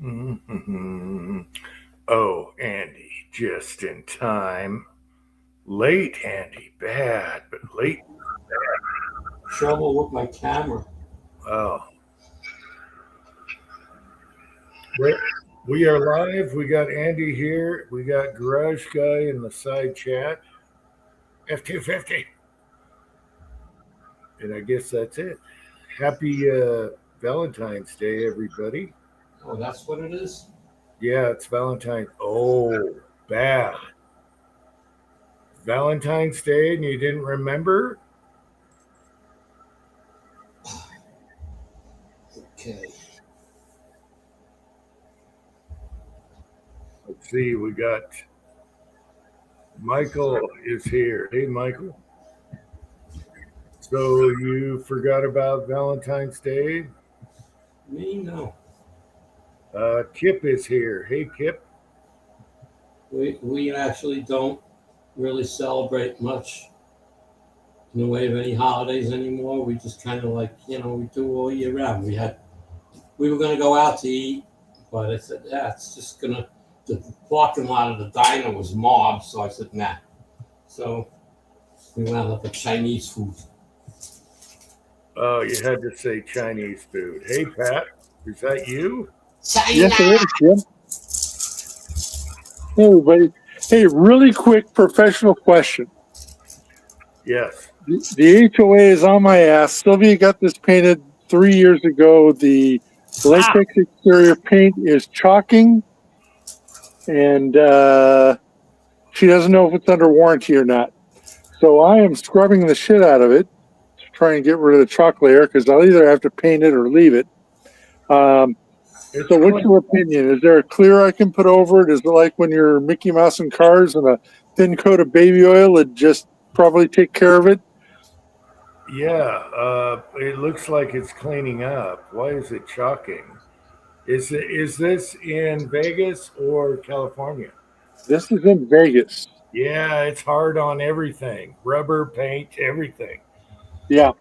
Mm-hmm. Oh, Andy, just in time. Late, Andy, bad, but late. Trouble with my camera. Oh, well, we are live. We got Andy here. We got Garage Guy in the side chat. F250. And I guess that's it. Happy Valentine's Day, everybody. Oh, that's what it is? Yeah, it's Valentine's. Oh, bad. Valentine's Day and you didn't remember? Okay. Let's see. We got Michael is here. Hey, Michael. So you forgot about Valentine's Day? Me? No. Kip is here. Hey, Kip. We actually don't really celebrate much in the way of any holidays anymore. We just kind of like, we do all year round. We were going to go out to eat, but I said, yeah, it's just going to, the parking lot of the diner was mobbed, so I said, nah. So we wound up with Chinese food. Oh, you had to say Chinese food. Hey, Pat. Is that you? Yes, it is, Jim. Hey, everybody. Hey, really quick professional question. Yes. The HOA is on my ass. Sylvia got this painted 3 years ago. The latex exterior paint is chalking, and she doesn't know if it's under warranty or not. So I am scrubbing the shit out of it to try and get rid of the chalk layer because I'll either have to paint it or leave it. So what's your opinion? Is there a clear I can put over it? Is it like when you're Mickey Mouse in cars and a thin coat of baby oil would just probably take care of it? Yeah. It looks like it's cleaning up. Why is it chalking? Is this in Vegas or California? This is in Vegas. Yeah, it's hard on everything. Rubber, paint, everything. Yeah.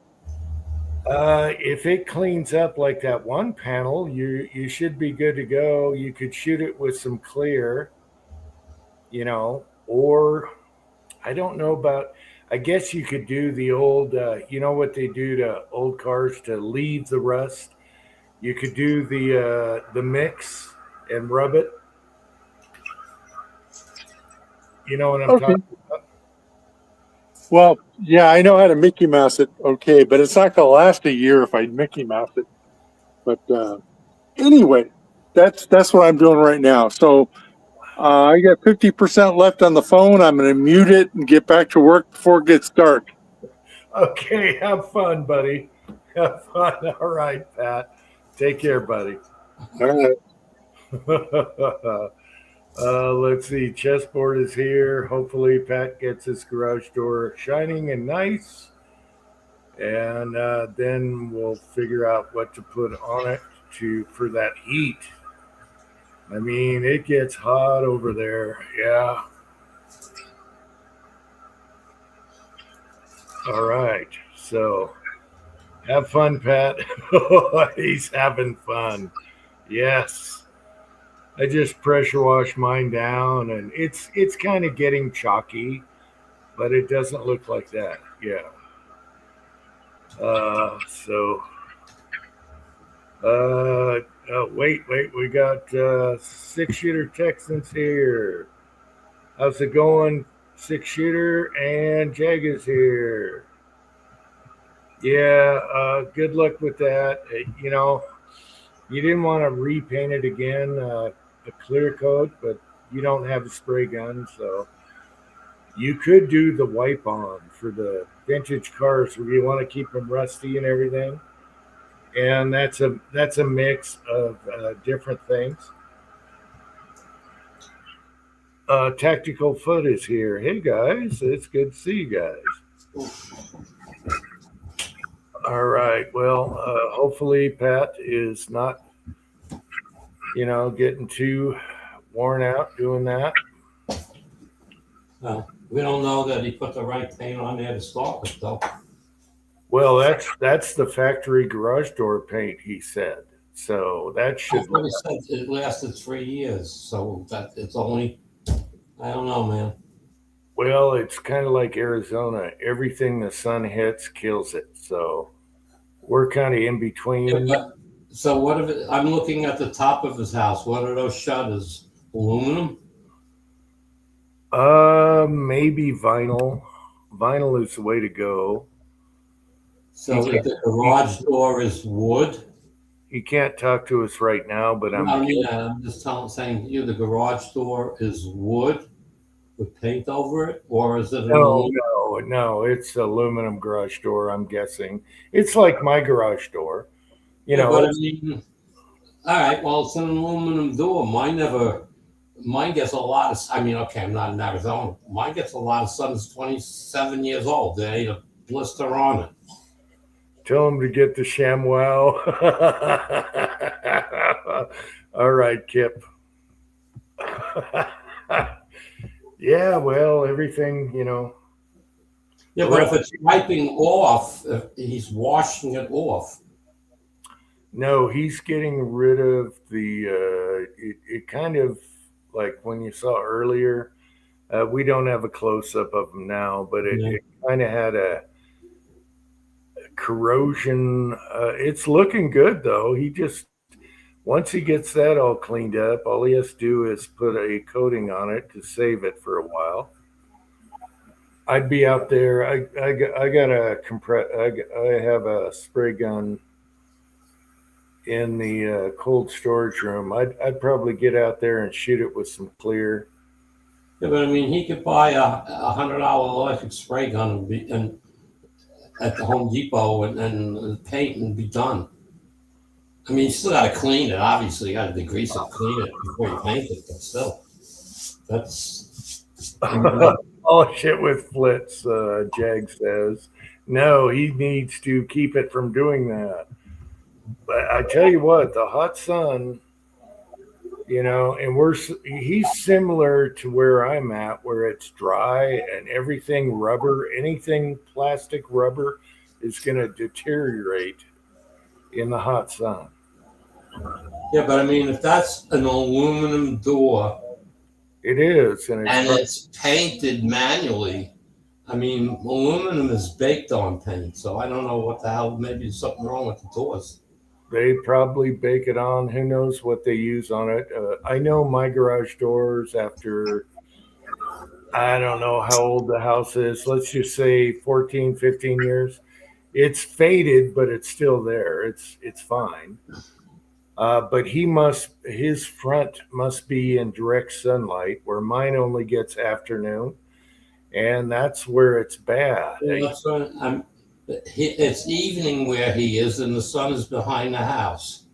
If it cleans up like that one panel, you should be good to go. You could shoot it with some clear, or I don't know about. I guess you could do the old. What they do to old cars to leave the rust. You could do the mix and rub it. You know what I'm talking about? Well, yeah, I know how to Mickey Mouse it. Okay, but it's not going to last a year if I Mickey Mouse it. But anyway, that's what I'm doing right now. So I got 50% left on the phone. I'm going to mute it and get back to work before it gets dark. Okay, have fun, buddy. Have fun. All right, Pat. Take care, buddy. All right. Let's see. Chessboard is here. Hopefully, Pat gets his garage door shining and nice. And then we'll figure out what to put on it for that heat. I mean, it gets hot over there. Yeah. All right. So have fun, Pat. He's having fun. Yes. I just pressure wash mine down and it's kind of getting chalky, but it doesn't look like that. Yeah. So wait, we got 6-shooter Texans here. How's it going? 6-shooter and Jag is here. Yeah, good luck with that. You didn't want to repaint it again, a clear coat, but you don't have a spray gun, so you could do the wipe on for the vintage cars where you want to keep them rusty and everything. And that's a mix of different things. Tactical Foot is here. Hey guys, it's good to see you guys. All right. Well, hopefully Pat is not, getting too worn out doing that. We don't know that he put the right paint on there to start with, though. Well, that's the factory garage door paint, he said. So that should That's what he said. It lasted 3 years, so that it's only. I don't know, man. well, it's kind of like Arizona. Everything the sun hits kills it. So we're kind of in Yeah, between. but, so what if it, I'm looking at the top of his house? What are those shutters? Aluminum? Maybe vinyl. Vinyl is the way to go. So if the garage door is wood. He can't talk to us right now, but I mean, I'm just saying to you, the garage door is wood with paint over it, or is it no, aluminum? no. It's aluminum garage door. I'm guessing it's like my garage door. You Yeah, know, but I mean, all right. Well, it's an aluminum door. Mine gets a lot of. I mean, okay, I'm not in Arizona. Mine gets a lot of sun. It's 27 years old. There ain't a blister on it. tell him to get the ShamWow. All right, Kip. Yeah, well, everything, Yeah, but if it's wiping off, if he's washing it off. no, he's getting rid of it kind of like when you saw earlier. We don't have a close up of him now, but Yeah. it kind of had a corrosion. It's looking good though. Once he gets that all cleaned up, all he has to do is put a coating on it to save it for a while. I'd be out there. I got a I have a spray gun in the cold storage room. I'd probably get out there and shoot it with some clear. Yeah, but I mean, he could buy a $100 electric spray gun and at the Home Depot and paint and be done. I mean, you still got to clean it. Obviously, you got to degrease it, clean it before you paint it. But still, that's. I mean, Polish it with flits, Jag says. No, he needs to keep it from doing that. But I tell you what, the hot sun, and he's similar to where I'm at, where it's dry and everything rubber, anything plastic rubber is going to deteriorate in the hot sun. yeah, but I mean, if that's an aluminum door It is, and it's painted manually, I mean, aluminum is baked on paint, so I don't know what the hell. Maybe there's something wrong with the doors. they probably bake it on. Who knows what they use on it? I know my garage doors after, I don't know how old the house is. Let's just say 14, 15 years. It's faded, but it's still there. It's fine. But his front must be in direct sunlight, where mine only gets afternoon, and that's where it's bad. Well, that's what it's evening where he is, and the sun is behind the house.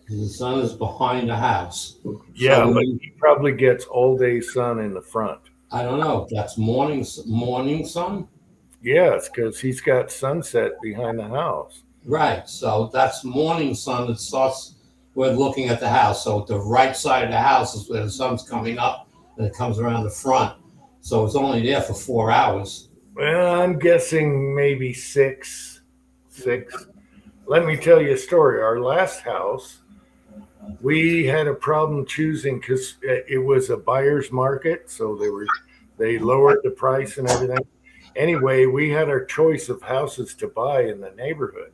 The sun is behind the house. Yeah, So but he probably gets all day sun in the front. I don't know. That's morning sun. Yes, because he's got sunset behind the house. Right. So that's morning sun. It starts. We're looking at the house. So the right side of the house is where the sun's coming up, and it comes around the front. So it's only there for 4 hours. Well, I'm guessing maybe six. Let me tell you a story. Our last house, we had a problem choosing because it was a buyer's market, so they lowered the price and everything. Anyway, we had our choice of houses to buy in the neighborhood,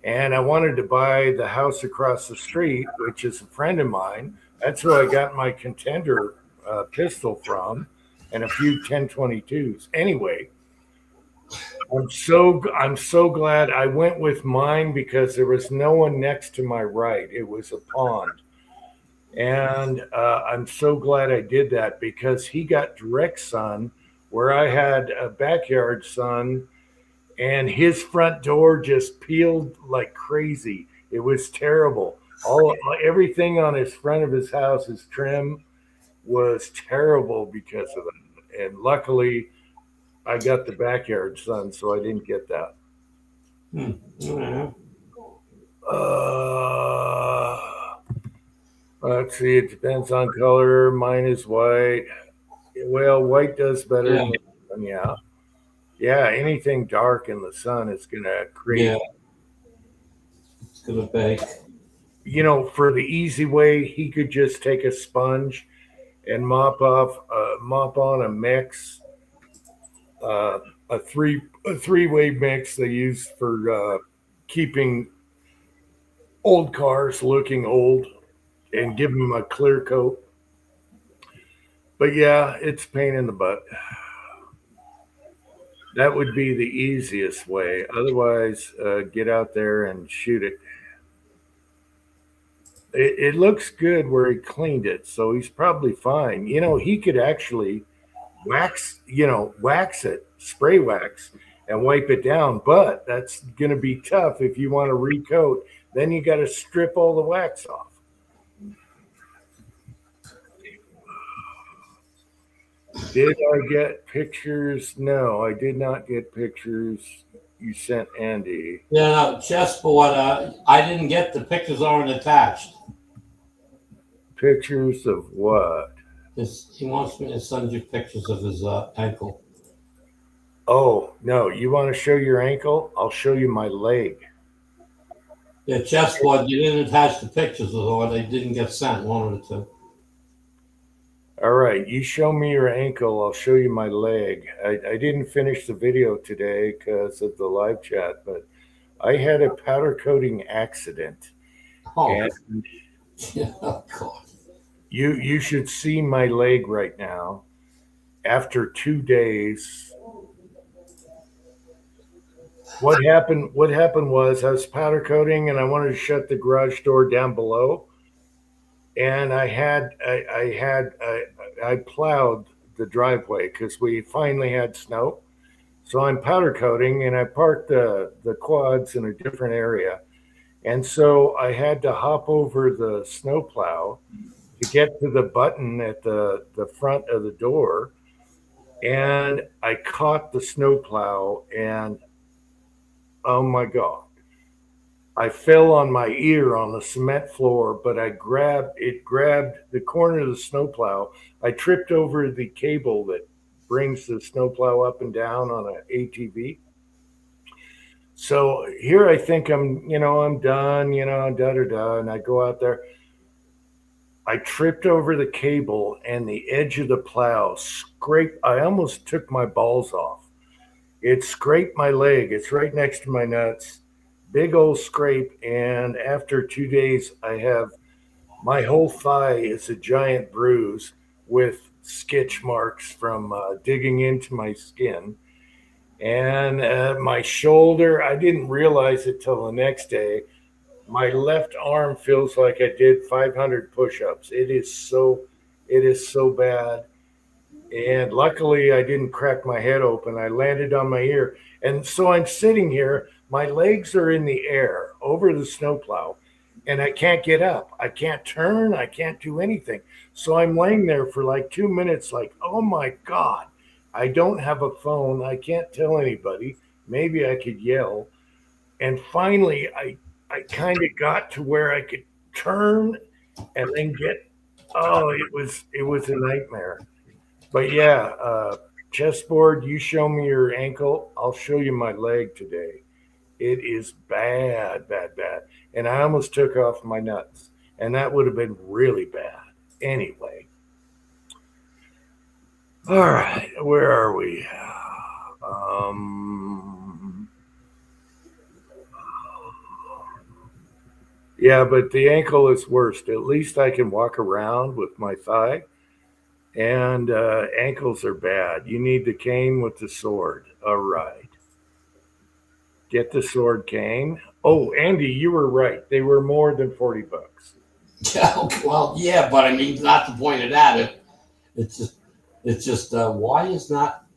and I wanted to buy the house across the street, which is a friend of mine. That's who I got my Contender pistol from, and a few 1022s. Anyway, I'm so glad I went with mine because there was no one next to my right. It was a pond. And I'm so glad I did that because he got direct sun where I had a backyard sun, and his front door just peeled like crazy. It was terrible. Everything on his front of his house, his trim was terrible because of that. And luckily I got the backyard sun, so I didn't get that. Yeah. Let's see. It depends on color. Mine is white. Well, white does better. Yeah. Yeah. Anything dark in the sun is going to create. Yeah. gonna bake. You know, for the easy way, he could just take a sponge and mop on a mix, a three-way mix they use for keeping old cars looking old, and give them a clear coat. But yeah, it's a pain in the butt. That would be the easiest way. Otherwise, get out there and shoot it. It looks good where he cleaned it, so he's probably fine. You know, he could actually wax it, spray wax, and wipe it down. But that's going to be tough if you want to recoat. Then you got to strip all the wax off. Did I get pictures? No, I did not get pictures. You sent Andy. Yeah, no, chessboard. I didn't get the pictures aren't attached. Pictures of what? He wants me to send you pictures of his ankle. Oh, no. You want to show your ankle? I'll show you my leg. Yeah, chessboard. You didn't attach the pictures, or they didn't get sent. One of the two. All right. You show me your ankle. I'll show you my leg. I didn't finish the video today because of the live chat, but I had a powder coating accident. Oh, And yeah, oh God. you should see my leg right now. After 2 days, what happened was I was powder coating and I wanted to shut the garage door down below, and I plowed the driveway because we finally had snow. So I'm powder coating and I parked the quads in a different area, and so I had to hop over the snow plow to get to the button at the front of the door, and I caught the snow plow, and oh my God, I fell on my ear on the cement floor, but I grabbed the corner of the snowplow. I tripped over the cable that brings the snowplow up and down on an ATV. So here I think I'm done, da da da, and I go out there. I tripped over the cable and the edge of the plow scraped. I almost took my balls off. It scraped my leg. It's right next to my nuts. Big old scrape. And after 2 days, I have my whole thigh is a giant bruise with sketch marks from digging into my skin. And my shoulder, I didn't realize it till the next day. My left arm feels like I did 500 push-ups. It is so bad. And luckily, I didn't crack my head open. I landed on my ear. And so I'm sitting here. My legs are in the air over the snowplow, and I can't get up. I can't turn. I can't do anything. So I'm laying there for like 2 minutes, like, oh my God, I don't have a phone. I can't tell anybody. Maybe I could yell. And finally, I kind of got to where I could turn and then it was a nightmare. But yeah, chessboard, you show me your ankle. I'll show you my leg today. It is bad. And I almost took off my nuts. And that would have been really bad. Anyway. All right. Where are we? Yeah, but the ankle is worst. At least I can walk around with my thigh. And ankles are bad. You need the cane with the sword. All right. Get the sword cane. Oh, Andy, you were right. They were more than $40. Yeah, well, yeah, but I mean, not to point it at. It's just. Why is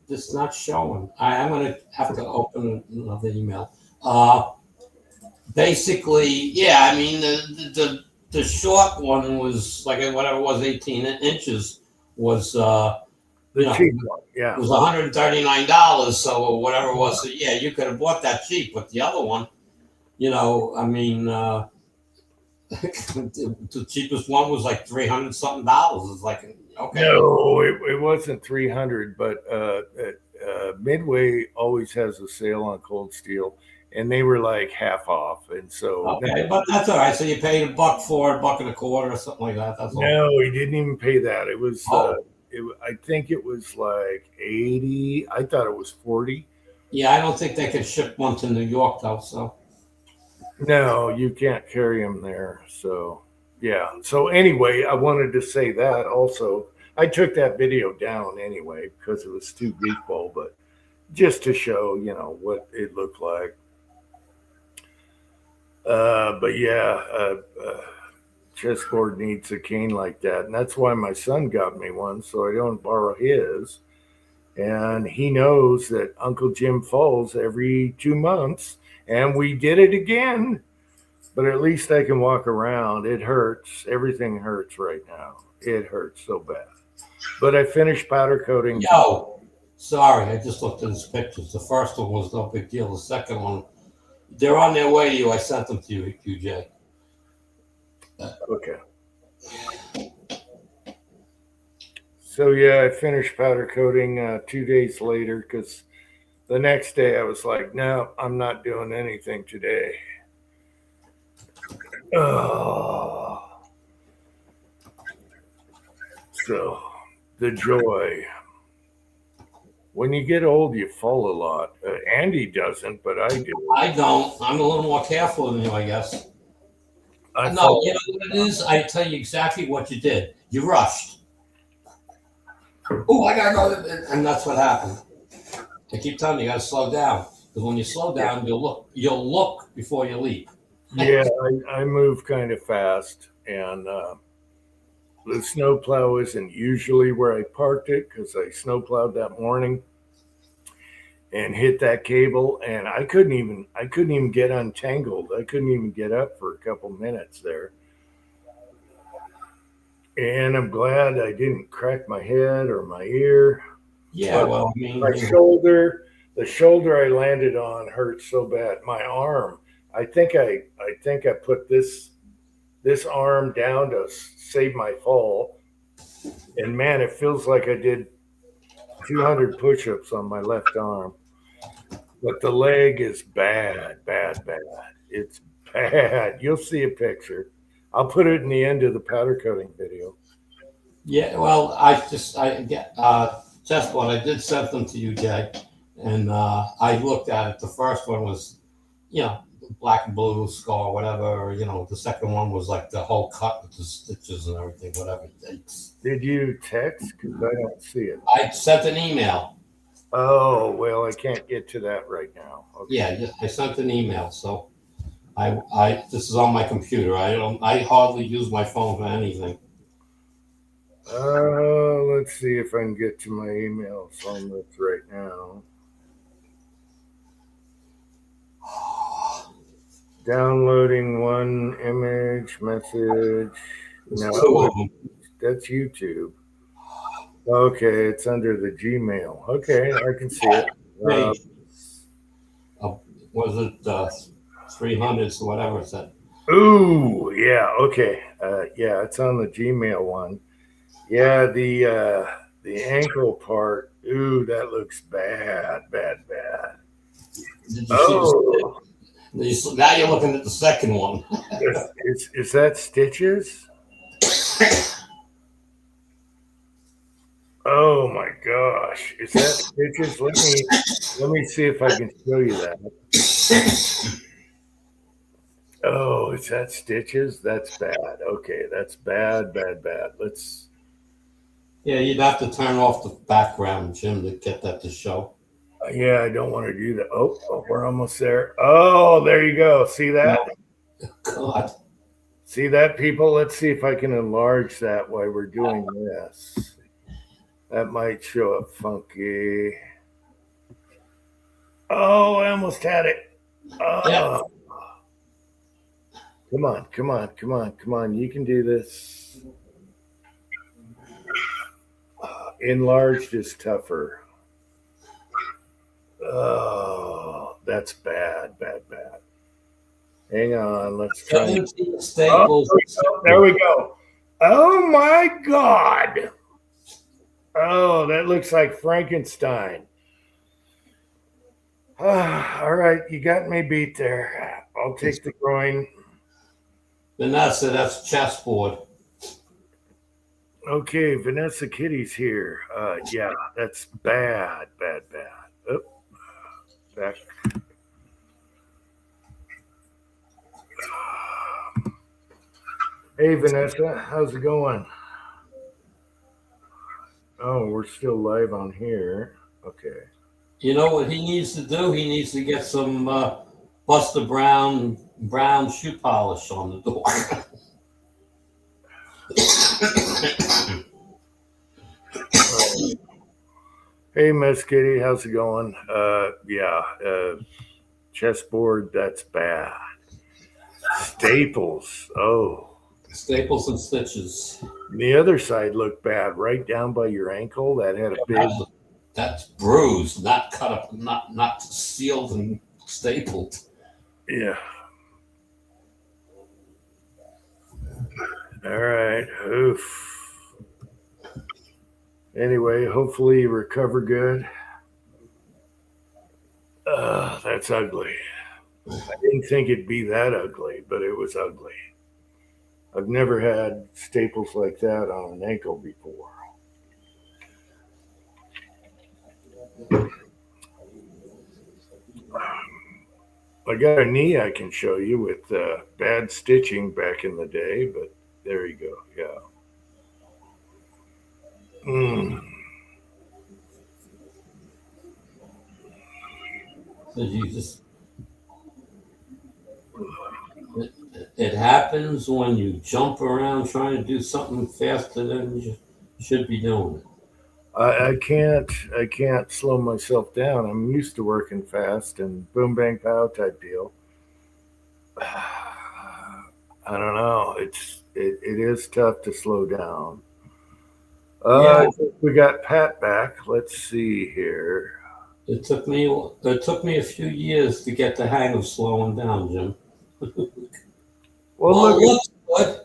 this not showing? I'm gonna have to open another email. Basically, yeah. I mean, the short one was like whatever it was, 18 inches was. The cheap one, yeah. It was $139, so whatever it was. So yeah, you could have bought that cheap, but the other one, I mean, the cheapest one was like $300 something. It's like, okay. No, it wasn't 300, but Midway always has a sale on cold steel, and they were like half off. And so Okay, but that's all right. So you paid $1 for it, $1.25 or something like that. That's all. no, he didn't even pay that. It was Oh. I think it was like 80. I thought it was 40. Yeah, I don't think they could ship one to New York though. So No, you can't carry them there. So, yeah. So, anyway, I wanted to say that also. I took that video down anyway because it was too goofball, but just to show, what it looked like. But yeah, chessboard needs a cane like that. And that's why my son got me one, so I don't borrow his. And he knows that Uncle Jim falls every 2 months, and we did it again. But at least I can walk around. It hurts. Everything hurts right now. It hurts so bad. But I finished powder coating. Yo, sorry, I just looked at his pictures. The first one was no big deal. The second one, they're on their way to you. I sent them to you, QJ. Okay. So yeah, I finished powder coating 2 days later because the next day I was like, no, I'm not doing anything today. Oh. So the joy. When you get old, you fall a lot. Andy doesn't, but I do. I don't. I'm a little more careful than you, I guess. I No, fall. you know what it is? I tell you exactly what you did. You rushed. Oh, I gotta go, and that's what happened. I keep telling you, you gotta slow down because when you slow down, you'll look before you leap. Yeah, I move kind of fast, and the snowplow isn't usually where I parked it because I snowplowed that morning and hit that cable, and I couldn't even get untangled. I couldn't even get up for a couple minutes there. And I'm glad I didn't crack my head or my ear. Yeah, well, I mean, My shoulder, the shoulder I landed on hurt so bad. My arm, I think I put this arm down to save my fall. And man, it feels like I did 200 push-ups on my left arm. But the leg is bad, bad, bad. It's bad. You'll see a picture. I'll put it in the end of the powder coating video. yeah, well, I get chessboard. I did send them to you, Jay, and I looked at it. The first one was, black and blue skull, whatever. Or, the second one was like the whole cut with the stitches and everything, whatever. Did you text? Because I don't see it. I sent an email. Oh, well, I can't get to that right now. Okay. Yeah, I sent an email. So this is on my computer. I hardly use my phone for anything. Let's see if I can get to my emails on this right now. Downloading one image message. There's two No, of them. that's YouTube. Okay, it's under the Gmail. Okay, I can see it. Hey, was it 300s or whatever it said? Ooh, yeah, okay. Yeah, it's on the Gmail one. Yeah, the ankle part. Ooh, that looks bad, bad, bad. Did you Oh, see now you're looking at the second one. is that stitches? Oh my gosh, is that stitches? Let me see if I can show you that. Oh, is that stitches? That's bad. Okay, that's bad, bad, bad. Let's. Yeah, you'd have to turn off the background, Jim, to get that to show. Yeah, I don't want to do that. Oh, we're almost there. Oh, there you go. See that? God. See that, people? Let's see if I can enlarge that while we're doing this. That might show up funky. Oh, I almost had it. Oh. Yeah. Come on, come on, come on, come on. You can do this. Enlarged is tougher. Oh, that's bad, bad, bad. Hang on, let's try. Staples. Oh, there we go. Oh my God. Oh, that looks like Frankenstein. All right, you got me beat there. I'll take the groin. Vanessa, that's chessboard. Okay, Vanessa Kitty's here. Yeah, that's bad, bad, bad. Oh, back. Hey, Vanessa, how's it going? Oh, we're still live on here. Okay. You know what he needs to do? He needs to get some Buster brown shoe polish on the door. Hey, Miss Kitty, how's it going? Yeah, chessboard, that's bad. Staples, oh. Staples and stitches. The other side looked bad, right down by your ankle. That had a big. That's bruised, not cut up, not sealed and stapled. Yeah. All right. Oof. Anyway, hopefully you recover good. That's ugly. I didn't think it'd be that ugly, but it was ugly. I've never had staples like that on an ankle before. I got a knee I can show you with bad stitching back in the day, but there you go. Yeah. So you just it happens when you jump around trying to do something faster than you should be doing it. I can't slow myself down. I'm used to working fast and boom bang pow type deal. I don't know. It is tough to slow down. Yeah. We got Pat back. Let's see here. It took me a few years to get the hang of slowing down, Jim. Well, It looks good.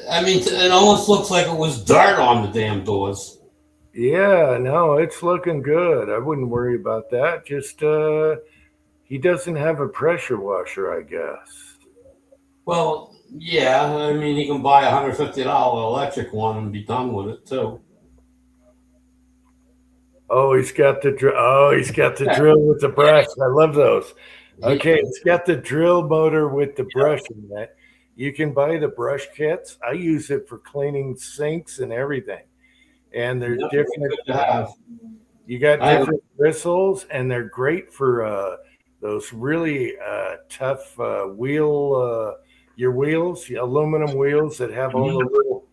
I mean, it almost looks like it was dirt on the damn doors. yeah, no, it's looking good. I wouldn't worry about that. Just he doesn't have a pressure washer, I guess. Well, yeah, I mean, he can buy a $150 electric one and be done with it too. Oh, he's got the drill with the brush. I love those. Okay, it's got the drill motor with the brush in it. You can buy the brush kits. I use it for cleaning sinks and everything. And there's Yeah, different. good to have. You got I have- different bristles, and they're great for those really tough your wheels, the aluminum wheels that have all the little.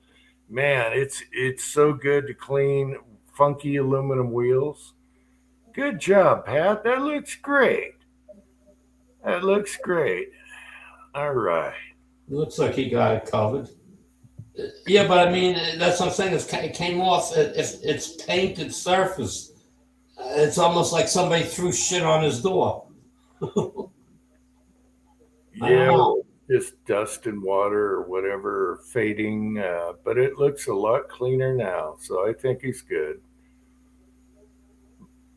Man, it's so good to clean funky aluminum wheels. Good job, Pat. That looks great. That looks great. All right. Looks like he got it covered. Yeah, but I mean, that's what I'm saying. It came off. If it's painted surface, it's almost like somebody threw shit on his door. Yeah, just dust and water or whatever fading, but it looks a lot cleaner now. So I think he's good.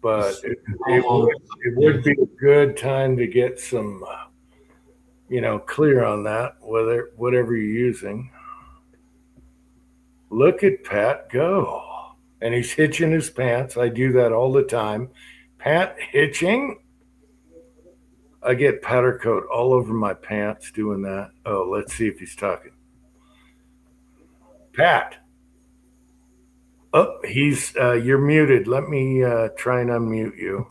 But it would be a good time to get some, clear on that, whatever you're using. Look at Pat go. And he's hitching his pants. I do that all the time. Pat hitching. I get powder coat all over my pants doing that. Oh, let's see if he's talking. Pat. Oh, you're muted. Let me try and unmute you.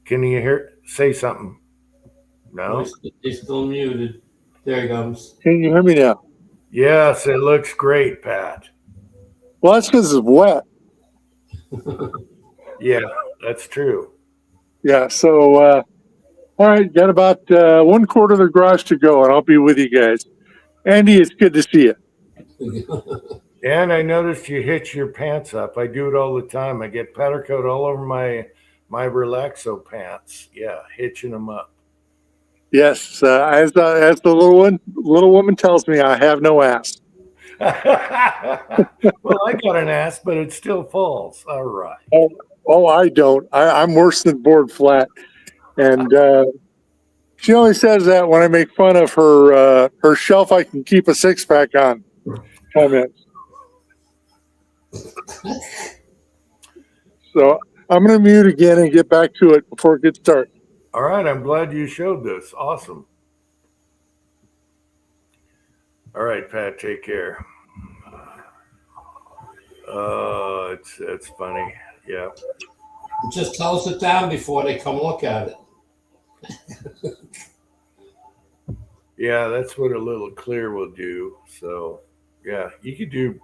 Can you say something? No? He's still muted. There he comes. Can you hear me now? Yes, it looks great, Pat. Well, that's because it's wet. Yeah, that's true. Yeah. So, all right, got about 1/4 of the garage to go, and I'll be with you guys. Andy, it's good to see you. And I noticed you hitch your pants up. I do it all the time. I get powder coat all over my Relaxo pants. Yeah, hitching them up. Yes, as the little woman tells me, I have no ass. Well, I got an ass, but it still falls. All right. Oh, I don't. I'm worse than bored flat. And she only says that when I make fun of her shelf I can keep a six-pack on comment. So I'm going to mute again and get back to it before it gets dark. All right, I'm glad you showed this. Awesome. All right, Pat, take care. It's funny. Yeah. Just close it down before they come look at it. Yeah, that's what a little clear will do. So, yeah, you could do,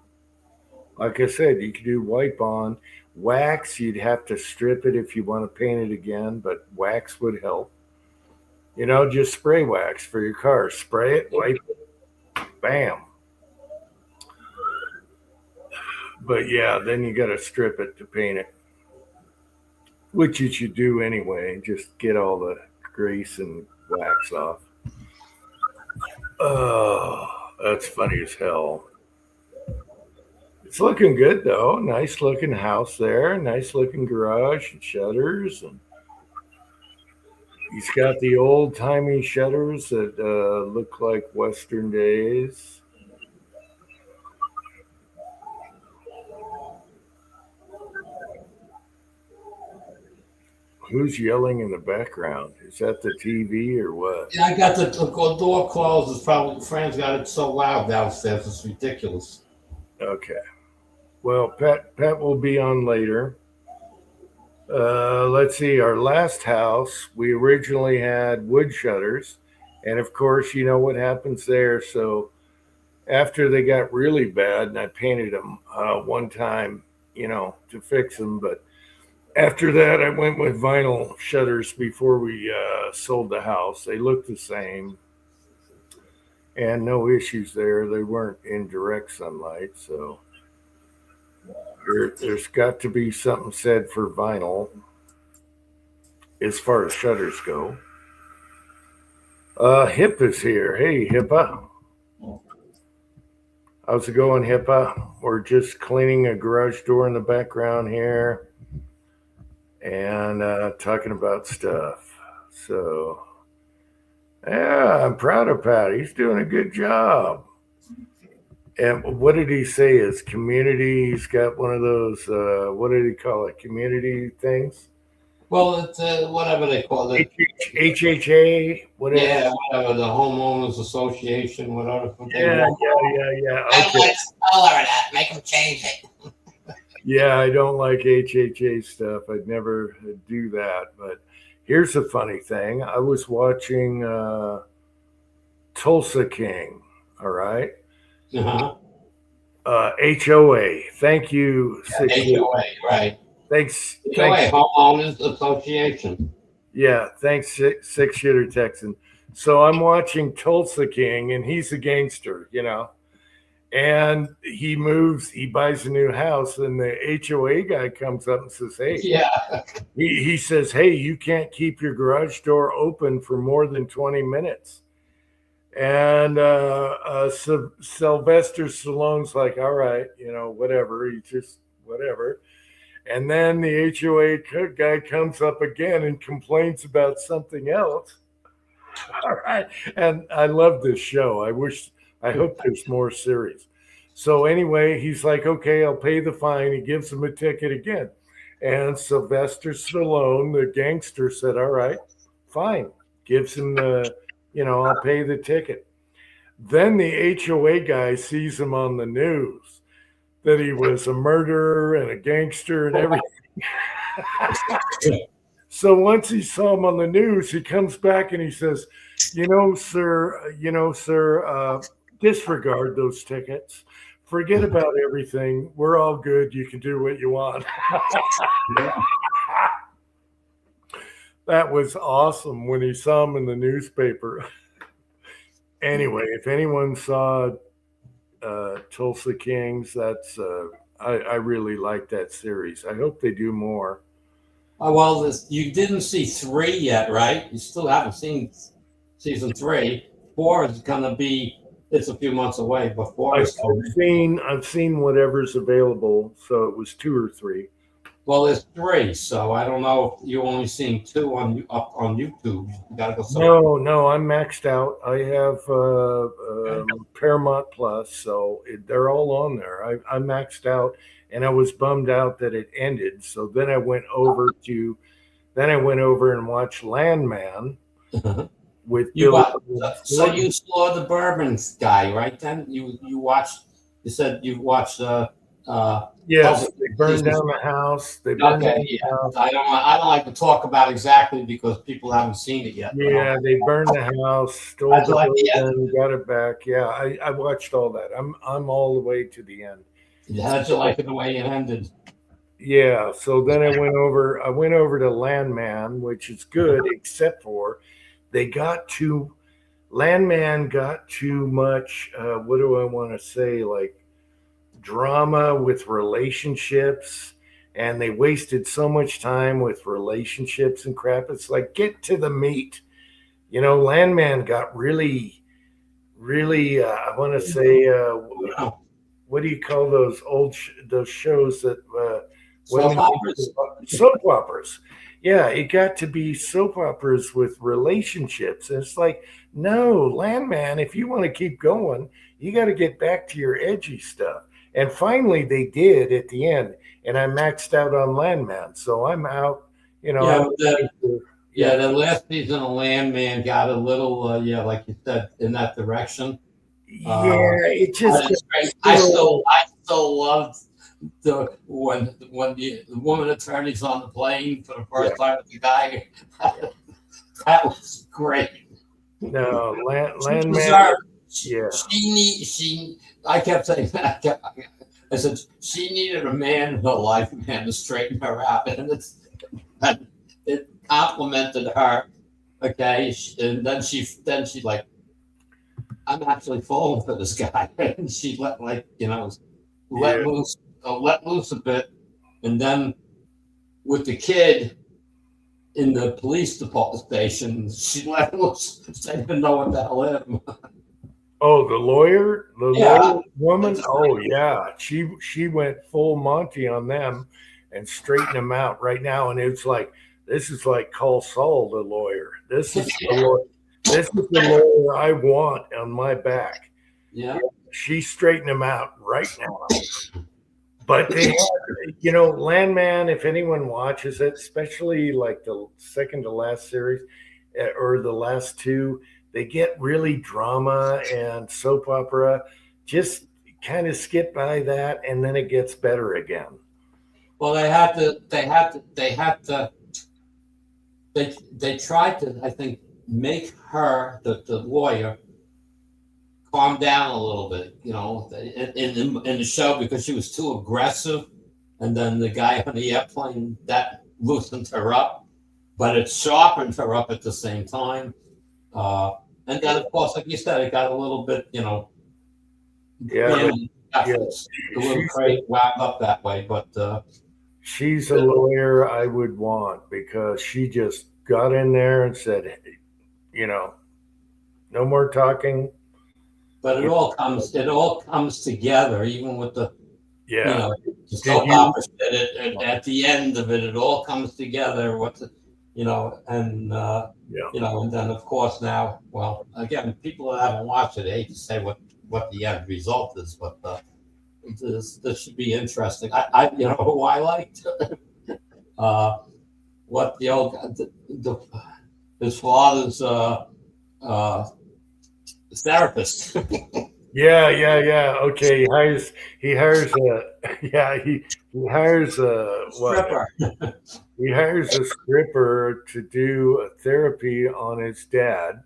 like I said, you could do wipe on. Wax, you'd have to strip it if you want to paint it again, but wax would help. You know, just spray wax for your car. Spray it, wipe it, bam. But yeah, then you got to strip it to paint it, which you should do anyway. Just get all the grease and wax off. Oh, that's funny as hell. It's looking good though. Nice looking house there. Nice looking garage and shutters, and he's got the old timey shutters that look like Western days. Who's yelling in the background? Is that the TV or what? Yeah, I got the door closed. It's probably Fran's got it so loud downstairs. It's ridiculous. Okay. Well, Pat will be on later. Let's see. Our last house, we originally had wood shutters, and of course, you know what happens there. So after they got really bad, and I painted them one time, you know, to fix them, but after that, I went with vinyl shutters before we sold the house. They looked the same, and no issues there. They weren't in direct sunlight, so there's got to be something said for vinyl as far as shutters go. Hip is here. Hey, Hippa. How's it going, Hippa? We're just cleaning a garage door in the background here and talking about stuff. So, yeah, I'm proud of Pat. He's doing a good job. And what did he say? His community, he's got one of those, what did he call it? Community things? Well, it's whatever they call it. HHA, whatever. Yeah, whatever, the homeowners association, whatever. Yeah. I don't Okay. like spell of that. Make them change it. Yeah, I don't like HHA stuff. I'd never do that. But here's a funny thing. I was watching Tulsa King, all right? Uh-huh. HOA. Thank you. HOA, right. Thanks. HOA, homeowners association. Yeah, thanks, Six Shooter Texan. So I'm watching Tulsa King, and he's a gangster, you know. And he moves, he buys a new house, and the HOA guy comes up and says, hey, Yeah. he says, hey, you can't keep your garage door open for more than 20 minutes. And Sylvester Stallone's like, all right, you know, whatever. He just, whatever. And then the HOA guy comes up again and complains about something else. All right. And I love this show. I hope there's more series. So anyway, he's like, okay, I'll pay the fine. He gives him a ticket again. And Sylvester Stallone, the gangster, said, all right, fine. Gives him the, you know, I'll pay the ticket. Then the HOA guy sees him on the news that he was a murderer and a gangster and everything. So once he saw him on the news, he comes back and he says, you know, sir, disregard those tickets. Forget about everything. We're all good. You can do what you want. That was awesome when he saw him in the newspaper. Anyway, if anyone saw Tulsa Kings, that's I really like that series. I hope they do more. Well, you didn't see 3 yet, right? You still haven't seen season 3. 4 is gonna be. It's a few months away, but 4 is coming. I've seen whatever's available. So it was 2 or 3. Well, there's three, so I don't know if you're only seeing two up on YouTube. You gotta go. No, I'm maxed out. I have Paramount Plus, so they're all on there. I maxed out, and I was bummed out that it ended. So then I went over and watched Landman with You Billy. so you saw the Bourbon guy, right? Then you watched. You said you watched Yes, they burned down the house. They burned down Okay, the yeah. house. I don't like to talk about exactly because people haven't seen it yet. Yeah, they burned the house, stole That's the like the building, got it back. Yeah, I watched all that. I'm all the way to the end. How'd you like it the way it ended? Yeah, so then I went over to Landman, which is good, except for they got too Landman got too much what do I want to say, like drama with relationships, and they wasted so much time with relationships and crap. It's like, get to the meat. Landman got really I want to say what do you call those those shows that Soap operas? soap operas. Yeah, it got to be soap operas with relationships. And it's like, no, Landman, if you want to keep going, you got to get back to your edgy stuff. And finally, they did at the end, and I maxed out on Landman, so I'm out. The last season of Landman got a little, like you said, in that direction. It just. I still loved when the woman attorney's on the plane for the first time with the guy. That was great. No, Landman. Yeah. I kept saying that. I said she needed a man in her life, man, to straighten her out, and it complimented her. Okay, and then she like, I'm actually falling for this guy, and she let loose a bit, and then with the kid in the police department station, she let loose. She didn't know what the hell hit him. Oh, the lawyer woman. Oh yeah, she went full Monty on them and straightened them out right now. And it's like, this is like call Saul the lawyer. This is this is the lawyer I want on my back. Yeah, she straightened them out right now. But they had, Landman. If anyone watches it, especially like the second to last series or the last two, they get really drama and soap opera. Just kind of skip by that, and then it gets better again. Well, they tried to, I think, make her, the lawyer, calm down a little bit, in the show, because she was too aggressive, and then the guy on the airplane, that loosened her up, but it sharpened her up at the same time. And then, of course, like you said, it got a little bit, a little crazy, wound up that way. But she's a lawyer I would want, because she just got in there and said, no more talking. But it all comes together, even with the the soap opera. At the end of it, it all comes together. And then of course now, well, again, people that haven't watched it, I hate to say what the end result is, but this should be interesting. I who I liked, what the old his father's therapist. Yeah. Okay, he hires Stripper. He hires a stripper to do a therapy on his dad,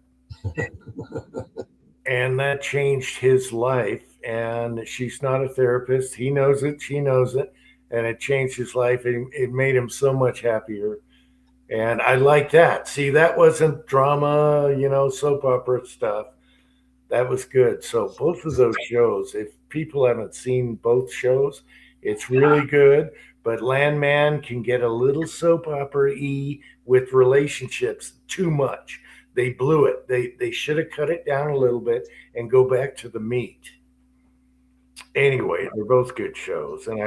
and that changed his life. And she's not a therapist. He knows it. She knows it, and it changed his life. It made him so much happier. And I like that. See, that wasn't drama, soap opera stuff. That was good. So both of those shows, if people haven't seen both shows, it's really good. But Landman can get a little soap opera-y with relationships too much. They blew it. They should have cut it down a little bit and go back to the meat. Anyway, they're both good shows, and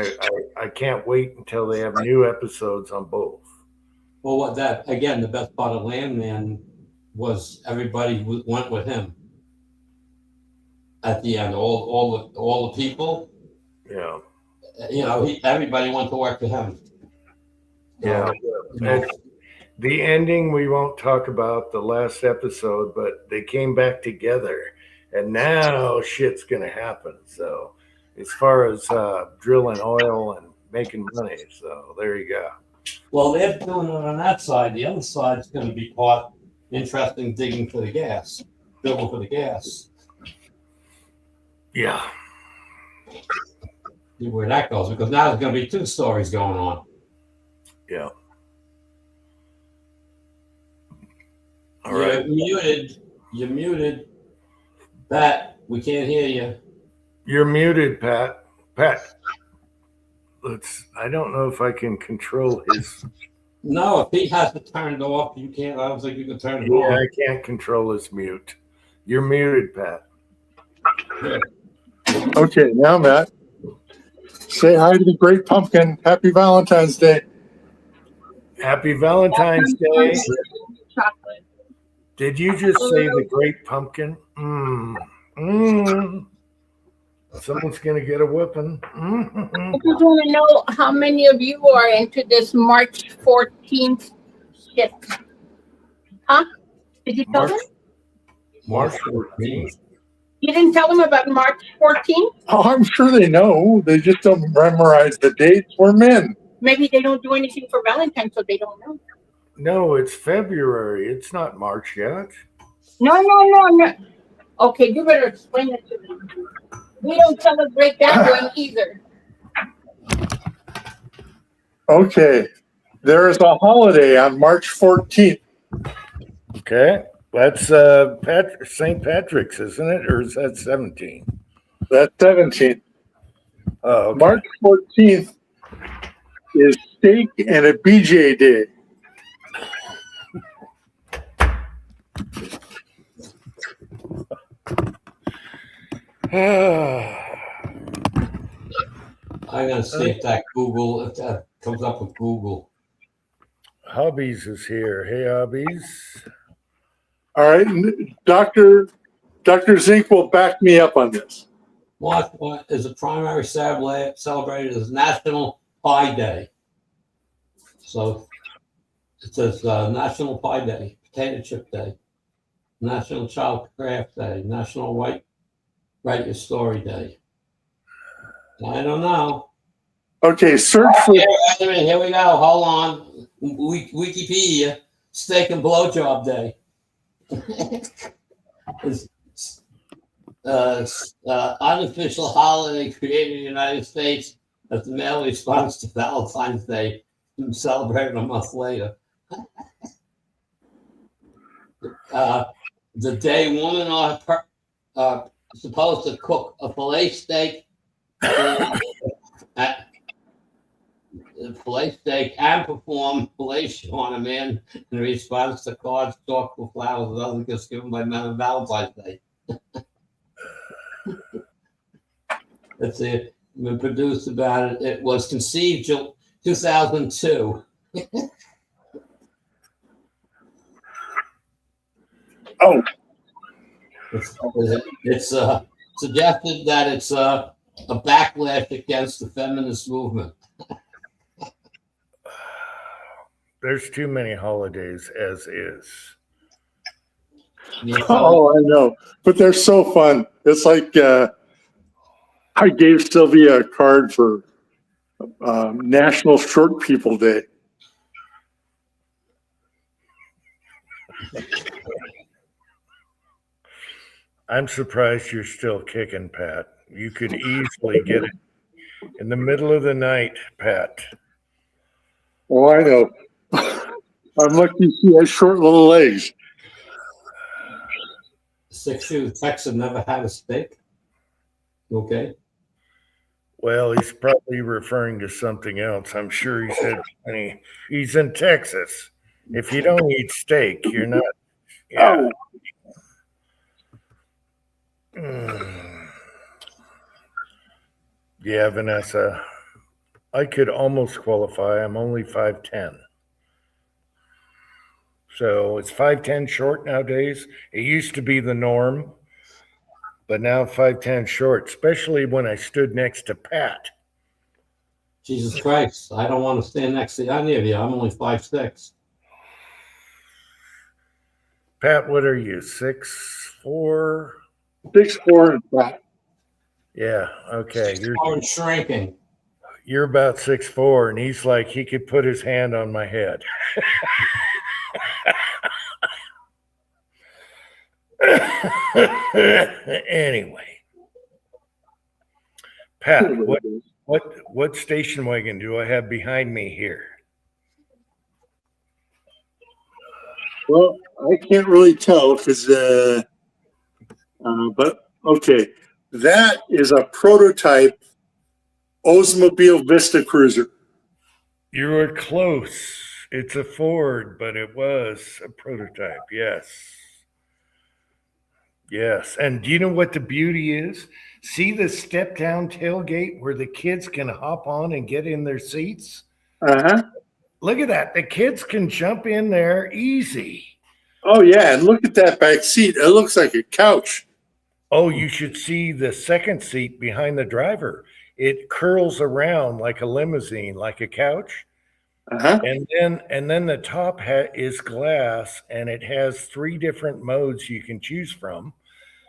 I can't wait until they have new episodes on both. Well, what that again? The best part of Landman was everybody went with him at the end. All the people. Yeah, Everybody went to work with him. yeah. You know, The ending we won't talk about the last episode, but they came back together, and now shit's gonna happen. So, as far as drilling oil and making money, so there you go. well, they're doing it on that side. The other side's going to be part interesting, digging for the gas, drilling for the gas. Yeah, See where that goes, because now there's going to be two stories going on. yeah. All You're right, muted. You're muted. Pat, we can't hear you. you're muted, Pat. Pat, I don't know if I can control his. No, if he has it turned off, you can't. I don't think you can turn it Yeah, on. I can't control his mute. You're muted, Pat. Okay, now Matt, say hi to the Great Pumpkin. Happy Valentine's Day. Happy Valentine's Day. Chocolate. Did you just say the Great Pumpkin? Someone's gonna get a whipping. I just want to know how many of you are into this March 14th shit. Huh? Did you tell them? March 14th. You didn't tell them about March 14th? Oh, I'm sure they know. They just don't memorize the dates. We're men. Maybe they don't do anything for Valentine's, so they don't know. No, it's February. It's not March yet. No. Okay, you better explain it to them. We don't celebrate that one either. Okay, there is a holiday on March 14th. Okay. That's St. Patrick's, isn't it? Or is that 17? That's 17th. Oh, okay. March 14th is Steak and a BJ Day. I'm gonna see if that comes up with Google. Hobbies is here. Hey, Hobbies. All right, Dr. Zink will back me up on this. What is the primary celebrated as National Pie Day? So it says National Pie Day, Potato Chip Day, National Child Craft Day, National Write Your Story Day. I don't know. Okay, search for. Here we go. Hold on. Wikipedia. Steak and Blowjob Day. It's unofficial holiday created in the United States as the male response to Valentine's Day, celebrated a month later. The day women are supposed to cook a fillet steak, and perform fellatio on a man in response to cards, thoughtful flowers, and other gifts given by men on Valentine's Day. Let's see. It's been produced about it. It was conceived 2002. Oh, It's suggested that it's a backlash against the feminist movement. There's too many holidays as is. oh, I know, but they're so fun. It's like I gave Sylvia a card for National Short People Day. I'm surprised you're still kicking, Pat. You could easily get it in the middle of the night, Pat. Oh, I know. I'm lucky she has short little legs. 6 Shoe Texan never had a steak. Okay. Well, he's probably referring to something else. I'm sure he said he's in Texas. If you don't eat steak, you're not. Yeah. Yeah, Vanessa, I could almost qualify. I'm only 5'10". So it's 5'10" short nowadays. It used to be the norm, but now 5'10" short, especially when I stood next to Pat. Jesus Christ, I don't want to stand next to any of you. I'm only 5'6". Pat, what are you, 6'4"? 6'4" and flat. Yeah, okay. I'm shrinking. You're about 6'4", and he's like, he could put his hand on my head. Anyway, Pat, what station wagon do I have behind me here? Well, I can't really tell because, but okay, that is a prototype Oldsmobile Vista Cruiser. You were close. It's a Ford, but it was a prototype. Yes. Yes. And do you know what the beauty is? See the step down tailgate where the kids can hop on and get in their seats? Uh-huh. Look at that. The kids can jump in there easy. Oh, yeah, and look at that back seat. It looks like a couch. Oh, you should see the second seat behind the driver. It curls around like a limousine, like a couch. Uh-huh. And then the top is glass, and it has 3 different modes you can choose from.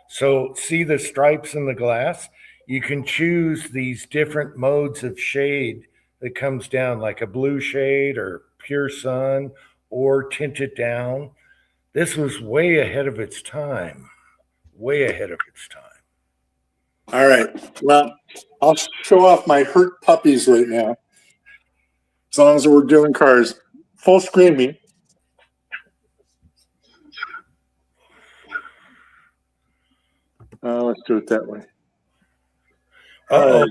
So see the stripes in the glass? You can choose these different modes of shade that comes down, like a blue shade or pure sun or tinted down. This was way ahead of its time. Way ahead of its time. All right. Well, I'll show off my hurt puppies right now. As long as we're doing cars. Full screen me. Let's do it that way. Uh-oh.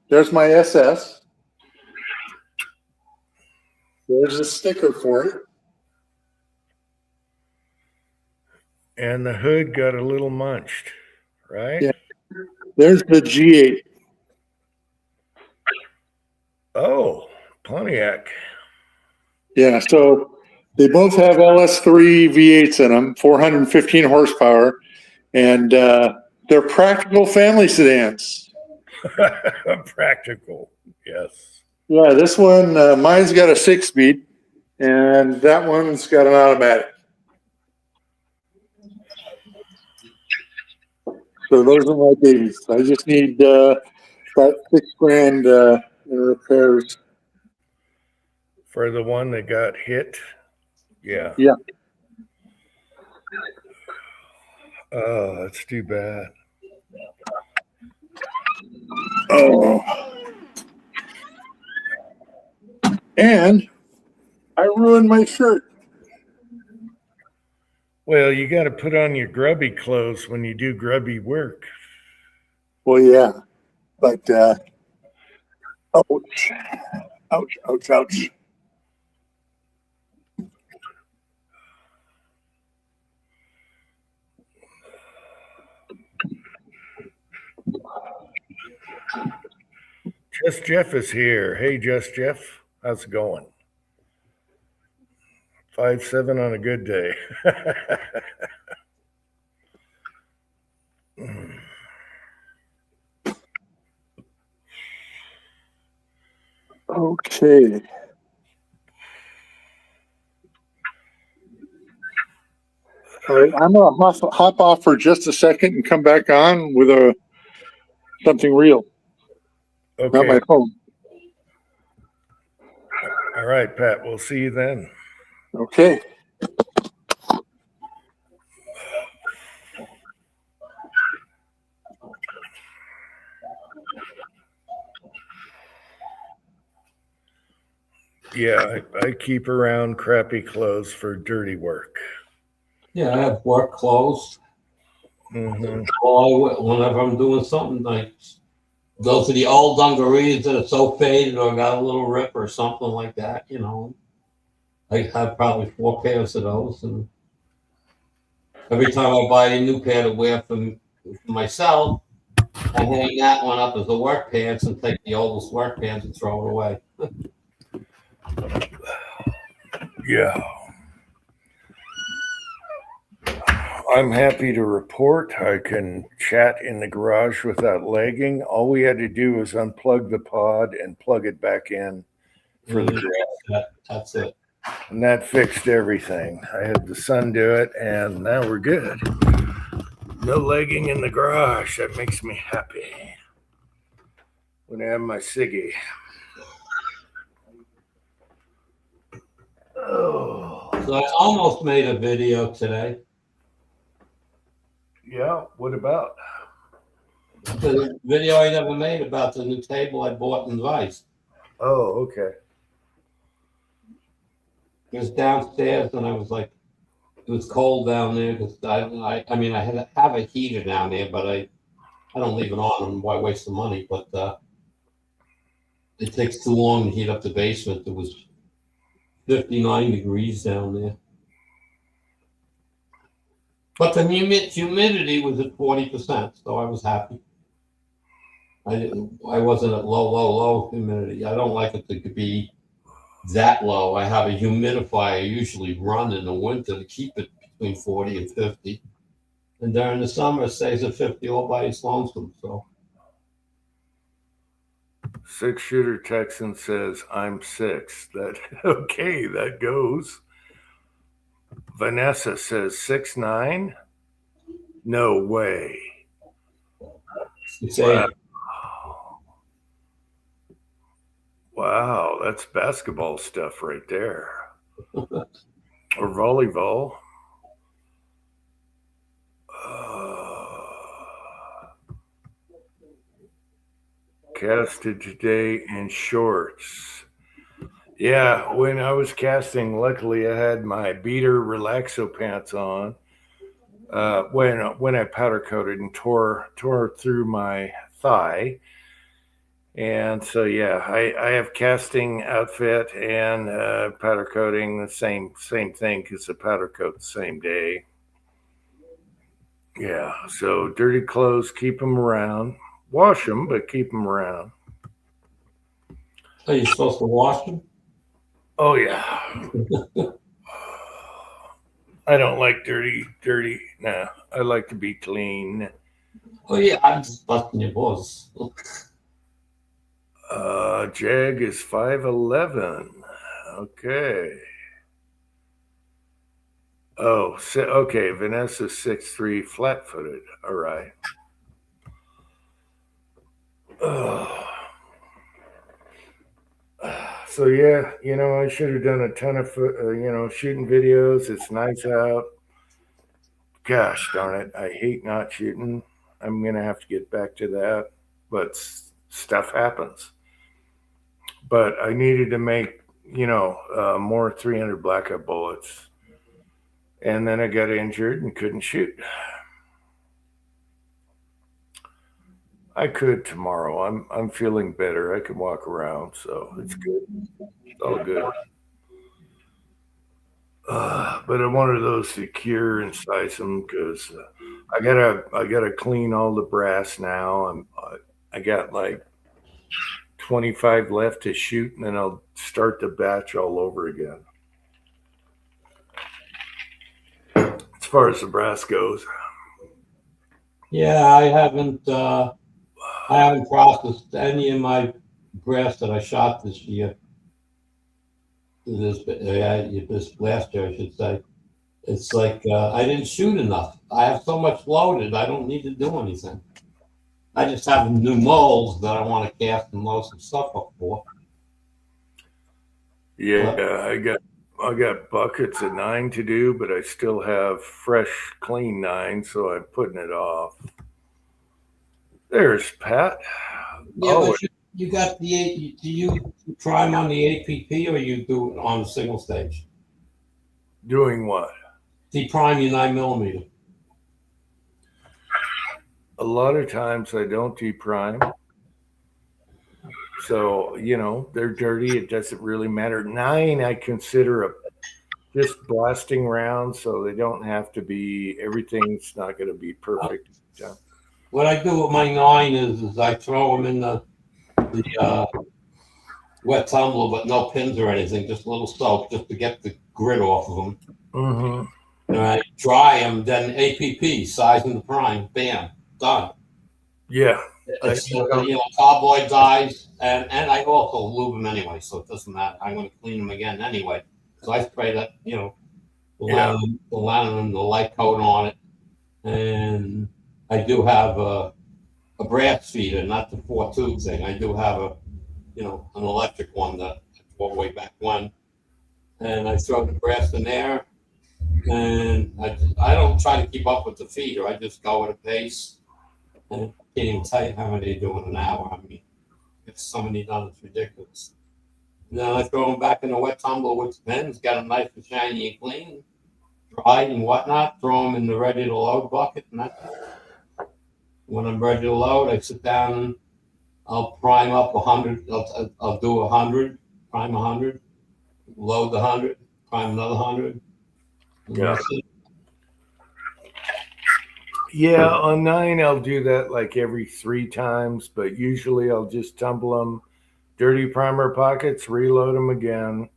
There's my SS. There's a sticker for it. And the hood got a little munched, right? Yeah. There's the G8. Oh, Pontiac. Yeah, so they both have LS3 V8s in them, 415 horsepower, and they're practical family sedans. Practical, yes. Yeah, this one, mine's got a 6-speed, and that one's got an automatic. So those are my babies. I just need about $6,000 in repairs. For the one that got hit? Yeah. Yeah. Oh, that's too bad. Oh. And I ruined my shirt. Well, you got to put on your grubby clothes when you do grubby work. Well, yeah. But, ouch. Ouch, ouch, ouch. Just Jeff is here. Hey, Just Jeff, how's it going? 5'7" on a good day. Okay. All right, I'm gonna hop off for just a second and come back on with something real, not Okay. my phone. All right, Pat. We'll see you then. Okay. Yeah, I keep around crappy clothes for dirty work. Yeah, I have work clothes. Mm-hmm. Whenever I'm doing something, like go to the old dungarees that are so faded or got a little rip or something like that, you know. I have probably 4 pairs of those, and every time I buy a new pair to wear for myself, I hang that one up as a work pants and take the oldest work pants and throw it away. Yeah. I'm happy to report I can chat in the garage without lagging. All we had to do was unplug the pod and plug it back in for the garage. That's it. And that fixed everything. I had the son do it, and now we're good. No lagging in the garage. That makes me happy. When I have my ciggy. Oh. So I almost made a video today. Yeah, what about? The video I never made about the new table I bought in Vice. Oh, okay. It was downstairs, and I was like, it was cold down there because I mean, I have a heater down there, but I don't leave it on. And why waste the money? But it takes too long to heat up the basement. It was 59 degrees down there. But the humidity was at 40%, so I was happy. I wasn't at low humidity. I don't like it to be that low. I have a humidifier I usually run in the winter to keep it between 40 and 50. And during the summer, it stays at 50 all by its lonesome. So 6-shooter Texan says, I'm 6. That okay, that goes. Vanessa says 6'9". No way. it's Wow. Wow, that's basketball stuff right there. Or volleyball. Casted today in shorts. Yeah, when I was casting, luckily I had my beater relaxo pants on. When I powder coated and tore through my thigh. And so, yeah, I have casting outfit and powder coating, the same thing because the powder coat the same day. Yeah, so dirty clothes, keep them around. Wash them, but keep them around. Are you supposed to wash them? Oh, yeah. I don't like dirty. No, I like to be clean. Oh, yeah, I'm just busting your balls. Jag is 5'11". Okay. Oh, okay. Vanessa's 6'3", flat-footed. All right. So yeah, I should have done a ton of shooting videos. It's nice out. Gosh darn it, I hate not shooting. I'm gonna have to get back to that, but stuff happens. But I needed to make more 300 blackout bullets, and then I got injured and couldn't shoot. I could tomorrow. I'm feeling better. I can walk around, so it's good. It's all good. But I wanted those to cure and size them because I gotta clean all the brass now. I got like 25 left to shoot, and then I'll start the batch all over again. As far as the brass goes. Yeah, I haven't processed any of my brass that I shot this year. This last year, I should say. It's like I didn't shoot enough. I have so much loaded, I don't need to do anything. I just have new molds that I want to cast and load some stuff up for. Yeah, I got buckets of 9 to do, but I still have fresh, clean 9, so I'm putting it off. There's Pat. Yeah, but you got the do you prime on the APP or you do it on a single stage? Doing what? Deprime your 9mm. A lot of times I don't deprime. So, they're dirty. It doesn't really matter. 9 I consider just blasting rounds, so they don't have to be, everything's not going to be perfect. what I do with my 9 is I throw them in the wet tumbler, but no pins or anything, just a little soap, just to get the grit off of them. Mm-hmm. And I dry them, then APP, size and the prime, bam, done. Yeah. It's cowboy dyes, and I also lube them anyway, so it doesn't matter. I'm going to clean them again anyway. So I spray that, the lanolin, the light coat on it, and I do have a brass feeder, not the 4-tube thing. I do have an electric one that I bought way back when, and I throw the brass in there, and I don't try to keep up with the feeder. I just go at a pace, and I can't even tell you how many they do in an hour. I mean, it's so many done, it's ridiculous. And then I throw them back in the wet tumbler with the pins, got them nice and shiny and clean, dried and whatnot. Throw them in the ready to load bucket, and that's it. When I'm ready to load, I sit down and I'll prime up 100. I'll do 100, prime 100, load the 100, prime another 100. Yeah. Yeah, on 9 I'll do that like every 3 times, but usually I'll just tumble them, dirty primer pockets, reload them again.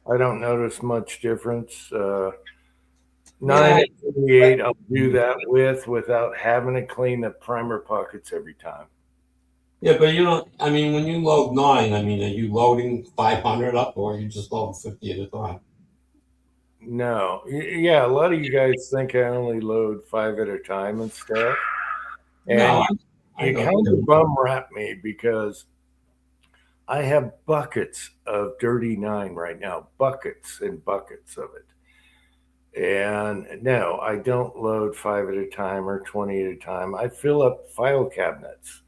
I don't notice much difference. 9 and 38 I'll do that without having to clean the primer pockets every time. Yeah, but when you load 9, are you loading 500 up, or are you just loading 50 at a time? No. Yeah, a lot of you guys think I only load 5 at a time and stuff. And No, you kind of bum rap me because I have buckets of dirty 9 right now, buckets and buckets of it. And no, I don't load 5 at a time or 20 at a time. I fill up file cabinets,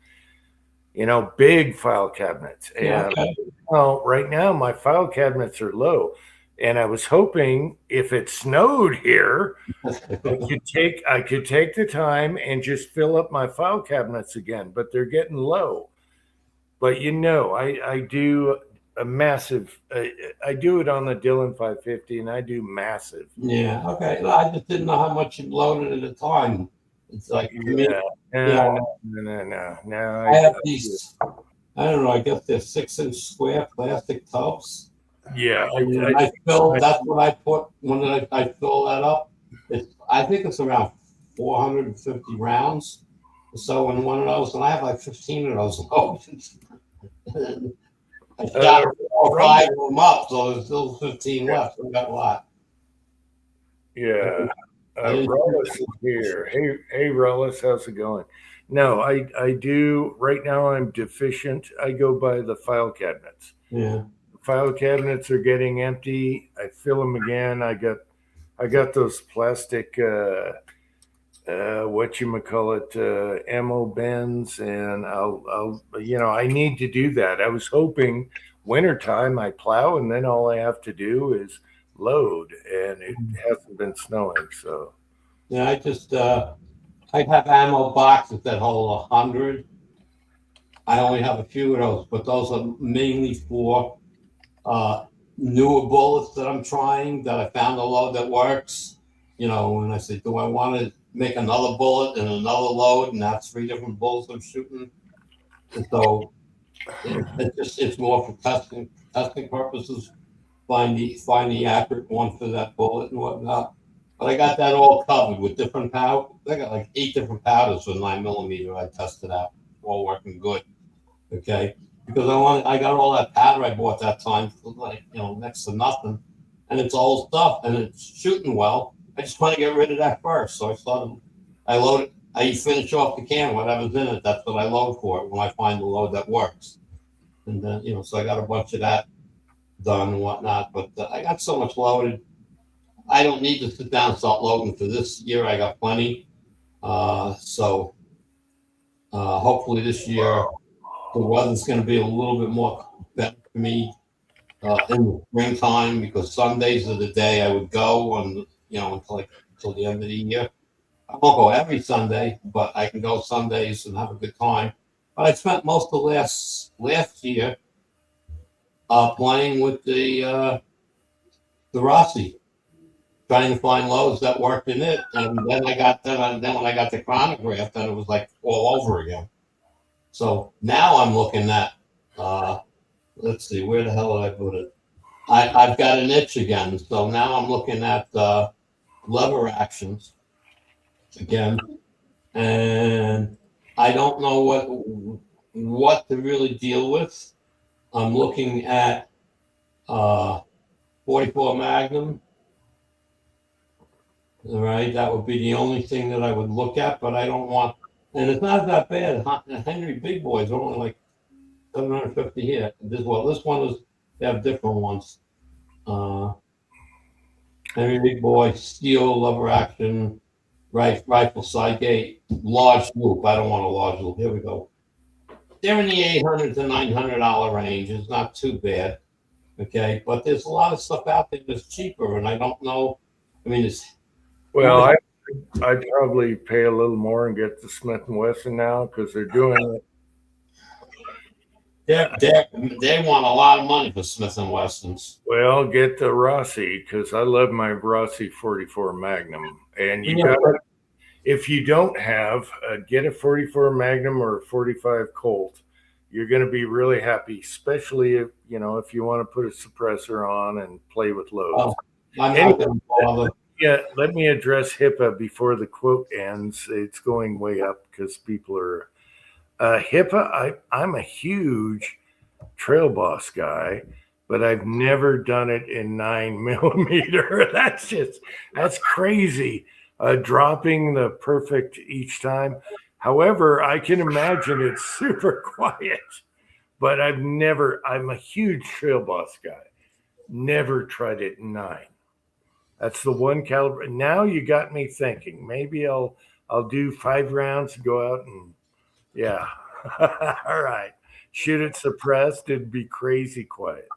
big file cabinets. And right now my file cabinets are low. And I was hoping if it snowed here, I could take the time and just fill up my file cabinets again, but they're getting low. But I do a massive. I do it on the Dillon 550, and I do massive. Yeah. Okay. No, I just didn't know how much you loaded at a time. It's like No. I have these. I don't know. I guess they're 6-inch square plastic tubs. Yeah, I fill. That's what I put when I fill that up. I think it's around 450 rounds. So in one of those, and I have like 15 of those loads. I shot 4 or 5 of them up, so there's still 15 left. We got a lot. Yeah. Rollis is here. Hey, Rollis, how's it going? No, I do. Right now, I'm deficient. I go by the file cabinets. Yeah. File cabinets are getting empty. I fill them again. I got those plastic ammo bins, and I'll I need to do that. I was hoping wintertime I plow, and then all I have to do is load, and it hasn't been snowing, so yeah. I just I have ammo boxes that hold 100. I only have a few of those, but those are mainly for newer bullets that I'm trying, that I found a load that works. And I said, do I want to make another bullet and another load and have 3 different bullets I'm shooting? And so it's more for testing purposes. Find the accurate one for that bullet and whatnot. But I got that all covered with different powder. I got like 8 different powders for 9mm. I tested out, all working good. Okay. Because I got all that powder I bought that time for next to nothing, and it's old stuff and it's shooting well. I just want to get rid of that first, so I finish off the can, whatever's in it. That's what I load for when I find the load that works, and then so I got a bunch of that done and whatnot. But I got so much loaded, I don't need to sit down and start loading for this year. I got plenty, so hopefully this year. The weather's going to be a little bit more better for me in the springtime, because Sundays are the day I would go until the end of the year. I won't go every Sunday, but I can go Sundays and have a good time. But I spent most of last year playing with the Rossi trying to find loads that worked in it, and then I got then when I got the chronograph, then it was like all over again. So now I'm looking at let's see, where the hell did I put it? I've got an itch again, so now I'm looking at lever actions again, and I don't know what to really deal with. I'm looking at 44 Magnum. All right, that would be the only thing that I would look at, but I don't want, and it's not that bad. Henry Big Boys are only like 750 here. This one is, they have different ones. Henry Big Boy, steel, lever action, rifle side gate, large loop. I don't want a large loop. Here we go. They're in the $800 to $900 range. It's not too bad. Okay, but there's a lot of stuff out there that's cheaper, and I don't know. I mean, it's Well, I'd probably pay a little more and get the Smith & Wesson now because they're doing it. they want a lot of money for Smith & Wessons. Well, get the Rossi because I love my Rossi 44 Magnum. And you got, if you don't have, get a 44 Magnum or a 45 Colt. You're going to be really happy, especially if if you want to put a suppressor on and play with loads. Yeah, let me address HIPAA before the quote ends. It's going way up because people are HIPAA. I'm a huge Trail Boss guy, but I've never done it in 9mm. That's crazy. Dropping the perfect each time. However, I can imagine it's super quiet, but I'm a huge Trail Boss guy. Never tried it in 9. That's the one caliber. Now you got me thinking. Maybe I'll do 5 rounds and go out and yeah. All right. Shoot it suppressed. It'd be crazy quiet.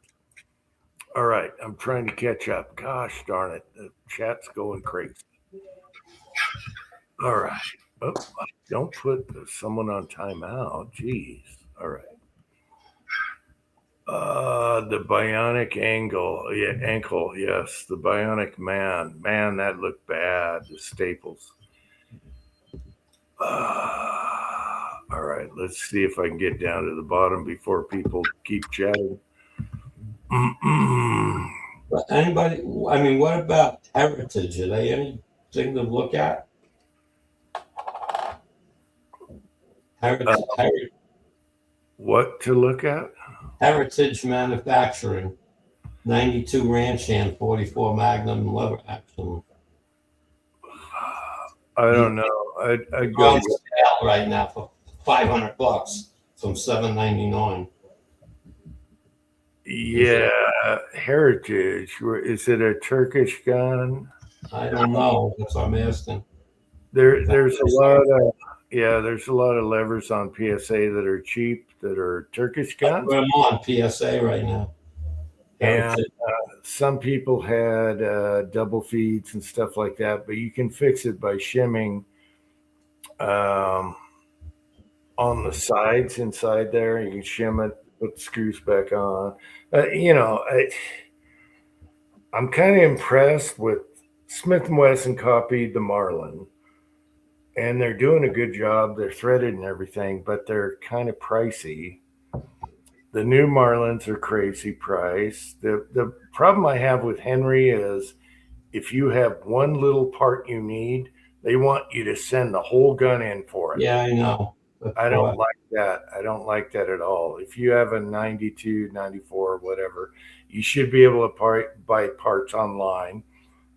All right. I'm trying to catch up. Gosh darn it. The chat's going crazy. All right. Oh, don't put someone on timeout. Jeez. All right. The bionic ankle. Yes, the bionic man. Man, that looked bad. The staples. All right, let's see if I can get down to the bottom before people keep chatting. But anybody? I mean, what about Heritage? Are they anything to look at? Heritage. What to look at? Heritage Manufacturing, 92 Ranch Hand, 44 Magnum lever action. I don't know. I'd go on sale right now for $500 from $799. Yeah, Heritage. Is it a Turkish gun? I don't know. That's what I'm asking. There's a lot of levers on PSA that are cheap that are Turkish guns. I'm on PSA right now. And some people had double feeds and stuff like that, but you can fix it by shimming on the sides inside there. You can shim it, put the screws back on. I'm kind of impressed with Smith & Wesson copied the Marlin, and they're doing a good job. They're threaded and everything, but they're kind of pricey. The new Marlins are crazy price. The problem I have with Henry is if you have one little part you need, they want you to send the whole gun in for it. Yeah, I know. I don't like that. I don't like that at all. If you have a 92, 94, whatever, you should be able to buy parts online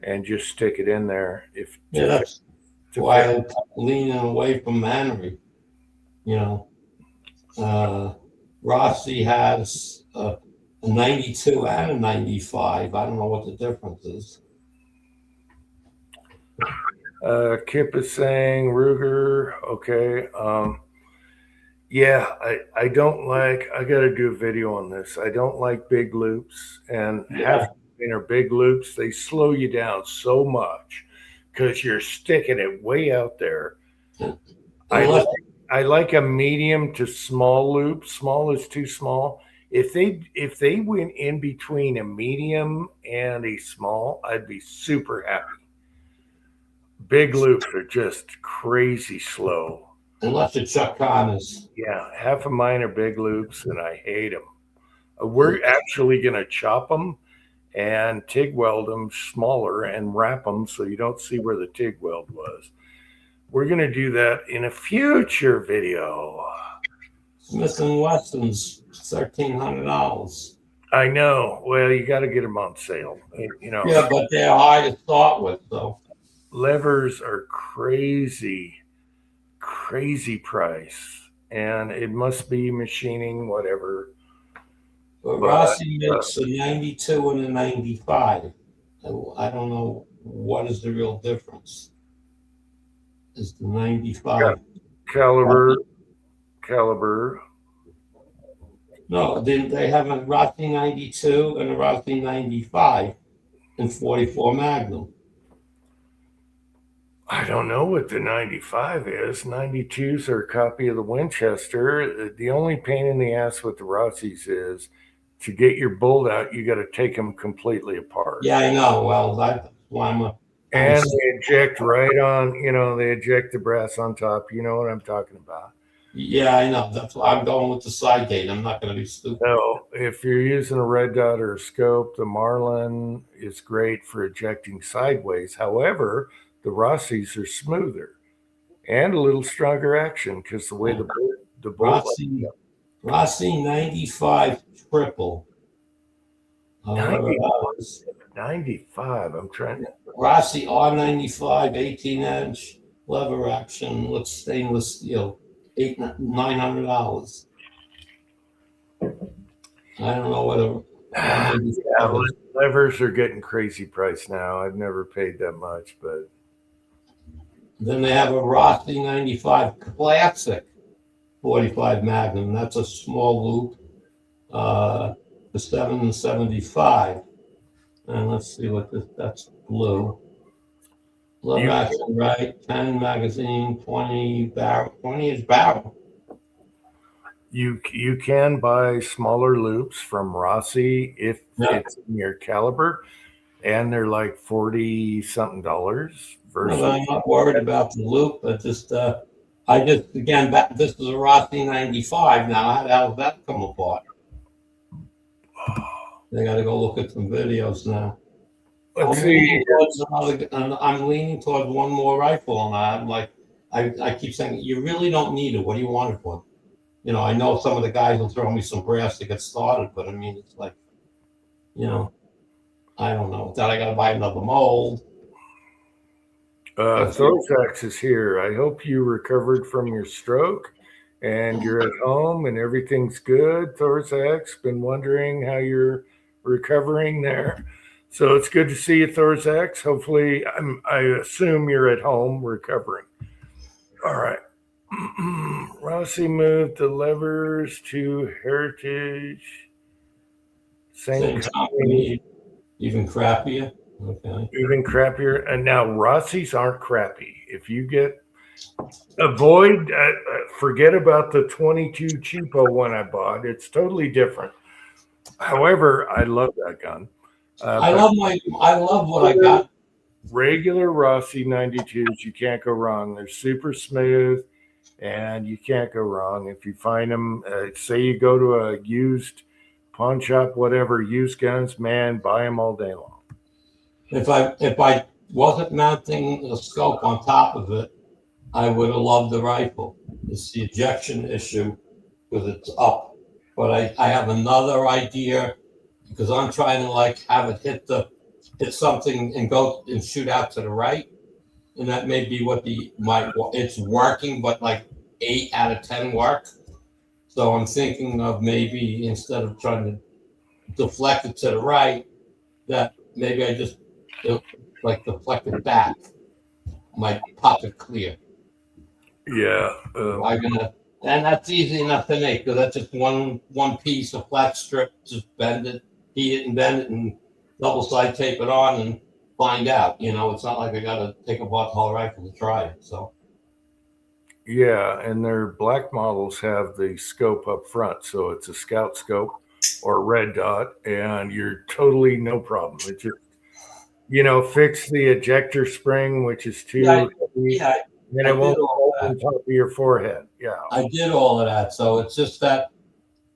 and just stick it in there. That's why I'm leaning away from Henry. Rossi has a 92 and a 95. I don't know what the difference is. Kip is saying Ruger. Okay. Yeah, I don't like, I got to do a video on this. I don't like big loops, and half are big loops. They slow you down so much because you're sticking it way out there. I like a medium to small loop. Small is too small. If they went in between a medium and a small, I'd be super happy. Big loops are just crazy slow. Unless it's Chuck Connors. Yeah, half of mine are big loops, and I hate them. We're actually going to chop them and TIG weld them smaller and wrap them so you don't see where the TIG weld was. We're going to do that in a future video. Smith & Wesson's $1,300. I know. Well, you got to get them on sale. You know. Yeah, but they're high to start with, though. Levers are crazy price, and it must be machining, whatever. But Rossi makes a 92 and a 95. I don't know what is the real difference. Is the 95 Caliber? No, they have a Rossi 92 and a Rossi 95 and 44 Magnum. I don't know what the 95 is. 92s are a copy of the Winchester. The only pain in the ass with the Rossies is to get your bolt out, you got to take them completely apart. Yeah, I know. Well, that's why and they eject right on, they eject the brass on top. You know what I'm talking about. Yeah, I know. That's why I'm going with the side gate. I'm not going to be stupid. No, if you're using a red dot or a scope, the Marlin is great for ejecting sideways. However, the Rossies are smoother and a little stronger action because the way the bolt. Rossi 95 triple. 95. I'm trying to. Rossi R95 18-inch lever action with stainless steel. $900. I don't know what levers are getting crazy price now. I've never paid that much, but then they have a Rossi 95 Classic 45 Magnum. That's a small loop. The 775. And let's see what that's blue. Lever action, right? 10 magazine, 20 barrel, 20-inch barrel. You can buy smaller loops from Rossi if it's in your caliber, and they're like $40-something. Versus I'm not worried about the loop, but this is a Rossi 95 now. How the hell does that come apart? They got to go look at some videos now. Let's see. I'm leaning towards one more rifle on that. I'm like, I keep saying, you really don't need it. What do you want it for? I know some of the guys will throw me some brass to get started, but I mean, it's like, I don't know. Then I got to buy another mold. Thorax is here. I hope you recovered from your stroke and you're at home and everything's good. Thorax, been wondering how you're recovering there. So it's good to see you, Thorax. Hopefully, I assume you're at home recovering. All right. Rossi moved the levers to Heritage. Same company. Even crappier. Okay. Even crappier. And now Rossi's aren't crappy. If you forget about the 22 cheapo one I bought. It's totally different. However, I love that gun. I love what I got. Regular Rossi 92s, you can't go wrong. They're super smooth, and you can't go wrong. If you find them, say you go to a used pawn shop, whatever, used guns, man, buy them all day long. If I wasn't mounting a scope on top of it, I would have loved the rifle. It's the ejection issue because it's up. But I have another idea because I'm trying to have it hit something and go and shoot out to the right. And that may be what it's working, but 8 out of 10 work. So I'm thinking of maybe instead of trying to deflect it to the right, that maybe I just deflect it back. Might pop it clear. Yeah. And that's easy enough to make because that's just one piece of flat strip. Just bend it, heat it, and bend it, and double side tape it on, and find out. It's not like I got to take apart the whole rifle to try it. So. Yeah, and their black models have the scope up front, so it's a scout scope. or red dot, and you're totally no problem. It just, fix the ejector spring, which is too heavy, Yeah, and I it won't did all go on top of your forehead. Yeah. I did all of that. So it's just that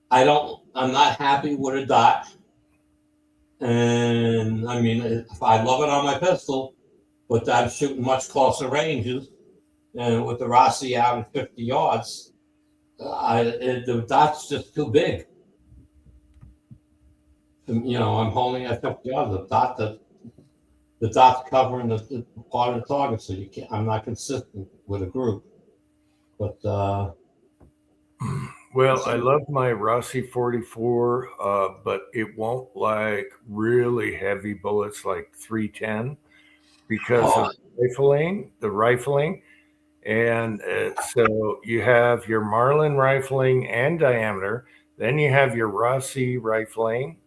I'm not happy with a dot. And I mean, I love it on my pistol, but I'm shooting much closer ranges. And with the Rossi out at 50 yards, the dot's just too big. I'm holding at 50 yards. The dot's covering the part of the target, so I'm not consistent with a group. But Well, I love my Rossi 44, but it won't like really heavy bullets like 310 because of the rifling. And so you have your Marlin rifling and diameter. Then you have your Rossi rifling,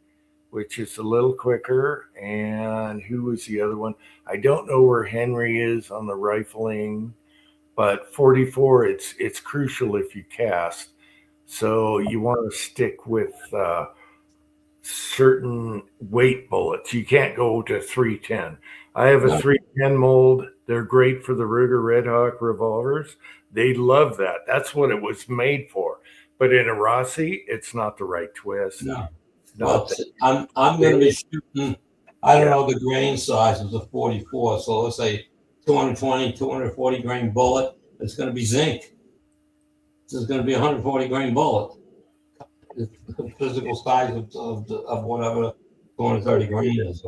which is a little quicker. And who was the other one? I don't know where Henry is on the rifling, but 44, it's crucial if you cast. So you want to stick with certain weight bullets. You can't go to 310. I have a 310 mold. They're great for the Ruger Red Hawk revolvers. They love that. That's what it was made for. But in a Rossi, it's not the right twist. No. Not Well, I'm going to be shooting, I don't know the grain size of the 44. So let's say 220, 240 grain bullet. It's going to be zinc. This is going to be a 140 grain bullet. It's the physical size of whatever 230 grain is.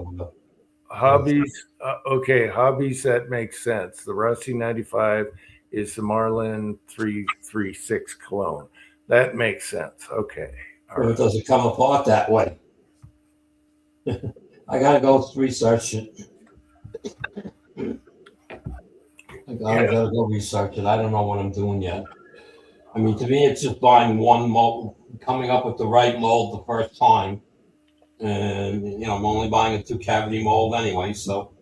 Hobbies, hobbies, that makes sense. The Rossi 95 is the Marlin 336 clone. That makes sense. Okay. All Or right. it doesn't come apart that way. I got to go research it. I gotta go research it. I don't know what I'm doing yet. I mean, to me, it's just buying one mold, coming up with the right mold the first time. And, I'm only buying a 2-cavity mold anyway. So,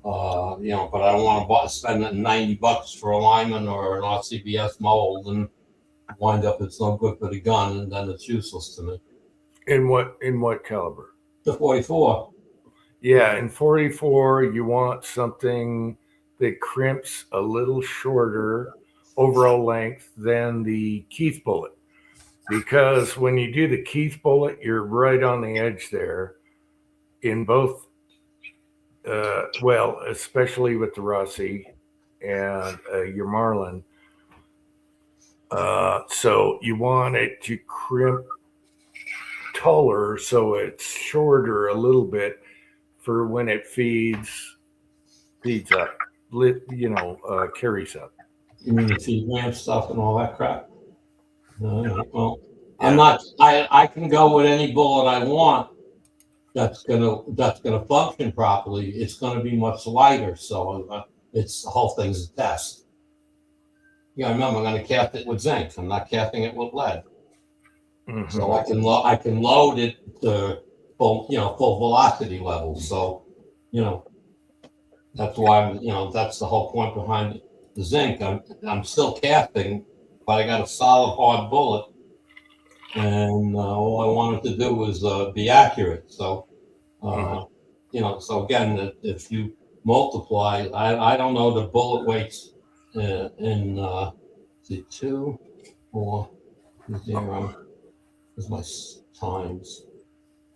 but I don't want to spend $90 for a Lyman or an RCBS mold and wind up it's no good for the gun and then it's useless to me. In what caliber? The 44. Yeah, in 44, you want something that crimps a little shorter overall length than the Keith bullet. Because when you do the Keith bullet, you're right on the edge there in both, especially with the Rossi and your Marlin. So you want it to crimp taller so it's shorter a little bit for when it feeds up, carries up. You mean the feed ramp stuff and all that crap? Well, I'm not. I can go with any bullet I want. That's gonna function properly. It's gonna be much lighter, so it's the whole thing's a test. Yeah, remember, I'm gonna cast it with zinc. I'm not casting it with lead. Mm-hmm. So I can load it to full velocity levels. So, that's why that's the whole point behind the zinc. I'm still casting, but I got a solid hard bullet, and all I wanted to do was be accurate. So, so again, if you multiply, I don't know the bullet weights in 2, 4, 0 is my times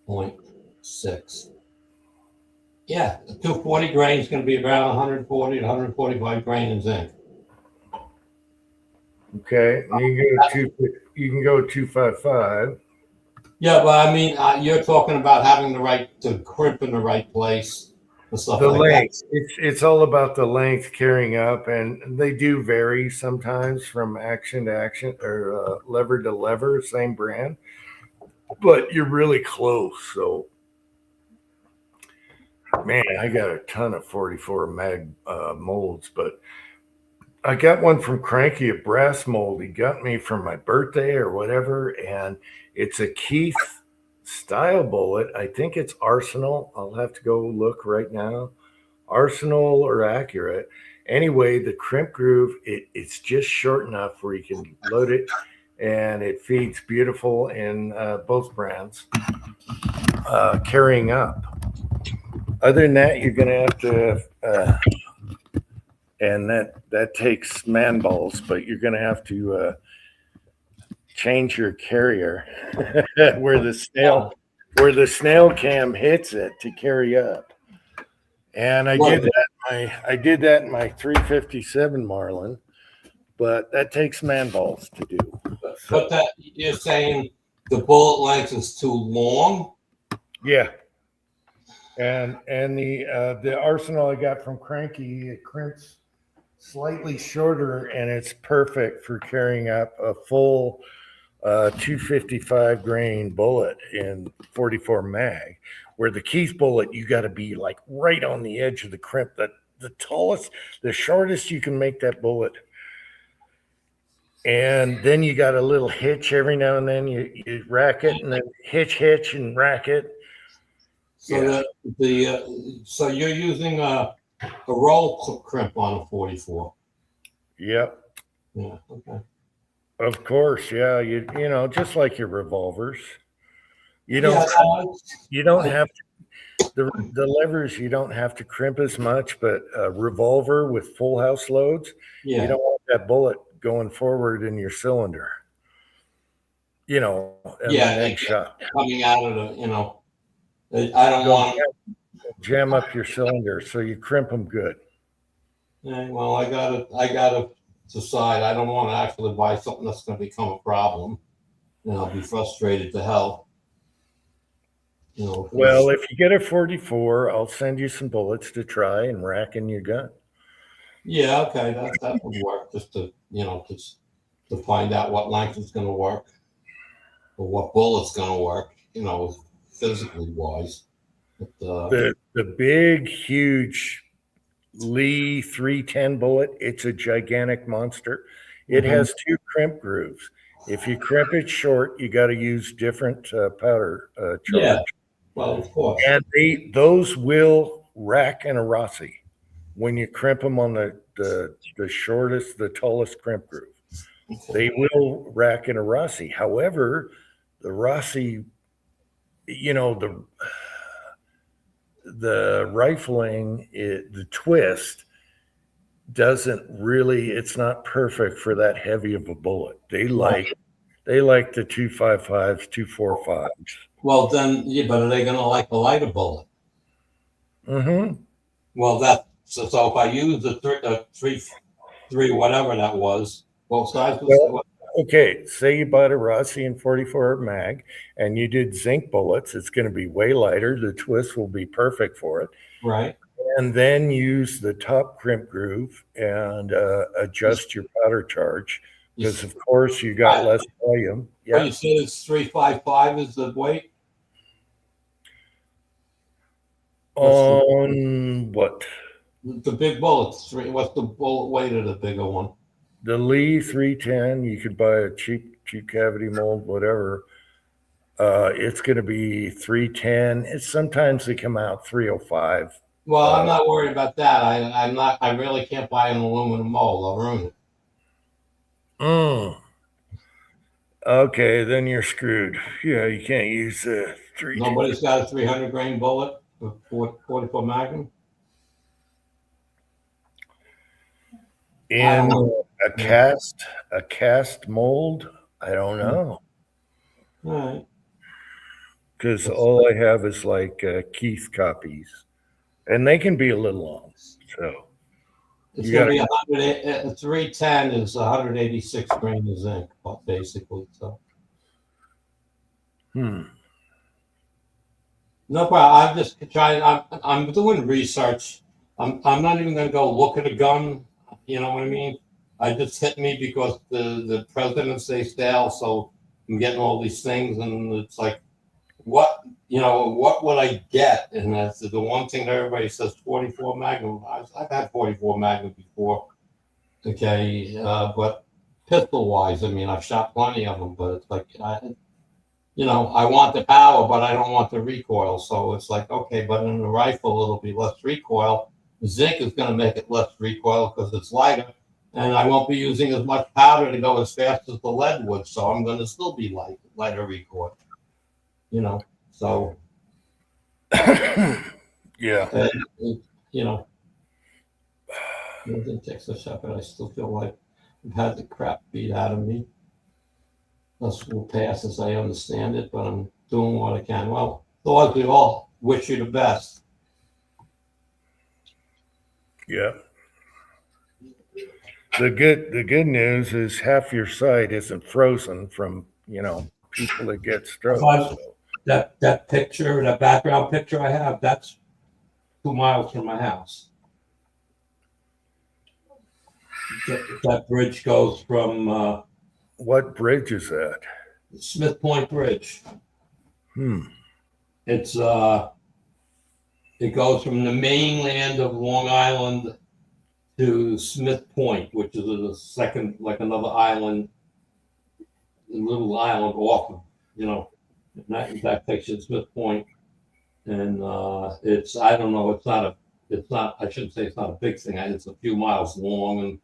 0.6. Yeah, the 240 grain is going to be around 140 to 145 grain in zinc. Okay, you can go 255. Yeah, but I mean, you're talking about having to crimp in the right place and stuff the like length. that. It's all about the length carrying up, and they do vary sometimes from action to action or lever to lever, same brand, but you're really close. So, man, I got a ton of 44 mag molds, but I got one from Cranky, a brass mold. He got me for my birthday or whatever, and it's a Keith style bullet. I think it's Arsenal. I'll have to go look right now. Arsenal or Accurate. Anyway, the crimp groove, it's just short enough where you can load it and it feeds beautiful in both brands. Carrying up. Other than that, you're going to have to, and that takes man balls, but you're going to have to change your carrier where the snail cam hits it to carry up. And I did that in my 357 Marlin, but that takes man balls to do. But that you're saying the bullet length is too long? Yeah. And the Arsenal I got from Cranky, it crimps slightly shorter, and it's perfect for carrying up a full 255 grain bullet in 44 mag. Where the Keith bullet, you got to be like right on the edge of the crimp. That the tallest, the shortest you can make that bullet. And then you got a little hitch every now and then. You rack it and then hitch and rack it. So Yeah. So you're using a roll crimp on a 44. Yep. Yeah. Okay. Of course. Yeah. You know, just like your revolvers. You don't have to, the levers, you don't have to crimp as much, but a revolver with full house loads, you don't want that bullet going forward in your cylinder. You know, the next shot. Coming out of I don't want to jam up your cylinder, so you crimp them good. Yeah, well, I gotta decide. I don't want to actually buy something that's going to become a problem, and I'll be frustrated to hell. Well, if you get a 44, I'll send you some bullets to try and rack in your gun. Yeah, okay, that would work. Just to to find out what length is going to work, or what bullet's going to work. Physically wise. But, the big, huge Lee 310 bullet, it's a gigantic monster. It has 2 crimp grooves. If you crimp it short, you got to use different powder charge. Yeah, well, of course. And those will rack in a Rossi when you crimp them on the shortest, the tallest crimp groove. They will rack in a Rossi. However, the Rossi, the rifling, the twist doesn't really, it's not perfect for that heavy of a bullet. They like the 255s, 245s. Well, then, but are they going to like the lighter bullet? Mm-hmm. Well, so if I use the three whatever that was, both sides. Okay, say you bought a Rossi in 44 mag and you did zinc bullets, it's going to be way lighter. The twist will be perfect for it. Right. And then use the top crimp groove and adjust your powder charge because, of course, you got less volume. Yeah. You said it's 355 is the weight? On what? The big bullets. What's the bullet weight of the bigger one? The Lee 310, you could buy a cheap cavity mold, whatever. It's going to be 310. Sometimes they come out 305. Well, I'm not worried about that. I really can't buy an aluminum mold. I'll ruin it. Okay, then you're screwed. Yeah, you can't use the 310. Nobody's got a 300 grain bullet for 44 Magnum? In a cast mold, I don't know. All right. Because all I have is like Keith copies, and they can be a little long. So it's going to be 310 is 186 grain of zinc, basically. So. No problem. I'm just trying. I'm doing research. I'm not even going to go look at a gun. You know what I mean? I just hit me because the President's Day sale, so I'm getting all these things, and it's like, what would I get? And that's the one thing that everybody says, 44 Magnum. I've had 44 Magnum before, okay, but pistol-wise, I mean, I've shot plenty of them, but it's like, I want the power, but I don't want the recoil, so it's like, okay, but in a rifle, it'll be less recoil. Zinc is going to make it less recoil because it's lighter, and I won't be using as much powder to go as fast as the lead would. So I'm going to still be lighter record. You know, so Yeah. you know, it takes a shepherd. I still feel like I've had the crap beat out of me. This will pass as I understand it, but I'm doing what I can. Well, Lord, we all wish you the best. Yeah. The good news is half your site isn't frozen from, people that get stroke. But- So. That picture, that background picture I have, that's 2 miles from my house. That bridge goes from What bridge is that? Smith Point Bridge. It's it goes from the mainland of Long Island to Smith Point, which is the second, like another island, a little island off of, that picture, Smith Point. And it's, I don't know, it's not, I shouldn't say it's not a big thing. It's a few miles long and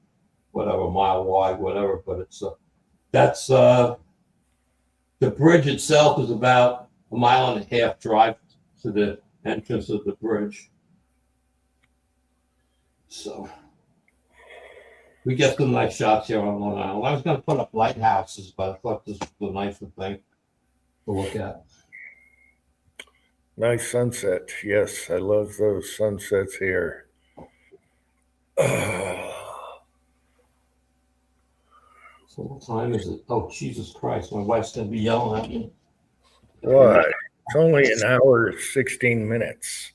whatever, mile wide, whatever, but it's, that's, the bridge itself is about 1.5 mile drive to the entrance of the bridge. So we get some nice shots here on Long Island. I was going to put up lighthouses, but I thought this was a nicer thing to look at. Nice sunset. Yes, I love those sunsets here. So what time is it? Oh, Jesus Christ. My wife's going to be yelling at me. Why? It's only an hour, 16 minutes.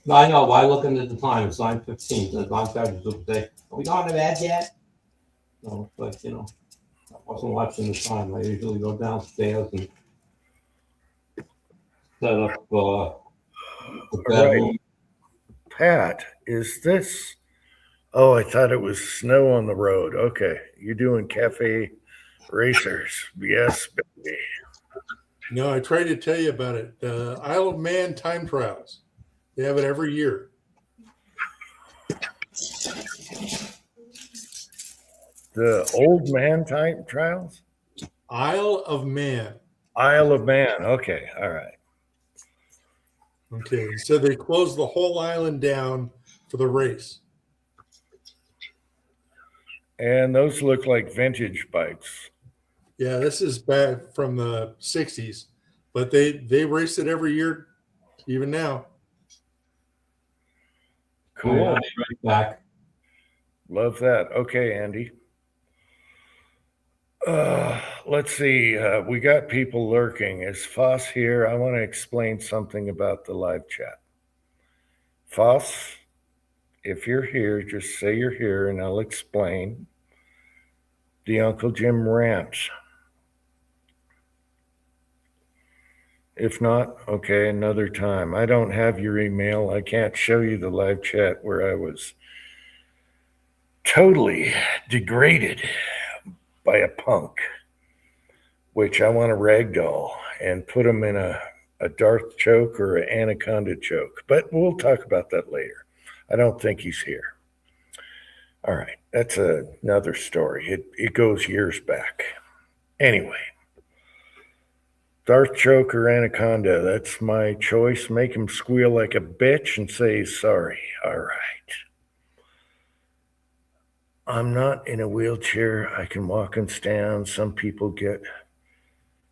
No, I know. Why looking at the time? It's 9:15. The 9:30 will say, are we going to bed yet? No, but, I wasn't watching the time. I usually go downstairs and set up the bedroom. Right. Pat, is this? Oh, I thought it was snow on the road. Okay, you're doing cafe racers. Yes, baby. No, I tried to tell you about it. The Isle of Man time trials. They have it every year. The old man type trials? Isle of Man. Isle of Man. Okay, all right. Okay, so they closed the whole island down for the race. And those look like vintage bikes. Yeah, this is back from the 60s, but they race it every year, even now. Cool. I'll be right back. Love that. Okay, Andy. Let's see. We got people lurking. Is Foss here? I want to explain something about the live chat. Foss, if you're here, just say you're here and I'll explain. The Uncle Jim rants. If not, okay, another time. I don't have your email. I can't show you the live chat where I was totally degraded by a punk, which I want to ragdoll and put him in a Darth choke or an anaconda choke. But we'll talk about that later. I don't think he's here. All right, that's another story. It goes years back. Anyway, Darth choke or anaconda, that's my choice. Make him squeal like a bitch and say sorry. All right. I'm not in a wheelchair. I can walk and stand. Some people get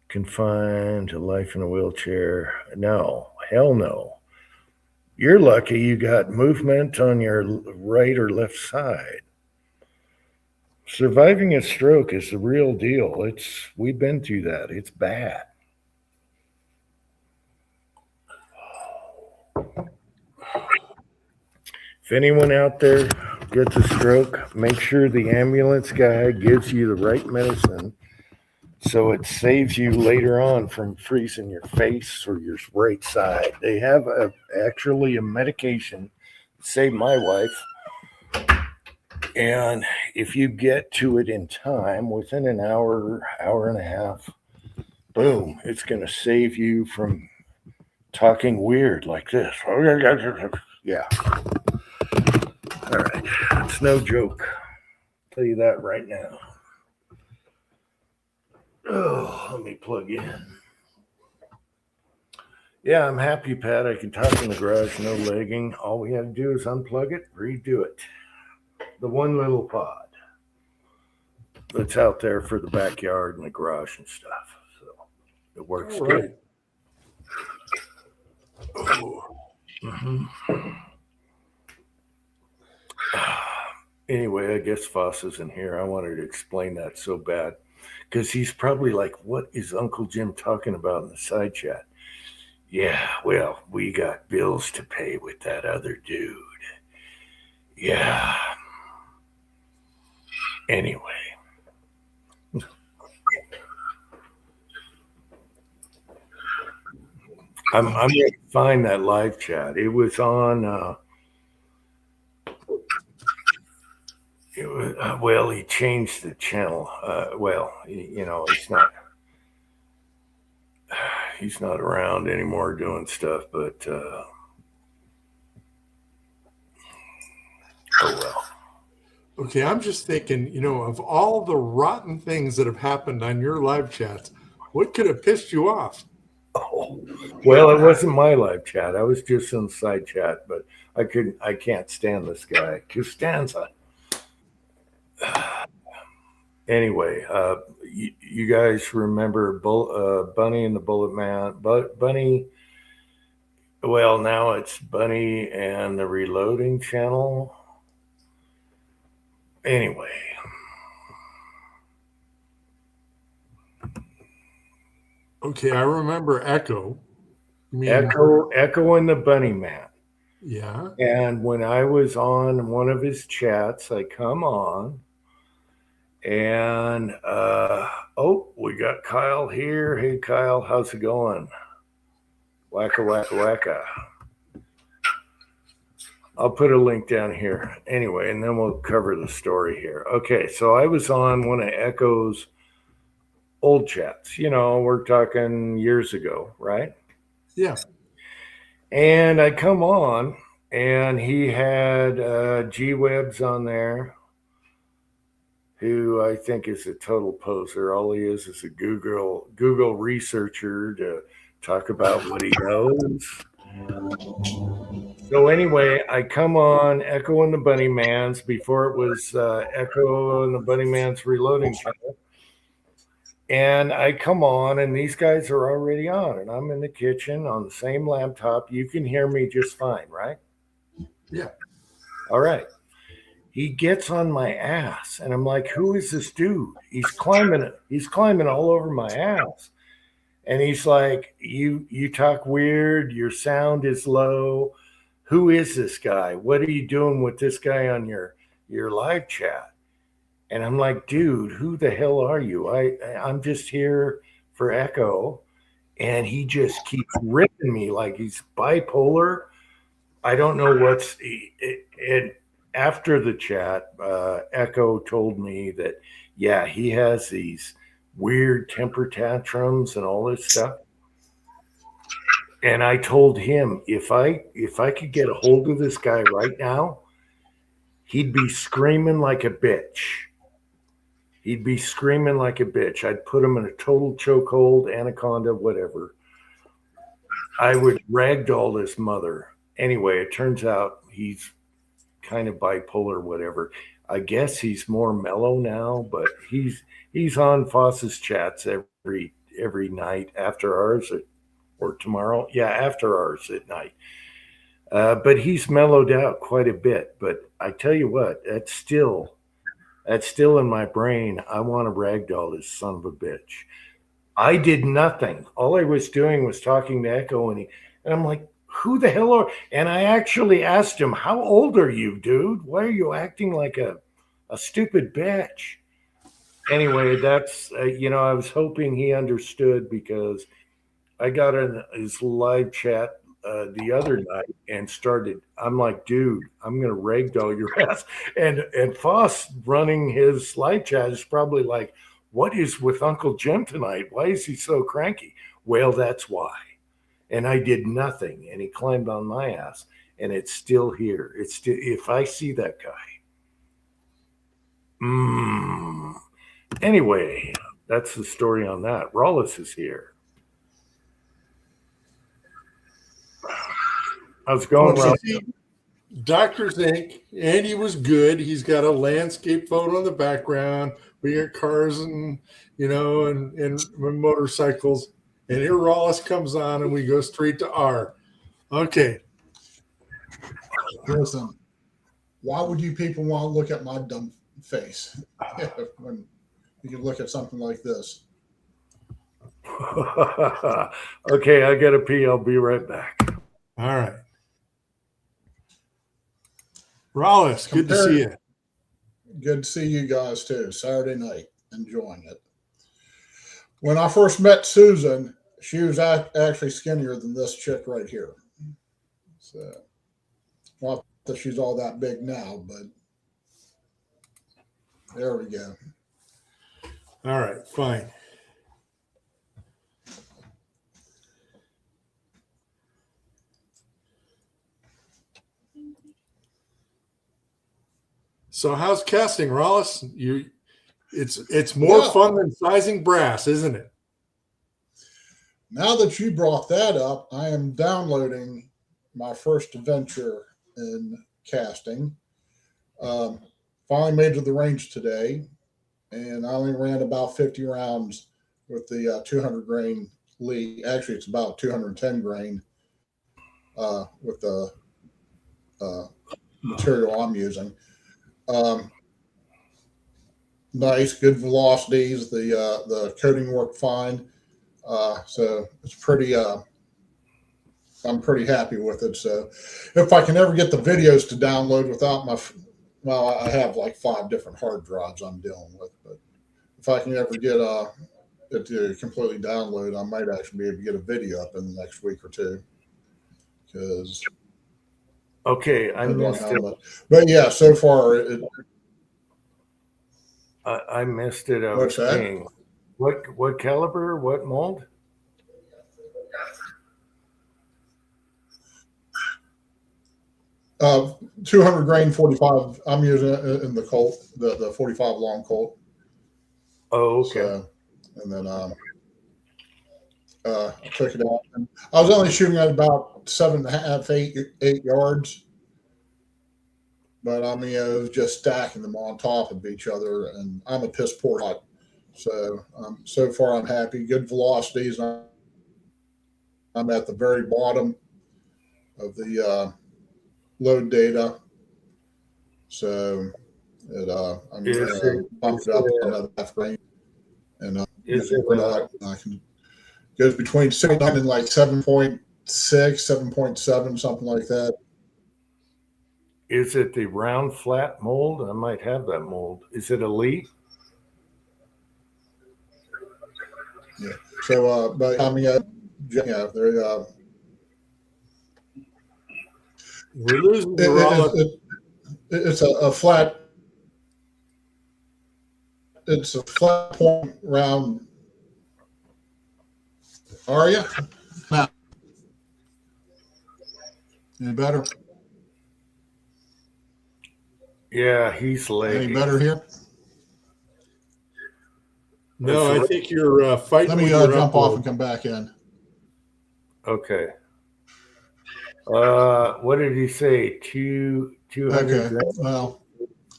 confined to life in a wheelchair. No, hell no. You're lucky you got movement on your right or left side. Surviving a stroke is the real deal. We've been through that. It's bad. If anyone out there gets a stroke, make sure the ambulance guy gives you the right medicine so it saves you later on from freezing your face or your right side. They have actually a medication that saved my wife. And if you get to it in time, within an hour, hour and a half, boom, it's going to save you from talking weird like this. Yeah. All right. It's no joke. tell you that right now. Oh, let me plug in. Yeah, I'm happy, Pat. I can talk in the garage, no legging. All we had to do is unplug it, redo it. The one little pod that's out there for the backyard and the garage and stuff. So it works All good. right. Oh, Mhm. Anyway, I guess Foss isn't here. I wanted to explain that so bad because he's probably like, what is Uncle Jim talking about in the side chat? Yeah, well, we got bills to pay with that other dude. Yeah. Anyway. I'm going to find that live chat. It was on, well, he changed the channel. He's not around anymore doing stuff, but, oh well. okay, I'm just thinking, of all the rotten things that have happened on your live chats, what could have pissed you off? Oh, well, it wasn't my live chat. I was just in the side chat, but I can't stand this guy. Costanza. Anyway, you guys remember Bunny and the Bullet Man? Bunny, well, now it's Bunny and the Reloading Channel. Anyway. Okay, I remember Echo. You mean Echo and the Bunny Man. Yeah. And when I was on one of his chats, I come on and we got Kyle here. Hey Kyle, how's it going? Wacka wacka wacka. I'll put a link down here anyway, and then we'll cover the story here. Okay, so I was on one of Echo's old chats. We're talking years ago, right? Yeah. And I come on, and he had G-Webs on there, who I think is a total poser. All he is a Google researcher to talk about what he knows. So anyway, I come on Echo and the Bunny Mans before it was Echo and the Bunny Mans Reloading Channel. And I come on, and these guys are already on, and I'm in the kitchen on the same laptop. You can hear me just fine, right? Yeah. All right. He gets on my ass, and I'm like, who is this dude? He's climbing all over my ass. And he's like, you talk weird, your sound is low. Who is this guy? What are you doing with this guy on your live chat? And I'm like, dude, who the hell are you? I'm just here for Echo. And he just keeps ripping me like he's bipolar. I don't know and after the chat, Echo told me that, yeah, he has these weird temper tantrums and all this stuff. And I told him if I could get a hold of this guy right now, he'd be screaming like a bitch. I'd put him in a total chokehold, anaconda, whatever. I would ragdoll this mother. Anyway, it turns out he's kind of bipolar, whatever. I guess he's more mellow now, but he's on Foss's chats every night after ours or tomorrow. Yeah, after ours at night. But he's mellowed out quite a bit. But I tell you what, that's still in my brain. I want to ragdoll this son of a bitch. I did nothing. All I was doing was talking to Echo, and I'm like, who the hell are? And I actually asked him, how old are you, dude? Why are you acting like a stupid bitch? Anyway, that's, I was hoping he understood because I got in his live chat the other night and I'm like, dude, I'm going to ragdoll your ass. And Foss running his live chat is probably like, what is with Uncle Jim tonight? Why is he so cranky? Well, that's why. And I did nothing, and he climbed on my ass, and it's still here. If I see that guy, Anyway, that's the story on that. Rollis is here. How's it going, Well, Rollis? see, Doctors Inc. Andy was good. He's got a landscape photo in the background. We got cars and and motorcycles. And here Rollis comes on, and we go straight to R. Okay. Listen, why would you people want to look at my dumb face when you can look at something like this? Okay, I gotta pee. I'll be right back. All right. Rollis, good to see you. Good to see you guys too. Saturday night, enjoying it. When I first met Susan, she was actually skinnier than this chick right here. So, not that she's all that big now, but there we go. All right, fine. So how's casting, Rollis? It's more fun than sizing brass, isn't it? Now that you brought that up, I am downloading my first adventure in casting. Finally made it to the range today, and I only ran about 50 rounds with the 200 grain lead. Actually, it's about 210 grain with the material I'm using. Nice, good velocities. The coating worked fine. So it's pretty, I'm pretty happy with it. So if I can ever get the videos to download without I have like 5 different hard drives I'm dealing with, but if I can ever get it to completely download, I might actually be able to get a video up in the next week or two. Because okay, I missed it. But yeah, so far I missed it. I What's was that? saying, what caliber? What mold? uh, 200 grain 45. I'm using it in the Colt, the 45 long Colt. Oh, okay. So, and then I took it out. And I was only shooting at about 7.5, 8 yards. But I mean, it was just stacking them on top of each other, and I'm a piss poor shot. So so far I'm happy. Good velocities. I'm at the very bottom of the load data. So I'm bumped it up another half grain, and I can goes between 6 and like 7.6, 7.7, something like that. Is it the round flat mold? I might have that mold. Is it elite? Yeah. So, but I mean, yeah, they're. We're losing the It's a flat. It's a flat point round. Are you? Now, any better? Yeah, he's late. Any better here? No, I think you're fighting. Let me jump off and come back in. Okay. What did he say? 200. Okay. Well,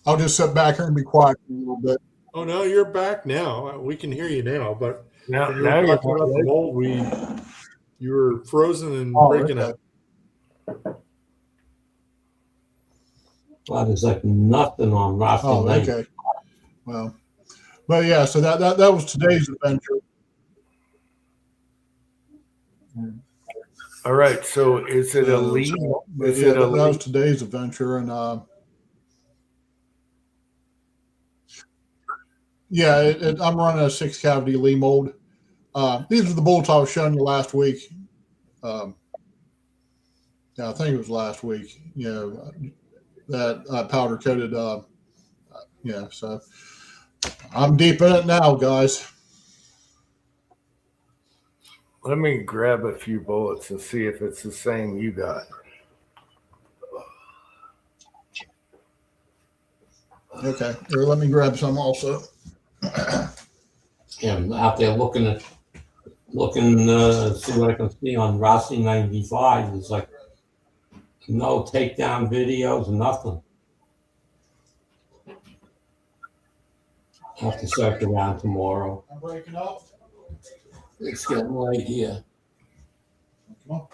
I'll just sit back here and be quiet for a little bit. Oh no, you're back now. We can hear you now, but Now when you're talking about the mold, you were frozen and breaking up. Wow, there's like nothing on Rocky Lane. Okay. Well, but yeah, so that was today's adventure. All right. So is it elite? Is Yeah, it that was elite? today's adventure, and yeah, I'm running a 6 cavity Lee mold. These are the bolts I was showing you last week. Yeah, I think it was last week. You know, that powder coated. Yeah, so I'm deep in it now, guys. Let me grab a few bullets and see if it's the same you got. Okay, here, let me grab some also. Yeah, I'm out there looking, see what I can see on Rossi 95. There's like no takedown videos, nothing. I'll have to search around tomorrow. I'm breaking up. It's getting late here. Come on.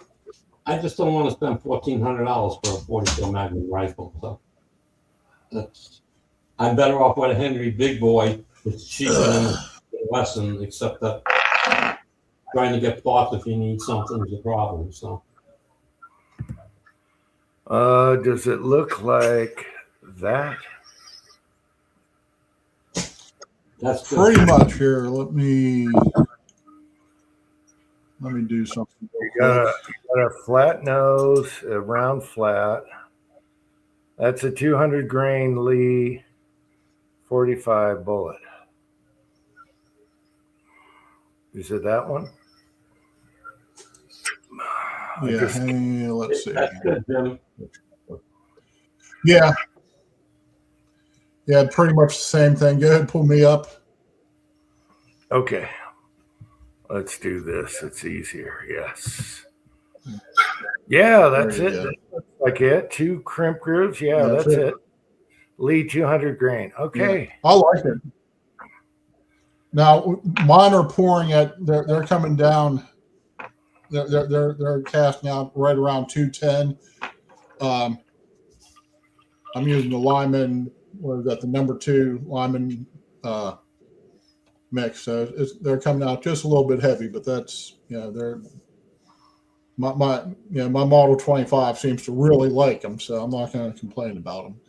I just don't want to spend $1,400 for a 44 Magnum rifle. So I'm better off with a Henry Big Boy. It's cheaper than a Wesson, except that trying to get parts if you need something is a problem. So Does it look like that? that's good. Pretty much here. Let me do something. You got a flat nose, a round flat. That's a 200 grain Lee 45 bullet. Is it that one? Yeah, hey, let's see. That's good, Jim. Yeah. Yeah, pretty much the same thing. Go ahead, pull me up. Okay. Let's do this. It's easier. Yes. Yeah, that's There it. you go. That looks like it. 2 crimp grooves. Yeah, That's that's it. it. Lee 200 grain. Okay. I like it. Now mine are pouring at. They're coming down. They're casting out right around 210. I'm using the Lyman. What is that? The number 2 Lyman mix. So they're coming out just a little bit heavy, but that's they're my Model 25 seems to really like them, so I'm not going to complain about them.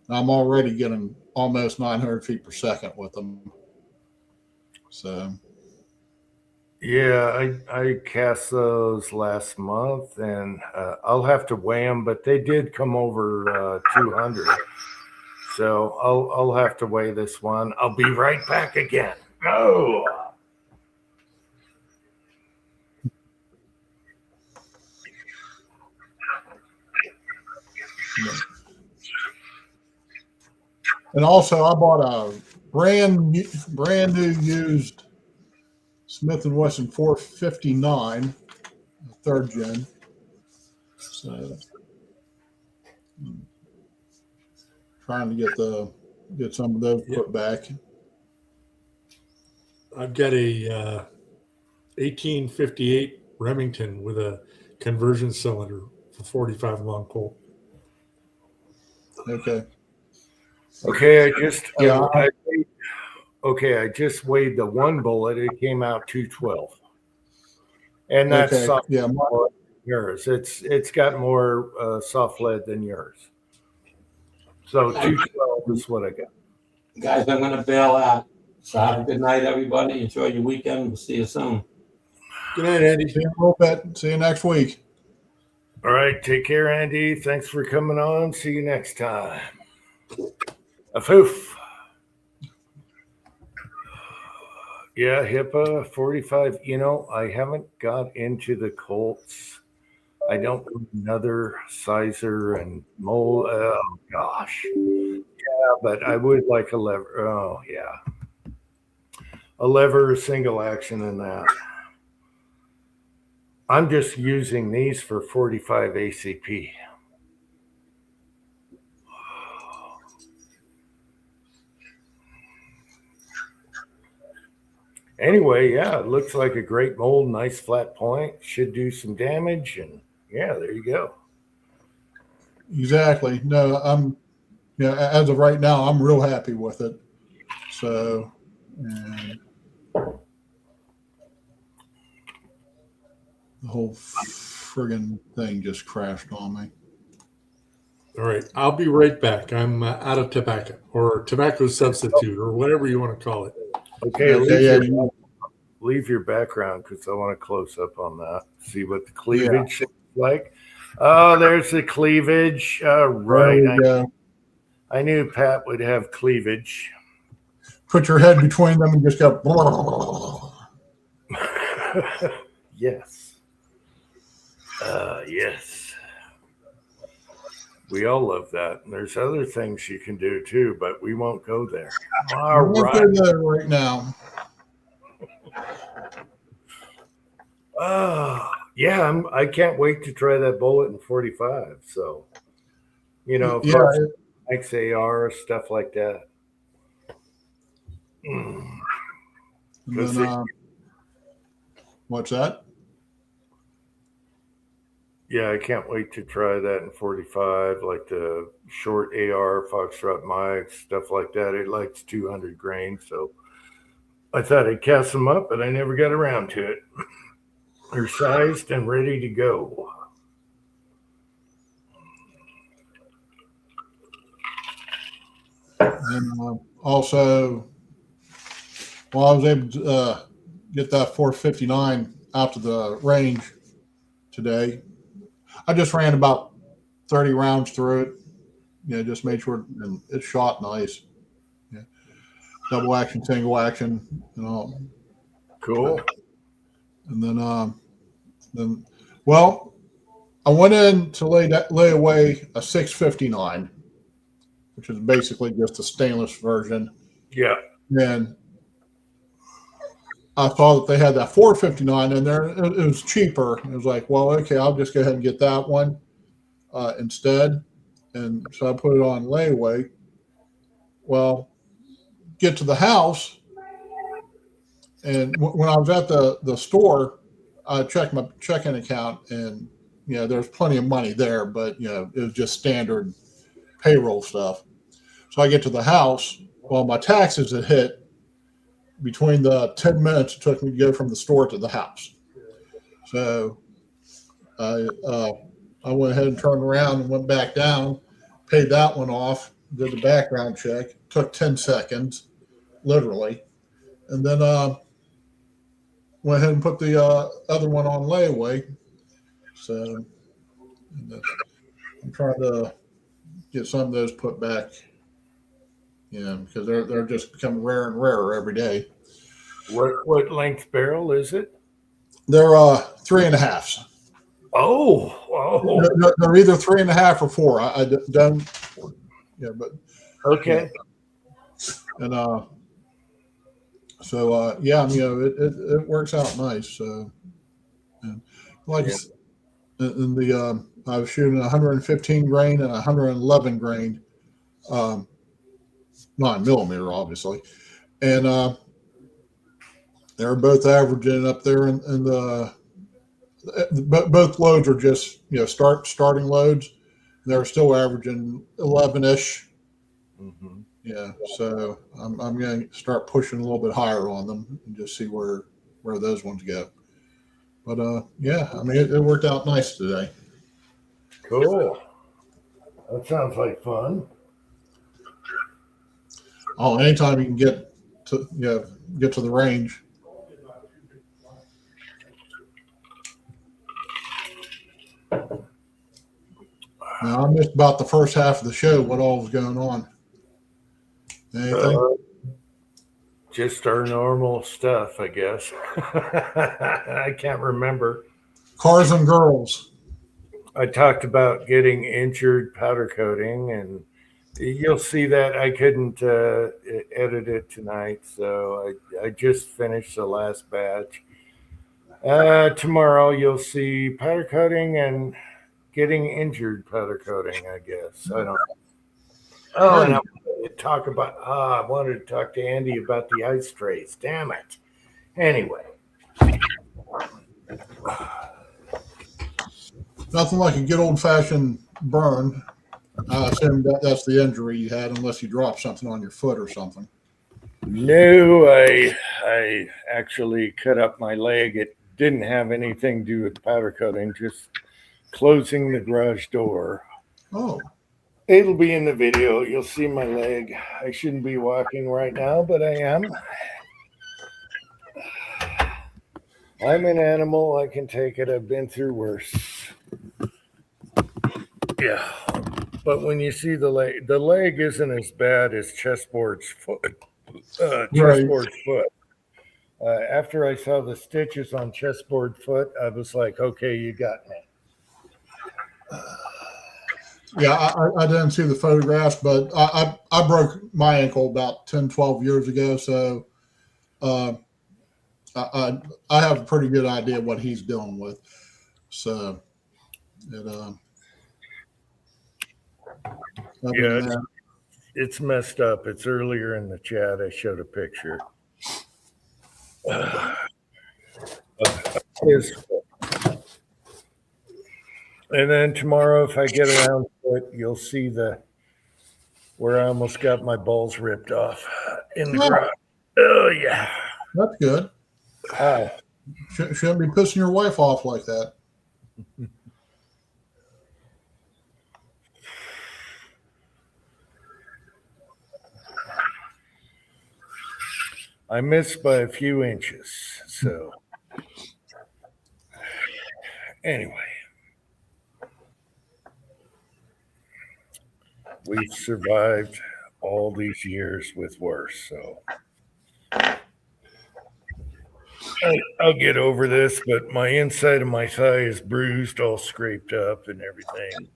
And I'm already getting almost 900 feet per second with them. So Yeah, I cast those last month, and I'll have to weigh them, but they did come over 200. So I'll have to weigh this one. I'll be right back again. Oh. and also I bought a brand new used Smith & Wesson 459, 3rd gen. So trying to get some of those put back. I've got a 1858 Remington with a conversion cylinder for 45 long Colt. Okay. Okay, I just weighed the one bullet. It came out 212, and that's Okay. soft Yeah. lead than yours. It's got more soft lead than yours. So 212 is what I got. Guys, I'm going to bail out. So have a good night, everybody. Enjoy your weekend. We'll see you soon. Good night, Andy. See you in a little bit. See you next week. All right, take care, Andy. Thanks for coming on. See you next time. Afoof. Yeah, HIPAA 45. I haven't got into the Colts. I don't need another sizer and mold. Oh, gosh. Yeah, but I would like a lever. Oh, yeah. A lever, single action, and that. I'm just using these for 45 ACP. Anyway, yeah, it looks like a great mold, nice flat point, should do some damage, and yeah, there you go. Exactly. No, as of right now, I'm real happy with it. So, and the whole friggin' thing just crashed on me. All right, I'll be right back. I'm out of tobacco or tobacco substitute or whatever you want to call it. Okay, Okay, leave your background because I want to close up on that. See what the cleavage looks like. Oh, there's the cleavage. Right. There we go. I knew Pat would have cleavage. Put your head between them and just go. Yes. Yes. We all love that. And there's other things you can do too, but we won't go there. All I'm not right. there right now. Yeah, I can't wait to try that bullet in 45. So, Yeah, for XAR, stuff like that. Mm. and then, what's that? Yeah, I can't wait to try that in 45, like the short AR, Foxtrot Mike, stuff like that. It likes 200 grain. So I thought I'd cast them up, but I never got around to it. They're sized and ready to go. And also, well, I was able to get that 459 out to the range today. I just ran about 30 rounds through it. Just made sure and it shot nice. Yeah. Double action, single action, Cool. And then, well, I went in to lay away a 659, which is basically just a stainless version. Yeah. And I saw that they had that 459 in there. It was cheaper. It was like, well, okay, I'll just go ahead and get that one instead. And so I put it on layaway. Well, get to the house, and when I was at the store, I checked my checking account, and there's plenty of money there, but it was just standard payroll stuff. So I get to the house. Well, my taxes had hit between the 10 minutes it took me to go from the store to the house. So I went ahead and turned around and went back down, paid that one off, did the background check, took 10 seconds, literally, and then went ahead and put the other one on layaway. So I'm trying to get some of those put back, because they're just becoming rarer and rarer every day. What length barrel is it? They're 3.5s. Oh. They're either 3.5 or 4. I don't. Yeah, but Okay. and so it works out nice. So, and like in the I was shooting 115 grain and 111 grain, 9mm, obviously, and they're both averaging up there in the. Both loads are just starting loads. They're still averaging 11-ish. Mm-hmm. Yeah, so I'm going to start pushing a little bit higher on them and just see where those ones go. But it worked out nice today. Cool. That sounds like fun. Oh, anytime you can get to the range. Now, I missed about the first half of the show. What all was going on? Anything? Just our normal stuff, I guess. I can't remember. Cars and girls. I talked about getting injured powder coating, and you'll see that I couldn't edit it tonight, so I just finished the last batch. Tomorrow you'll see powder coating and getting injured powder coating, I guess. I don't know. Oh, and I wanted to talk to Andy about the ice trays. Damn it. Anyway. Nothing like a good old-fashioned burn. I assume that's the injury you had, unless you dropped something on your foot or something. No, I actually cut up my leg. It didn't have anything to do with powder coating, just closing the garage door. Oh. It'll be in the video. You'll see my leg. I shouldn't be walking right now, but I am. I'm an animal. I can take it. I've been through worse. Yeah. But when you see the leg isn't as bad as chessboard's foot. Chessboard's foot. After I saw the stitches on chessboard foot, I was like, okay, you got me. Yeah, I didn't see the photographs, but I broke my ankle about 10, 12 years ago. So uh, I have a pretty good idea what he's dealing with. So it, other Yeah, than that, it's messed up. It's earlier in the chat. I showed a picture. His And then tomorrow, if I get around to it, you'll see the where I almost got my balls ripped off in the oh, garage. Oh yeah. that's good. Oh, Shouldn't be pissing your wife off like that. I missed by a few inches. So anyway, we've survived all these years with worse. So I'll get over this, but my inside of my thigh is bruised, all scraped up and everything.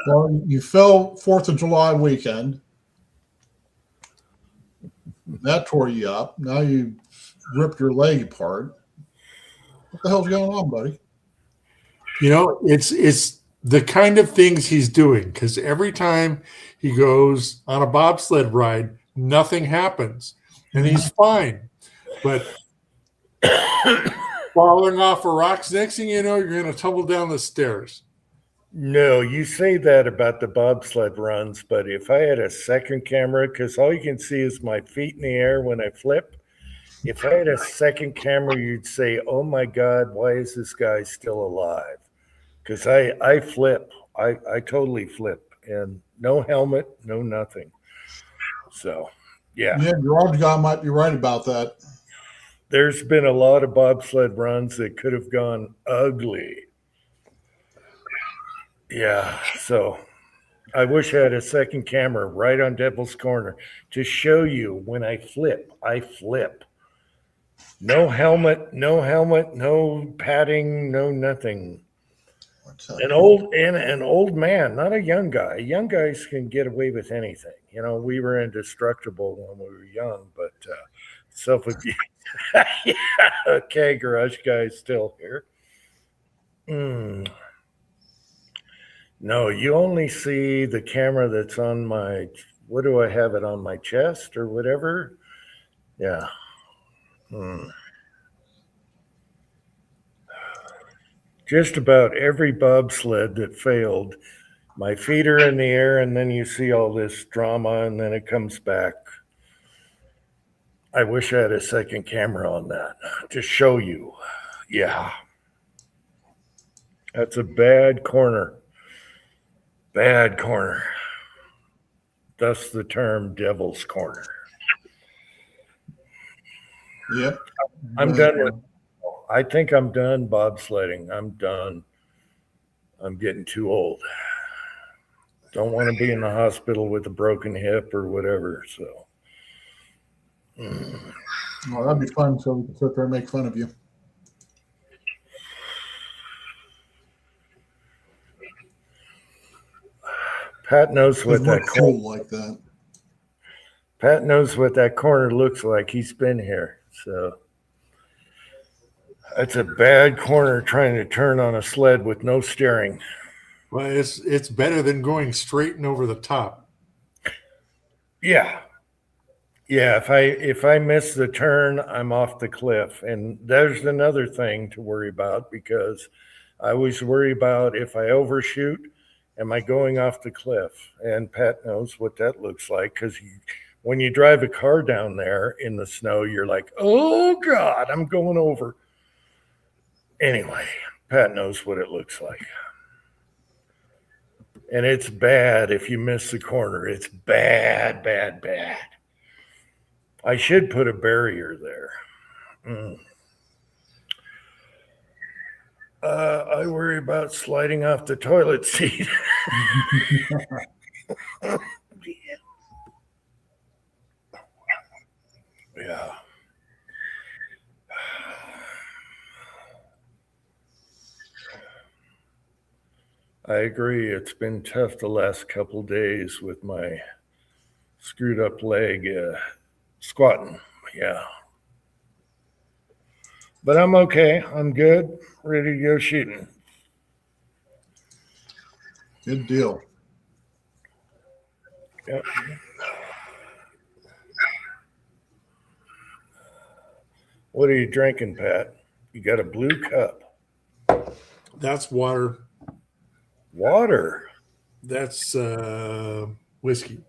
Well, you fell 4th of July weekend. That tore you up. Now you ripped your leg apart. What the hell's going on, buddy? You know, it's the kind of things he's doing, because every time he goes on a bobsled ride, nothing happens, and he's fine. But falling off of rocks, next thing you know, you're going to tumble down the stairs. No, you say that about the bobsled runs, but if I had a second camera, because all you can see is my feet in the air when I flip, if I had a second camera, you'd say, oh my God, why is this guy still alive? Because I flip. I totally flip. And no helmet, no nothing. So, yeah. Yeah, garage guy might be right about that. There's been a lot of bobsled runs that could have gone ugly. Yeah, so I wish I had a second camera right on Devil's Corner to show you when I flip. I flip. No helmet, no padding, no nothing. What's that? An old man, not a young guy. Young guys can get away with anything. You know, we were indestructible when we were young, but self-abuse. Yeah, okay, garage guy's still here. No, you only see the camera that's on my, what do I have it on my chest or whatever? Yeah. Just about every bobsled that failed, my feet are in the air, and then you see all this drama, and then it comes back. I wish I had a second camera on that to show you. Yeah. That's a bad corner. Bad corner. Thus the term Devil's Corner. Yep. I'm done with, I think I'm done bobsledding. I'm done. I'm getting too old. Don't want to be in the hospital with a broken hip or whatever. So, Well, that'd be fun. So we can sit there and make fun of you. Pat knows what Doesn't that look cool like that. Pat knows what that corner looks like. He's been here. So that's a bad corner trying to turn on a sled with no steering. Well, it's better than going straight and over the top. Yeah. Yeah, if I miss the turn, I'm off the cliff. And there's another thing to worry about, because I always worry about if I overshoot, am I going off the cliff? And Pat knows what that looks like, because when you drive a car down there in the snow, you're like, oh God, I'm going over. Anyway, Pat knows what it looks like. And it's bad if you miss the corner. It's bad, bad, bad. I should put a barrier there. I worry about sliding off the toilet seat. Yeah. I agree. It's been tough the last couple days with my screwed up leg squatting. Yeah. But I'm okay. I'm good. Ready to go shooting. Good deal. Yep. What are you drinking, Pat? You got a blue cup. That's water. Water. That's whiskey.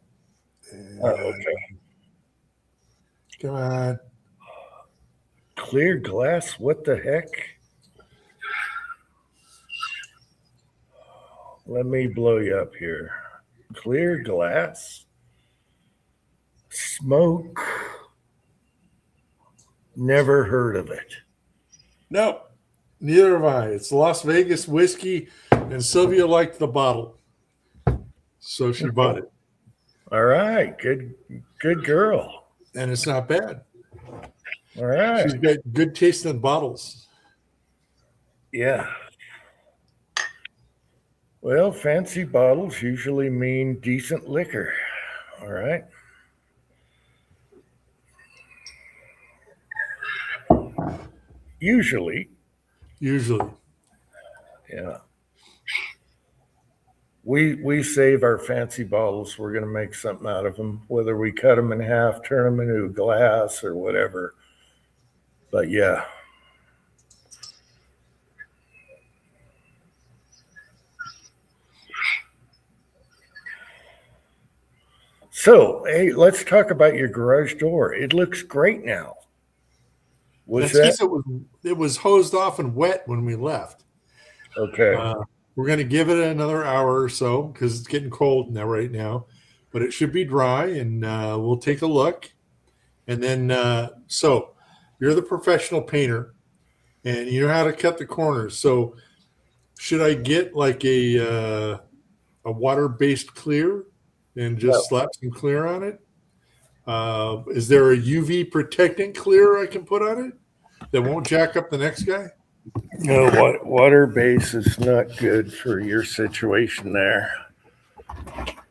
Oh, okay. Come on. Clear glass? What the heck? Let me blow you up here. Clear glass? Smoke? Never heard of it. No, neither have I. It's Las Vegas whiskey, and Sylvia liked the bottle, so she bought it. All right. Good girl. And it's not bad. All right. She's got good taste in bottles. Yeah. Well, fancy bottles usually mean decent liquor. All right. Usually. Yeah. We save our fancy bottles. We're going to make something out of them, whether we cut them in half, turn them into glass or whatever. But yeah. So, hey, let's talk about your garage door. It looks great now. Was That's that because it was hosed off and wet when we left. okay? We're going to give it another hour or so because it's getting cold now right now, but it should be dry, and we'll take a look. And then, so you're the professional painter, and you know how to cut the corners. So should I get like a water-based clear and just slap some clear on it? Is there a UV protecting clear I can put on it that won't jack up the next guy? No, water base is not good for your situation there.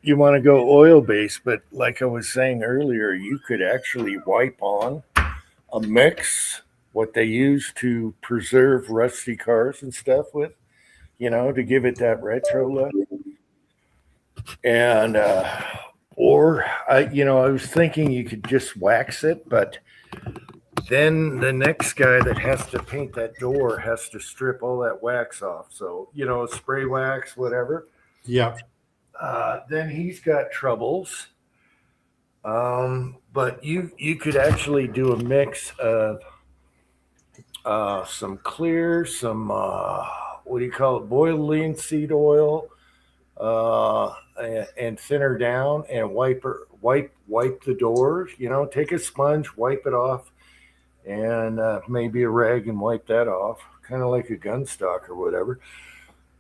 You want to go oil based, but like I was saying earlier, you could actually wipe on a mix, what they use to preserve rusty cars and stuff with, to give it that retro look. And or I was thinking you could just wax it, but then the next guy that has to paint that door has to strip all that wax off. So, spray wax, whatever. Yeah. Then he's got troubles. But you could actually do a mix of some clear, some what do you call it, boiled linseed oil, and thinner down, and wipe the doors. Take a sponge, wipe it off, and maybe a rag and wipe that off, kind of like a gun stock or whatever.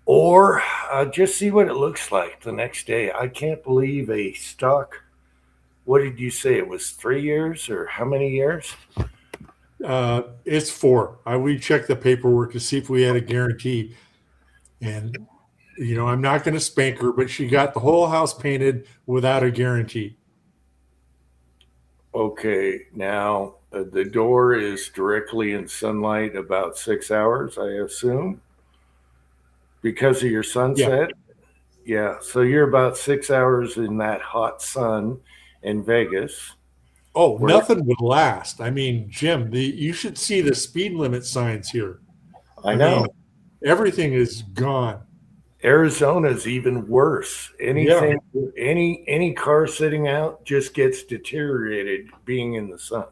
Or just see what it looks like the next day. I can't believe a stock. What did you say? It was 3 years, or how many years? It's 4. We checked the paperwork to see if we had a guarantee. And, I'm not going to spank her, but she got the whole house painted without a guarantee. Okay, now the door is directly in sunlight about 6 hours, I assume, because of your sunset. Yeah, so you're about 6 hours in that hot sun in Vegas. Oh, nothing would last. I mean, Jim, you should see the speed limit signs here. I know. mean, everything is gone. Arizona's even worse. Anything, any car sitting out just gets deteriorated being in the sun.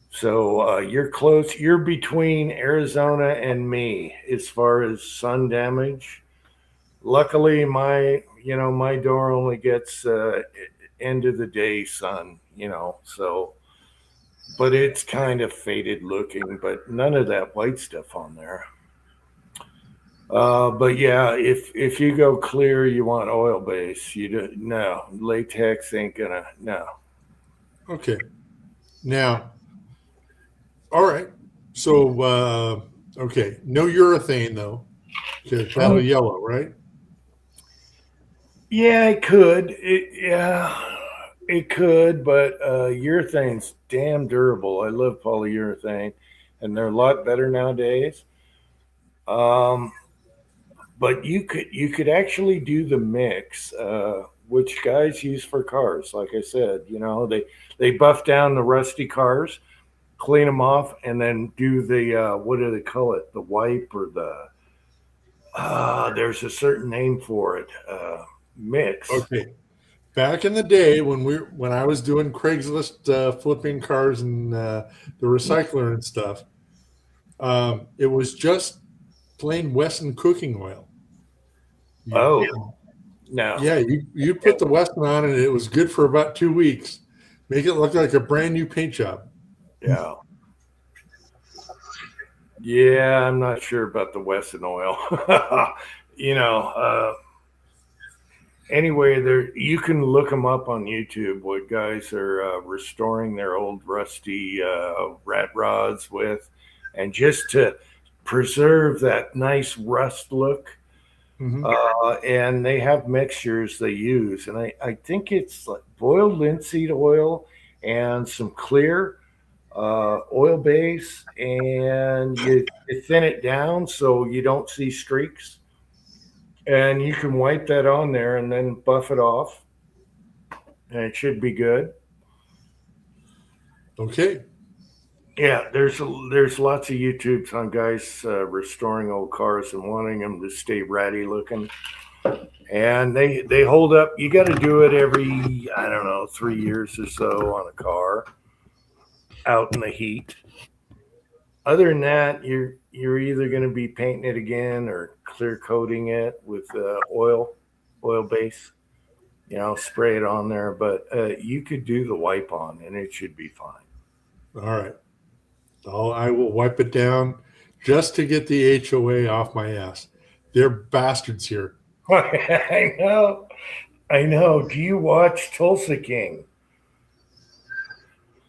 So you're close. You're between Arizona and me as far as sun damage. Luckily, my door only gets end of the day sun. So, but it's kind of faded looking. But none of that white stuff on there. But yeah, if you go clear, you want oil base. No, latex ain't gonna, no. Okay. Now, all right. So, okay. No urethane though, because that'll yellow, right? Yeah, it could. It could, but urethane's damn durable. I love polyurethane, and they're a lot better nowadays. Um, but you could actually do the mix, which guys use for cars. Like I said, they buff down the rusty cars, clean them off, and then do the what do they call it? The wipe or the there's a certain name for it. Mix. Okay. Back in the day when I was doing Craigslist flipping cars and the recycler and stuff, it was just plain Wesson cooking oil. Oh no. Yeah, you put the Weston on and it was good for about 2 weeks. Make it look like a brand new paint job. Yeah. Yeah, I'm not sure about the Wesson oil. you know, uh, anyway, there you can look them up on YouTube. What guys are restoring their old rusty rat rods with, and just to preserve that nice rust look. Mhm. And they have mixtures they use, and I think it's like boiled linseed oil and some clear oil base, and you thin it down so you don't see streaks, and you can wipe that on there and then buff it off, and it should be good. Okay. Yeah, there's lots of YouTubes on guys restoring old cars and wanting them to stay ratty looking, and they hold up. You got to do it every, I don't know, 3 years or so on a car out in the heat. Other than that, you're either going to be painting it again or clear coating it with oil base. Spray it on there. But you could do the wipe on, and it should be fine. All right. I will wipe it down just to get the HOA off my ass. They're bastards here. I know. I know. Do you watch Tulsa King?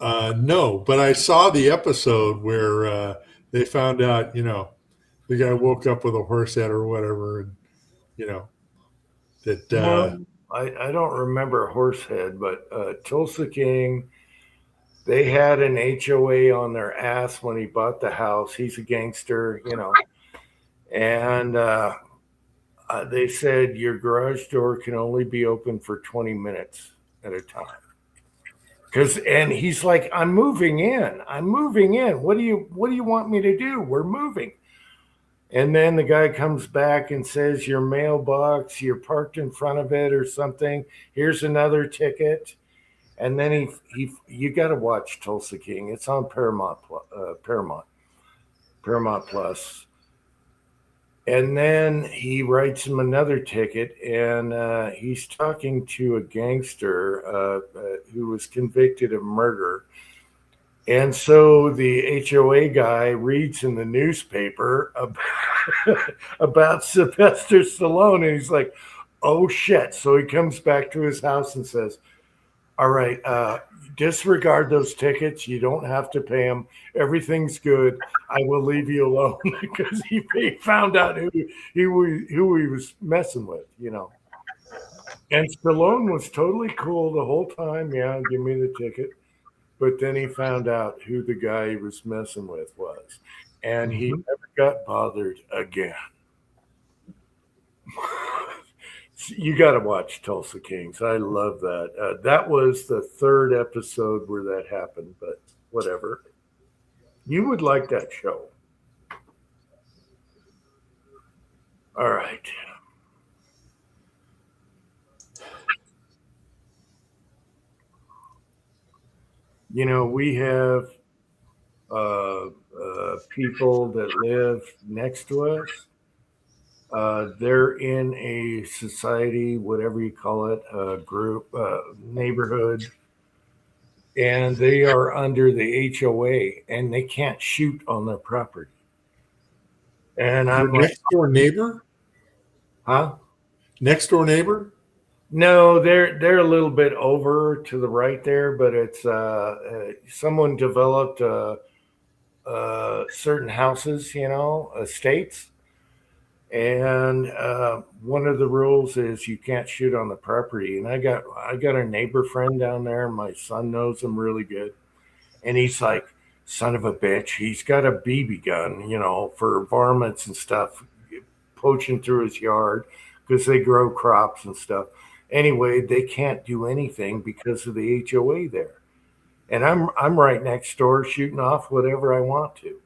No, but I saw the episode where they found out, the guy woke up with a horse head or whatever, and that. Well, I don't remember Horsehead, but Tulsa King, they had an HOA on their ass when he bought the house. He's a gangster, and they said your garage door can only be open for 20 minutes at a time. And he's like, I'm moving in. What do you want me to do? We're moving. And then the guy comes back and says, your mailbox, you're parked in front of it or something. Here's another ticket. And then you got to watch Tulsa King. It's on Paramount Plus. And then he writes him another ticket, and he's talking to a gangster who was convicted of murder. And so the HOA guy reads in the newspaper about Sylvester Stallone, and he's like, oh, shit. So he comes back to his house and says, all right, disregard those tickets. You don't have to pay them. Everything's good. I will leave you alone, because he found out who he was messing with, And Stallone was totally cool the whole time. Yeah, give me the ticket. But then he found out who the guy he was messing with was, and he never got bothered again. You got to watch Tulsa Kings. I love that. That was the third episode where that happened, but whatever. You would like that show. All right. We have people that live next to us. They're in a society, whatever you call it, a group, neighborhood, and they are under the HOA, and they can't shoot on their property. And I'm like, next door neighbor? huh? Next door neighbor? No, they're a little bit over to the right there, but it's someone developed certain houses, estates, And one of the rules is you can't shoot on the property. And I got a neighbor friend down there. My son knows him really good, and he's like, son of a bitch, he's got a BB gun, for varmints and stuff, poaching through his yard because they grow crops and stuff. Anyway, they can't do anything because of the HOA there. And I'm right next door shooting off whatever I want to.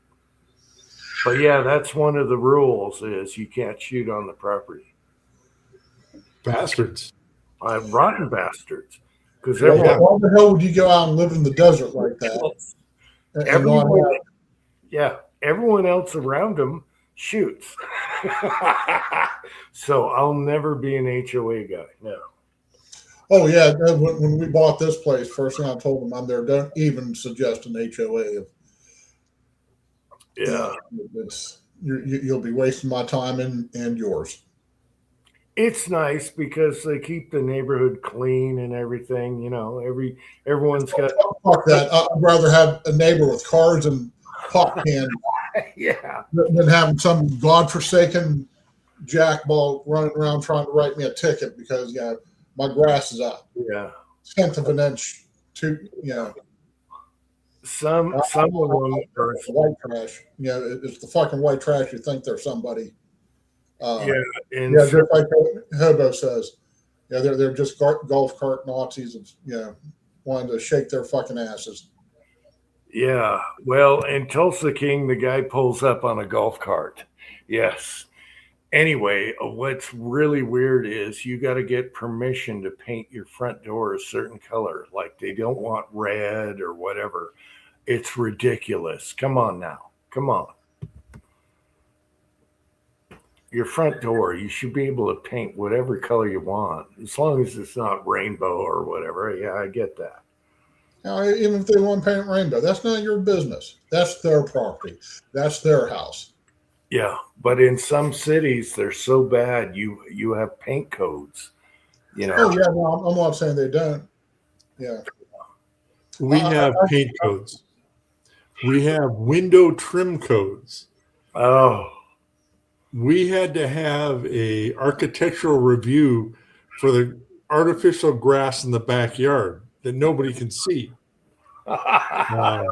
But yeah, that's one of the rules is you can't shoot on the property. Bastards. Rotten bastards. Because Why the hell would you go out and live in the desert like that? everyone else around them shoots. So I'll never be an HOA guy. No. Oh yeah, when we bought this place, first thing I told them, I'm there. Don't even suggest an HOA. Yeah, you'll be wasting my time and yours. it's nice because they keep the neighborhood clean and everything. Everyone's got. Fuck that. I'd rather have a neighbor with cars and pop cans Yeah. than having some godforsaken jackball running around trying to write me a ticket because my grass is up. Yeah. 1/10 of an inch to Some of them are. white trash. It's the fucking white trash. You think they're somebody. And just like Hobo says. Yeah, they're just golf cart Nazis of wanting to shake their fucking asses. yeah. Well, in Tulsa King, the guy pulls up on a golf cart. Yes. Anyway, what's really weird is you got to get permission to paint your front door a certain color. Like they don't want red or whatever. It's ridiculous. Come on now. Come on. Your front door, you should be able to paint whatever color you want, as long as it's not rainbow or whatever. Yeah, I get that. Now, even if they want to paint rainbow, that's not your business. That's their property. That's their house. Yeah, but in some cities, they're so bad. You have paint codes. Oh yeah, no, I'm not saying they don't. Yeah, We have paint codes. We have window trim codes. Oh, We had to have a architectural review for the artificial grass in the backyard that nobody can see. But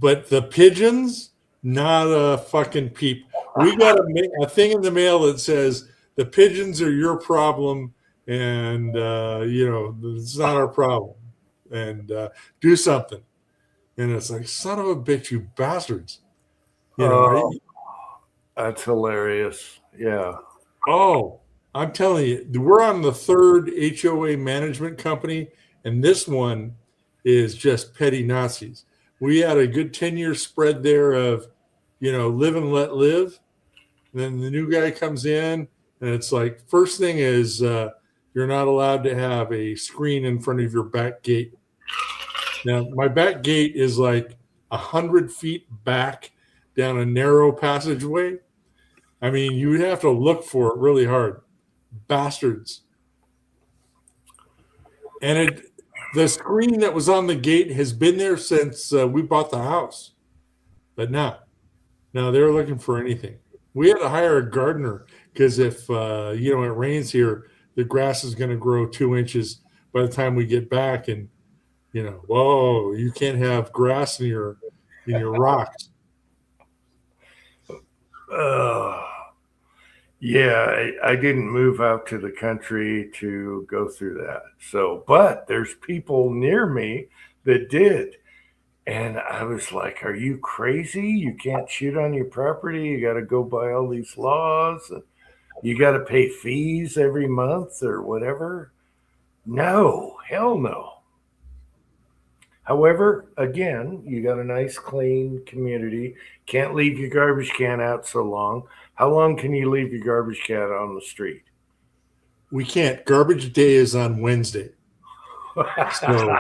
the pigeons, not a fucking peep. We got a thing in the mail that says the pigeons are your problem, and it's not our problem. And do something. And it's like, son of a bitch, you bastards. That's hilarious. Yeah. Oh, I'm telling you, we're on the third HOA management company, and this one is just petty Nazis. We had a good 10-year spread there of, live and let live. And then the new guy comes in, and it's like, first thing is you're not allowed to have a screen in front of your back gate. Now, my back gate is like 100 feet back down a narrow passageway. I mean, you would have to look for it really hard. Bastards. And the screen that was on the gate has been there since we bought the house. But no, they're looking for anything. We had to hire a gardener because if, it rains here, the grass is going to grow 2 inches by the time we get back. And, whoa, you can't have grass in your rocks. Yeah, I didn't move out to the country to go through that. So, but there's people near me that did. And I was like, are you crazy? You can't shoot on your property. You got to go by all these laws. And you got to pay fees every month or whatever. No, hell no. However, again, you got a nice, clean community. Can't leave your garbage can out so long. How long can you leave your garbage can on the street? We can't. Garbage day is on Wednesday. So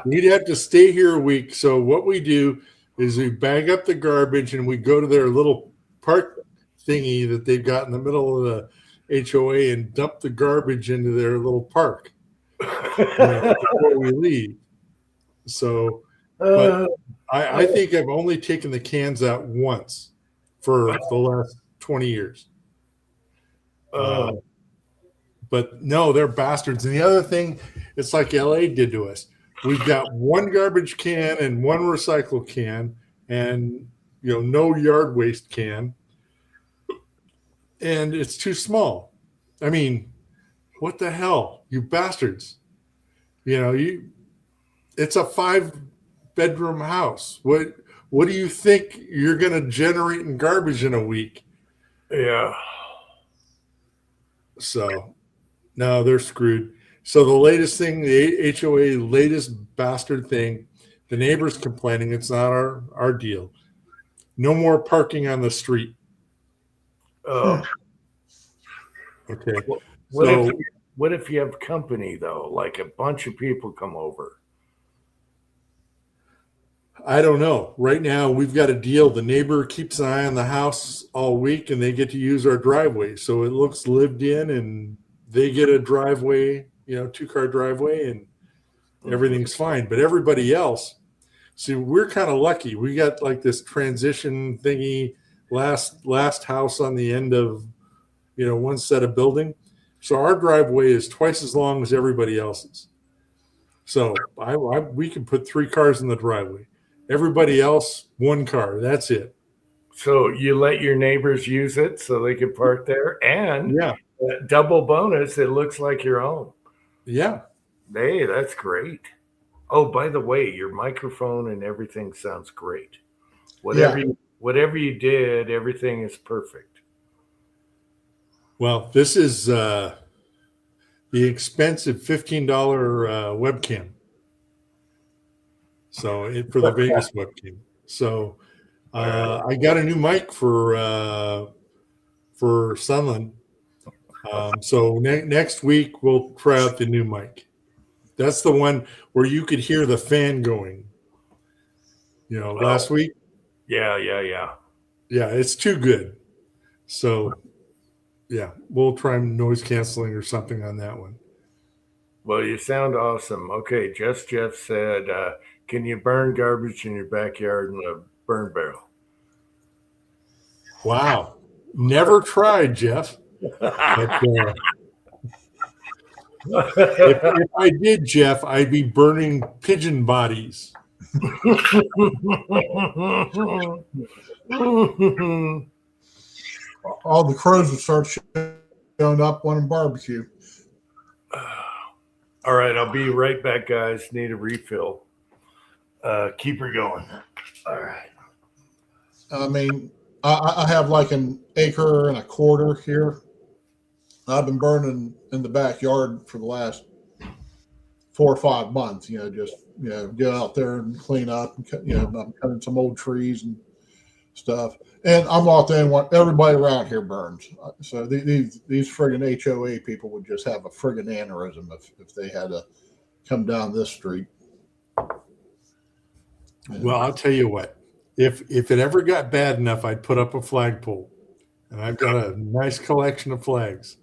we'd have to stay here a week. So what we do is we bag up the garbage and we go to their little park thingy that they've got in the middle of the HOA and dump the garbage into their little park before we leave. So, but I think I've only taken the cans out once for the last 20 years. But no, they're bastards. And the other thing, it's like LA did to us. We've got one garbage can and one recycle can, and no yard waste can, and it's too small. I mean, what the hell, you bastards? It's a 5-bedroom house. What do you think you're going to generate in garbage in a week? Yeah. So, no, they're screwed. So the latest thing, the HOA latest bastard thing, the neighbors complaining it's not our deal. No more parking on the street. Oh. Okay. What if you have company though? Like a bunch of people come over. I don't know. Right now, we've got a deal. The neighbor keeps an eye on the house all week, and they get to use our driveway. So it looks lived in, and they get a driveway, 2-car driveway, and everything's fine. But everybody else, see, we're kind of lucky. We got like this transition thingy, last house on the end of, one set of building. So our driveway is twice as long as everybody else's. So we can put 3 cars in the driveway. Everybody else, 1 car. That's it. So you let your neighbors use it so they can park there, and Yeah. Double bonus, it looks like your own. Yeah. Hey, that's great. Oh, by the way, your microphone and everything sounds great. Whatever you did, everything is perfect. Well, this is the expensive $15 webcam. So for the Vegas webcam. So I got a new mic for Sunland. So next week we'll try out the new mic. That's the one where you could hear the fan going. Last week. Yeah. Yeah, it's too good. So yeah, we'll try noise canceling or something on that one. Well, you sound awesome. Okay, Jeff said, can you burn garbage in your backyard in a burn barrel? Wow. Never tried, Jeff. But, if I did, Jeff, I'd be burning pigeon bodies. All the crows would start showing up wanting barbecue. All right, I'll be right back, guys. Need a refill. Keep her going. All right. I mean, I have like an acre and a quarter here. I've been burning in the backyard for the last 4 or 5 months. Just get out there and clean up. And, I'm cutting some old trees and stuff. And I'm not the only one. Everybody around here burns. So these friggin' HOA people would just have a friggin' aneurysm if they had to come down this street. Well, I'll tell you what. If it ever got bad enough, I'd put up a flagpole, and I've got a nice collection of flags.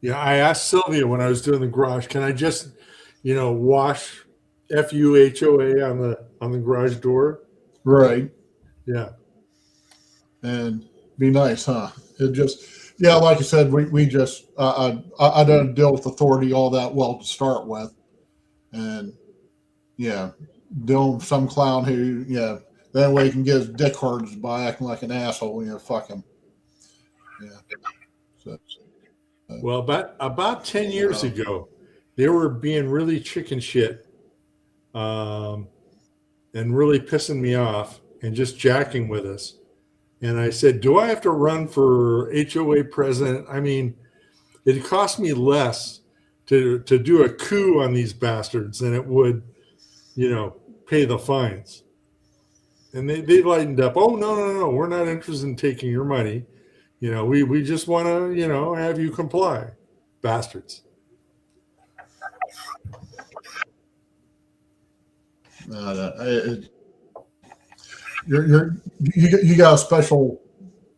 Yeah, I asked Sylvia when I was doing the garage, can I just, wash FUHOA on the garage door? Right. Yeah. And be nice, huh? It just, like you said, we just, I don't deal with authority all that well to start with. And dealing with some clown who, that way he can get his dick hard by acting like an asshole, fuck him. Yeah. So, well, about 10 years ago, they were being really chicken shit and really pissing me off and just jacking with us. And I said, do I have to run for HOA president? I mean, it cost me less to do a coup on these bastards than it would, pay the fines. And they lightened up. Oh, no. We're not interested in taking your money. We just want to, have you comply. Bastards. You got a special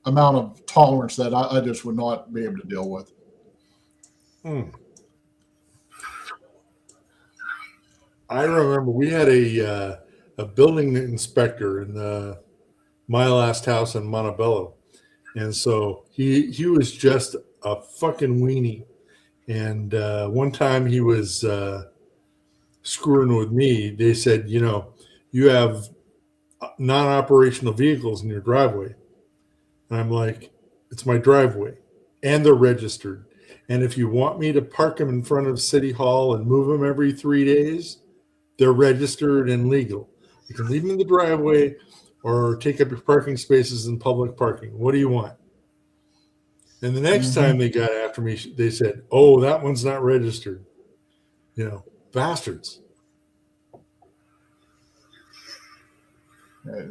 amount of tolerance that I just would not be able to deal with. I remember we had a building inspector in the my last house in Montebello. And so he was just a fucking weenie. And one time he was screwing with me. They said, you know, you have non-operational vehicles in your driveway. And I'm like, it's my driveway. And they're registered. And if you want me to park them in front of City Hall and move them every 3 days, they're registered and legal. You can leave them in the driveway or take up your parking spaces in public parking. What do you want? And the next time they got after me, they said, oh, that one's not registered. You know, bastards. Right.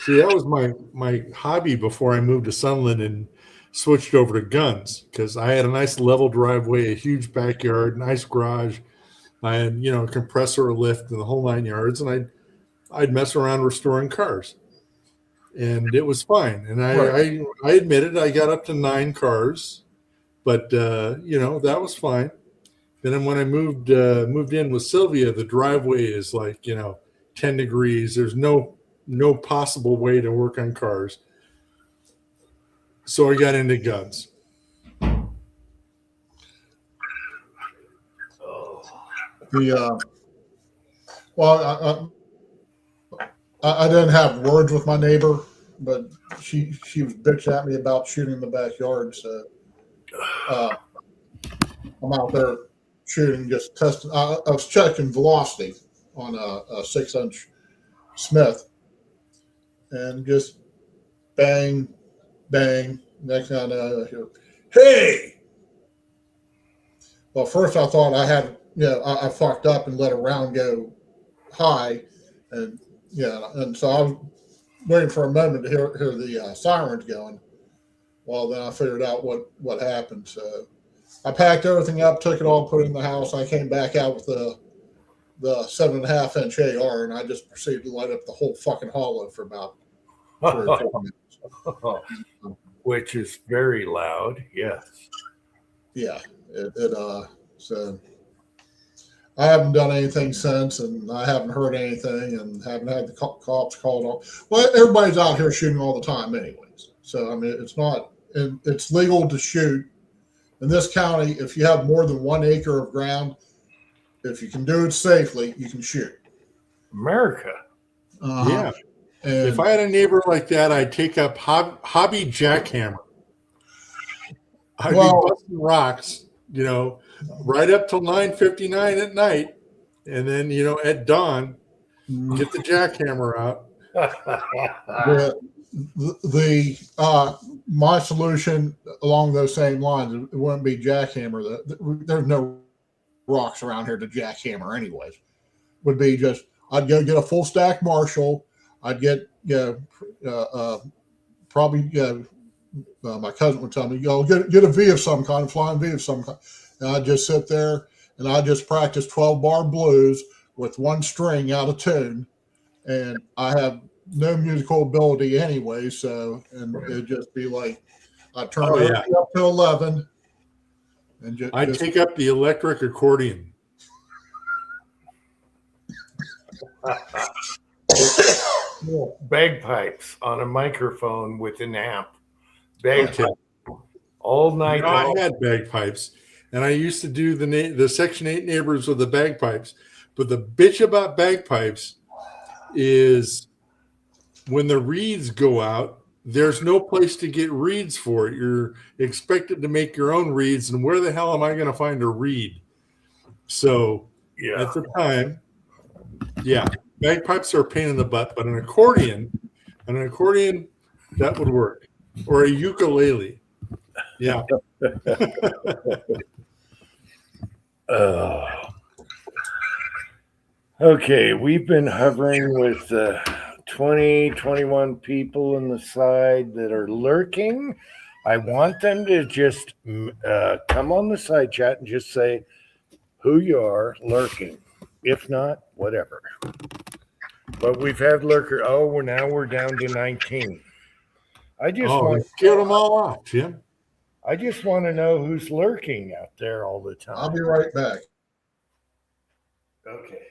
See, that was my hobby before I moved to Sunland and switched over to guns, because I had a nice level driveway, a huge backyard, nice garage. I had, you know, a compressor, a lift, and the whole 9 yards, and I'd mess around restoring cars, and it was fine. And I admitted I got up to 9 cars, but you know, that was fine. And then when I moved in with Sylvia, the driveway is like, you know, 10 degrees. There's no possible way to work on cars. So I got into guns. I didn't have words with my neighbor, but she was bitching at me about shooting in the backyard. So I'm out there shooting, just testing. I was checking velocity on a 6-inch Smith, and just bang, bang. Next thing I know, I hear, "Hey!" Well, first I thought I had, you know, I fucked up and let a round go high, and and so I was waiting for a moment to hear the sirens going. Well, then I figured out what happened. So I packed everything up, took it all, put it in the house. I came back out with the 7.5-inch AR, and I just proceeded to light up the whole fucking hollow for about 3 or 4 minutes. Which is very loud. Yes. Yeah, so I haven't done anything since, and I haven't heard anything, and haven't had the cops called on. Well, everybody's out here shooting all the time, anyways. So I mean, it's legal to shoot in this county. If you have more than 1 acre of ground, if you can do it safely, you can shoot. America. Yeah. And If I had a neighbor like that, I'd take up hobby jackhammer. I'd be busting rocks, you know, right up till 9:59 at night, and then, you know, at dawn, get the jackhammer out. My solution along those same lines, it wouldn't be jackhammer. There's no rocks around here to jackhammer, anyways. Would be just, I'd go get a full stack Marshall. I'd get, probably, my cousin would tell me, get a V of some kind, a flying V of some kind. And I'd just sit there and I'd just practice 12-bar blues with 1 string out of tune. And I have no musical ability anyway, so, and it'd just be like, I'd turn everything up to 11. And I'd take up the electric accordion. Bagpipes on a microphone with an amp. Okay. All night You know, long. I had bagpipes, and I used to do the Section 8 neighbors with the bagpipes. But the bitch about bagpipes is when the reeds go out, there's no place to get reeds for it. You're expected to make your own reeds, and where the hell am I going to find a reed? So at the time, bagpipes are a pain in the butt, but an accordion, that would work. Or a ukulele. Yeah. Okay, we've been hovering with 20, 21 people on the side that are lurking. I want them to just come on the side chat and just say who you are lurking. If not, whatever. But we've had lurker. Oh, now we're down to 19. I just want to get them all off, Jim. I just want to know who's lurking out there all the time. I'll be right back. Okay.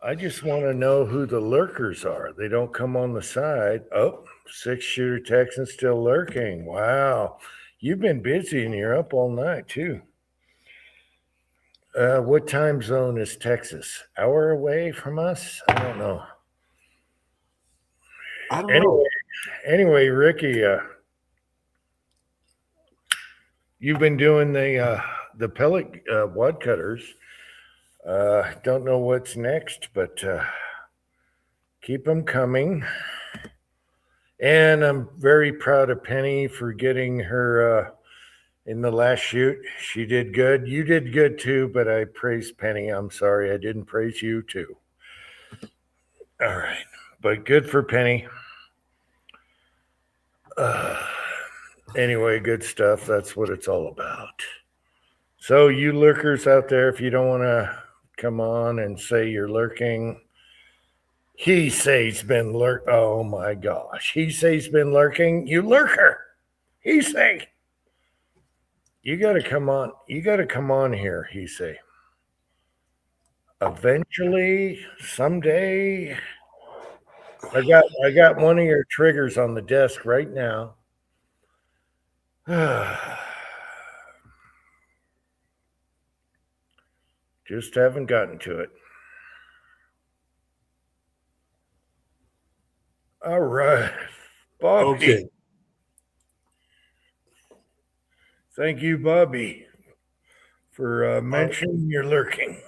I just want to know who the lurkers are. They don't come on the side. Oh, 6-shooter Texan still lurking. Wow. You've been busy and you're up all night too. What time zone is Texas? Hour away from us? I don't know. I don't know. Anyway, Ricky, you've been doing the pellet wad cutters. Don't know what's next, but keep them coming. And I'm very proud of Penny for getting her in the last shoot. She did good. You did good too, but I praised Penny. I'm sorry I didn't praise you too. All right, but good for Penny. Anyway, good stuff. That's what it's all about. So you lurkers out there, if you don't want to come on and say you're lurking, he says he's been lurk. Oh my gosh. He says he's been lurking. You lurker. He say. You got to come on. You got to come on here, he say. Eventually, someday, I got one of your triggers on the desk right now. Just haven't gotten to it. All right, Bobby. Okay. Thank you, Bobby, for mentioning your lurking.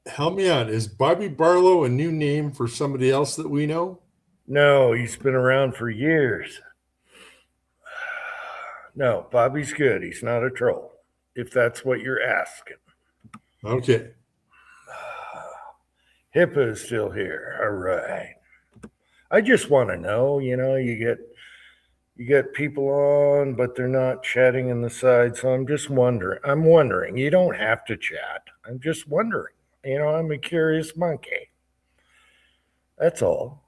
Help me out. Is Bobby Barlow a new name for somebody else that we know? No, he's been around for years. No, Bobby's good. He's not a troll, if that's what you're asking. Okay. HIPAA is still here. All right. I just want to know, you get people on, but they're not chatting in the side. So I'm just wondering. I'm wondering. You don't have to chat. I'm just wondering. I'm a curious monkey. That's all.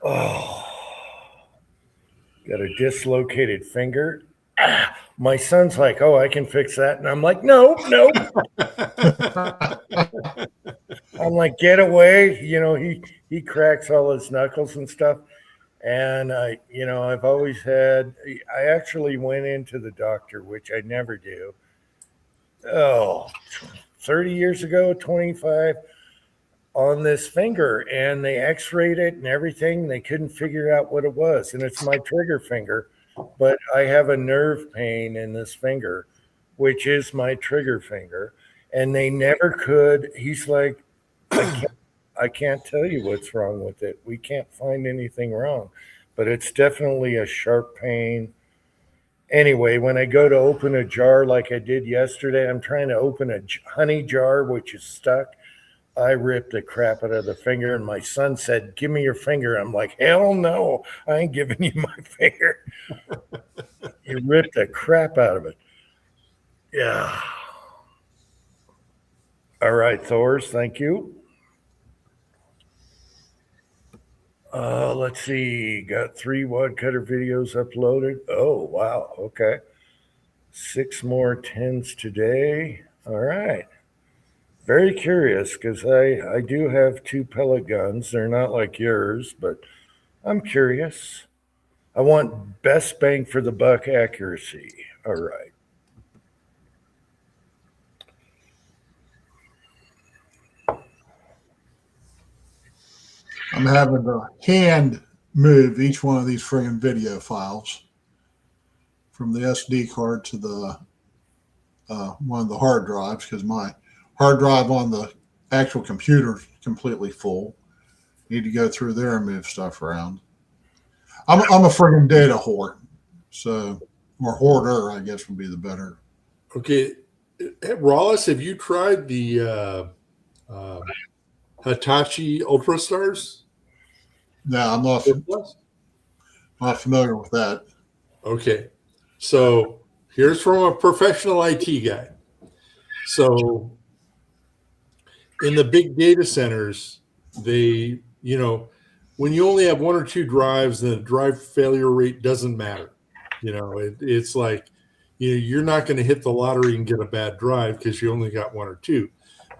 Oh, got a dislocated finger. My son's like, oh, I can fix that. And I'm like, no. I'm like, get away. He cracks all his knuckles and stuff. And I've always I actually went into the doctor, which I never do. 30 years ago, 25, on this finger, and they x-rayed it and everything. They couldn't figure out what it was. And it's my trigger finger, but I have a nerve pain in this finger, which is my trigger finger. And they never could. He's like, I can't tell you what's wrong with it. We can't find anything wrong, but it's definitely a sharp pain. Anyway, when I go to open a jar like I did yesterday, I'm trying to open a honey jar, which is stuck. I ripped the crap out of the finger, and my son said, give me your finger. I'm like, hell no, I ain't giving you my finger. You ripped the crap out of it. Yeah. All right, Thors, thank you. Let's see. Got 3 wad cutter videos uploaded. Oh, wow. Okay. 6 more 10s today. All right. Very curious because I do have 2 pellet guns. They're not like yours, but I'm curious. I want best bang for the buck accuracy. All right. I'm having to hand move each one of these friggin' video files from the SD card to the one of the hard drives because my hard drive on the actual computer is completely full. Need to go through there and move stuff around. I'm a friggin' data whore, so or hoarder, I guess would be the better. Okay. Rollis, have you tried the Hitachi Ultra Stars? No, I'm not familiar with that. Okay. So here's from a professional IT guy. So in the big data centers, they, when you only have one or two drives, then the drive failure rate doesn't matter. It's like, you're not going to hit the lottery and get a bad drive because you only got one or two.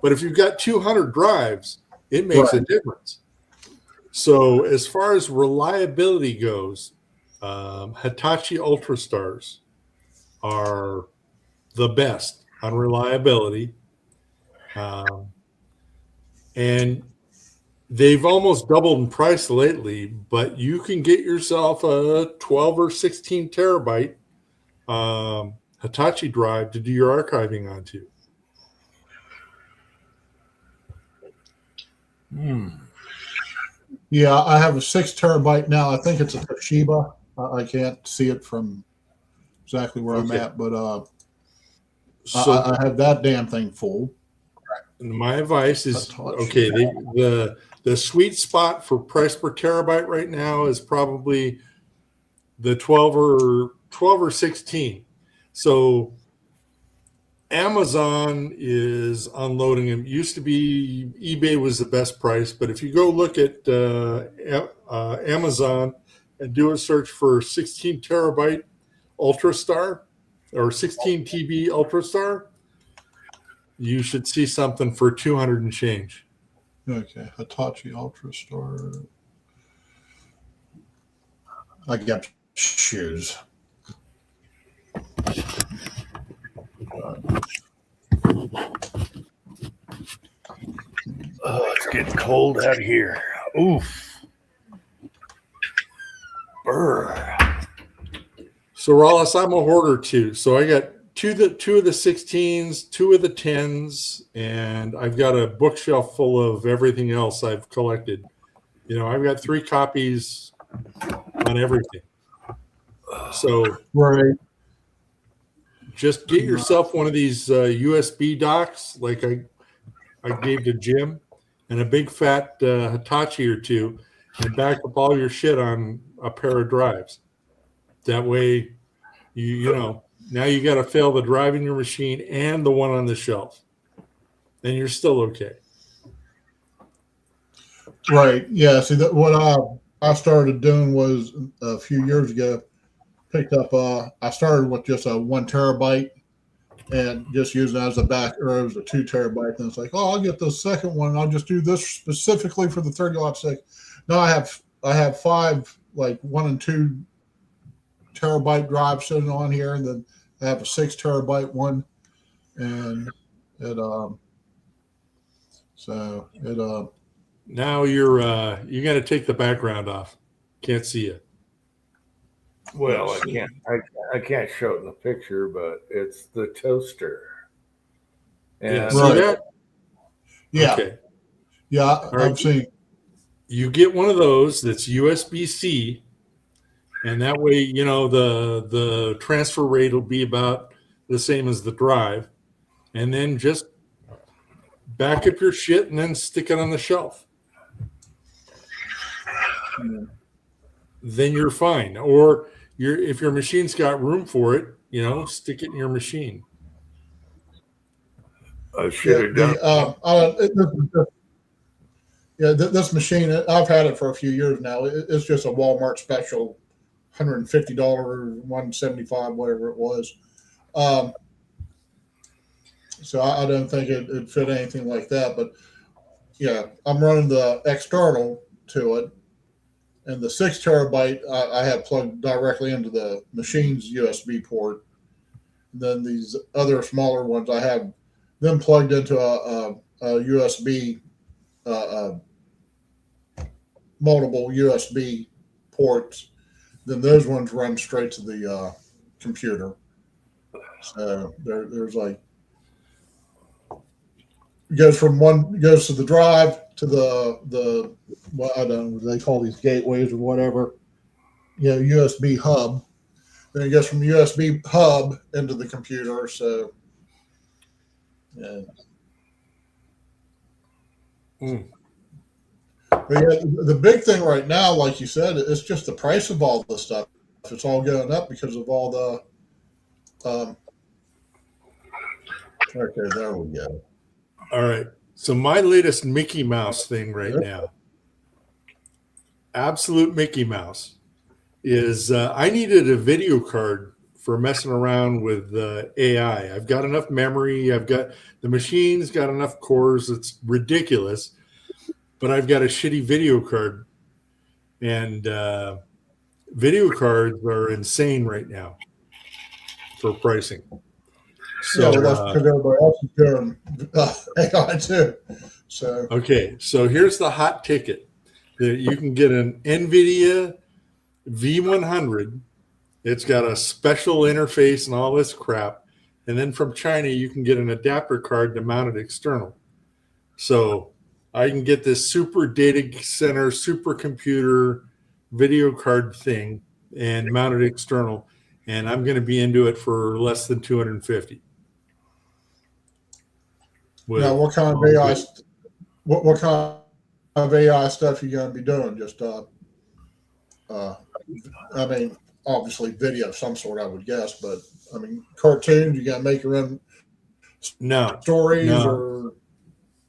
But if you've got 200 drives, it makes a difference. So as far as reliability goes, Hitachi Ultrastars are the best on reliability. And they've almost doubled in price lately, but you can get yourself a 12 or 16 terabyte Hitachi drive to do your archiving onto. Yeah, I have a 6 terabyte now. I think it's a Toshiba. I can't see it from exactly where I'm at, but So I have that damn thing full. my advice is, Hitachi. okay, the sweet spot for price per terabyte right now is probably the 12 or 16. So Amazon is unloading them. It used to be eBay was the best price, but if you go look at Amazon and do a search for 16 terabyte Ultrastar or 16 TB Ultrastar, you should see something for 200 and change. Okay, Hitachi Ultrastar. I got shoes. Oh, it's getting cold out here. Oof. Brr. So Rollis, I'm a hoarder too. So I got two of the 16s, two of the 10s, and I've got a bookshelf full of everything else I've collected. I've got 3 copies on everything. So Right. just get yourself one of these USB docks, like I gave to Jim, and a big fat Hitachi or two, and back up all your shit on a pair of drives. That way, now you got to fail the drive in your machine and the one on the shelf, and you're still okay. Right. Yeah. See, what I started doing was a few years ago, picked up. I started with just a 1 terabyte, and just using it as a back, or it was a 2 terabyte. And it's like, oh, I'll get the second one. I'll just do this specifically for the 30-06. Now I have 5 like 1 and 2 terabyte drives sitting on here, and then I have a 6 terabyte one, and it Now you got to take the background off. Can't see it. Well, I can't show it in the picture, but it's the toaster. And See Right. that? yeah, Okay. yeah. right. I've seen. You get one of those that's USB-C, and that way, the transfer rate will be about the same as the drive, and then just back up your shit and then stick it on the shelf. Then you're fine. Or if your machine's got room for it, stick it in your machine. I should have done. This machine, I've had it for a few years now. It's just a Walmart special, $150, $175, whatever it was. So I don't think it fit anything like that. But yeah, I'm running the external to it, and the 6 terabyte I have plugged directly into the machine's USB port. And then these other smaller ones, I have them plugged into a USB, multiple USB ports. Then those ones run straight to the computer. So there's like, it goes to the drive to the what I don't know, they call these gateways or whatever, USB hub. Then it goes from USB hub into the computer. So yeah. But yeah, the big thing right now, like you said, it's just the price of all the stuff. It's all going up because of all the okay, there we go. All right. So my latest Mickey Mouse thing right now, absolute Mickey Mouse, is I needed a video card for messing around with AI. I've got enough memory. I've got the machine's got enough cores. It's ridiculous, but I've got a shitty video card, and video cards are insane right now for pricing. So yeah, well, that's because everybody else is doing AI too. So okay, so here's the hot ticket. You can get an NVIDIA V100. It's got a special interface and all this crap. And then from China, you can get an adapter card to mount it external. So I can get this super data center, supercomputer video card thing and mount it external. And I'm going to be into it for less than 250. now, what kind of AI? What kind of AI stuff you gonna be doing? Just I mean, obviously video of some sort, I would guess, but I mean, cartoons. You gotta make your own stories, or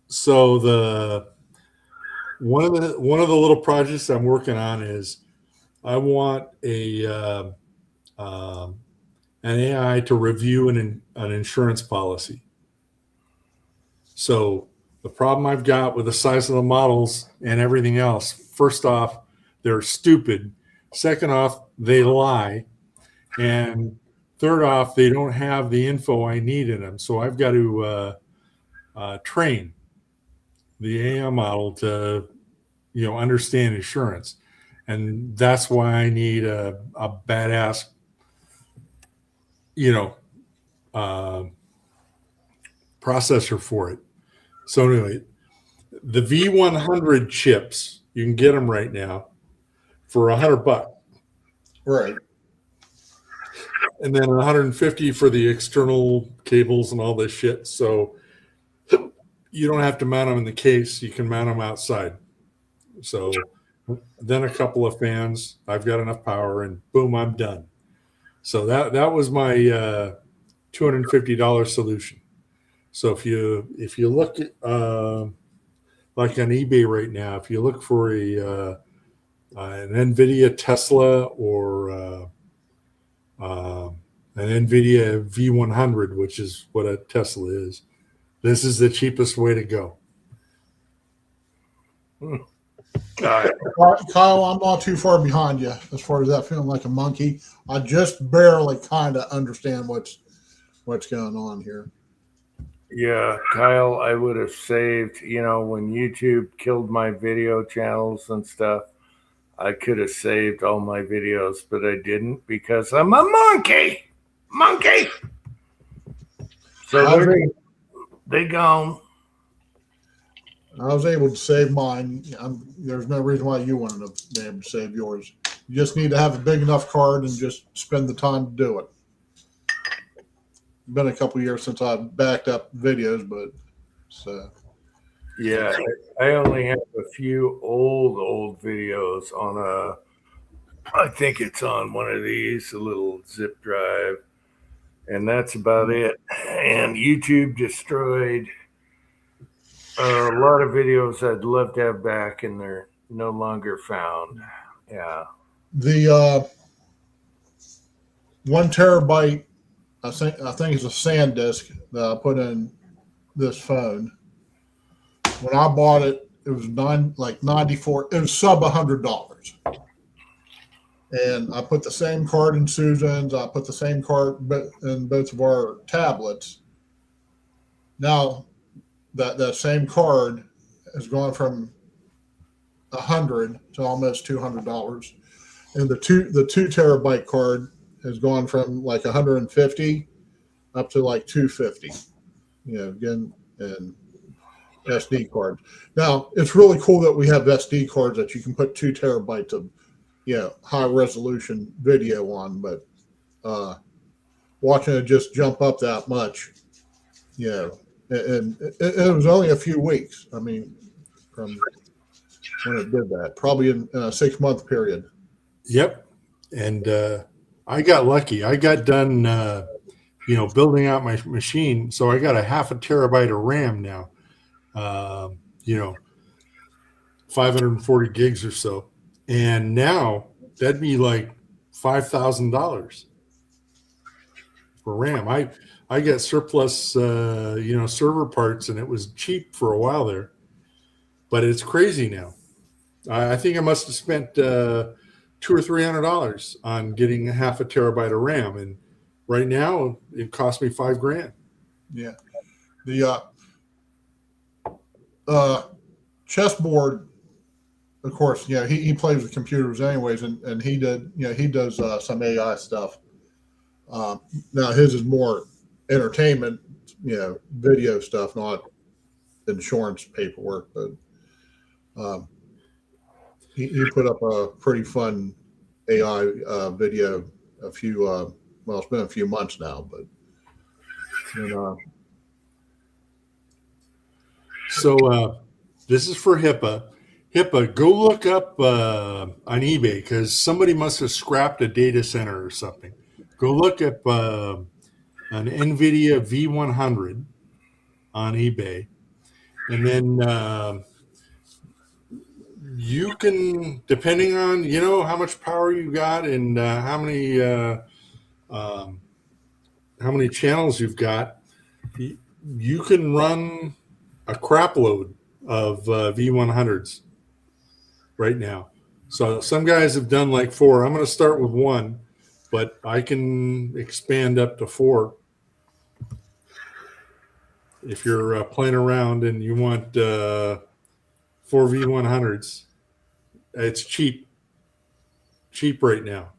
so the one of the little projects I'm working on is I want an AI to review an insurance policy. So the problem I've got with the size of the models and everything else, first off, they're stupid. Second off, they lie. And third off, they don't have the info I need in them. So I've got to train the AI model to, understand insurance. And that's why I need a badass, processor for it. So anyway, the V100 chips, you can get them right now for $100. right? And then 150 for the external cables and all this shit. So you don't have to mount them in the case. You can mount them outside. So then a couple of fans. I've got enough power, and boom, I'm done. So that was my $250 solution. So if you look at like on eBay right now, if you look for an NVIDIA Tesla or an NVIDIA V100, which is what a Tesla is, this is the cheapest way to go. Kyle, I'm not too far behind you as far as that feeling like a monkey. I just barely kind of understand what's going on here. Yeah, Kyle, I would have saved, when YouTube killed my video channels and stuff, I could have saved all my videos, but I didn't because I'm a monkey. So they gone. I was able to save mine. There's no reason why you wouldn't have been able to save yours. You just need to have a big enough card and just spend the time to do it. Been a couple years since I backed up videos, but so Yeah, I only have a few old videos on I think it's on one of these, a little zip drive, and that's about it. And YouTube destroyed a lot of videos I'd love to have back, and they're no longer found. Yeah. the 1 terabyte, I think it's a SanDisk that I put in this phone. When I bought it, it was 94. It was sub $100, and I put the same card in Susan's. I put the same card in both of our tablets. Now that same card has gone from $100 to almost $200, and the 2 terabyte card has gone from like 150 up to like 250. Again, and SD cards. Now it's really cool that we have SD cards that you can put 2 terabytes of high resolution video on, but watching it just jump up that much, and it was only a few weeks. I mean, from when it did that, probably in a 6-month period. Yep. And I got lucky. I got done, building out my machine. So I got a 0.5 terabyte of RAM now. you know, 540 gigs or so. And now that'd be like $5,000 for RAM. I got surplus, server parts, and it was cheap for a while there, but it's crazy now. I think I must have spent $200 or $300 on getting a half a terabyte of RAM, and right now it cost me $5,000. Yeah. The chessboard, of course, he plays with computers anyways, and he does some AI stuff. Now his is more entertainment, video stuff, not insurance paperwork, but he put up a pretty fun AI video it's been a few months now, but So this is for HIPAA. HIPAA, go look up on eBay because somebody must have scrapped a data center or something. Go look up an NVIDIA V100 on eBay. And then you can, depending on, how much power you got and how many channels you've got, you can run a crap load of V100s right now. So some guys have done like 4. I'm going to start with 1, but I can expand up to 4 if you're playing around and you want 4 V100s. It's cheap right now.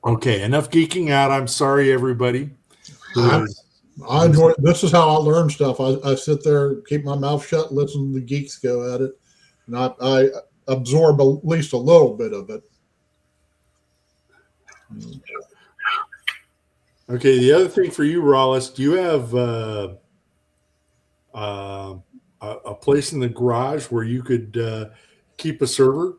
Okay, enough geeking out. I'm sorry, everybody. I enjoy it. This is how I learn stuff. I sit there, keep my mouth shut, listen to the geeks go at it, and I absorb at least a little bit of it. Okay, the other thing for you, Rollis, do you have a place in the garage where you could keep a server?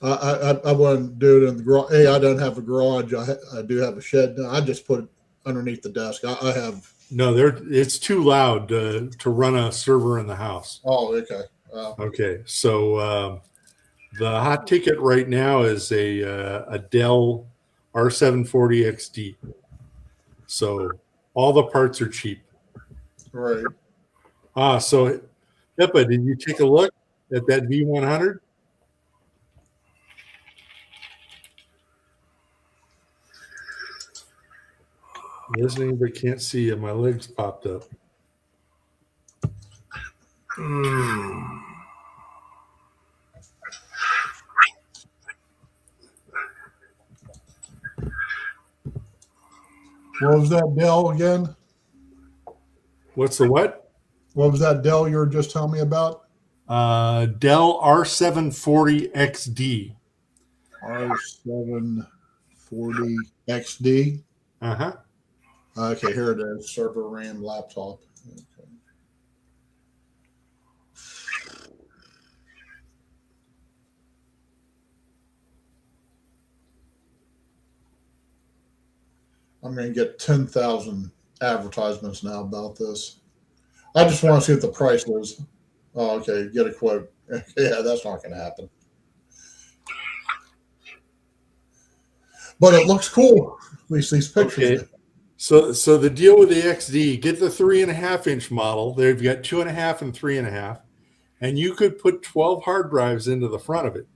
I wouldn't do it in the garage. Hey, I don't have a garage. I do have a shed. I just put it underneath the desk. I have. No, it's too loud to run a server in the house. Oh, okay. Okay, so the hot ticket right now is a Dell R740 XD. So all the parts are cheap. Right. So HIPAA, did you take a look at that V100? Listening, but can't see it. My legs popped up. What was that Dell again? What's the what? What was that Dell you were just telling me about? Dell R740 XD. R740 XD. Uh-huh. Okay, here it is. Server RAM laptop. Okay. I'm going to get 10,000 advertisements now about this. I just want to see what the price is. Oh, okay. Get a quote. Yeah, that's not going to happen. But it looks cool. At least these pictures. Okay. So the deal with the XD, get the 3.5-inch model. They've got 2.5 and 3.5, and you could put 12 hard drives into the front of it.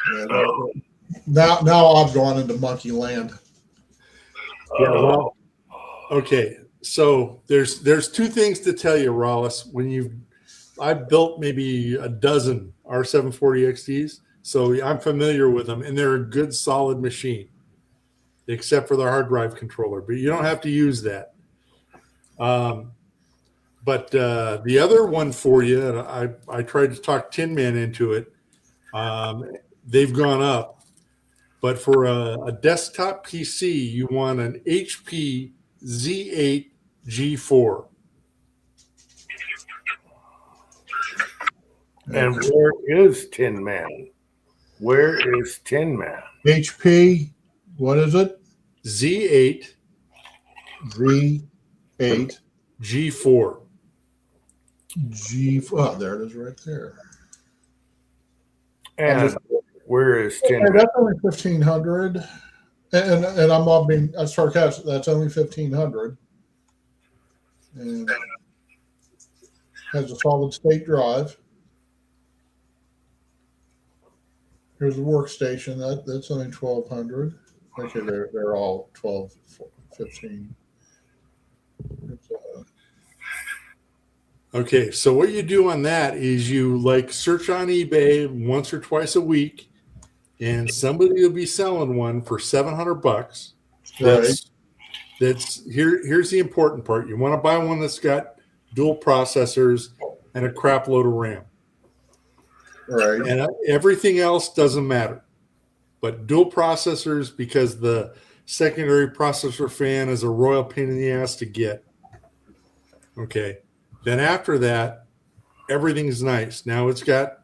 Yeah, now I've gone into monkey land. Yeah. Well, okay. So there's 2 things to tell you, Rollis. I've built maybe a dozen R740 XDs, so I'm familiar with them, and they're a good, solid machine, except for the hard drive controller. But you don't have to use that. But the other one for you, and I tried to talk Tin Man into it. They've gone up, but for a desktop PC, you want an HP Z8 G4. And where is Tin Man? Where is Tin Man? HP, what is it? Z8 Z8 G4. Oh, there it is right there. And where is Tin Okay, Man? that's only 1,500. And I'm not being sarcastic. That's only 1,500. And has a solid state drive. Here's the workstation. That's only 1,200. Okay, they're all 12, 15. Okay, so what you do on that is you like search on eBay once or twice a week, and somebody will be selling one for $700. Here's the important part. You want to buy one that's got dual processors and a crap load of RAM. Right. And everything else doesn't matter. But dual processors, because the secondary processor fan is a royal pain in the ass to get. Okay. Then after that, everything's nice. Now it's got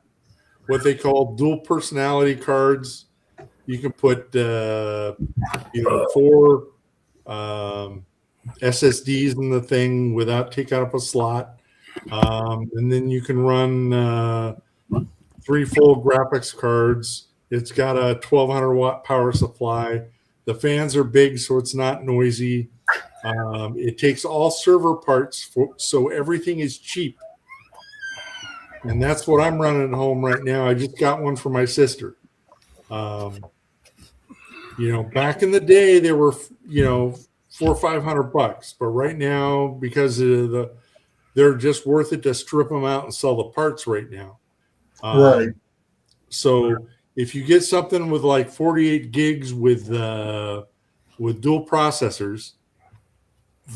what they call dual personality cards. You can put, 4 SSDs in the thing without taking up a slot. And then you can run 3 full graphics cards. It's got a 1,200 watt power supply. The fans are big, so it's not noisy. It takes all server parts, so everything is cheap. And that's what I'm running at home right now. I just got one for my sister. Back in the day, they were, $400 or $500, but right now, because of they're just worth it to strip them out and sell the parts right now. Right. So if you get something with like 48 gigs with dual processors,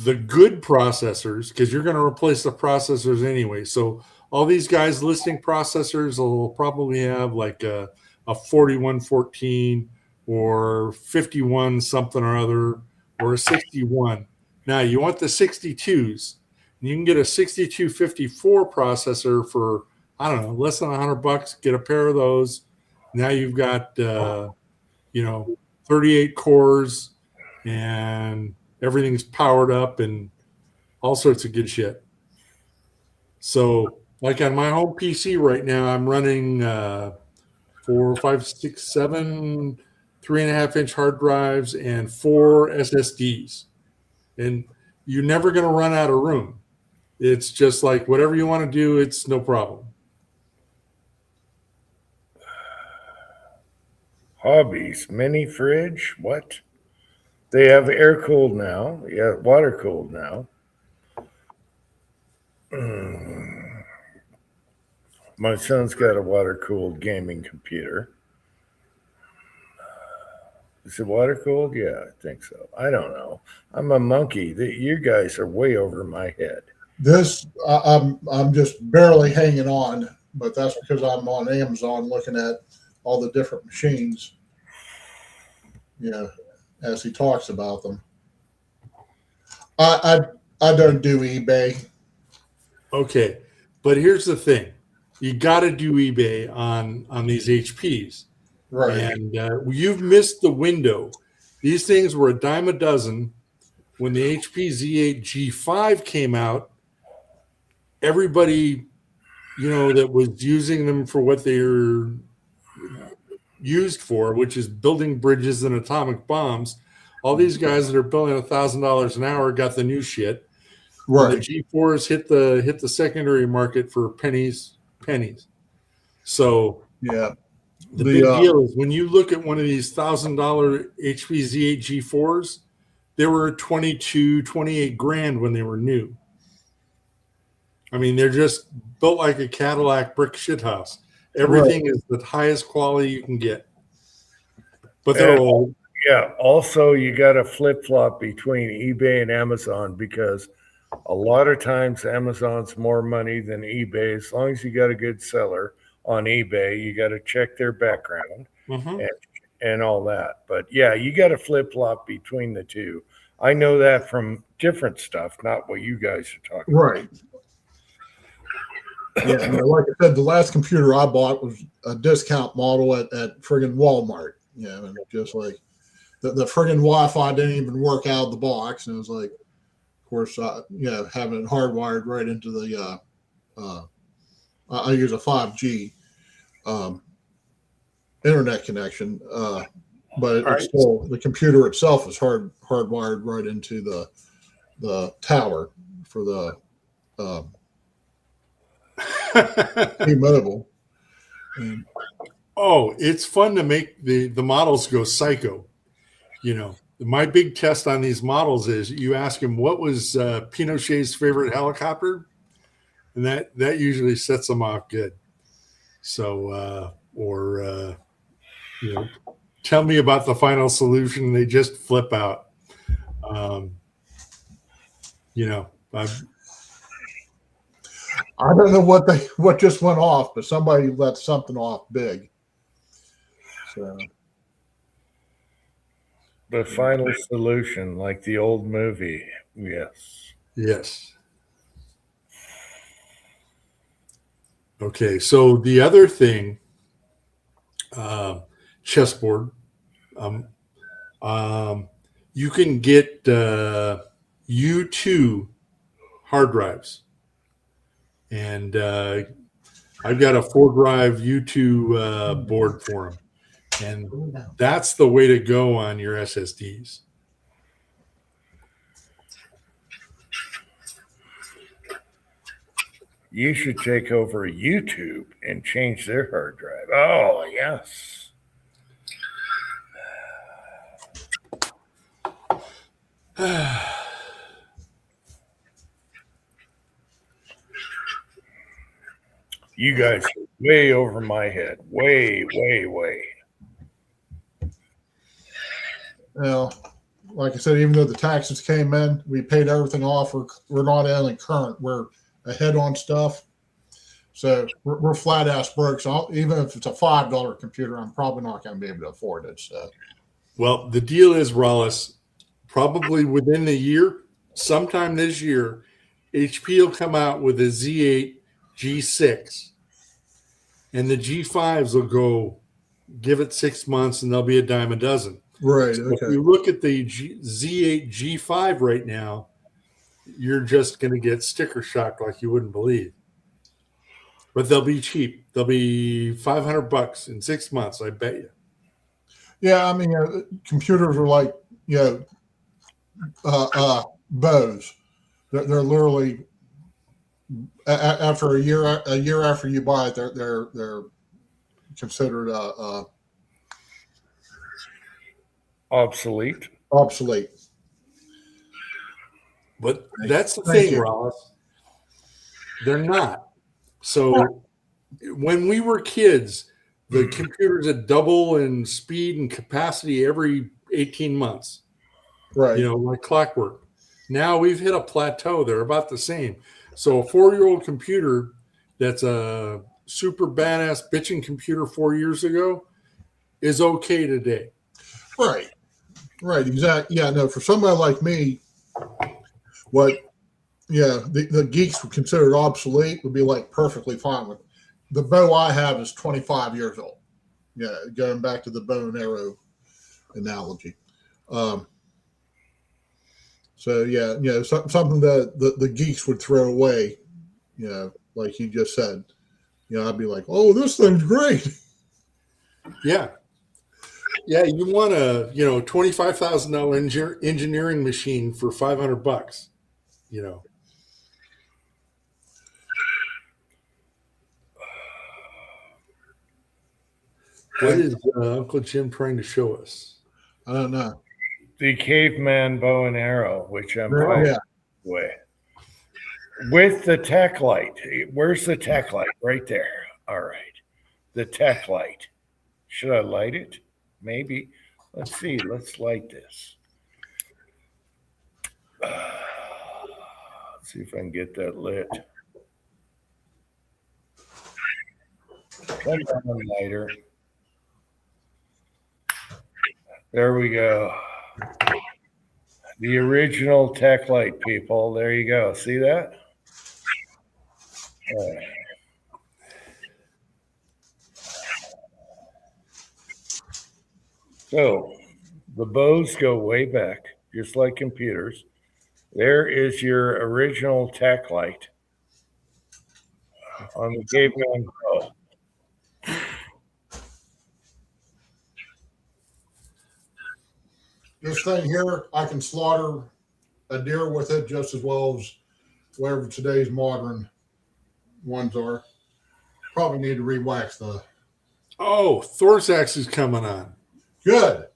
the good processors, because you're going to replace the processors anyway. So all these guys listing processors will probably have like a 4114 or 51 something or other, or a 61. Now you want the 62s. You can get a 6254 processor for, I don't know, less than $100. Get a pair of those. Now you've got 38 cores and everything's powered up and all sorts of good shit. So like on my home PC right now, I'm running 4, 5, 6, 7 3.5-inch hard drives and 4 SSDs. And you're never going to run out of room. It's just like whatever you want to do, it's no problem. Hobbies, mini fridge. What? They have air cooled now. Yeah, water cooled now. My son's got a water cooled gaming computer. Is it water cooled? Yeah, I think so. I don't know. I'm a monkey. You guys are way over my head. I'm just barely hanging on, but that's because I'm on Amazon looking at all the different machines. As he talks about them. I don't do eBay. Okay, but here's the thing: you got to do eBay on these HPs, Right. and you've missed the window. These things were a dime a dozen when the HP Z8 G5 came out. Everybody, that was using them for what they're used for, which is building bridges and atomic bombs. All these guys that are billing $1,000 an hour got the new shit. Right. The G4s hit the secondary market for pennies. So Yeah. the big deal is when you look at one of these $1,000 HP Z8 G4s, they were 22, 28 grand when they were new. I mean, they're just built like a Cadillac brick shithouse. Everything is the highest quality you can get. But they're old. Yeah. Also, you got to flip flop between eBay and Amazon because A lot of times Amazon's more money than eBay. As long as you got a good seller on eBay, you got to check their background Mhm. and all that. But yeah, you got to flip flop between the two. I know that from different stuff, not what you guys are talking Right. Yeah, like I said, the last computer I bought was a discount model at friggin' Walmart. And just like the friggin' Wi-Fi didn't even work out of the box, and it was like, of course, having it hardwired right into the. I use a 5G internet connection, but All it's right. still the computer itself is hardwired right into the tower for the T-Mobile. And Oh, it's fun to make the models go psycho. You know, my big test on these models is you ask him what was Pinochet's favorite helicopter, and that usually sets them off good. So, tell me about the final solution. They just flip out. I don't know what just went off, but somebody let something off big. So The final solution, like the old movie. Yes. Yes. Okay, so the other thing, chessboard. You can get U2 hard drives, and I've got a 4-drive U2 board for them, and that's the way to go on your SSDs. You should take over YouTube and change their hard drive. Oh, yes. You guys are way over my head. Way, way, way. like I said, even though the taxes came in, we paid everything off. We're not only current, we're ahead on stuff. So we're flat ass broke. So even if it's a $5 computer, I'm probably not going to be able to afford it. So, well, the deal is, Rollis, probably within the year, sometime this year, HP will come out with a Z8 G6, and the G5s will go. Give it 6 months, and they'll be a dime a dozen. right. So Okay. if you look at the Z8 G5 right now, you're just going to get sticker shock like you wouldn't believe. But they'll be cheap. They'll be $500 in 6 months, I bet you. Yeah, I mean, computers are like bows. They're literally after a year after you buy it, they're considered Obsolete. obsolete. But that's the Thank thing, you. Ross. They're not. So when we were kids, the computers would double in speed and capacity every 18 months, Right. like clockwork. Now we've hit a plateau. They're about the same. So a 4-year-old computer that's a super badass bitching computer 4 years ago is okay today. Right. Right. Exactly. Yeah. No. For somebody like me, the geeks would consider obsolete would be like perfectly fine with. The bow I have is 25 years old. Yeah, going back to the bow and arrow analogy. So yeah, something that the geeks would throw away. Like you just said. I'd be like, oh, this thing's great. Yeah. Yeah, you want a $25,000 engineering machine for $500. What is Uncle Jim trying to show us? I don't know. The caveman bow and arrow, which I'm Yeah. with. With the tech light. Where's the tech light? Right there. All right. The tech light. Should I light it? Maybe. Let's see. Let's light this. See if I can get that lit. Come on, lighter. There we go. The original tech light, people. There you go. See that? So the bows go way back, just like computers. There is your original tech light on the caveman bow. This thing here, I can slaughter a deer with it just as well as whatever today's modern ones are. Probably need to re-wax the. Oh, Thorsax is coming on. Good.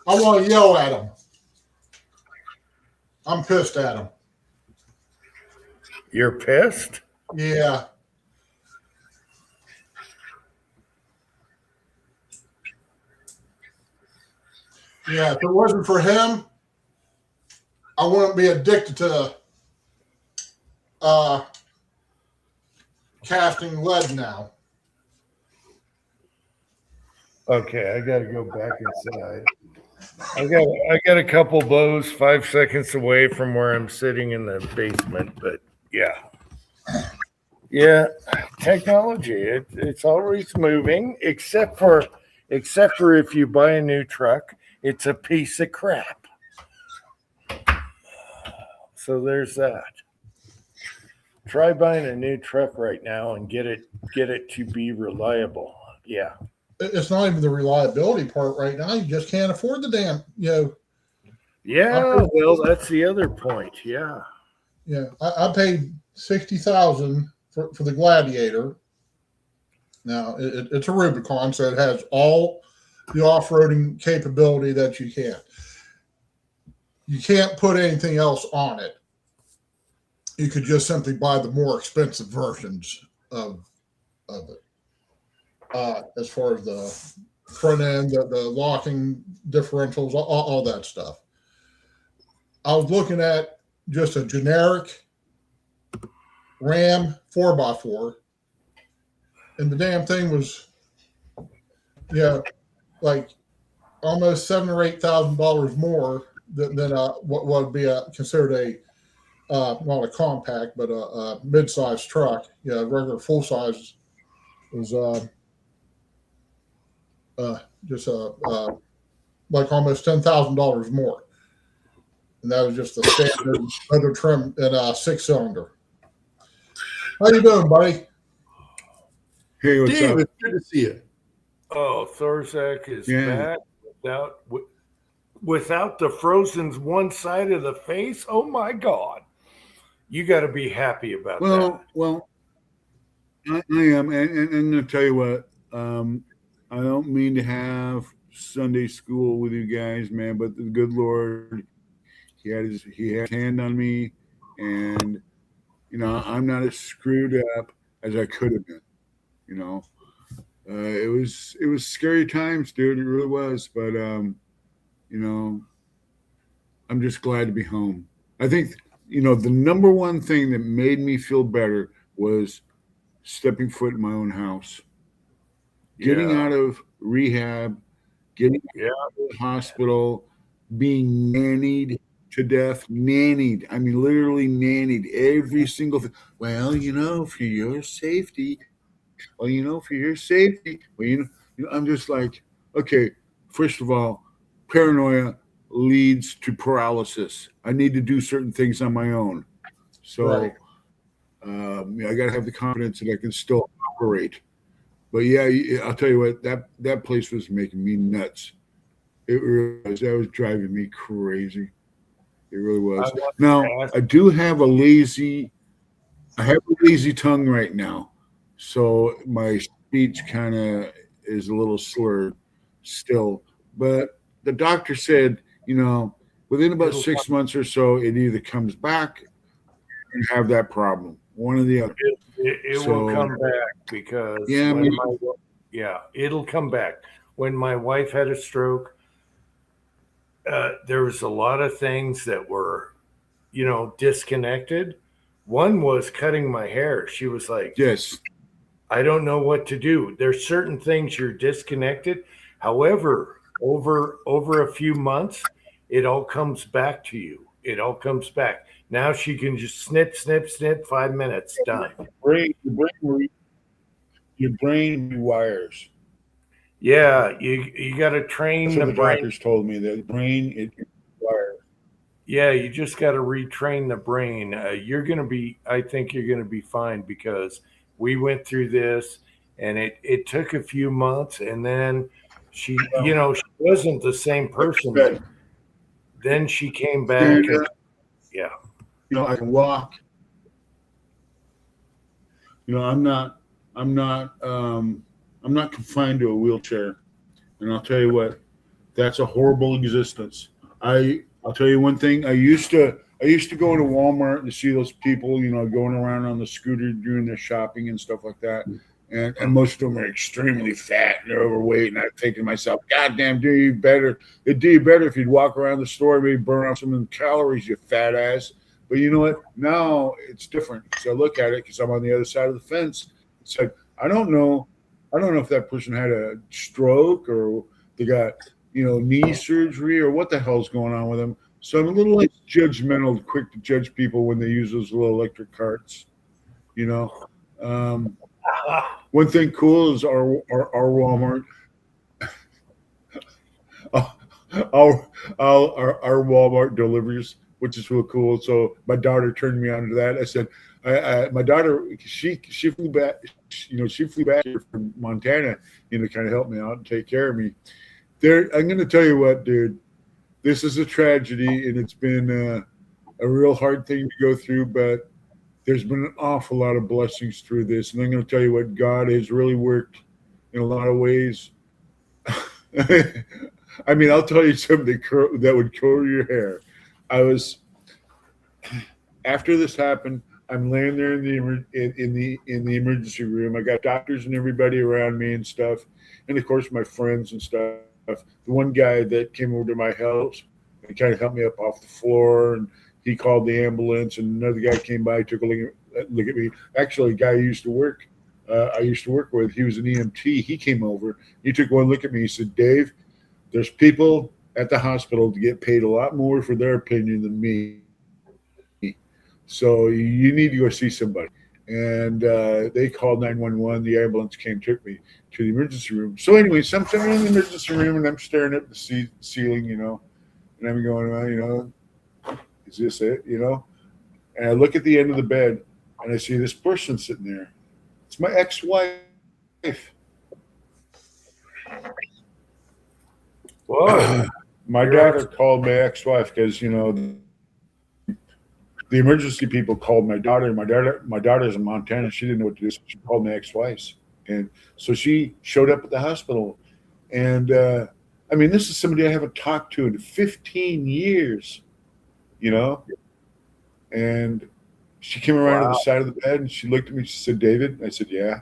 I want to yell at him. I'm pissed at him. You're pissed? Yeah. Yeah, if it wasn't for him, I wouldn't be addicted to casting lead now. Okay, I gotta go back inside. I got a couple bows 5 seconds away from where I'm sitting in the basement, but yeah. Yeah, technology, it's always moving, except for if you buy a new truck, it's a piece of crap. So there's that. Try buying a new truck right now and get it to be reliable. Yeah. It's not even the reliability part right now. You just can't afford the damn, Yeah, well, that's the other point. Yeah. Yeah, I paid $60,000 for the Gladiator. Now it's a Rubicon, so it has all the off-roading capability that you can. You can't put anything else on it. You could just simply buy the more expensive versions of it. As far as the front end, the locking differentials, all that stuff. I was looking at just a generic Ram 4x4, and the damn thing was, like almost $7,000 or $8,000 more than what would be considered a not a compact, but a mid-sized truck. Yeah, regular full size was just like almost $10,000 more, and that was just the standard leather trim and a 6-cylinder. How you doing, buddy? Hey, what's David, up? good to see you. Oh, Thorzak is Yeah. back without the frozen's one side of the face. Oh my God. You got to be happy about that. Well, I am, and I'm going to tell you what. I don't mean to have Sunday school with you guys, man, but the good Lord, he had his hand on me, and I'm not as screwed up as I could have been. It was scary times, dude. It really was, but I'm just glad to be home. I think the number one thing that made me feel better was stepping foot in my own house, getting out of rehab, getting out of the hospital, being nannied to death. Nannied. I mean, literally nannied every single thing. Well, for your safety. Well, for your safety. Well, I'm just like, okay, first of all, paranoia leads to paralysis. I need to do certain things on my own. So Right. I got to have the confidence that I can still operate. But yeah, I'll tell you what, that place was making me nuts. It really was. That was driving me crazy. It really was. Now, I have a lazy tongue right now. So my speech kind of is a little slurred still. But the doctor said, within about 6 months or so, it either comes back and have that problem. One or the other. It will come back because it'll come back. When my wife had a stroke, there was a lot of things that were, disconnected. One was cutting my hair. She was like, Yes. I don't know what to do. There's certain things you're disconnected. However, over a few months, it all comes back to you. It all comes back. Now she can just snip, snip, snip, 5 minutes, done. Your brain rewires. Yeah, you got to train That's what the the brain. doctors told me. The brain it rewires. Yeah, you just got to retrain the brain. I think you're going to be fine because we went through this and it took a few months and then she wasn't the same person. Good. Then she came back. Dude, Yeah. I can walk. I'm not confined to a wheelchair. And I'll tell you what, that's a horrible existence. I'll tell you one thing. I used to go into Walmart and see those people, going around on the scooter doing their shopping and stuff like that. And most of them are extremely fat and they're overweight. And I'm thinking to myself, God damn, it'd do you better if you'd walk around the store and maybe burn off some of the calories, you fat ass. But you know what? Now it's different. So I look at it because I'm on the other side of the fence. It's like, I don't know if that person had a stroke or they got, knee surgery or what the hell's going on with them. So I'm a little less judgmental, quick to judge people when they use those little electric carts. One thing cool is our Walmart. our Walmart delivers, which is real cool. So my daughter turned me on to that. I said, my daughter, she flew back, she flew back here from Montana, to kind of help me out and take care of me. I'm going to tell you what, dude, this is a tragedy and it's been a real hard thing to go through, but there's been an awful lot of blessings through this. And I'm going to tell you what, God has really worked in a lot of ways. I mean, I'll tell you something that would curl your hair. After this happened, I'm laying there in the emergency room. I got doctors and everybody around me and stuff, and of course my friends and stuff. The one guy that came over to my house and kind of helped me up off the floor, and he called the ambulance. And another guy came by, took a look at me. Actually, a guy I used to work with. He was an EMT. He came over. He took one look at me. He said, "Dave, there's people at the hospital to get paid a lot more for their opinion than me. So you need to go see somebody." And they called 911. The ambulance came, took me to the emergency room. So anyway, I'm sitting in the emergency room and I'm staring at the ceiling, and I'm going, is this it, And I look at the end of the bed and I see this person sitting there. It's my ex-wife. Whoa. My daughter called my ex-wife because, the emergency people called my daughter. My daughter's in Montana. She didn't know what to do. So she called my ex-wife. And so she showed up at the hospital. And, this is somebody I haven't talked to in 15 years, And she came around to the side of the bed and she looked at me. She said, "David?" I said, "Yeah."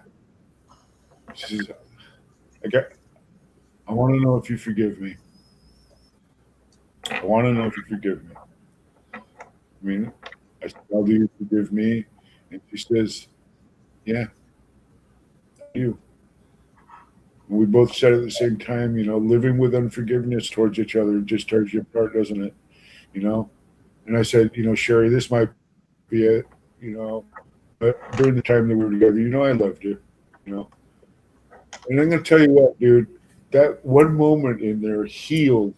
She says, I want to know if you forgive me. I want to know if you forgive me. I said, "How do you forgive me?" And she says, "Yeah, I do." And we both said at the same time, living with unforgiveness towards each other just tears you apart, doesn't it? And I said, "Sherry, this might be it, but during the time that we were together, I loved you, And I'm going to tell you what, dude, that one moment in there healed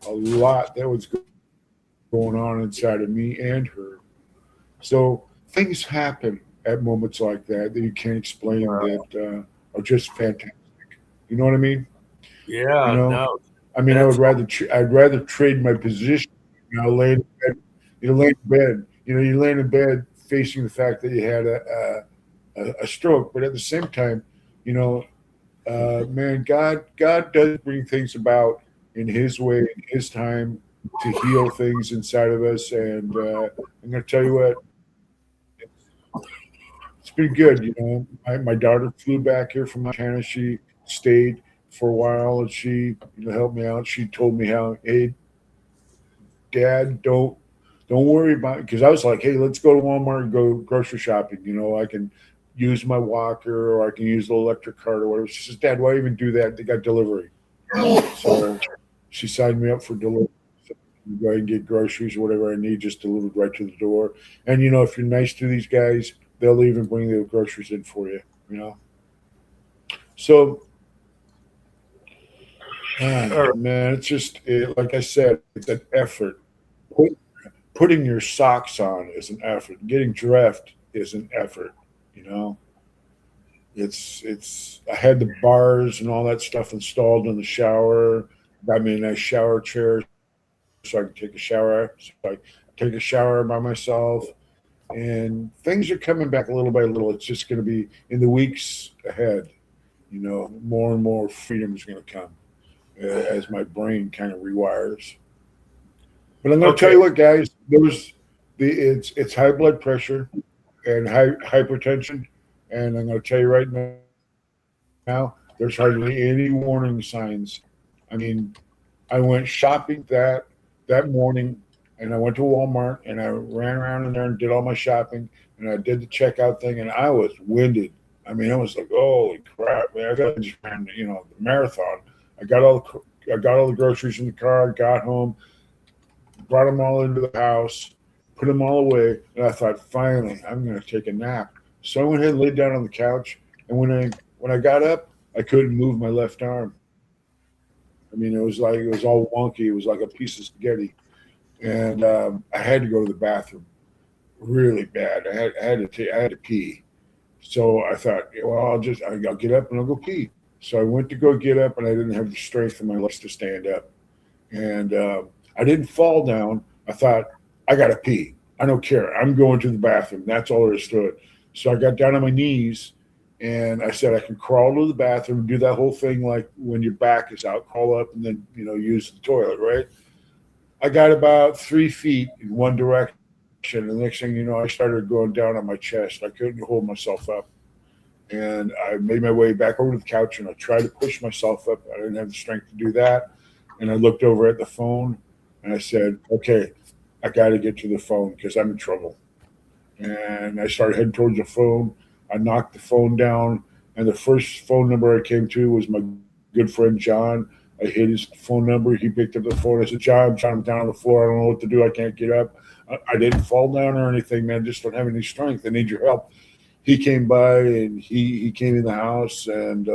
a lot that was going on inside of me and her. So things happen at moments like that you can't explain that are just fantastic. You know what I mean? Yeah. No. I'd rather trade my position. Lay in bed. You lay in bed facing the fact that you had a stroke, but at the same time, man, God does bring things about in His way, in His time, to heal things inside of us. And I'm going to tell you what, it's been good. My daughter flew back here from Montana. She stayed for a while and she helped me out. She told me how, hey, Dad, don't worry about it. Because I was like, hey, let's go to Walmart and go grocery shopping. You know, I can use my walker or I can use the electric cart or whatever. She says, Dad, why even do that? They got delivery. So she signed me up for delivery. So I can go ahead and get groceries or whatever I need, just delivered right to the door. And you know, if you're nice to these guys, they'll even bring the groceries in for you. You know. So, man, it's just like I said, it's an effort. Putting your socks on is an effort. Getting dressed is an effort. You know, it's. I had the bars and all that stuff installed in the shower. Got me a nice shower chair so I can take a shower. So I take a shower by myself, and things are coming back a little by little. It's just going to be in the weeks ahead. You know, more and more freedom is going to come as my brain kind of rewires. But I'm going to tell you what, guys. It's high blood pressure and hypertension, and I'm going to tell you right now, there's hardly any warning signs. I mean, I went shopping that morning, and I went to Walmart, and I ran around in there and did all my shopping, and I did the checkout thing, and I was winded. I mean, I was like, holy crap, man! I just ran, you know, the marathon. I got all the groceries in the car. Got home, brought them all into the house, put them all away, and I thought, finally, I'm going to take a nap. So I went ahead and laid down on the couch, and when I got up, I couldn't move my left arm. I mean, it was all wonky. It was like a piece of spaghetti, and I had to go to the bathroom, really bad. I had to pee. So I thought, well, I'll get up and I'll go pee. So I went to go get up, and I didn't have the strength in my legs to stand up, and I didn't fall down. I thought, I got to pee. I don't care. I'm going to the bathroom. That's all there is to it. So I got down on my knees, and I said I can crawl to the bathroom and do that whole thing like when your back is out, crawl up and then, you know, use the toilet, right? I got about 3 feet in one direction. And the next thing you know, I started going down on my chest. I couldn't hold myself up. And I made my way back over to the couch, and I tried to push myself up. I didn't have the strength to do that. And I looked over at the phone, and I said, okay, I got to get to the phone because I'm in trouble. And I started heading towards the phone. I knocked the phone down, and the first phone number I came to was my good friend John. I hit his phone number. He picked up the phone. I said, John, I'm down on the floor. I don't know what to do. I can't get up. I didn't fall down or anything, man. I just don't have any strength. I need your help. He came by, and he came in the house, and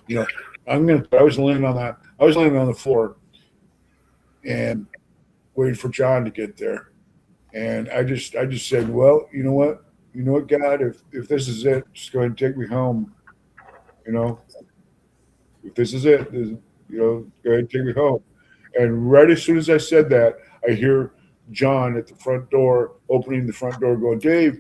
you know, I was laying on the floor and waiting for John to get there. And I just said, well, you know what, God, if this is it, just go ahead and take me home. You know, if this is it, you know, go ahead and take me home. And right as soon as I said that, I hear John at the front door, opening the front door, going, Dave,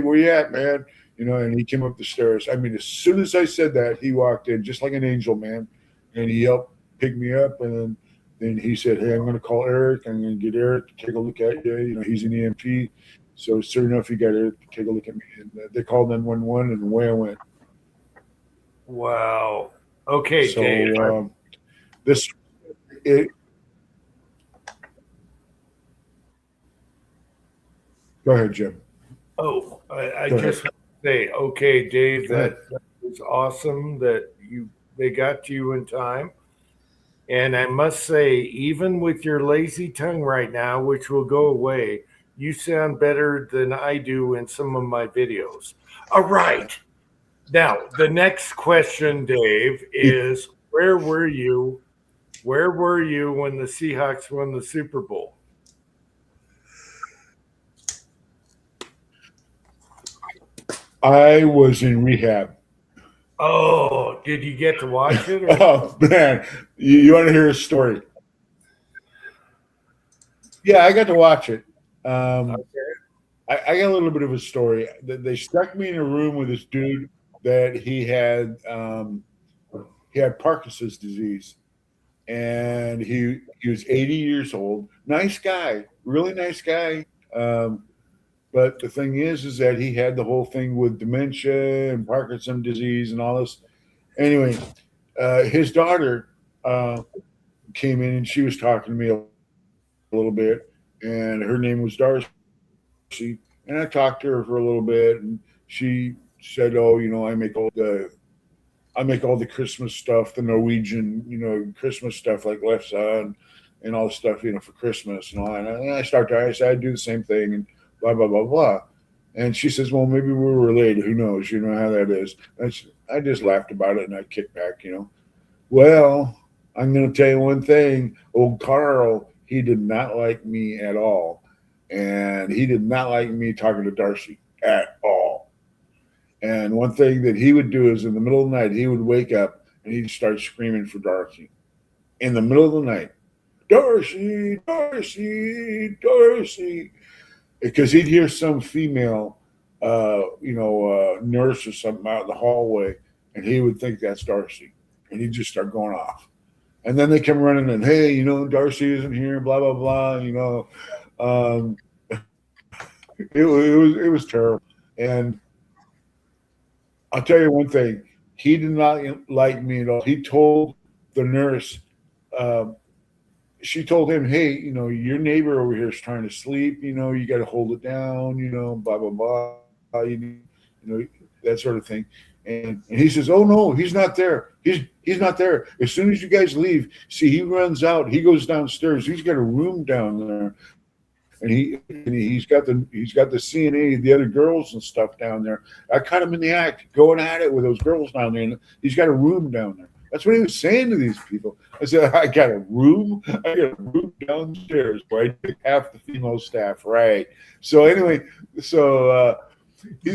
where you at, man? You know, and he came up the stairs. I mean, as soon as I said that, he walked in just like an angel, man. And he helped pick me up. And then he said, hey, I'm going to call Eric. I'm going to get Eric to take a look at you. You know, he's an EMT. So sure enough, he got Eric to take a look at me. And they called 911, and away I went. Wow. Okay, So Dave. Go ahead, Jim. Oh, I Go just want to say, okay, Dave, that was awesome that they got to you in time. And I must say, even with your lazy tongue right now, which will go away, you sound better than I do in some of my videos. All right. Now, the next question, Dave, is where were you? Where were you when the Seahawks won the Super Bowl? I was in rehab. Oh, did you get to watch it? Or? Oh man, you want to hear a story? Yeah, I got to watch it. Okay. I got a little bit of a story. They stuck me in a room with this dude that he had Parkinson's disease, and he was 80 years old. Nice guy, really nice guy. But the thing is that he had the whole thing with dementia and Parkinson's disease and all this. Anyway, his daughter came in and she was talking to me a little bit, and her name was Darcy. And I talked to her for a little bit, and she said, "Oh, I make all the Christmas stuff, the Norwegian, Christmas stuff like Lefse and all the stuff, for Christmas and all that." And I said, I do the same thing and blah, blah, blah, blah. And she says, "Well, maybe we're related. Who knows? You know how that is." I just laughed about it and I kicked back, Well, I'm going to tell you one thing. Old Carl, he did not like me at all. And he did not like me talking to Darcy at all. And one thing that he would do is in the middle of the night, he would wake up and he'd start screaming for Darcy. In the middle of the night, "Darcy, Darcy, Darcy." Because he'd hear some female, nurse or something out in the hallway, and he would think that's Darcy. And he'd just start going off. And then they come running and, "Hey, Darcy isn't here, blah, blah, blah, it was terrible. And I'll tell you one thing. He did not like me at all. He told the nurse, she told him, "Hey, your neighbor over here is trying to sleep. You got to hold it down, blah, blah, blah, that sort of thing." And he says, "Oh, no, he's not there. He's not there. As soon as you guys leave, see, he runs out. He goes downstairs. He's got a room down there. And he's got the CNA, the other girls and stuff down there. I caught him in the act, going at it with those girls down there. And he's got a room down there." That's what he was saying to these people. I said, I got a room downstairs where I take half the female staff. Right. So anyway, he's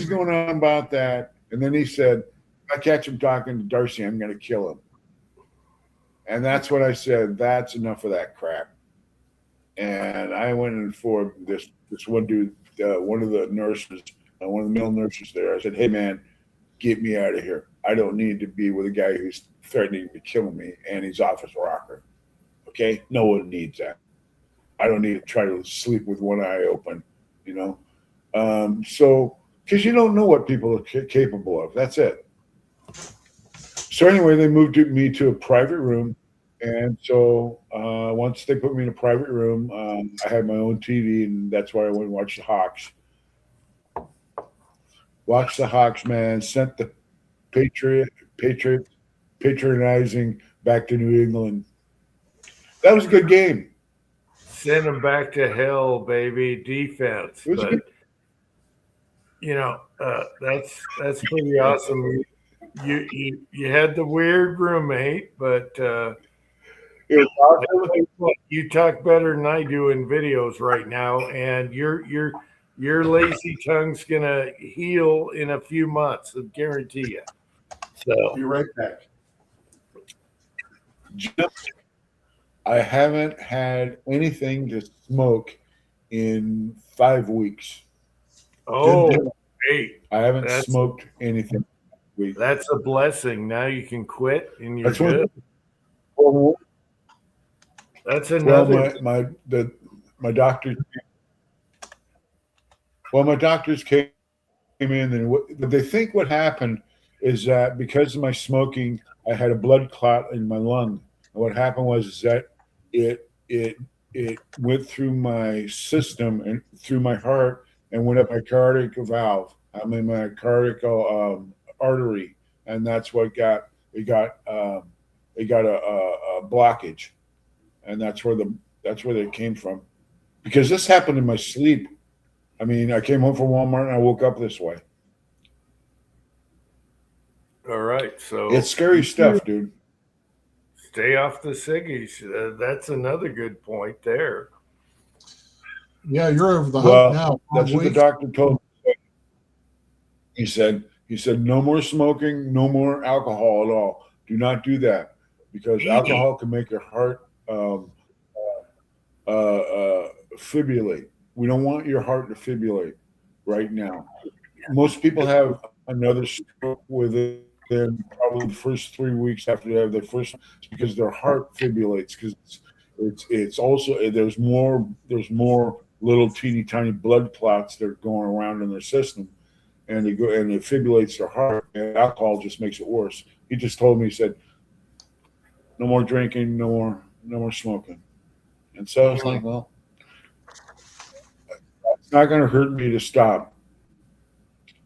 going on about that. And then he said, "If I catch him talking to Darcy, I'm going to kill him." And that's what I said. That's enough of that crap. And I went and for this one dude, one of the nurses, one of the male nurses there. I said, "Hey, man, get me out of here. I don't need to be with a guy who's threatening to kill me and he's off his rocker. Okay? No one needs that. I don't need to try to sleep with one eye open, So, because you don't know what people are capable of. That's it. So anyway, they moved me to a private room. And so once they put me in a private room, I had my own TV, and that's where I went and watched the Hawks. Watched the Hawks, man. Sent the Patriots patronizing back to New England. That was a good game. Send them back to hell, baby. Defense. It was But, that's pretty awesome. You had the weird roommate, but It was awesome. you talk better than I do in videos right now, and your lazy tongue's gonna heal in a few months. I guarantee you. So Be right back. I haven't had anything to smoke in 5 weeks. Hey, I haven't That's- smoked anything. that's a blessing. Now you can quit, and you're That's one. good. Well, That's another. my doctor. Well, my doctors came in, and they think what happened is that because of my smoking, I had a blood clot in my lung. And what happened was that it went through my system and through my heart and went up my cardiac valve. I mean my cardiac artery, and that's what got a blockage, and that's where they came from. Because this happened in my sleep. I mean, I came home from Walmart and I woke up this way. All right, so It's scary stuff, dude. stay off the ciggies. That's another good point there. Yeah, you're over the hump Well, now. that's what the Weeks. doctor told me. He said, no more smoking, no more alcohol at all. Do not do that because alcohol can make your heart fibrillate. We don't want your heart to fibrillate right now. Most people have another stroke within probably the first 3 weeks after they have their first, because their heart fibrillates, because it's also there's more little teeny tiny blood clots that are going around in their system, and it fibrillates their heart, and alcohol just makes it worse. He just told me, he said, no more drinking, no more no more smoking. And so I was like, well, it's not going to hurt me to stop.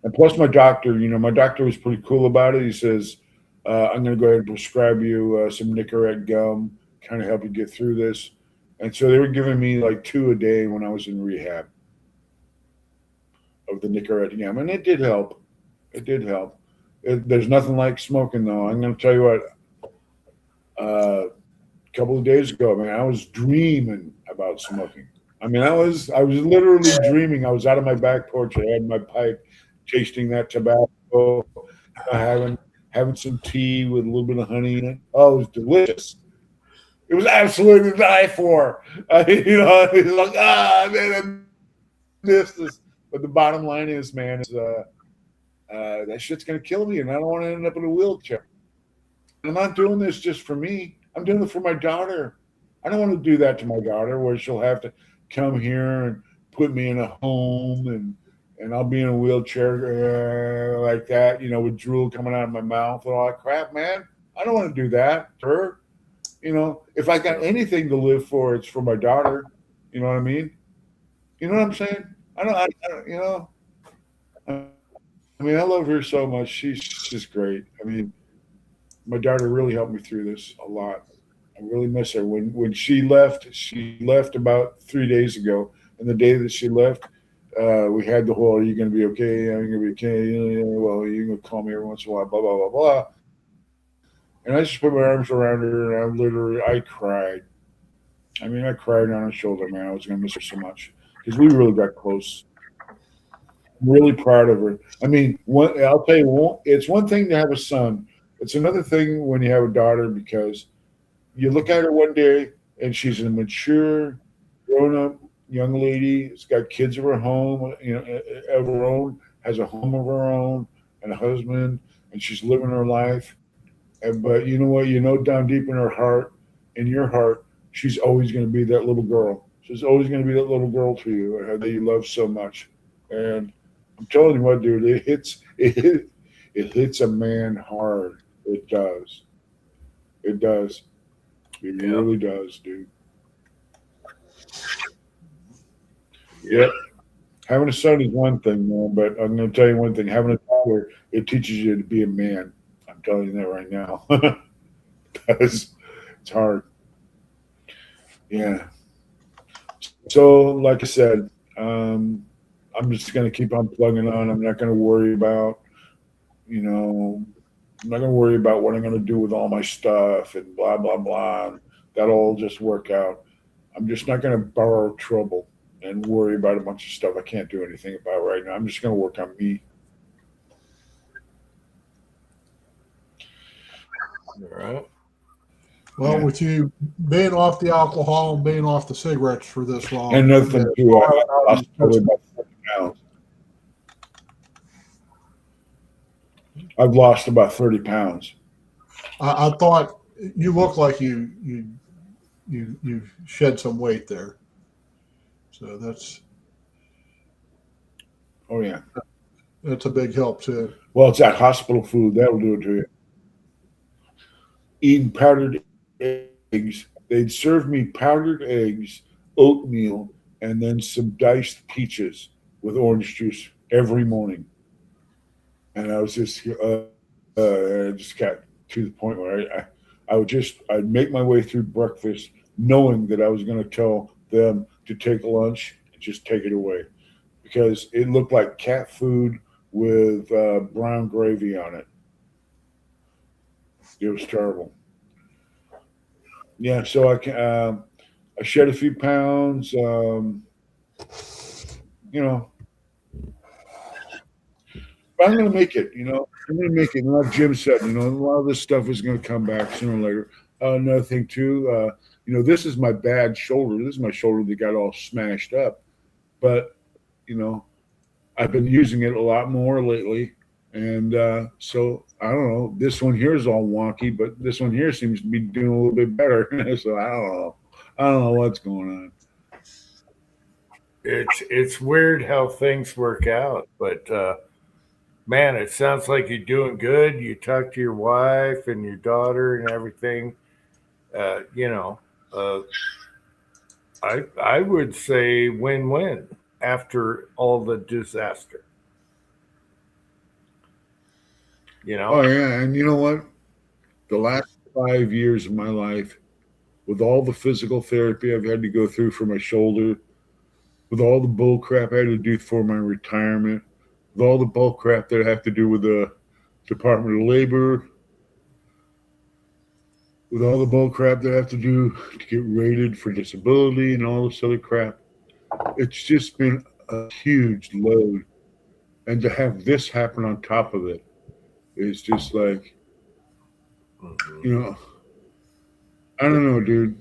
And plus, my doctor, my doctor was pretty cool about it. He says, I'm going to go ahead and prescribe you some Nicorette gum, kind of help you get through this. And so they were giving me like 2 a day when I was in rehab of the Nicorette gum. And it did help. It did help. There's nothing like smoking, though. I'm going to tell you what, a couple of days ago, man, I was dreaming about smoking. I mean, I was literally dreaming. I was out of my back porch. I had my pipe, tasting that tobacco, having some tea with a little bit of honey in it. Oh, it was delicious. It was absolutely to die for. It's like, man, I missed this. But the bottom line is, man, that shit's gonna kill me, and I don't want to end up in a wheelchair. And I'm not doing this just for me. I'm doing it for my daughter. I don't want to do that to my daughter, where she'll have to come here and put me in a home, and I'll be in a wheelchair like that, with drool coming out of my mouth and all that crap, man. I don't want to do that to her. If I got anything to live for, it's for my daughter. You know what I mean? You know what I'm saying? I love her so much. She's just great. I mean, my daughter really helped me through this a lot. I really miss her. When she left about 3 days ago. And the day that she left, we had the whole, are you going to be okay? Are you going to be okay? Well, you're going to call me every once in a while, blah, blah, blah, blah. And I just put my arms around her, and I cried. I mean, I cried on her shoulder, man. I was going to miss her so much because we really got close. I'm really proud of her. I mean, I'll tell you, it's one thing to have a son. It's another thing when you have a daughter, because you look at her one day and she's a mature, grown-up young lady. Has got kids of her of her own, has a home of her own and a husband, and she's living her life. But you know what? Down deep in her heart, in your heart, she's always going to be that little girl. She's always going to be that little girl to you that you love so much. And I'm telling you what, dude, it hits a man hard. It does. It does. It really does, dude. Yep. Having a son is one thing, man, but I'm going to tell you one thing. Having a daughter, it teaches you to be a man. I'm telling you that right now. It's hard. Yeah. So, like I said, I'm just going to keep on plugging on. I'm not going to worry about, I'm not going to worry about what I'm going to do with all my stuff and blah, blah, blah. That'll all just work out. I'm just not going to borrow trouble and worry about a bunch of stuff I can't do anything about right now. I'm just going to work on me. All right. Well, Yeah. with you being off the alcohol and being off the cigarettes for this long, And another thing, too, I lost probably about 30 pounds. I've lost about 30 pounds. I thought you look like you shed some weight there. So Oh, yeah. that's a big help too. Well, it's that hospital food. That'll do it to you. Eating powdered eggs. They'd serve me powdered eggs, oatmeal, and then some diced peaches with orange juice every morning. And I was just, I just got to the point where I'd make my way through breakfast knowing that I was going to tell them to take lunch and just take it away, because it looked like cat food with brown gravy on it. It was terrible. Yeah, so I shed a few pounds. But I'm going to make it. I'm going to make it. And like Jim said, a lot of this stuff is going to come back sooner or later. Another thing too, this is my bad shoulder. This is my shoulder that got all smashed up. But I've been using it a lot more lately. And so I don't know. This one here is all wonky, but this one here seems to be doing a little bit better. So I don't know. I don't know what's going on. It's weird how things work out, but man, it sounds like you're doing good. You talk to your wife and your daughter and everything. uh, I would say win-win after all the disaster. You know, Oh yeah, and you know what? The last 5 years of my life, with all the physical therapy I've had to go through for my shoulder, with all the bull crap I had to do for my retirement, with all the bull crap that I have to do with the Department of Labor, with all the bull crap that I have to do to get rated for disability and all this other crap, it's just been a huge load. And to have this happen on top of it is just like, you know, I don't know, dude.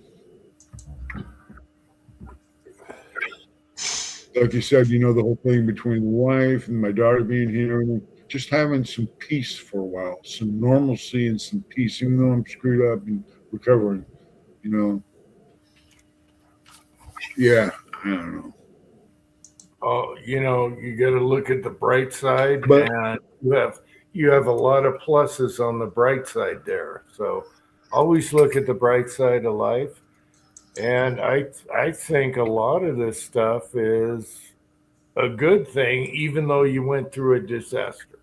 Like you said, you know, the whole thing between the wife and my daughter being here, and just having some peace for a while, some normalcy and some peace, even though I'm screwed up and recovering, you know. Yeah, I don't know. oh, you know, you got to look at the bright side, But- and you have a lot of pluses on the bright side there. So always look at the bright side of life. And I think a lot of this stuff is a good thing, even though you went through a disaster.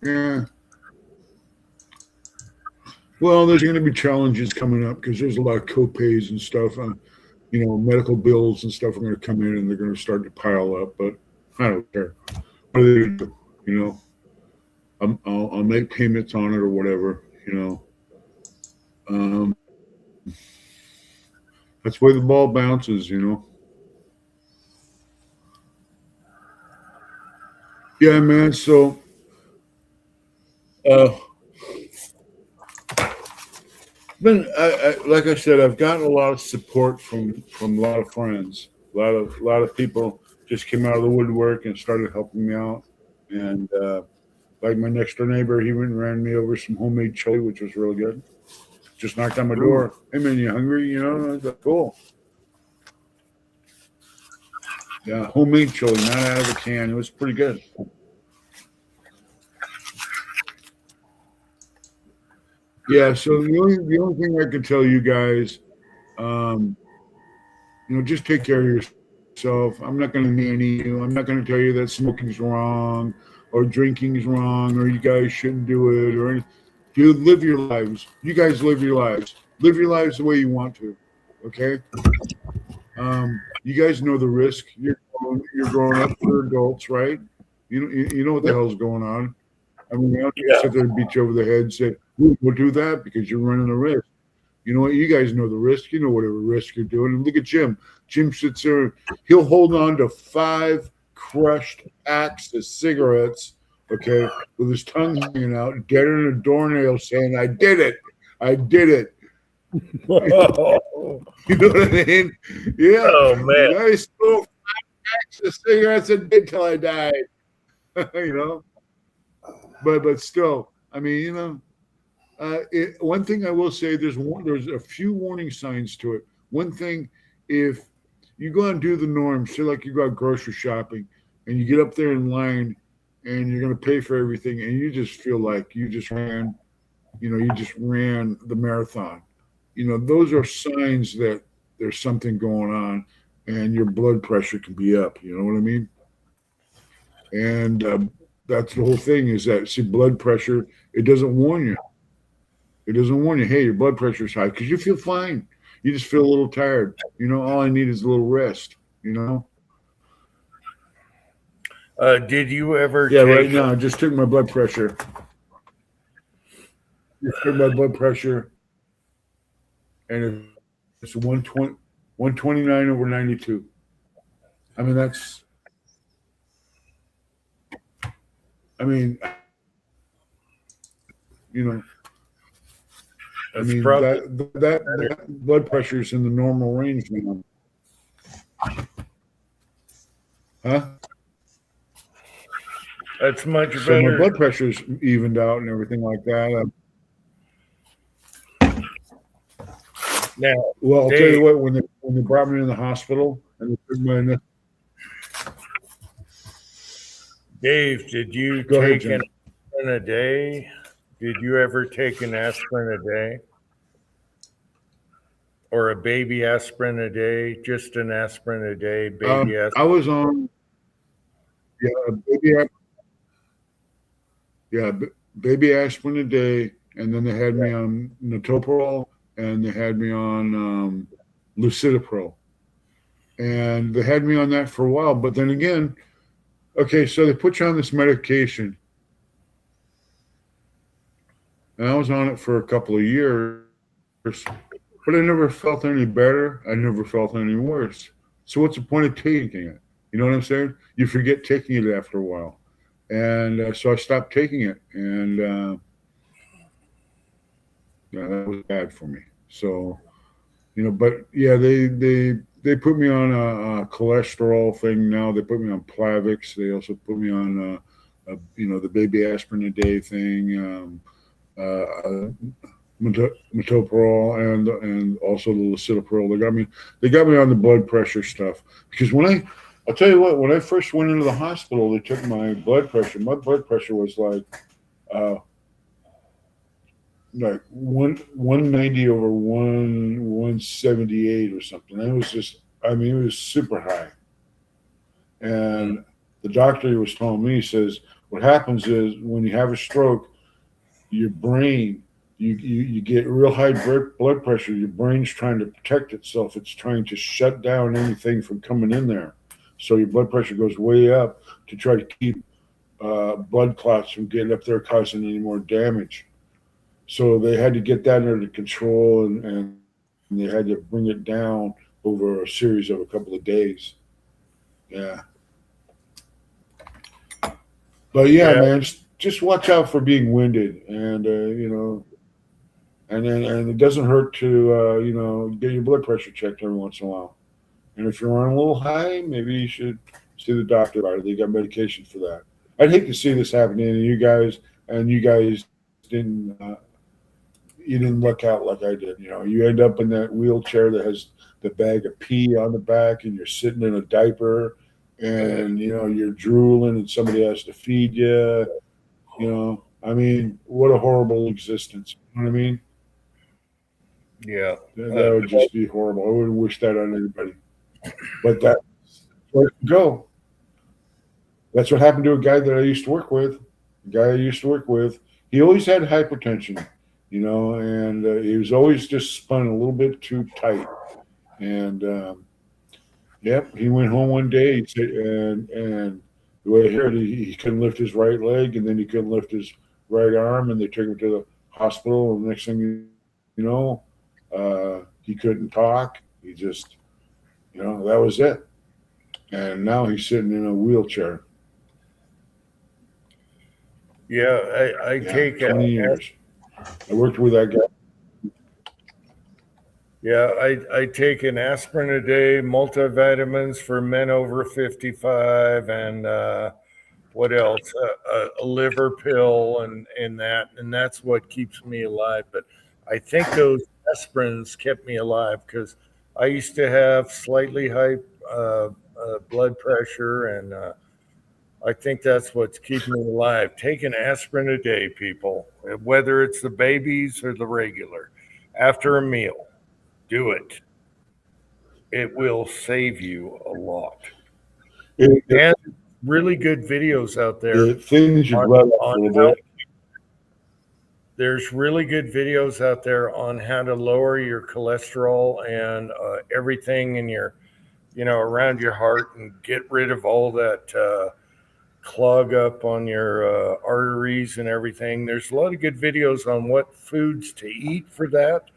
Yeah. Well, there's going to be challenges coming up because there's a lot of copays and stuff. You know, medical bills and stuff are going to come in and they're going to start to pile up. But I don't care. What do they do? You know, I'll make payments on it or whatever. You know, that's the way the ball bounces. You know. Yeah, man. So, like I said, I've gotten a lot of support from a lot of friends. A lot of people just came out of the woodwork and started helping me out. And like my next door neighbor, he went and ran me over some homemade chili, which was really good. Just knocked on my door. Hey man, you hungry? You know, that's cool. Yeah, homemade chili, not out of a can. It was pretty good. Yeah, so the only thing I can tell you guys, you know, just take care of yourself. I'm not going to nanny you. I'm not going to tell you that smoking's wrong or drinking's wrong or you guys shouldn't do it or anything. Dude, live your lives. You guys live your lives. Live your lives the way you want to. Okay. You guys know the risk. You're growing up for adults, right? You know what the hell's going on. I mean, I don't sit there and beat you over the head and say, we'll do that because you're running a risk. You know what? You guys know the risk. You know whatever risk you're doing. And look at Jim. Jim sits there. He'll hold on to 5 crushed packs of cigarettes, okay, with his tongue hanging out, dead in a doornail saying, I did it. I did it. You know what I mean? Yeah. Oh, man. I stole 5 packs of cigarettes and did till I died. You know? But still, I mean, you know, one thing I will say, there's a few warning signs to it. One thing, if you go and do the norm, say like you go out grocery shopping and you get up there in line and you're going to pay for everything and you just feel like you just ran the marathon. You know, those are signs that there's something going on and your blood pressure can be up. You know what I mean? And that's the whole thing is that, see, blood pressure, it doesn't warn you. It doesn't warn you, hey, your blood pressure is high because you feel fine. You just feel a little tired. You know, all I need is a little rest, you know? Did you ever Yeah, take right now, I just took my blood pressure. Just took my blood pressure, and it's 129 over 92. I mean, you know, That's I mean, probably- that blood pressure is in the normal range now. Huh? That's much So my better. blood pressure's evened out and everything like that. Now, Well, I'll tell Dave. you what, when they brought me in the hospital and they took my Dave, did you Go ahead, take Jim. an in a day? Did you ever take an aspirin a day? Or a baby aspirin a day? Just an aspirin a day, baby aspirin? I was on, yeah, baby aspirin a day, and then they had me on Metoprolol, and they had me on Lucidiprol, and they had me on that for a while. But then again, okay, so they put you on this medication, and I was on it for a couple of years, but I never felt any better. I never felt any worse. So what's the point of taking it? You know what I'm saying? You forget taking it after a while. And so I stopped taking it, and yeah, that was bad for me. So, but yeah, they put me on a cholesterol thing now. They put me on Plavix. They also put me on the baby aspirin a day thing, Metoprolol, and also the Lucidiprol. They got me on the blood pressure stuff, because I'll tell you what, when I first went into the hospital, they took my blood pressure. My blood pressure was like 190 over 178 or something. It was just, it was super high. And the doctor was telling me, he says, what happens is when you have a stroke, your brain, you get real high blood pressure. Your brain's trying to protect itself. It's trying to shut down anything from coming in there. So your blood pressure goes way up to try to keep blood clots from getting up there causing any more damage. So they had to get that under control, and they had to bring it down over a series of a couple of days. Yeah. But yeah, man, just watch out for being winded, and and it doesn't hurt to get your blood pressure checked every once in a while. And if you're running a little high, maybe you should see the doctor about it. They got medication for that. I'd hate to see this happening to you guys, and you guys didn't luck out like I did. You end up in that wheelchair that has the bag of pee on the back, and you're sitting in a diaper, and you're drooling, and somebody has to feed you. What a horrible existence. You know what I mean? Yeah. That would just be horrible. I wouldn't wish that on anybody. But that's where it can go. That's what happened to a guy that I used to work with. He always had hypertension, and he was always just spun a little bit too tight. And he went home one day. He said, and the way I heard, he couldn't lift his right leg, and then he couldn't lift his right arm, and they took him to the hospital. And the next thing you know, he couldn't talk. He just, that was it. And now he's sitting in a wheelchair. Yeah, I take 20 years. I worked with that guy. Yeah, I take an aspirin a day, multivitamins for men over 55, and what else? A liver pill and that's what keeps me alive. But I think those aspirins kept me alive, because I used to have slightly high blood pressure, and I think that's what's keeping me alive. Take an aspirin a day, people, whether it's the babies or the regular, after a meal. Do it. It will save you a lot. And really good videos out there. Things you brought up a little bit. There's really good videos out there on how to lower your cholesterol and everything in your, around your heart, and get rid of all that clog up on your arteries and everything. There's a lot of good videos on what foods to eat for that.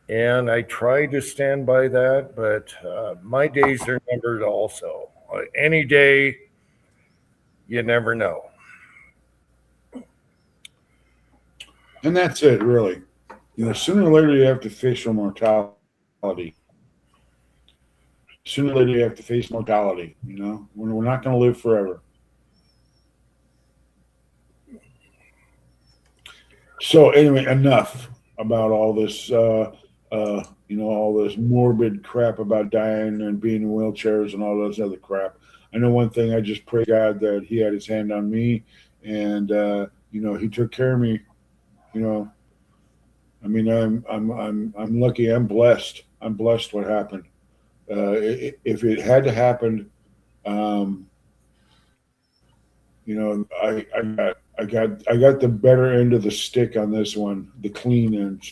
And I try to stand by that, but my days are numbered also. Any day, you never know. And that's it, really. Sooner or later you have to face your mortality. Sooner or later you have to face mortality. We're not going to live forever. So anyway, enough about all this. All this morbid crap about dying and being in wheelchairs and all those other crap. I know one thing. I just pray God that He had His hand on me, and he took care of me you know, I mean, I'm lucky. I'm blessed. I'm blessed. What happened? If it had to happen, um, you know, I got the better end of the stick on this one, the clean end.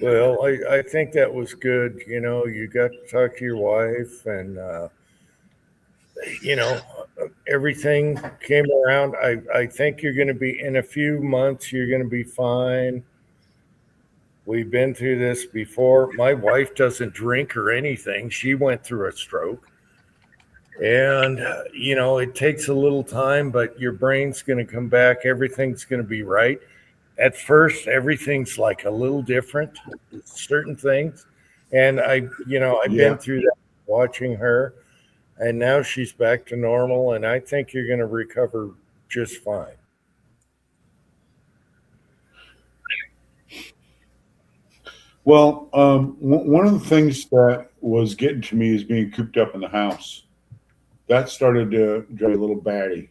Well, I think that was good. You know, you got to talk to your wife, and you know, everything came around. I think you're going to be in a few months. You're going to be fine. We've been through this before. My wife doesn't drink or anything. She went through a stroke. And, you know, it takes a little time, but your brain's going to come back. Everything's going to be right. At first, everything's like a little different, certain things. And I've Yeah. been through that watching her, and now she's back to normal. And I think you're going to recover just fine. Well, one of the things that was getting to me is being cooped up in the house. That started to drive me a little batty,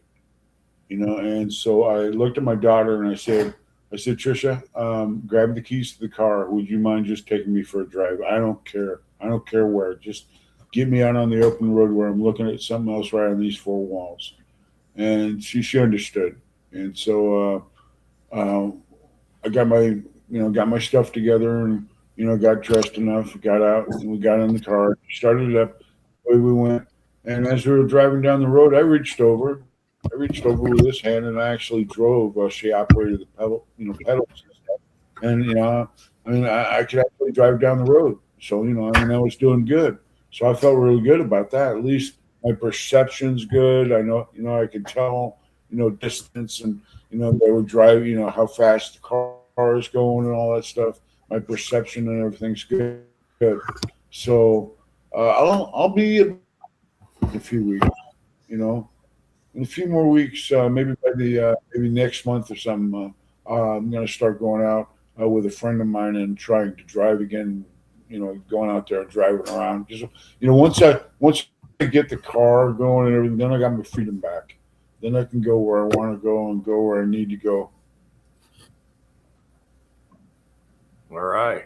you know. And so I looked at my daughter and I said, Trisha, grab the keys to the car. Would you mind just taking me for a drive? I don't care. I don't care where. Just get me out on the open road where I'm looking at something else right on these four walls. And she understood. And so I got my stuff together and got dressed enough, got out, and we got in the car, started it up, away we went. And as we were driving down the road, I reached over with this hand, and I actually drove while she operated the pedals and stuff. And I could actually drive down the road. So I was doing good. So I felt really good about that. At least my perception's good. I know, I could tell, distance, and they would drive, how fast the car is going and all that stuff. My perception and everything's good. So I'll be in a few weeks, in a few more weeks, maybe by maybe next month or something. I'm going to start going out with a friend of mine and trying to drive again. Going out there and driving around. Just once I get the car going and everything, then I got my freedom back. Then I can go where I want to go and go where I need to go. All right.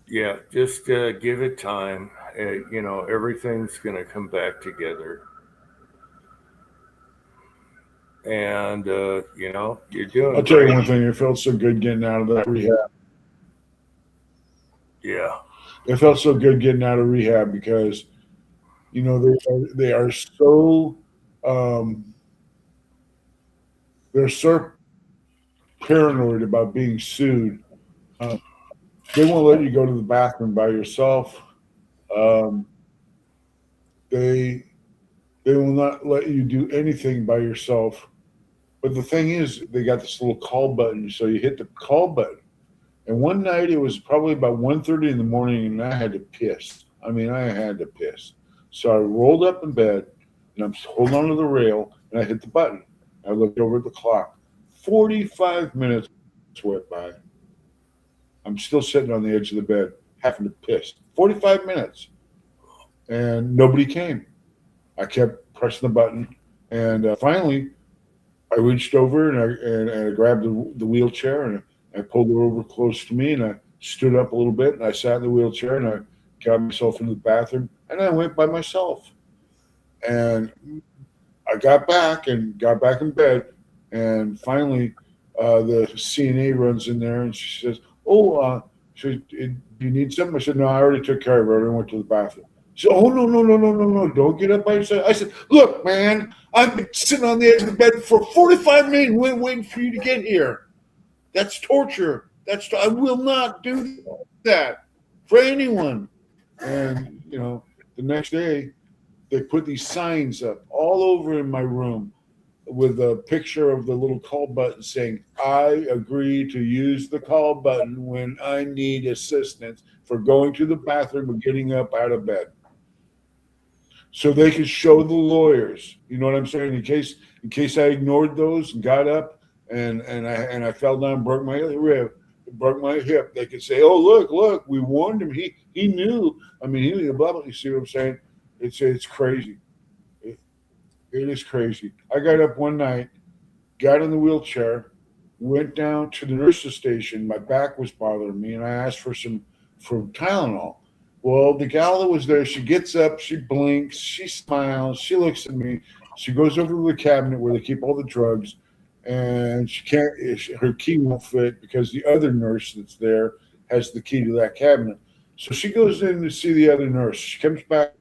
Yeah, just give it time. Everything's going to come back together. And, you're doing I'll tell you great. one thing. It felt so good getting out of that rehab. Yeah. It felt so good getting out of rehab because, they are so they're so paranoid about being sued. They won't let you go to the bathroom by yourself. They will not let you do anything by yourself. But the thing is, they got this little call button, so you hit the call button. And one night it was probably about 1:30 in the morning, and I had to piss. I mean, I had to piss. So I rolled up in bed, and I'm holding onto the rail, and I hit the button. I looked over at the clock. 45 minutes went by. I'm still sitting on the edge of the bed, having to piss. 45 minutes. And nobody came. I kept pressing the button. And finally, I reached over and I grabbed the wheelchair, and I pulled her over close to me, and I stood up a little bit, and I sat in the wheelchair, and I got myself into the bathroom, and I went by myself. And I got back in bed, and finally the CNA runs in there, and she says, do you need something? I said, no, I already took care of it. I already went to the bathroom. She said, oh, no, don't get up by yourself. I said, look, man, I've been sitting on the edge of the bed for 45 minutes waiting for you to get here. That's torture. I will not do that for anyone. And, the next day, they put these signs up all over in my room with a picture of the little call button saying, I agree to use the call button when I need assistance for going to the bathroom or getting up out of bed. So they could show the lawyers, you know what I'm saying? In case I ignored those and got up and I fell down and broke my rib, broke my hip, they could say, "Oh, look, we warned him. He knew. I mean, he knew." Blah blah. You see what I'm saying? It's crazy. It is crazy. I got up one night, got in the wheelchair, went down to the nurse's station. My back was bothering me, and I asked for Tylenol. Well, the gal that was there, she gets up, she blinks, she smiles, she looks at me. She goes over to the cabinet where they keep all the drugs, and she can't. Her key won't fit because the other nurse that's there has the key to that cabinet. So she goes in to see the other nurse. She comes back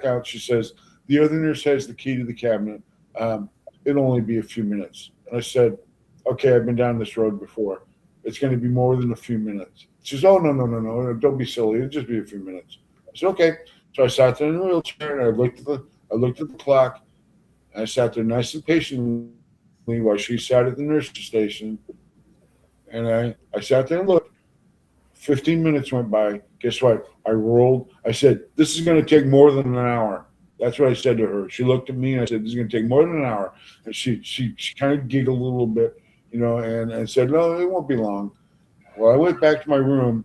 out. She says the other nurse has the key to the cabinet. It'll only be a few minutes. And I said, okay, I've been down this road before. It's going to be more than a few minutes. She says, oh, no, don't be silly. It'll just be a few minutes. I said, okay. So I sat there in the wheelchair and I looked at the clock. And I sat there nice and patiently while she sat at the nurse's station. And I sat there and looked. 15 minutes went by. Guess what? I rolled. I said, this is going to take more than an hour. That's what I said to her. She looked at me and I said, this is going to take more than an hour. And she kind of giggled a little bit, and said, no, it won't be long. Well, I went back to my room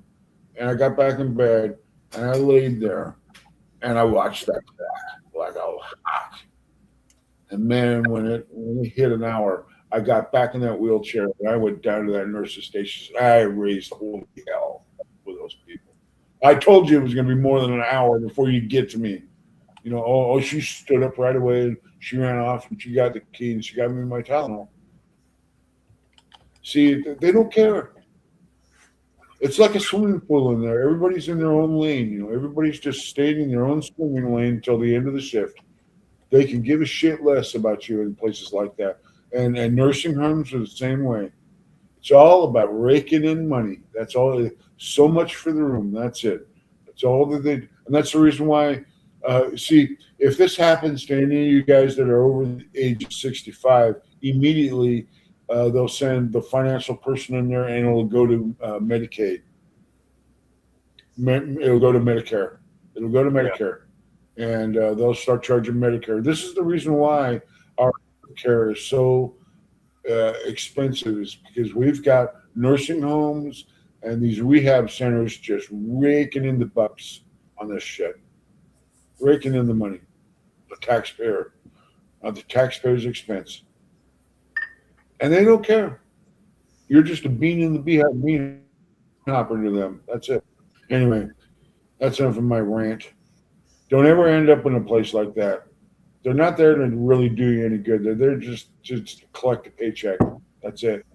and I got back in bed and I laid there and I watched that clock like a hawk. And man, when it hit an hour, I got back in that wheelchair and I went down to that nurse's station. I raised holy hell with those people. I told you it was going to be more than an hour before you get to me. She stood up right away and she ran off and she got the key and she got me my Tylenol. See, they don't care. It's like a swimming pool in there. Everybody's in their own lane. Everybody's just staying in their own swimming lane until the end of the shift. They can give a shit less about you in places like that. And nursing homes are the same way. It's all about raking in money. That's all. So much for the room. That's it. That's all that they. And that's the reason why. See, if this happens to any of you guys that are over the age of 65, immediately they'll send the financial person in there, and it'll go to Medicaid. It'll go to Medicare. It'll go to Medicare, and they'll start charging Medicare. This is the reason why our care is so expensive, is because we've got nursing homes and these rehab centers just raking in the bucks on this shit. Raking in the money, the taxpayer, at the taxpayer's expense, and they don't care. You're just a bean in the bean hopper to them. That's it. Anyway, that's enough of my rant. Don't ever end up in a place like that. They're not there to really do you any good. They're there just to collect a paycheck. That's it.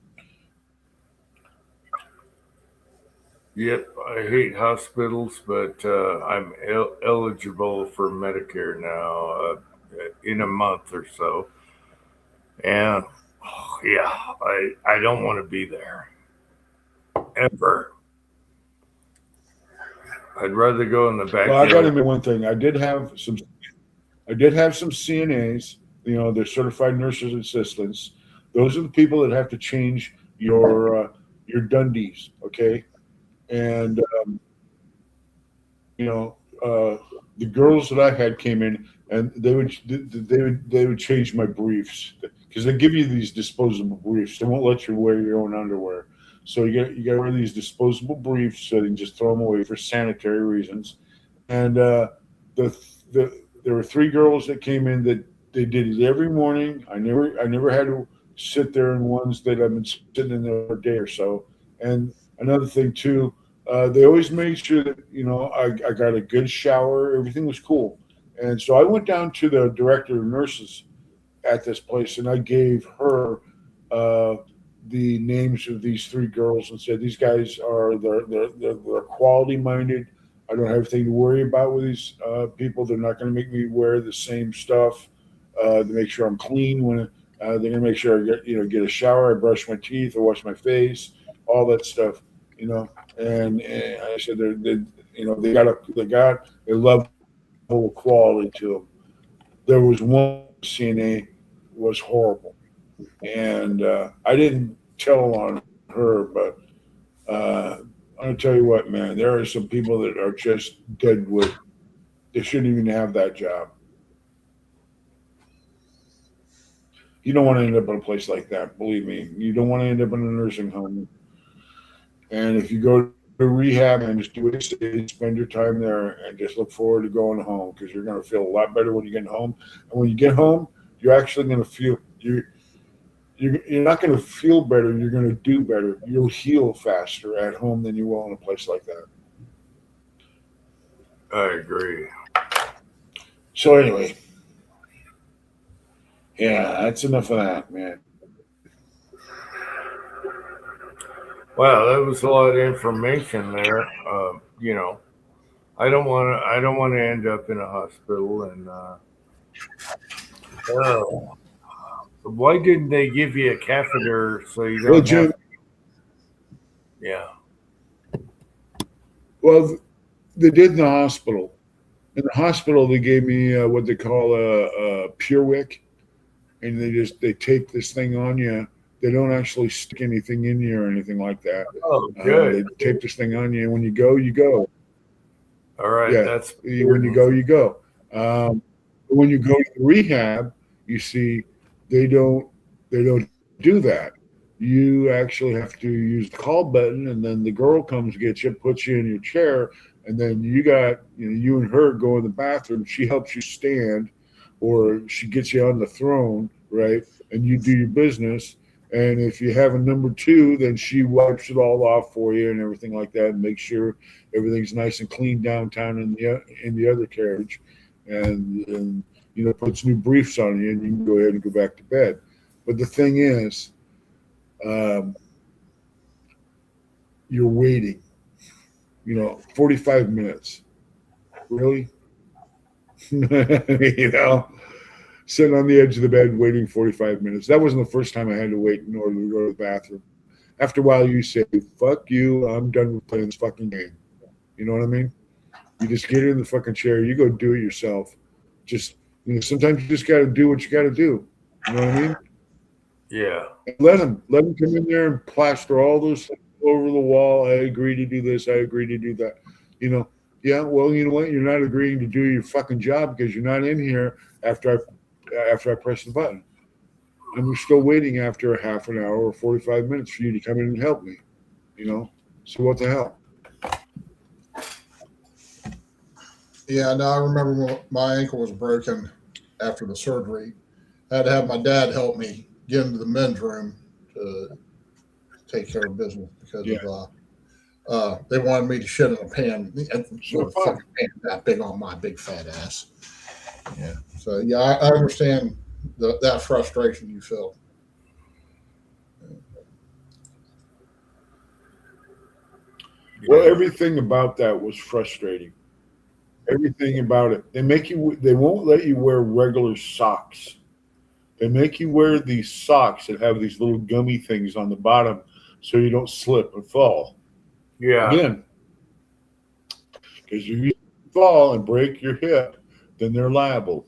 Yep, I hate hospitals, but I'm eligible for Medicare now in a month or so. And I don't want to be there ever. I'd rather go in the backyard. Well, I got to admit one thing. I did have some CNAs. They're certified nurses assistants. Those are the people that have to change your Dundies. Okay. And the girls that I had came in and they would change my briefs because they give you these disposable briefs. They won't let you wear your own underwear, so you got to wear these disposable briefs so they can just throw them away for sanitary reasons. And there were 3 girls that came in that they did it every morning. I never had to sit there in ones that I've been sitting in there for a day or so. And another thing too, they always made sure that I got a good shower. Everything was cool, and so I went down to the director of nurses at this place, and I gave her the names of these 3 girls and said these guys they're quality minded. I don't have anything to worry about with these people. They're not going to make me wear the same stuff to make sure I'm clean. When they're going to make sure I get a shower, I brush my teeth, I wash my face, all that stuff. And I said they got a level of quality to them. There was one CNA was horrible, and I didn't tell on her, but I'm gonna tell you what, man, there are some people that are just dead wood. They shouldn't even have that job. You don't want to end up in a place like that. Believe me, you don't want to end up in a nursing home. And if you go to rehab and just do what it says, spend your time there and just look forward to going home because you're going to feel a lot better when you get home. And when you get home, you're actually going to feel you're not going to feel better. You're going to do better. You'll heal faster at home than you will in a place like that. I agree. So anyway, yeah, that's enough of that, man. Wow, that was a lot of information there. I don't want to. I don't want to end up in a hospital. And why didn't they give you a catheter so you Well, don't Jim, have? Yeah. well, they did in the hospital. In the hospital, they gave me what they call a PureWick, and they tape this thing on you. They don't actually stick anything in you or anything like that. Oh, good. They tape this thing on you, and when you go, you go. All right. Yeah, That's when you go, you go. When you go to rehab, you see, they don't do that. You actually have to use the call button, and then the girl comes, gets you, puts you in your chair, and then you and her go in the bathroom. She helps you stand, or she gets you on the throne, right? And you do your business. And if you have a number 2, then she wipes it all off for you and everything like that, and make sure everything's nice and clean downtown in the other carriage, and puts new briefs on you, and you can go ahead and go back to bed. But the thing is, you're waiting. 45 minutes. Really? Sitting on the edge of the bed waiting 45 minutes. That wasn't the first time I had to wait in order to go to the bathroom. After a while, you say, fuck you, I'm done with playing this fucking game. You know what I mean? You just get in the fucking chair, you go do it yourself. Just, sometimes you just got to do what you got to do. You know what I mean? yeah. Let them come in there and plaster all those things over the wall. I agree to do this. I agree to do that. Yeah, well, you know what? You're not agreeing to do your fucking job because you're not in here after I press the button. And we're still waiting after a half an hour or 45 minutes for you to come in and help me. So what the hell? Yeah, no, I remember when my ankle was broken after the surgery. I had to have my dad help me get into the men's room to take care of business because they wanted me to shit in a pan. A fucking pan that big on my big fat ass. Yeah. So yeah, I understand that frustration you feel. Well, everything about that was frustrating. Everything about it. They won't let you wear regular socks. They make you wear these socks that have these little gummy things on the bottom so you don't slip and fall. Yeah. Again, because if you fall and break your hip, then they're liable.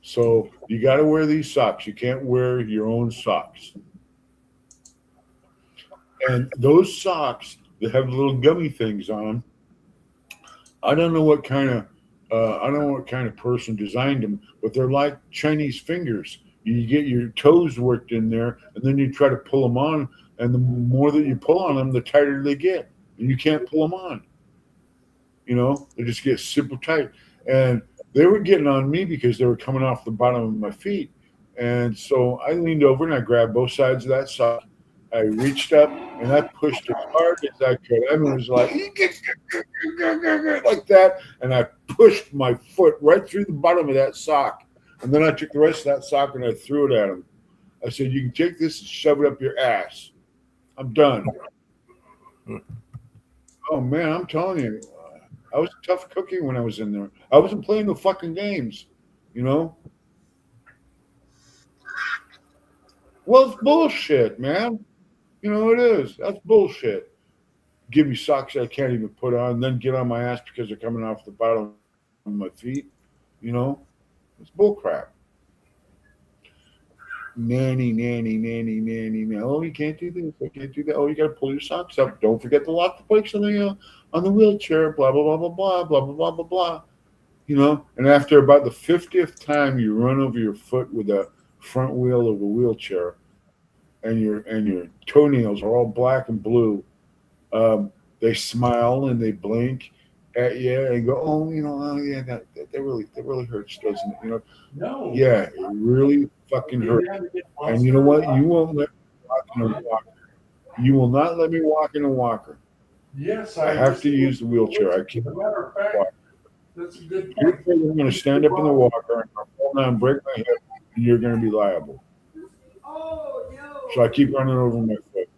So you got to wear these socks. You can't wear your own socks. And those socks that have little gummy things on them, I don't know what kind of person designed them, but they're like Chinese fingers. You get your toes worked in there, and then you try to pull them on, and the more that you pull on them, the tighter they get, and you can't pull them on. They just get super tight. And they were getting on me because they were coming off the bottom of my feet. And so I leaned over and I grabbed both sides of that sock. I reached up and I pushed as hard as I could. I mean, it was like that. And I pushed my foot right through the bottom of that sock. And then I took the rest of that sock and I threw it at him. I said, you can take this and shove it up your ass. I'm done. Oh, man, I'm telling you. I was a tough cookie when I was in there. I wasn't playing the fucking games, Well, it's bullshit, man. It is. That's bullshit. Give me socks I can't even put on, then get on my ass because they're coming off the bottom of my feet. It's bullcrap. Nanny. Oh, you can't do this. I can't do that. Oh, you got to pull your socks up. Don't forget to lock the brakes on the wheelchair. Blah blah blah blah blah blah blah blah blah. And after about the 50th time you run over your foot with the front wheel of a wheelchair, and your toenails are all black and blue, They smile and they blink at you and go, "Oh, oh yeah, that really hurts, doesn't it?" No. Yeah, it really fucking hurts. And you know what? You won't let me walk in a walker. You will not let me walk in a walker. Yes, I have to use the wheelchair. I can't. As a matter of fact, that's a good You're point. going to stand up in the walker and I'll fall down, break my hip, and you're going to be liable. So I keep running over my foot.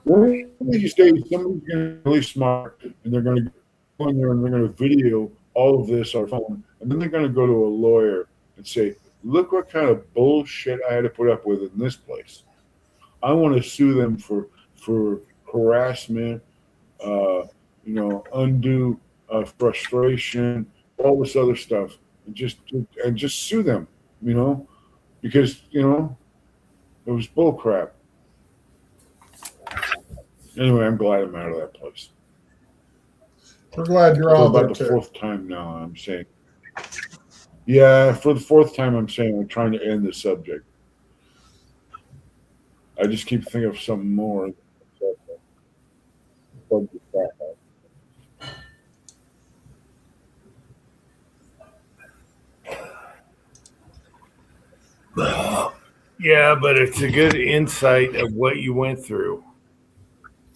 One of these days, somebody's going to be really smart, and they're going to go in there and they're going to video all of this on phone, and then they're going to go to a lawyer and say, "Look what kind of bullshit I had to put up with in this place. I want to sue them for harassment, undue frustration, all this other stuff, and just sue them, because it was bull crap." Anyway, I'm glad I'm out of that place. We're glad you're For out about there the too. fourth time now, I'm saying. Yeah, for the fourth time, I'm saying I'm trying to end the subject. I just keep thinking of something more. Yeah, but it's a good insight of what you went through.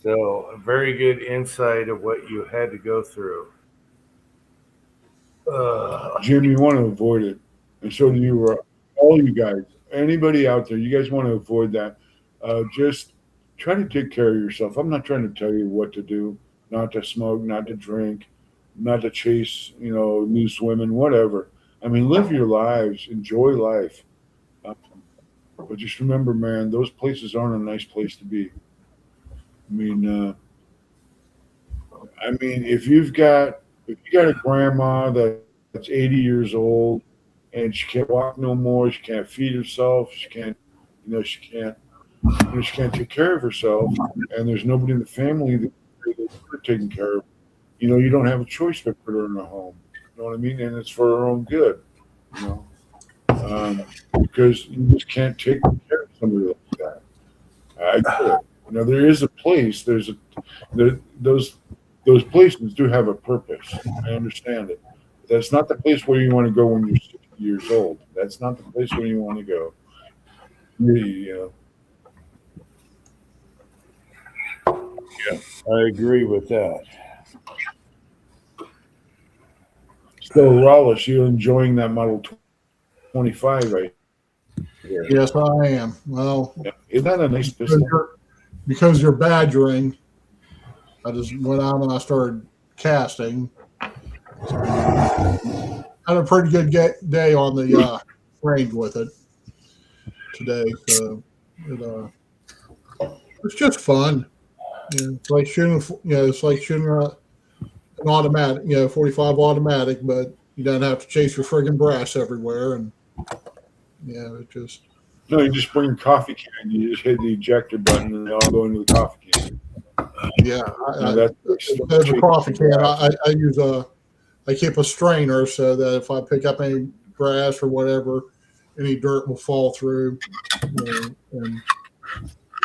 So, a very good insight of what you had to go through. Jim, you want to avoid it, and so do you. All you guys, anybody out there, you guys want to avoid that. Just try to take care of yourself. I'm not trying to tell you what to do, not to smoke, not to drink, not to chase, loose women, whatever. I mean, live your lives, enjoy life. But just remember, man, those places aren't a nice place to be. If you got a grandma that's 80 years old and she can't walk no more, she can't feed herself, she can't take care of herself, and there's nobody in the family that's taking care of. You don't have a choice but put her in a home. You know what I mean? And it's for her own good. Because you just can't take care of somebody like that. I get it. There is a place. Those places do have a purpose. I understand it. But that's not the place where you want to go when you're 60 years old. That's not the place where you want to go. Yeah, I agree with that. So, Rollis, you enjoying that Model 25 right here? Yes, I am. Well, Yeah. Isn't that a nice pistol? because you're badgering, I just went out and I started casting. Had a pretty good day on the range with it today. So it's just fun. It's like shooting. It's like shooting an automatic. 45 automatic, but you don't have to chase your friggin' brass everywhere. And it just. No, you just bring a coffee can. You just hit the ejector button, and they all go into the coffee can. Yeah, That's as a coffee can, I use I keep a strainer so that if I pick up any grass or whatever, any dirt will fall through, and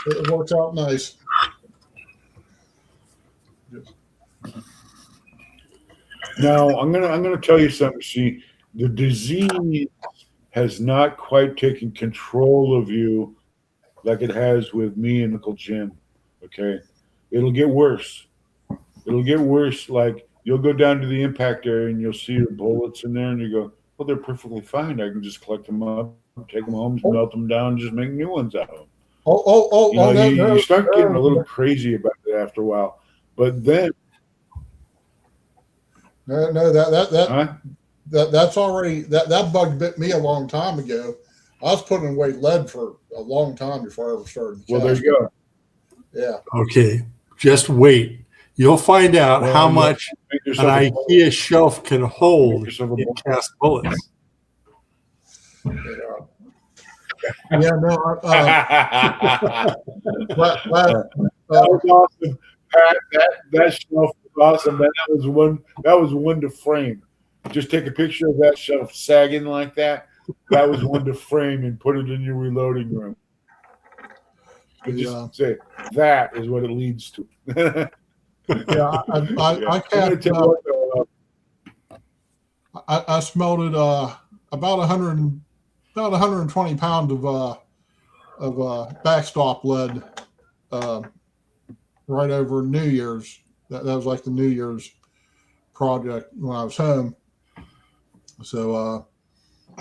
it works out nice. Now I'm gonna tell you something. See, the disease has not quite taken control of you like it has with me and Uncle Jim. Okay, it'll get worse. It'll get worse. Like you'll go down to the impact area and you'll see your bullets in there, and you go, "Well, they're perfectly fine. I can just collect them up, take them home, melt them down, and just make new ones out of them." You start getting a little crazy about it after a while, but then that's already that bug bit me a long time ago. I was putting away lead for a long time before I ever started. Well, there you go. Yeah. Okay, just wait. You'll find out Well, how yeah. much Make an yourself a IKEA shelf can hold yourself a in ball. cast bullets. Yeah. No. That was awesome. That shelf was awesome. Man. That was one to frame. Just take a picture of that shelf sagging like that. That was one to frame and put it in your reloading room. I just Yeah. say that is what it leads to. Yeah, I I'm gonna cast, tell you what, I smelted about 120 pounds of backstop lead right over New Year's. That was like the New Year's project when I was home. So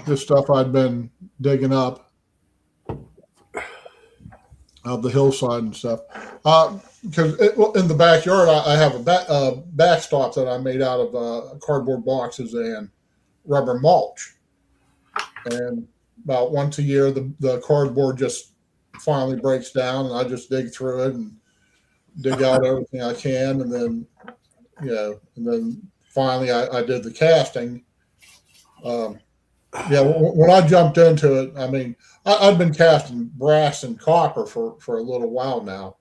this stuff I'd been digging up of the hillside and stuff. Because in the backyard, I have a backstop that I made out of cardboard boxes and rubber mulch. And about once a year, the cardboard just finally breaks down, and I just dig through it and dig out everything I can, and then finally I did the casting. When I jumped into it, I mean, I'd been casting brass and copper for a little while now,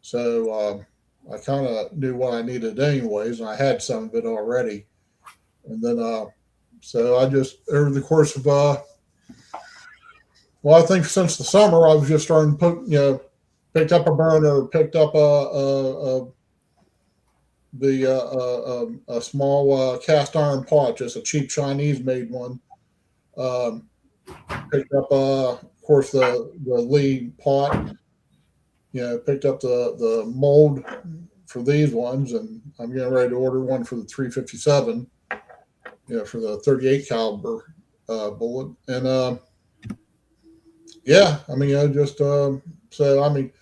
so I kind of knew what I needed anyways, and I had some of it already. And then so I just, over the course of I think since the summer, I was just starting to put, picked up a burner, picked up a small cast iron pot, just a cheap Chinese made one. Picked up, of course, the Lee pot. Picked up the mold for these ones, and I'm getting ready to order one for the 357. For the 38 caliber bullet, and I mean, just so I mean,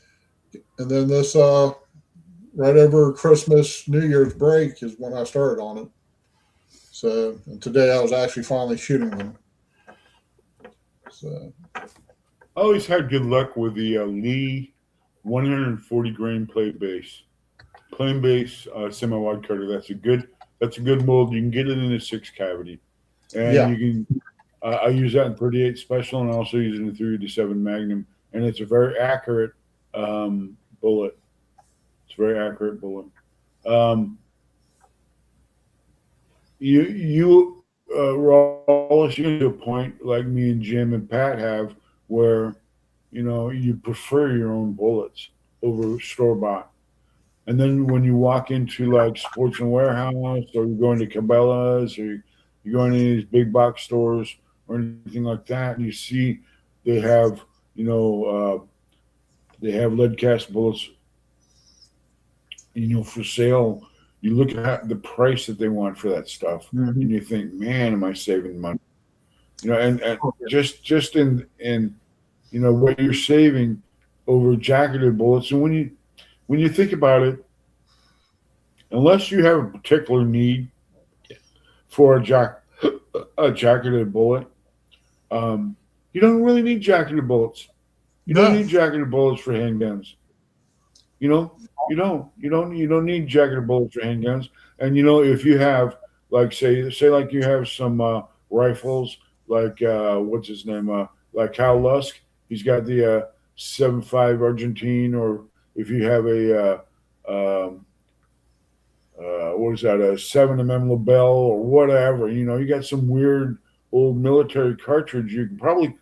and then this right over Christmas, New Year's break is when I started on it. So, and today I was actually finally shooting them. So, I always had good luck with the Lee 140 grain plain base semi-wide cutter. That's a good mold. You can get it in a 6 cavity, and you can. I use that in 38 special, and I also use it in 357 Magnum, and it's a very accurate bullet. It's a very accurate bullet. You Rawls, you to a point like me and Jim and Pat have, where you prefer your own bullets over store bought. And then when you walk into like Sports and Warehouse, or you're going to Cabela's, or you're going to these big box stores or anything like that, and you see they have lead cast bullets, for sale. You look at the price that they want for that stuff, and you think, man, am I saving money? And just in what you're saving over jacketed bullets, and when you think about it, unless you have a particular need for a jacketed bullet, you don't really need jacketed bullets. You don't need jacketed bullets for handguns. You don't need jacketed bullets for handguns. And if you have, like, say like you have some rifles, like what's his name, like Kyle Lusk, he's got the 7.5 Argentine, or if you have a what is that, a 7mm LaBelle or whatever, you got some weird old military cartridge, you can probably,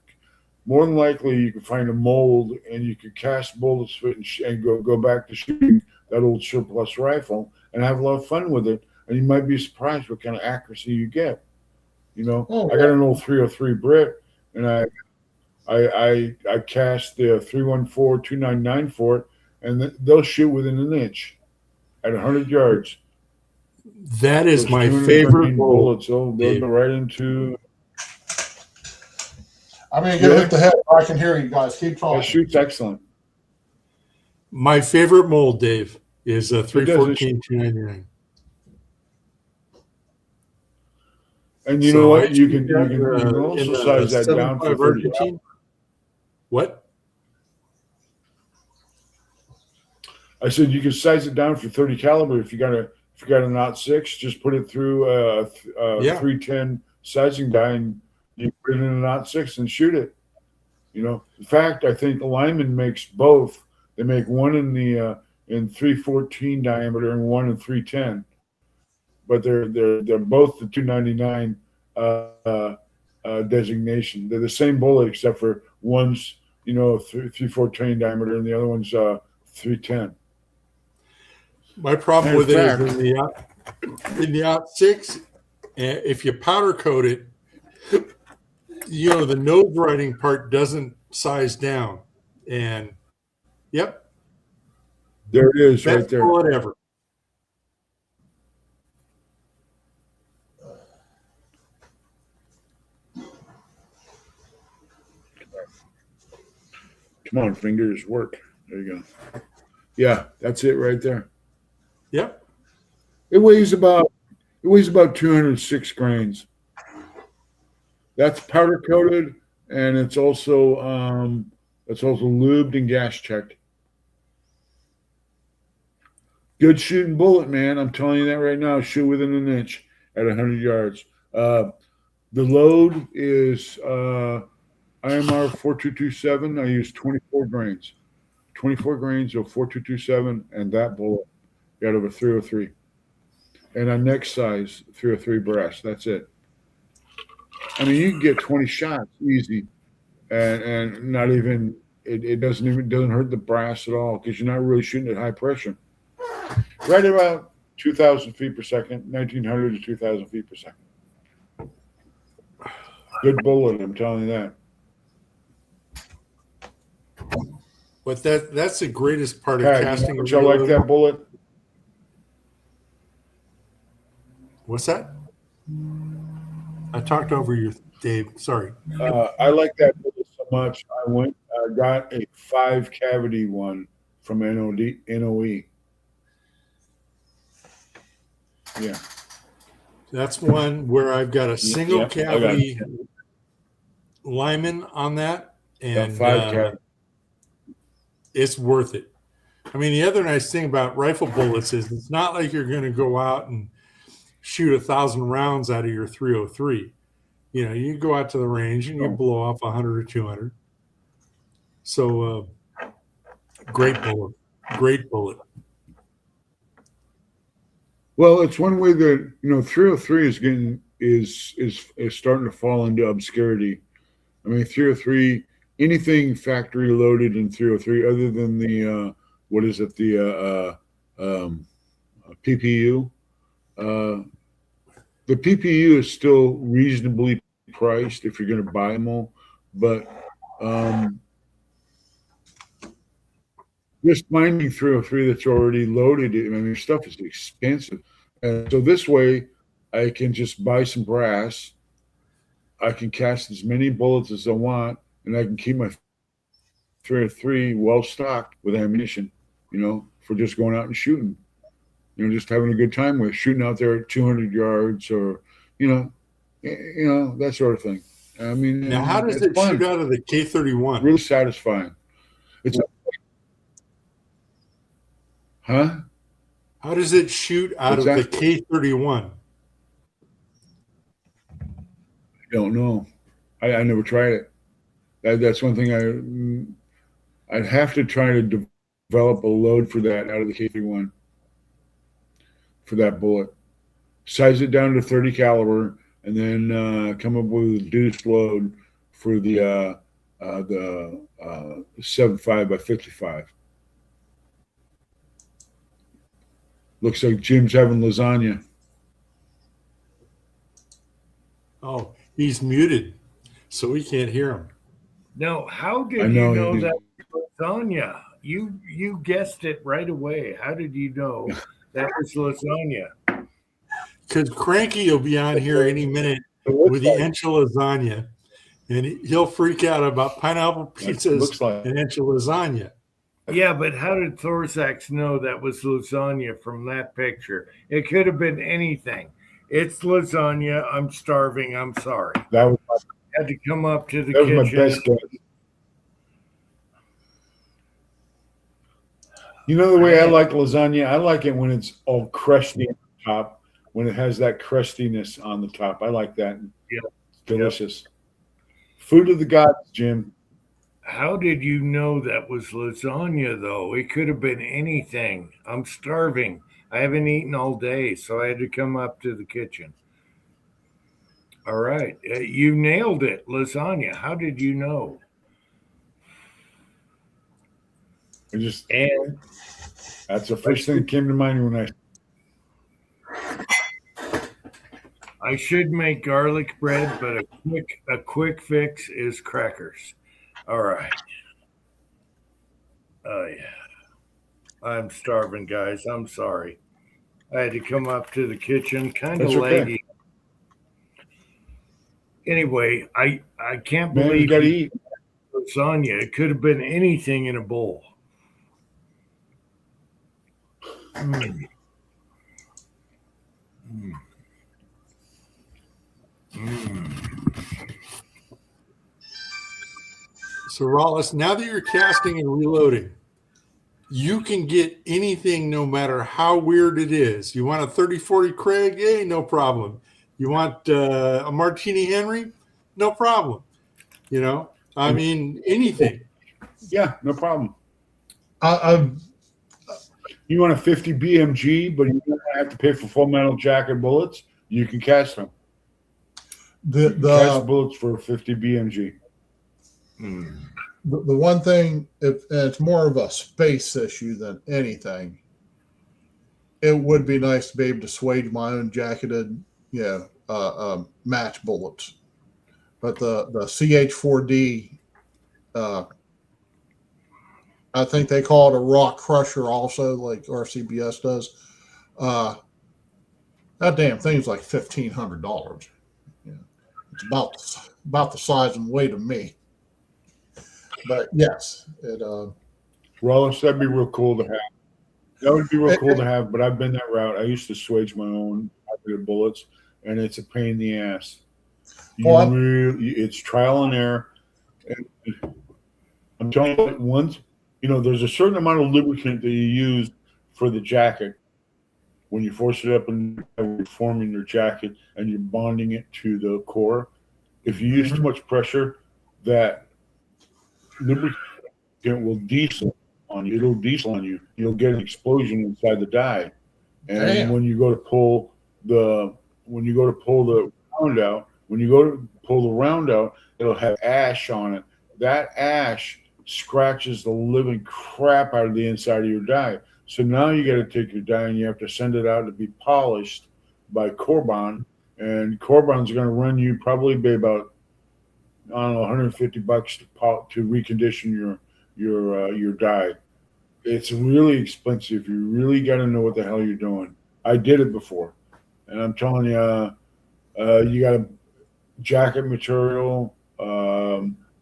more than likely, you can find a mold, and you could cast bullets and go back to shooting that old surplus rifle and have a lot of fun with it. And you might be surprised what kind of accuracy you get. I got an old 303 Brit, and I cast the 314 299 for it, and they'll shoot within an inch at 100 yards. That is Those my 213 favorite bullets. They'll go right into. I'm going to get hit the head. I can hear you guys. Keep talking. That shoots excellent. My favorite mold, Dave, is a 314 299. And you know what? You can also size that down for 30 caliber. What? I said you can size it down for 30 caliber if you got a 0.6, just put it through a 310 sizing die, and you put it in a 0.6 and shoot it. In fact, I think Lyman makes both. They make one in the in 314 diameter and one in 310, but they're both the 299 designation. They're the same bullet, except for one's 3/4 train diameter, and the other one's 310. My problem In with it is fact- in the out six, if you powder coat it, the nose writing part doesn't size down. And yep, There it is, best right there. bullet ever. Come on, fingers, work. There you go. Yeah, that's it right there. Yep. It weighs about 206 grains. That's powder coated, and it's also lubed and gas checked. Good shooting bullet, man. I'm telling you that right now. Shoot within an inch at 100 yards. The load is IMR 4227. I use 24 grains. 24 grains of 4227, and that bullet got over 303. And a neck size 303 brass. That's it. I mean, you can get 20 shots easy, and not even it doesn't hurt the brass at all because you're not really shooting at high pressure. Right about 2,000 feet per second, 1,900 to 2,000 feet per second. Good bullet, I'm telling you that. But that's the greatest part of Pat, casting. you like that bullet? What's that? I talked over you, Dave. Sorry. I like that bullet so much. I got a 5 cavity one from NOE. Yeah. That's one where I've got a single Yep, cavity Lyman on that, and 5 cavity. it's worth it. I mean, the other nice thing about rifle bullets is it's not like you're going to go out and shoot 1,000 rounds out of your 303. You go out to the range and you blow off 100 or 200. So, great bullet. Well, it's one way that 303 is starting to fall into obscurity. I mean, 303, anything factory loaded in 303, other than the PPU. The PPU is still reasonably priced if you're going to buy them all, but just finding 303 that's already loaded, I mean, your stuff is expensive. And so this way, I can just buy some brass. I can cast as many bullets as I want, and I can keep my 303 well stocked with ammunition, for just going out and shooting. Just having a good time with shooting out there at 200 yards or, that sort of thing. I mean, Now, how does it shoot out of the K31? Really satisfying. Huh? How does it shoot out What's of that? the K31? I don't know. I never tried it. That's one thing I'd have to try to develop a load for that out of the K31 for that bullet. Size it down to 30 caliber, and then come up with a deuce load for the 75 by 55. Looks like Jim's having lasagna. Oh, he's muted, so we can't hear him. No, how I did know you know he- that was lasagna? You guessed it right away. How did you know that was lasagna? Because Cranky will be on here any minute with the enchilada, and he'll freak out about pineapple pizzas Looks like and enchilada. Yeah, but how did Thorsax know that was lasagna from that picture? It could have been anything. It's lasagna. I'm starving. I'm sorry. that was Had to come up to the my kitchen. best guess. The way I like lasagna, I like it when it's all crusty on the top, when it has that crustiness on the top. I like that. Yep. It's delicious. Food of the gods, Jim. How did you know that was lasagna, though? It could have been anything. I'm starving. I haven't eaten all day, so I had to come up to the kitchen. All right. You nailed it. Lasagna. How did you know? And That's the first thing that came to mind when I should make garlic bread, but a quick fix is crackers. All right. Oh yeah. I'm starving, guys. I'm sorry. I had to come up to the kitchen, kind of That's okay. laggy. Anyway, I can't Man, you believe got to you eat. lasagna. It could have been anything in a bowl. Mm. Mm. Mm. So, Rollis, now that you're casting and reloading, you can get anything no matter how weird it is. You want a 30-40 Craig? Hey, no problem. You want a Martini Henry? No problem. You know, I mean, anything. Yeah, no problem. I've You want a 50 BMG, but you don't have to pay for full metal jacket bullets. You can cast them. the Cast bullets for 50 BMG. Mm. the one thing, if and it's more of a space issue than anything, it would be nice to be able to swage my own jacketed, match bullets. But the CH4D, I think they call it a rock crusher, also like RCBS does. That damn thing's like $1,500. Yeah, it's about the size and weight of me. But yes, it. Rollis, that'd be real cool to have. That would be real cool to have, but I've been that route. I used to swage my own bullets, and it's a pain in the ass. It's trial and error. And I'm telling you, once there's a certain amount of lubricant that you use for the jacket when you force it up and you're forming your jacket and you're bonding it to the core. If you use too much pressure, that lubricant will diesel on you. It'll diesel on you. You'll get an explosion inside the die. And when you go to pull the round out, it'll have ash on it. That ash scratches the living crap out of the inside of your die. So now you got to take your die and you have to send it out to be polished by Corbon, and Corbon's going to run you probably about $150 to recondition your die. It's really expensive. You really got to know what the hell you're doing. I did it before, and I'm telling you, you got to jacket material,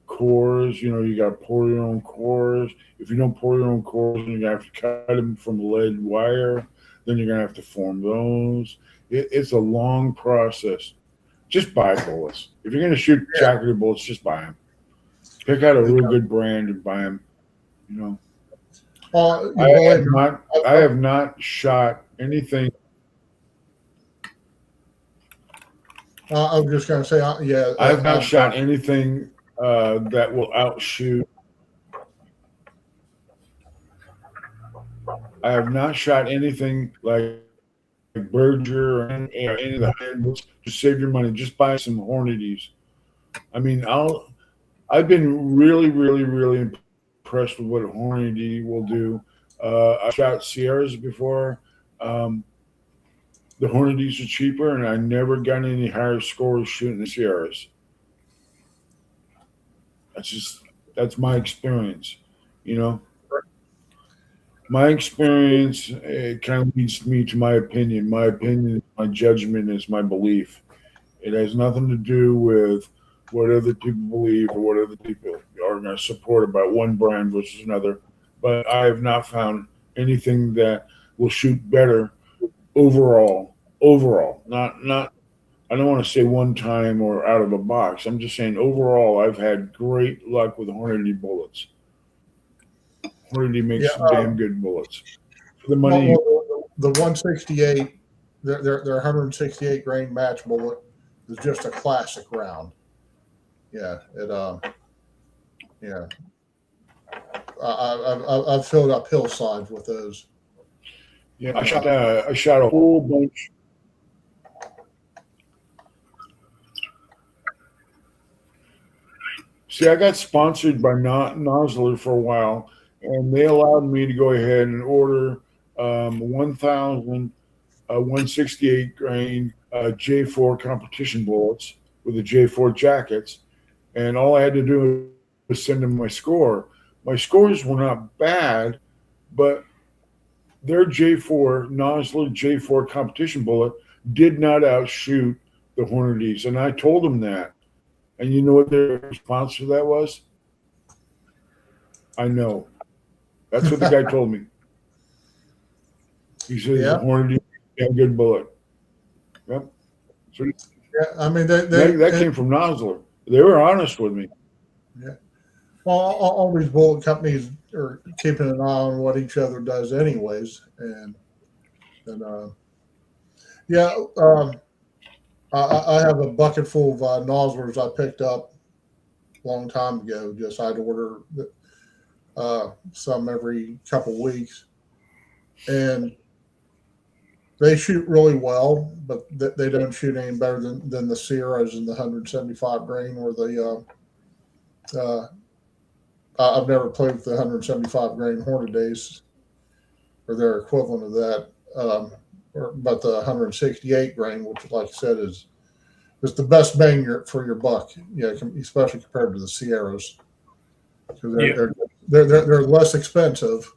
cores. You got to pour your own cores. If you don't pour your own cores, then you're gonna have to cut them from lead wire. Then you're gonna have to form those. It's a long process. Just buy bullets. If you're gonna shoot jacketed bullets, just buy them. Pick out a real good brand and buy them. I have not shot anything. I was just going to say, I have not shot anything that will outshoot. I have not shot anything like Berger or any of the handbooks. Just save your money. Just buy some Hornadies. I mean, I've been really, really, really impressed with what a Hornady will do. I shot Sierras before. The Hornadies are cheaper, and I never got any higher scores shooting the Sierras. That's my experience, My experience kind of leads me to my opinion. My opinion, my judgment is my belief. It has nothing to do with what other people believe or what other people are going to support about one brand versus another. But I have not found anything that will shoot better overall. Not. I don't want to say one time or out of a box. I'm just saying overall, I've had great luck with Hornady bullets. Hornady makes some damn good bullets. For the money, the 168, their 168 grain match bullet is just a classic round. Yeah, I've filled up hillsides with those. Yeah, I shot a whole bunch. See, I got sponsored by Nosler for a while, and they allowed me to go ahead and order 1,168 grain J4 competition bullets with the J4 jackets, and all I had to do was send them my score. My scores were not bad, but their J4 Nosler J4 competition bullet did not outshoot the Hornady's, and I told them that. And you know what their response to that was? I know. That's what the guy told me. He says Yeah. the Hornady had a good bullet. Yep. So Yeah, I mean, that came from Nosler. They were honest with me. well, all these bullet companies are keeping an eye on what each other does, anyways, and I have a bucket full of Noslers I picked up a long time ago. Just I'd order some every couple weeks, and they shoot really well, but they don't shoot any better than the Sierras in the 175 grain or the. I've never played with the 175 grain Hornadays or their equivalent of that, but the 168 grain, which, like I said, is the best bang for your buck. Yeah, especially compared to the Sierras, because they're less expensive,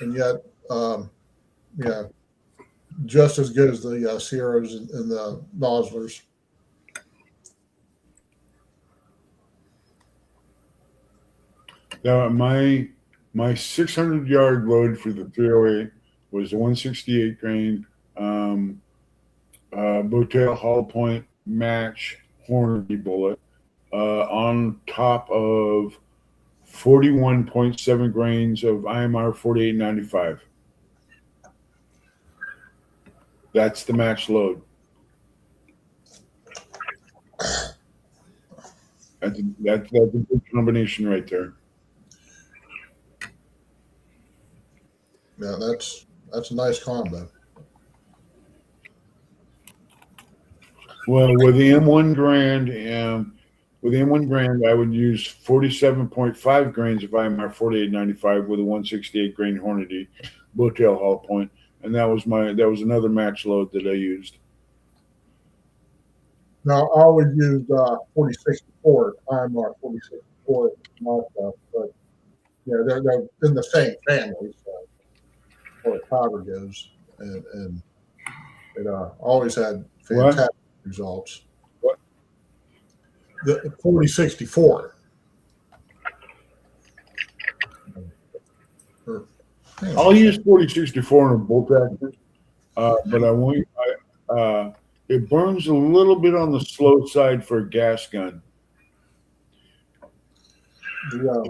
and yet just as good as the Sierras and the Noslers. Now, my 600-yard load for the 308 was the 168 grain Botail Hollow Point match Hornady bullet on top of 41.7 grains of IMR 4895. That's the match load. That's a good combination right there. Yeah, that's a nice combo. Well, with the M1 Grand, I would use 47.5 grains of IMR 4895 with a 168 grain Hornady Botail Hollow Point, and that was another match load that I used. Now, I always use 4064, IMR 4064, but yeah, they're in the same family, so where powder goes, and it always had fantastic results. What? The 4064. I'll use 4064 in a bolt action, but I won't. It burns a little bit on the slow side for a gas gun. Yeah.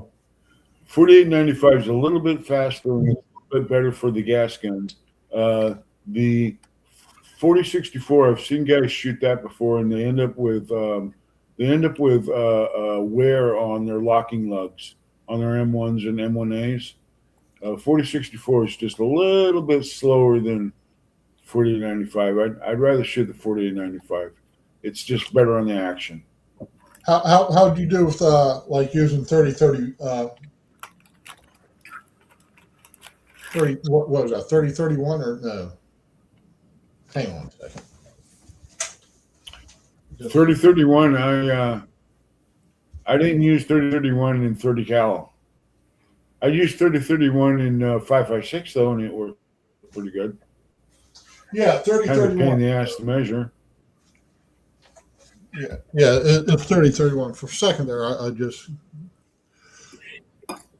4895 is a little bit faster and a little bit better for the gas guns. The 4064, I've seen guys shoot that before, and they end up with wear on their locking lugs on their M1s and M1As. 4064 is just a little bit slower than 4895. I'd rather shoot the 4895. It's just better on the action. How do you do with like using 3030? 30, what was that? 3031 or no? Hang on a second. 3031. I didn't use 3031 in 30 cal. I used 3031 in 5.56 though, and it worked pretty good. Yeah, Kind of a pain in 3031. the ass to measure. Yeah, it's 3031. For a second there, I just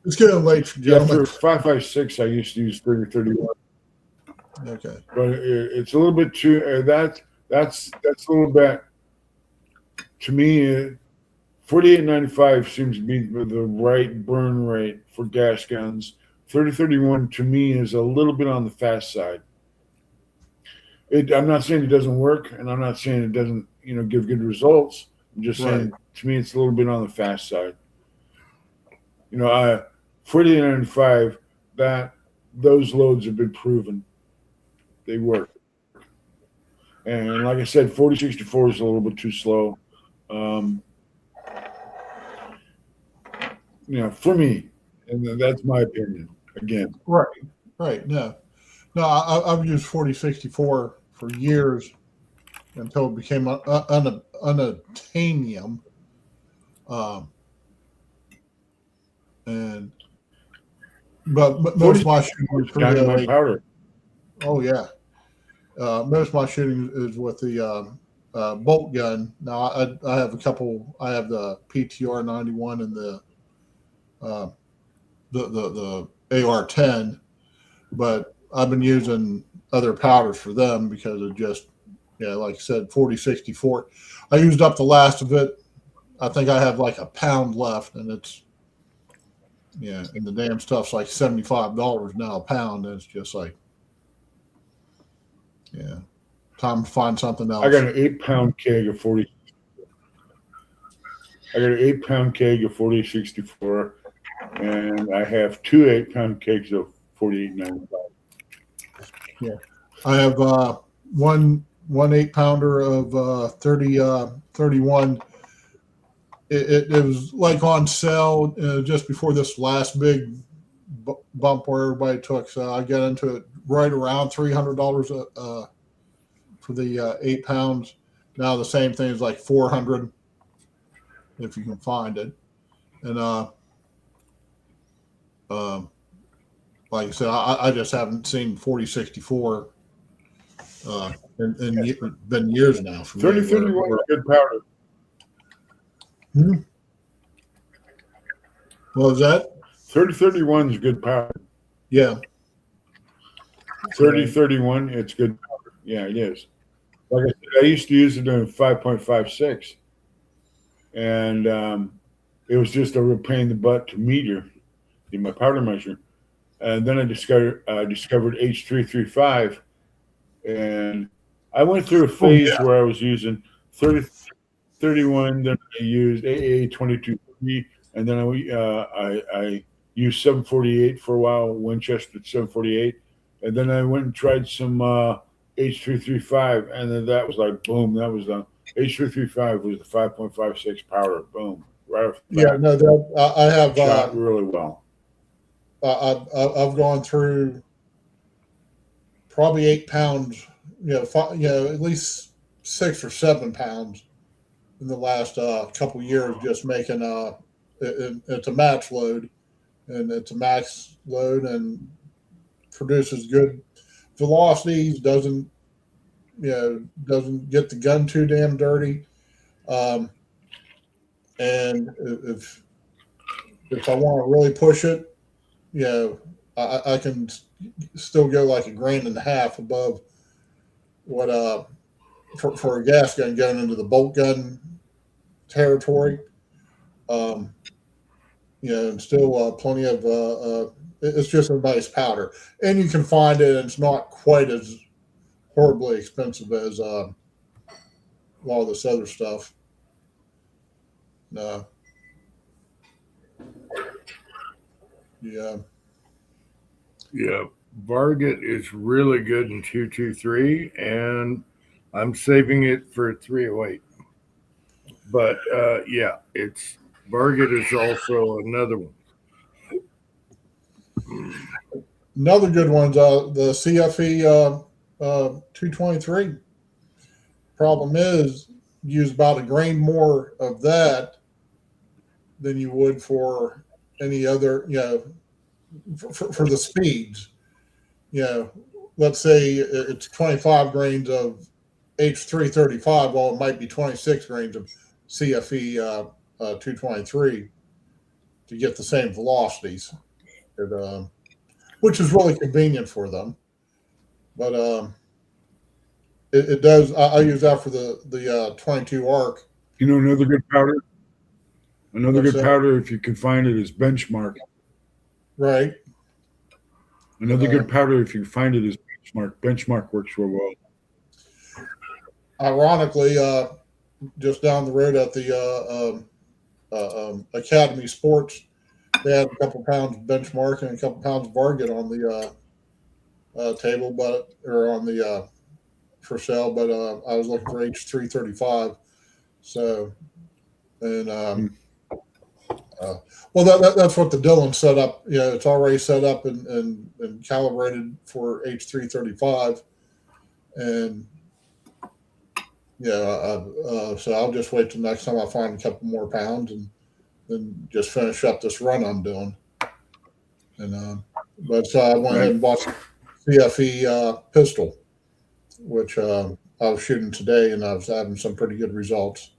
it's getting late for Yeah, gentlemen. for 5.56, I used to use 3031, Okay. but it's a little bit too. That's a little bit to me. 4895 seems to be the right burn rate for gas guns. 3031 to me is a little bit on the fast side. I'm not saying it doesn't work, and I'm not saying it doesn't, give good results. I'm just saying to me it's a little bit on the fast side. 4895, those loads have been proven. They work. And like I said, 4064 is a little bit too slow. For me, And that's my opinion. Again, Right. No, I've used 4064 for years until it became unattainium. And but most of my shooting is for the dynamite powder. oh yeah, most of my shooting is with the bolt gun. Now I have a couple. I have the PTR 91 and the AR-10, but I've been using other powders for them because of just, like I said, 4064. I used up the last of it. I think I have like a pound left, and it's, and the damn stuff's like $75 now a pound. And it's just like, time to find something else. I got an 8-pound keg of 40. I got an 8-pound keg of 4064, and I have 2 8-pound kegs of 48.95. I have one 8-pounder of 31. It was like on sale just before this last big bump where everybody took. So I got into it right around $300 for the 8 pounds. Now the same thing is like $400 if you can find it. And like I said, I just haven't seen 4064 in been years now. For 3031 is good powder. What was that? 3031 is good powder. Yeah. 3031, it's good powder. Yeah, it is. Like I said, I used to use it in 5.56, and it was just a real pain in the butt to meter in my powder measure. And then I discovered H335, and I went through a phase where I was using 3031, then I used AA22, and then I used 748 for a while, Winchester 748, and then I went and tried some H335, and then that was like boom, that was the H335 was the 5.56 powder, boom, right off the bat. Yeah, no, I have shot really well. I've gone through probably 8 pounds, at least 6 or 7 pounds in the last couple years, just making it's a match load, and it's a max load and produces good velocities. Doesn't get the gun too damn dirty. And if I want to really push it, I can still go like $1.50 above what for a gas gun going into the bolt gun territory. And still plenty of it's just a nice powder, and you can find it, and it's not quite as horribly expensive as a lot of this other stuff. No. Yeah. Yeah. Varget is really good in 223, and I'm saving it for 308. But it's Varget is also another one. Another good one's the CFE 223. Problem is, you use about a grain more of that than you would for any other, for the speeds. Let's say it's 25 grains of H335. Well, it might be 26 grains of CFE 223 to get the same velocities, which is really convenient for them. But it does. I use that for the 22 arc. Another good powder. Another What's good that? powder, if you can find it, is Benchmark. Right. Another good powder, if you can find it, is Benchmark. Benchmark works real well. Ironically, just down the road at the Academy Sports, they had a couple pounds Benchmark and a couple pounds Varget on the table, or on the for sale. But I was looking for H335, so, and Well, that's what the Dillon set up. Yeah, it's already set up and calibrated for H335, and so I'll just wait till next time I find a couple more pounds and then just finish up this run I'm doing. And but so I went ahead and bought some CFE pistol, which I was shooting today, and I was having some pretty good results.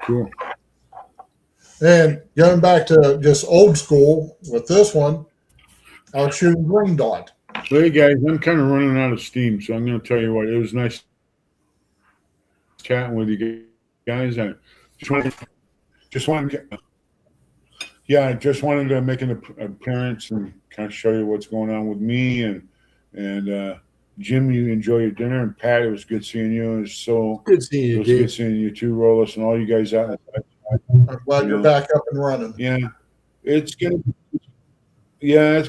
Cool. And going back to just old school with this one, I was shooting green dot. Hey guys, I'm kind of running out of steam, so I'm going to tell you what. It was nice chatting with you guys. I just wanted to make an appearance and kind of show you what's going on with me and Jim. You enjoy your dinner, and Pat, it was good seeing you. It was so Good seeing you, good Dave. seeing you too, Rollis, and all you guys out. I'm glad you're back up and running. Yeah, it's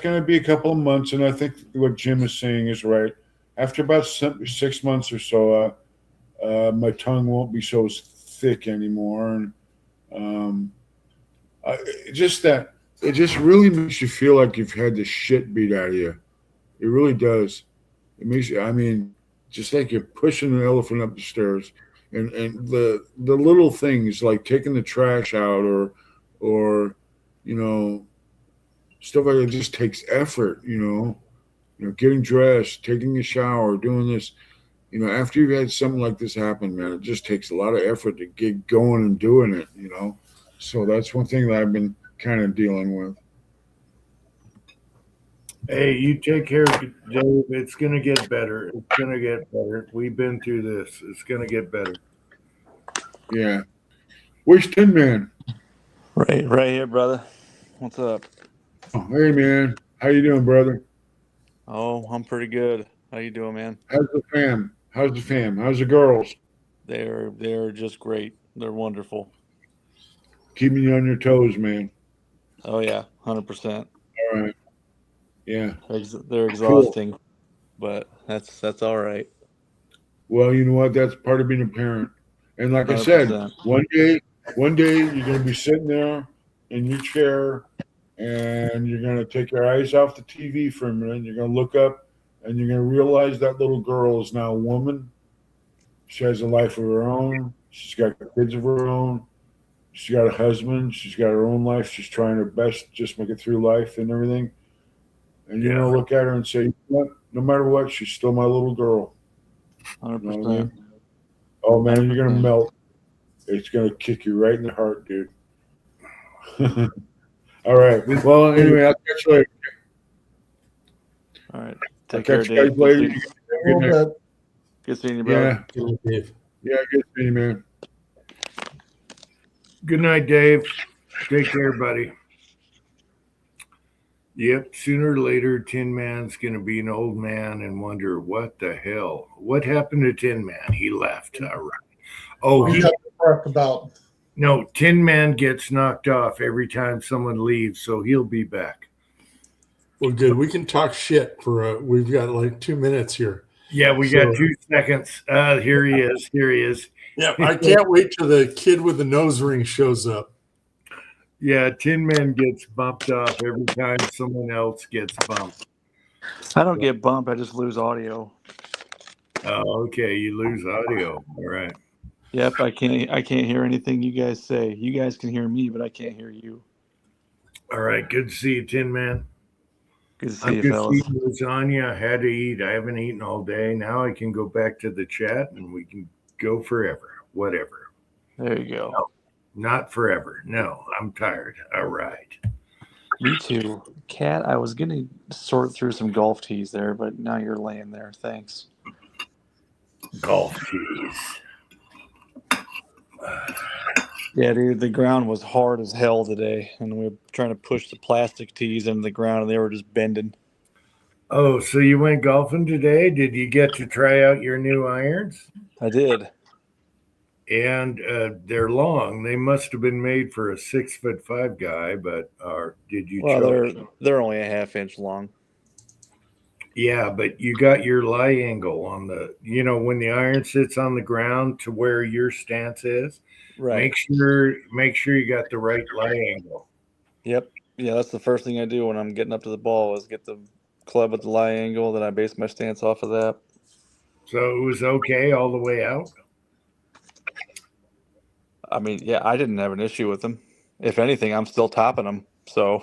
gonna be a couple of months, and I think what Jim is saying is right. After about 6 months or so, my tongue won't be so thick anymore, and it just really makes you feel like you've had the shit beat out of you. It really does. It makes you. I mean, just like you're pushing an elephant up the stairs, and the little things like taking the trash out or stuff like that just takes effort. Getting dressed, taking a shower, doing this. After you've had something like this happen, man, it just takes a lot of effort to get going and doing it. So that's one thing that I've been kind of dealing with. Hey, you take care, Dave. It's going to get better. It's going to get better. We've been through this. It's going to get better. Yeah. Where's Tin Man? Right here, brother. What's up? Oh, hey, man. How you doing, brother? Oh, I'm pretty good. How you doing, man? How's the fam? How's the girls? They're just great. They're wonderful. Keeping you on your toes, man. Oh yeah, 100%. All right. Yeah. They're exhausting, but that's all right. Well, you know what? That's part of being a parent. And like I said, 100%. one day you're going to be sitting there in your chair and you're going to take your eyes off the TV for a minute. And you're going to look up and you're going to realize that little girl is now a woman. She has a life of her own. She's got kids of her own. She's got a husband. She's got her own life. She's trying her best, just make it through life and everything. And you're going to look at her and say, you know what? No matter what, she's still my little girl. 100%. Oh, man, you're going to melt. It's going to kick you right in the heart, dude. All right. Well, anyway, I'll catch you later. All right. I'll Take care, catch you guys Dave. later. Well, but Good seeing you, brother. Yeah. Dave. Yeah, good seeing you, man. Good night, Dave. Take care, buddy. Yep, sooner or later, Tin Man's going to be an old man and wonder, what the hell? What happened to Tin Man? He left. All right. Oh, we got talked about. no, Tin Man gets knocked off every time someone leaves, so he'll be back. Well, good. We can talk shit for we've got like 2 minutes here. Yeah, we got 2 seconds. Here he is. Here he is. Yeah, I can't wait till the kid with the nose ring shows up. Yeah, Tin Man gets bumped off every time someone else gets bumped. I don't get bumped. I just lose audio. Oh, okay. You lose audio. All right. Yep, I can't hear anything you guys say. You guys can hear me, but I can't hear you. All right. Good to see you, Tin Man. Good to see I'm you, just fellas. eating lasagna. I had to eat. I haven't eaten all day. Now I can go back to the chat and we can go forever. Whatever. There you go. Not forever. No, I'm tired. All right. Me too. Kat, I was gonna sort through some golf tees there, but now you're laying there. Thanks. Golf tees. Yeah, dude, the ground was hard as hell today, and we were trying to push the plastic tees into the ground, and they were just bending. Oh, so you went golfing today? Did you get to try out your new irons? I did. And they're long. They must have been made for a 6'5" guy, but did you? Well, try? they're only a half inch long. Yeah, but you got your lie angle on the, when the iron sits on the ground to where your stance is. Right. Make sure you got the right lie angle. Yep. Yeah, that's the first thing I do when I'm getting up to the ball is get the club at the lie angle. Then I base my stance off of that. So it was okay all the way out. I mean, yeah, I didn't have an issue with them. If anything, I'm still topping them. So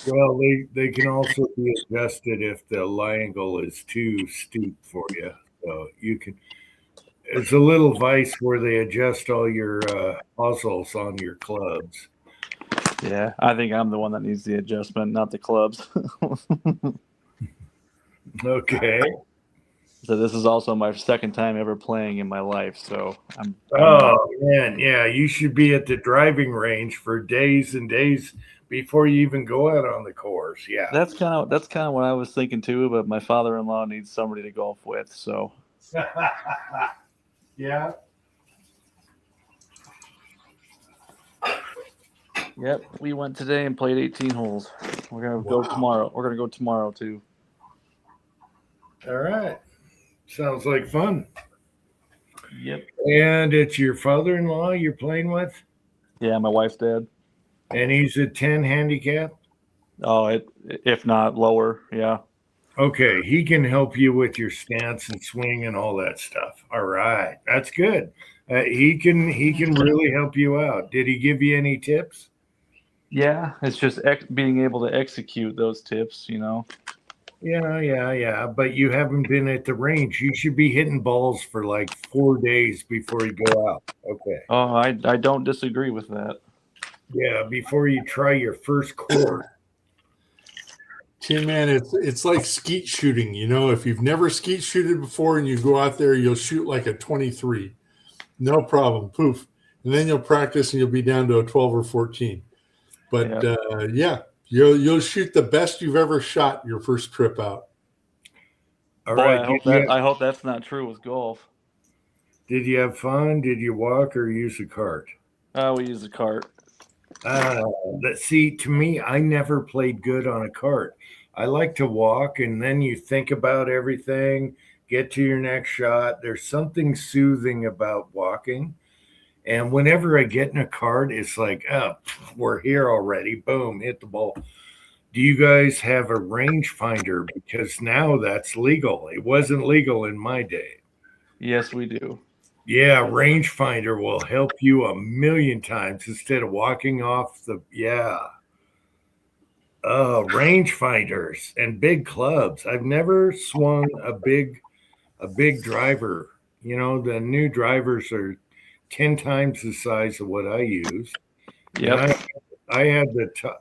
Well, they can also be adjusted if the lie angle is too steep for you. So you can. It's a little vice where they adjust all your puzzles on your clubs. yeah, I think I'm the one that needs the adjustment, not the clubs. Okay. So this is also my second time ever playing in my life. So I'm Oh man, yeah, you should be at the driving range for days and days before you even go out on the course. Yeah. that's kind of what I was thinking too. But my father-in-law needs somebody to golf with. So Yeah. yep, we went today and played 18 holes. We're gonna go tomorrow. We're gonna go tomorrow too. All right. Sounds like fun. Yep. And it's your father-in-law you're playing with, Yeah, my wife's dad. and he's a 10 handicap. Oh, if not lower, yeah. Okay, he can help you with your stance and swing and all that stuff. All right, that's good. He can really help you out. Did he give you any tips? Yeah, it's just being able to execute those tips, you know. Yeah. But you haven't been at the range. You should be hitting balls for like 4 days before you go out. Okay. Oh, I don't disagree with that. Yeah, before you try your first course. Tin Man, it's like skeet shooting. You know, if you've never skeet shooted before and you go out there, you'll shoot like a 23. No problem. Poof. And then you'll practice and you'll be down to a 12 or 14. But yeah, you'll shoot the best you've ever shot your first trip out. All Boy, right. I hope that's not true with golf. Did you have fun? Did you walk or use a cart? We use a cart. See, to me, I never played good on a cart. I like to walk, and then you think about everything, get to your next shot. There's something soothing about walking. And whenever I get in a cart, it's like, oh, we're here already. Boom, hit the ball. Do you guys have a rangefinder? Because now that's legal. It wasn't legal in my day. Yes, we do. Yeah, rangefinder will help you a million times instead of walking off the rangefinders and big clubs. I've never swung a big driver. The new drivers are 10 times the size of what I use. Yep. I had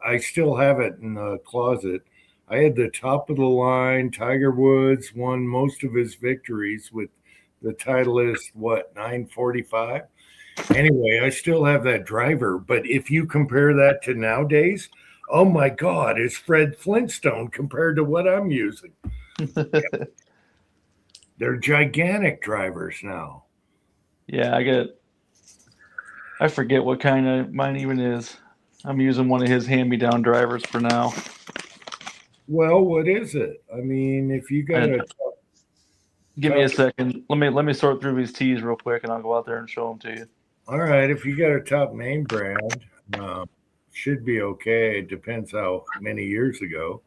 I still have it in the closet. I had the top of the line. Tiger Woods won most of his victories with the Titleist, 945. Anyway, I still have that driver. But if you compare that to nowadays, oh my God, it's Fred Flintstone compared to what I'm using. They're gigantic drivers now. Yeah, I forget what kind of mine even is. I'm using one of his hand-me-down drivers for now. Well, what is it? I mean, if you got a Give me a second. Let me sort through these tees real quick, and I'll go out there and show them to you. all right, if you got a top name brand, should be okay. It depends how many years ago.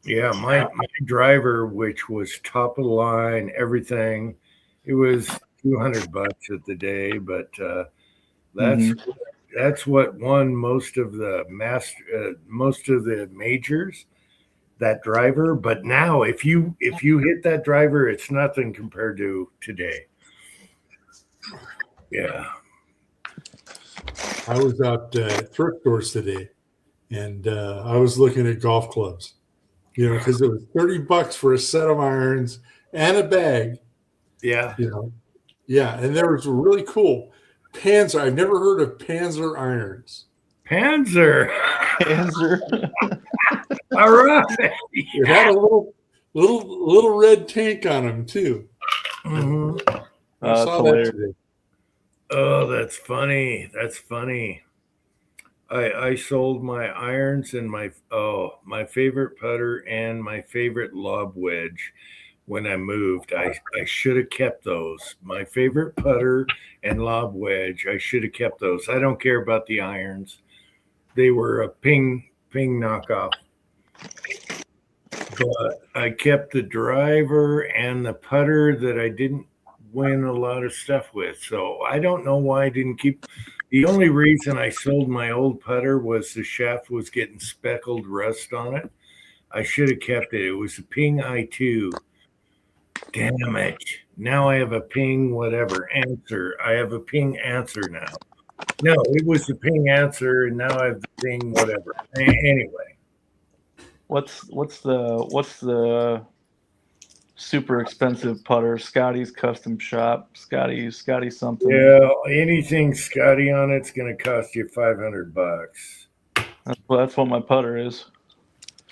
Yeah, my driver, which was top of the line, everything, it was $200 at the day, but that's what won most of the majors. That driver, but now if you hit that driver, it's nothing compared to today. Yeah. I was out at thrift stores today, and I was looking at golf clubs, because it was $30 for a set of irons and a bag. Yeah. Yeah, and there was really cool Panzer. I've never heard of Panzer irons. Panzer. All right. It had a little red tank on them too. Mm-hmm. I saw that today. Oh, that's funny. That's funny. I sold my irons and my favorite putter and my favorite lob wedge when I moved. I should have kept those. My favorite putter and lob wedge. I should have kept those. I don't care about the irons. They were a ping knockoff. But I kept the driver and the putter that I didn't win a lot of stuff with. So I don't know why I didn't keep. The only reason I sold my old putter was the shaft was getting speckled rust on it. I should have kept it. It was a Ping I2. Damn it. Now I have a Ping whatever answer. I have a Ping answer now. No, it was the Ping answer, and now I have the Ping whatever. Anyway. What's the super expensive putter? Scotty's Custom Shop. Scotty something. Yeah, anything Scotty on it's going to cost you $500. That's what my putter is.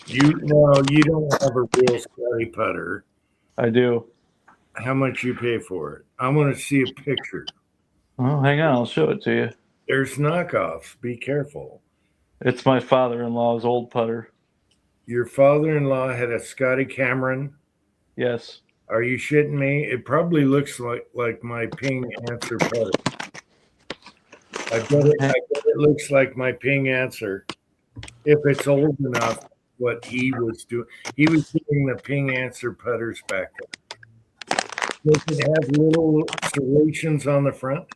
You don't have a real Scotty putter. I do. How much you pay for it? I want to see a picture. Oh, hang on, I'll show it to you. There's knockoffs. Be careful. It's my father-in-law's old putter. Your father-in-law had a Scotty Cameron. Yes. Are you shitting me? It probably looks like my Ping answer putter. I bet it looks like my Ping answer. If it's old enough, what he was doing. He was doing the Ping answer putters back then. Does it have little serrations on the front?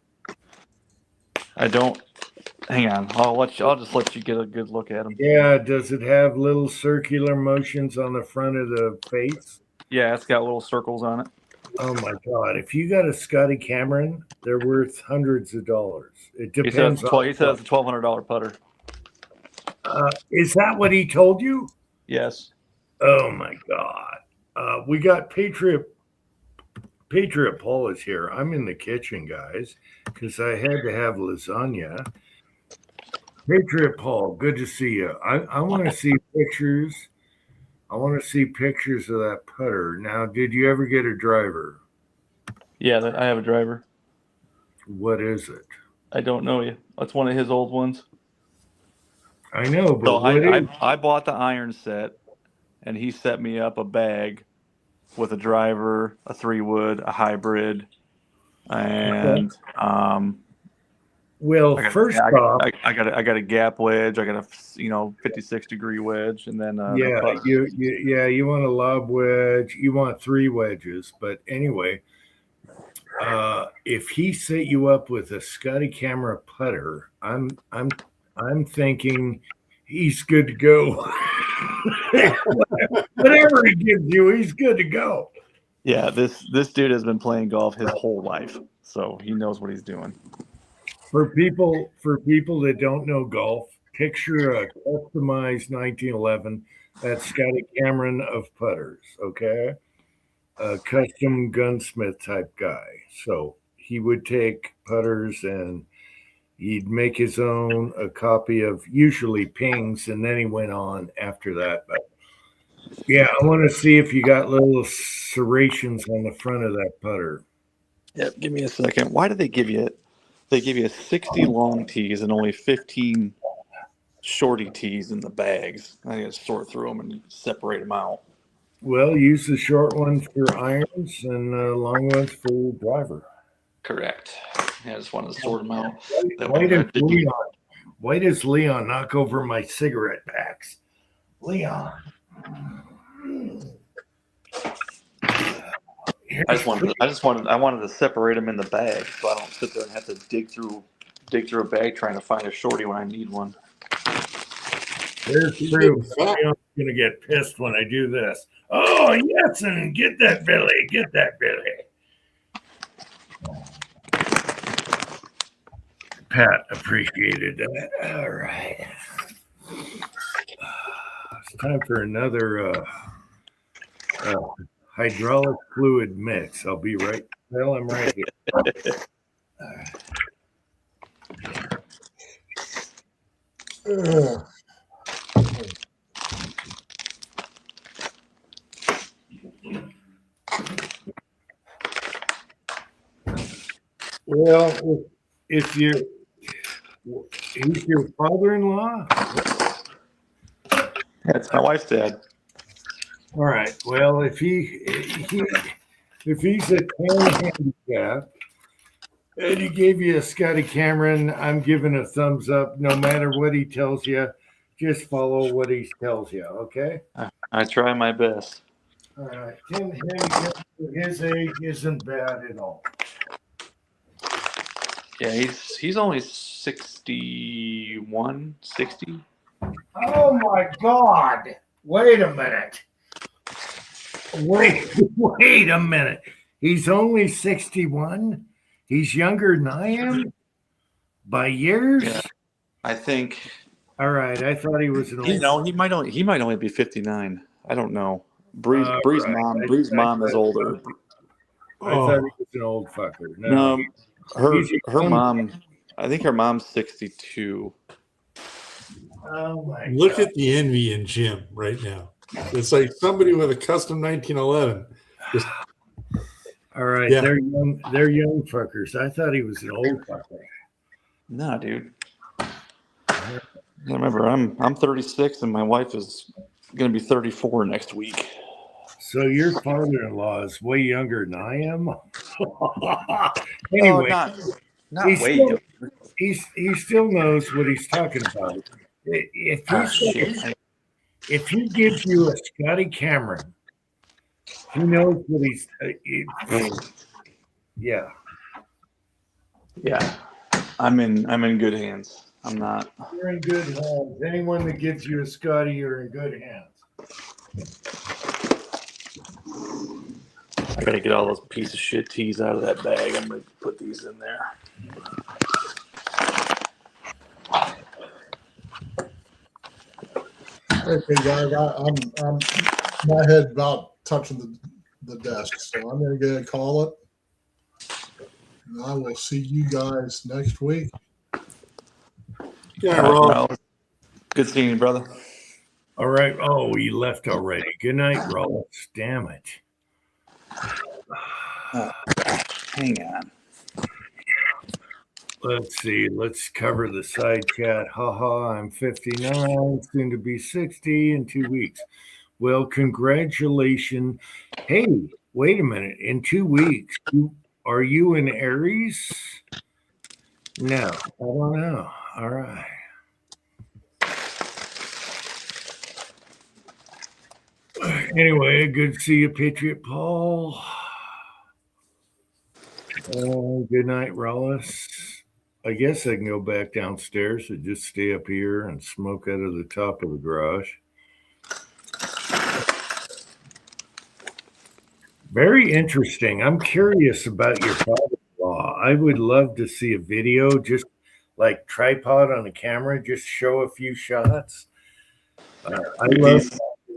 I don't. Hang on. I'll just let you get a good look at them. Yeah. Does it have little circular motions on the front of the face? Yeah, it's got little circles on it. Oh my God! If you got a Scotty Cameron, they're worth hundreds of dollars. It He depends. says it's a $1,200 putter. Is that what he told you? Yes. Oh my God! We got Patriot Paul is here. I'm in the kitchen, guys, because I had to have lasagna. Patriot Paul, good to see you. I want to see pictures. I want to see pictures of that putter. Now, did you ever get a driver? Yeah, I have a driver. What is it? I don't know you. That's one of his old ones. I know, but So what I bought the iron set, and he set me up a bag with a driver, a 3-wood, a hybrid, and well, first off, I got a gap wedge. I got a 56-degree wedge, and then you want a lob wedge. You want 3 wedges, but anyway, if he set you up with a Scotty Camera putter, I'm thinking he's good to go. Whatever he gives you, he's good to go. Yeah, this dude has been playing golf his whole life, so he knows what he's doing. For people that don't know golf, picture a customized 1911. That's Scotty Cameron of putters, okay? A custom gunsmith type guy. So he would take putters and he'd make his own, a copy of usually Pings, and then he went on after that. But yeah, I want to see if you got little serrations on the front of that putter. Yep, give me a second. Why did they give you it? They give you 60 long tees and only 15 shorty tees in the bags. I got to sort through them and separate them out. Well, use the short ones for irons and long ones for driver. Correct. Yeah, I just wanted to sort them out. Why does Leon knock over my cigarette packs? Leon. I wanted to separate them in the bag so I don't sit there and have to dig through a bag trying to find a shorty when I need one. There's true. Leon's gonna get pissed when I do this. Oh yes, and get that Billy. Pat appreciated that. All right. It's time for another hydraulic fluid mix. I'll be right. Well, I'm right here. Well, if you He's your father-in-law? That's my wife's dad. All right. Well, if he's a 10 handicap and he gave you a Scotty Cameron, I'm giving a thumbs up. No matter what he tells you, just follow what he tells you. Okay. I try my best. All right. 10 handicap for his age isn't bad at all. Yeah, he's only 61, 60. Oh my God! Wait a minute. Wait a minute. He's only 61. He's younger than I am by years. Yeah. I think. All right, I thought he was an old. You know, he might only be 59. I don't know. Bree's right. Bree's mom is older. I thought he was an old fucker. No, her young. mom. I think her mom's 62. Oh my Look God. at the envy in Jim right now. It's like somebody with a custom 1911. Just, All right, Yeah. they're young. They're young fuckers. I thought he was an old fucker. No, dude. I remember, I'm 36 and my wife is going to be 34 next week. So your father-in-law is way younger than I am. Anyway, not he's way still- younger. he still knows what he's talking about. If he gives you a Scotty Cameron, he knows what he's. Yeah. Yeah, I'm in good hands. I'm not. You're in good hands. Anyone that gives you a Scotty, you're in good hands. I gotta get all those piece of shit teas out of that bag. I'm gonna put these in there. Okay, guys, I'm my head about touching the desk, so I'm gonna get a call it. And I will see you guys next week. yeah, Rob. Well, good seeing you, brother. All right. Oh, he left already. Good night, Rollins. Damn it. Hang on. Let's see. Let's cover the side chat. Haha, I'm 59, soon to be 60 in 2 weeks. Well, congratulations. Hey, wait a minute. In 2 weeks, are you in Aries? No, I don't know. All right. Anyway, good to see you, Patriot Paul. Good night, Rollis. I guess I can go back downstairs and just stay up here and smoke out of the top of the garage. Very interesting. I'm curious about your father-in-law. I would love to see a video, just like tripod on a camera, just show a few shots. I love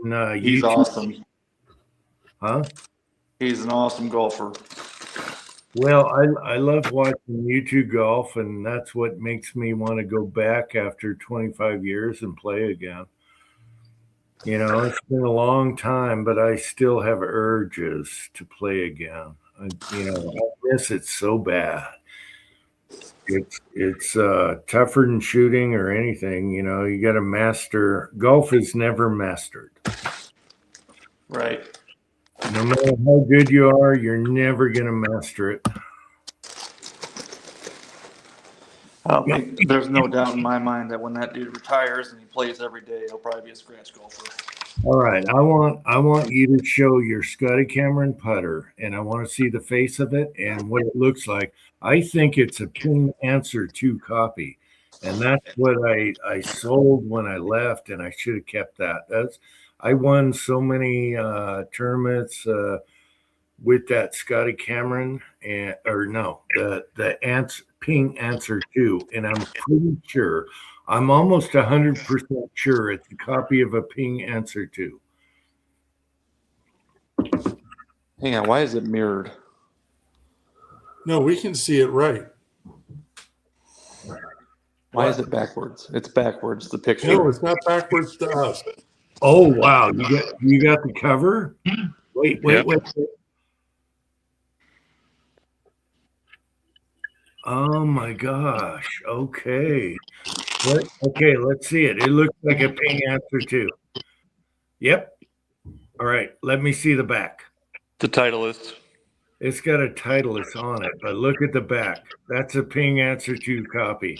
watching, He's YouTube. awesome. Huh? He's an awesome golfer. Well, I love watching YouTube golf, and that's what makes me want to go back after 25 years and play again. You know, it's been a long time, but I still have urges to play again. I miss it so bad. It's tougher than shooting or anything. You know, you got to master. Golf is never mastered. Right. No matter how good you are, you're never going to master it. I don't think there's no doubt in my mind that when that dude retires and he plays every day, he'll probably be a scratch golfer. All right, I want you to show your Scotty Cameron putter, and I want to see the face of it and what it looks like. I think it's a Ping Answer 2 copy, and that's what I sold when I left, and I should have kept that. I won so many tournaments with that Scotty Cameron, the Ping Answer 2, and I'm pretty sure. I'm almost 100% sure it's a copy of a Ping Answer 2. Hang on, why is it mirrored? No, we can see it right. Why is it backwards? It's backwards, the picture. No, it's not backwards to us. Oh wow, you got the cover? Wait. Oh my gosh. Okay. What? Okay, let's see it. It looks like a ping answer too. Yep. All right, let me see the back. The Titleist. It's got a Titleist on it, but look at the back. That's a ping answer 2 copy.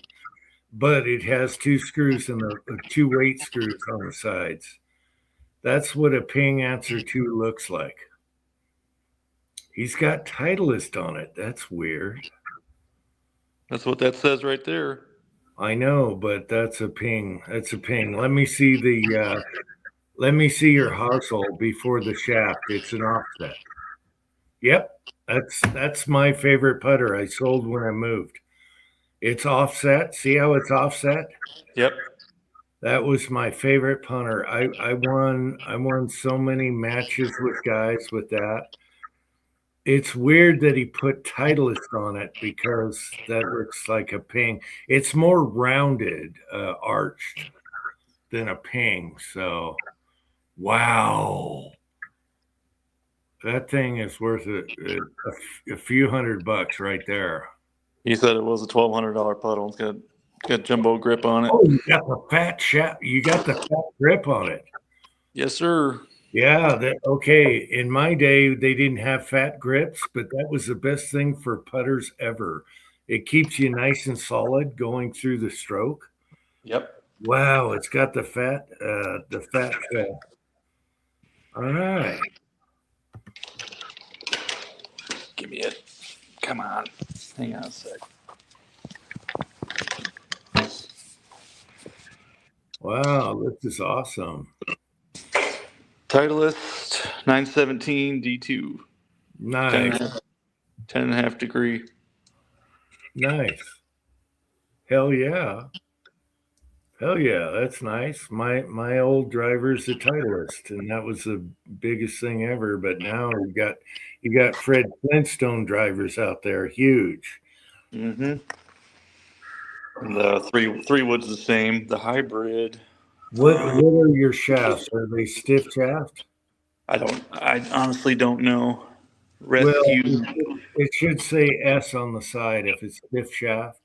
But it has 2 screws and the 2 weight screws on the sides. That's what a ping answer 2 looks like. He's got Titleist on it. That's weird. That's what that says right there. I know, but that's a ping. That's a ping. Let me see the let me see your household before the shaft. It's an offset. Yep. That's my favorite putter I sold when I moved. It's offset. See how it's offset? Yep. That was my favorite punter. I won so many matches with guys with that. It's weird that he put Titleist on it because that looks like a ping. It's more rounded, arched than a ping. So, wow. That thing is worth a few $100 right there. He said it was a $1,200 puddle. It's got jumbo grip on it. Oh, you got the fat shaft. You got the fat grip on it. Yes, sir. Yeah, okay. In my day, they didn't have fat grips, but that was the best thing for putters ever. It keeps you nice and solid going through the stroke. Yep. Wow, it's got the fat. All right. Give me it. Come on. Hang on a sec. Wow, this is awesome. Titleist 917 D2. Nice. 10.5 degree. Nice. Hell yeah. Hell yeah, that's nice. My old driver's a Titleist, and that was the biggest thing ever. But now you got Fred Flintstone drivers out there, huge. Mm-hmm. The three wood's the same. The hybrid. What are your shafts? Are they stiff shaft? I honestly don't know. Rescue. Well, it should say S on the side if it's stiff shaft.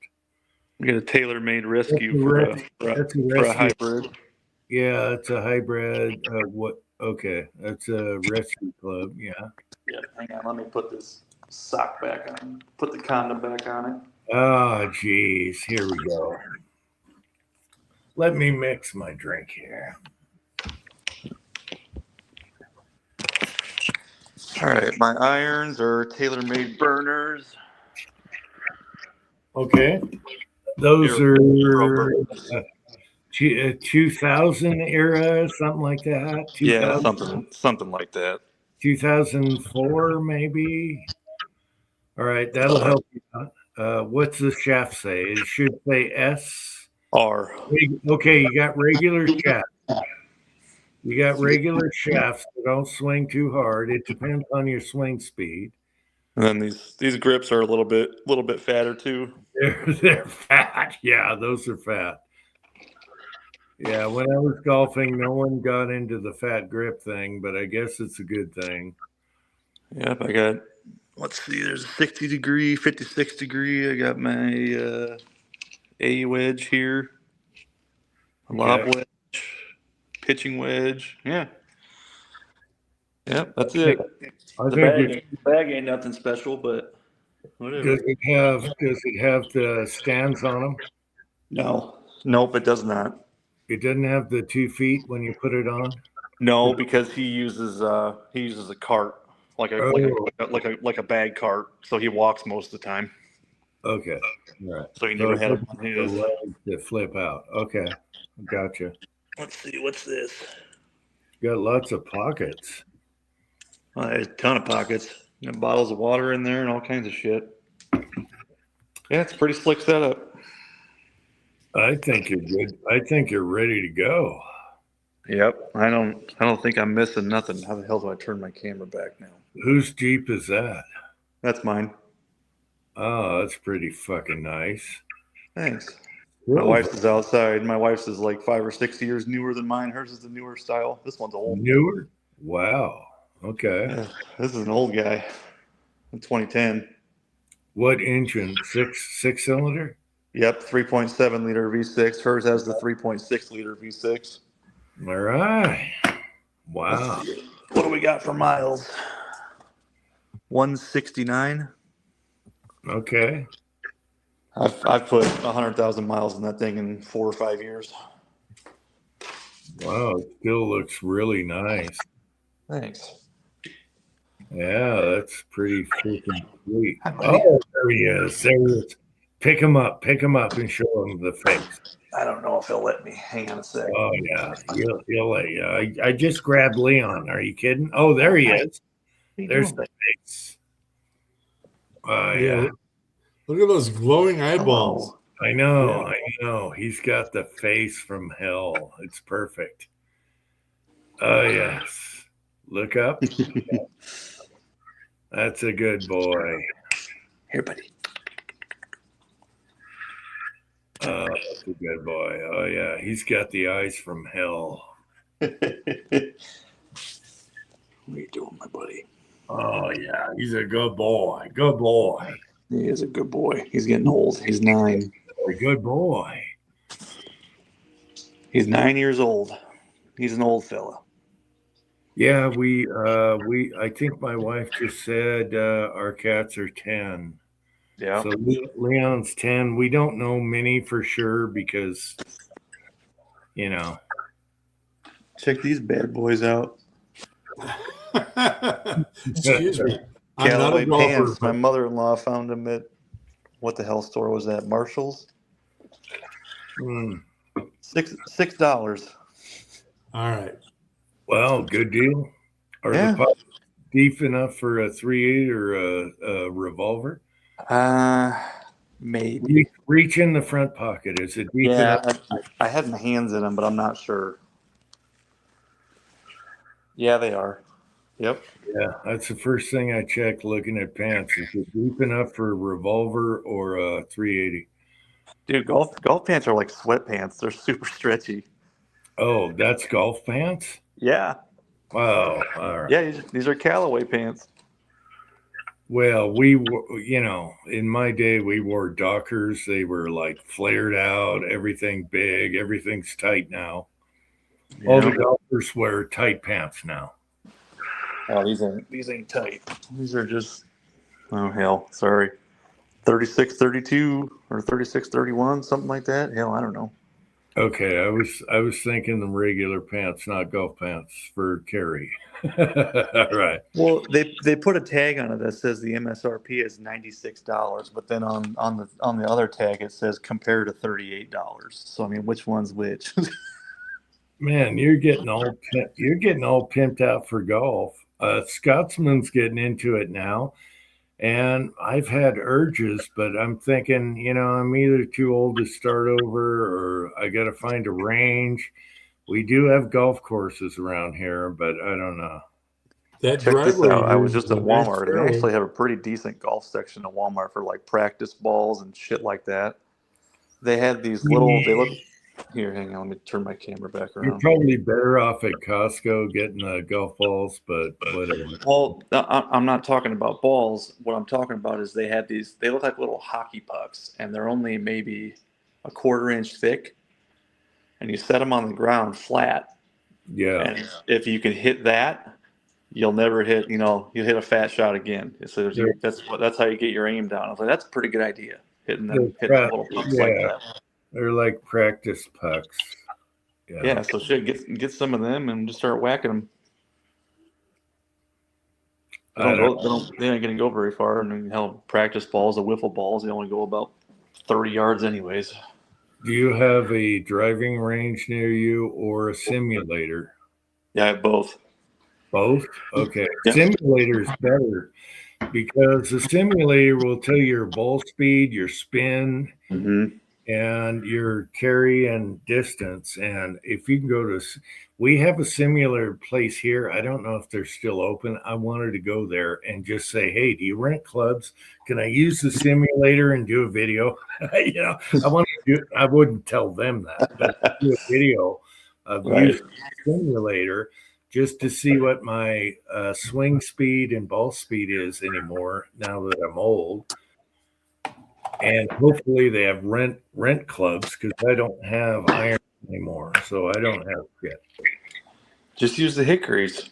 We got a tailor-made rescue That's for a hybrid. Yeah, it's a hybrid. What? Okay, that's a rescue club. Yeah. Yeah. Hang on. Let me put this sock back on. Put the condom back on it. Oh, geez. Here we go. Let me mix my drink here. All right. My irons are tailor-made burners. Okay. Those are 2000 era, something like that. 2000, Yeah, something like that. 2004, maybe. All right, that'll help you out. What's the shaft say? It should say S. R. Okay, you got regular shafts. You got regular shafts that don't swing too hard. It depends on your swing speed. And then these grips are a little bit fatter too. They're fat. Yeah, those are fat. Yeah, when I was golfing, no one got into the fat grip thing, but I guess it's a good thing. Yep, I got, let's see, there's a 60 degree, 56 degree. I got my A wedge here, a lob wedge, pitching wedge. Yeah. Yep, that's it. The bag ain't nothing special, but whatever. Does it have the stands on them? No. Nope, it does not. It doesn't have the 2 feet when you put it on? No, because he uses a cart, like a bag cart, so he walks most of the time. Okay. All right. So he never had it on his legs that flip out. Okay. Gotcha. Let's see, what's this? Got lots of pockets. Well, there's a ton of pockets. Got bottles of water in there and all kinds of shit. Yeah, it's a pretty slick setup. I think you're good. I think you're ready to go. Yep. I don't think I'm missing nothing. How the hell do I turn my camera back now? Whose Jeep is that? That's mine. Oh, that's pretty fucking nice. Thanks. My wife's is outside. My wife's is like 5 or 6 years newer than mine. Hers is the newer style. This one's old. Newer? Wow. Okay. Yeah, this is an old guy. In 2010. What engine? Six cylinder? Yep, 3.7 liter V6. Hers has the 3.6 liter V6. All right. Wow. Let's see. What do we got for miles? 169. Okay. I've put 100,000 miles in that thing in 4 or 5 years. Wow. It still looks really nice. Thanks. Yeah, that's pretty freaking sweet. Hi, buddy. Oh, there he is. There he is. Pick him up and show him the face. I don't know if he'll let me. Hang on a sec. Oh yeah, he'll let you. I just grabbed Leon. Are you kidding? Oh, there he is. There's the face. Oh yeah. Look at those glowing eyeballs. I know. He's got the face from hell. It's perfect. Oh yes. Look up. That's a good boy. Here, buddy. Oh, that's a good boy. Oh yeah, he's got the eyes from hell. What are you doing, my buddy? Oh yeah, he's a good boy. Good boy. He is a good boy. He's getting old. He's 9. A good boy. He's 9 years old. He's an old fella. Yeah, I think my wife just said our cats are 10. Yeah. So Leon's 10. We don't know Minnie for sure because, Check these bad boys out. Excuse me. I'm not Callaway a golfer. pants. My mother-in-law found them at, what the hell store was that? Marshall's? mm, $6. All right. well, good deal. Are Yeah. the pups deep enough for a 3.8 or a revolver? Maybe. Reach in the front pocket. Is it deep Yeah, enough? I had my hands in them, but I'm not sure. Yeah, they are. Yep. Yeah, that's the first thing I check looking at pants. Is it deep enough for a revolver or a 380? Dude, golf pants are like sweatpants. They're super stretchy. Oh, that's golf pants? Yeah. Wow. All right. Yeah, these are Callaway pants. Well, we were, in my day, we wore Dockers. They were like flared out, everything big, everything's tight now. All the golfers wear tight pants now. Oh, these ain't tight. These are just, oh hell, sorry. 36-32 or 36-31, something like that. Hell, I don't know. Okay, I was thinking the regular pants, not golf pants for Carrie. All right. Well, they put a tag on it that says the MSRP is $96, but then on the other tag it says compared to $38. So I mean, which one's which? Man, you're getting all pimped out for golf. Scotsman's getting into it now, and I've had urges, but I'm thinking, I'm either too old to start over, or I got to find a range. We do have golf courses around here, but I don't know. That Check this driveway out. I was is just at a nice Walmart. They fairway. actually have a pretty decent golf section at Walmart for like practice balls and shit like that. They had these little. They look. Here, hang on. Let me turn my camera back You're around. probably better off at Costco getting the golf balls, but whatever. Well, I'm not talking about balls. What I'm talking about is they had these. They look like little hockey pucks, and they're only maybe a 1/4 inch thick. And you set them on the ground flat, Yeah. and if you can hit that, you'll never hit. You'll hit a fat shot again. So that's how you get your aim down. I was like, that's a pretty good idea. Hitting them little pucks like that. They're like practice pucks. Yeah, so shit, get some of them and just start whacking them. They ain't gonna go very far. I mean, hell, practice balls, the wiffle balls, they only go about 30 yards anyways. Do you have a driving range near you or a simulator? Yeah, I have both. Both? Okay. Yeah. Simulator is better because the simulator will tell you your ball speed, your spin, Mm-hmm. and your carry and distance. And if you can go to, we have a simulator place here. I don't know if they're still open. I wanted to go there and just say, hey, do you rent clubs? Can I use the simulator and do a video? I wouldn't tell them that, but do a video of using the simulator just to see what my swing speed and ball speed is anymore now that I'm old. and hopefully they have rent clubs because I don't have iron anymore, so I don't have shit. Just use the hickories.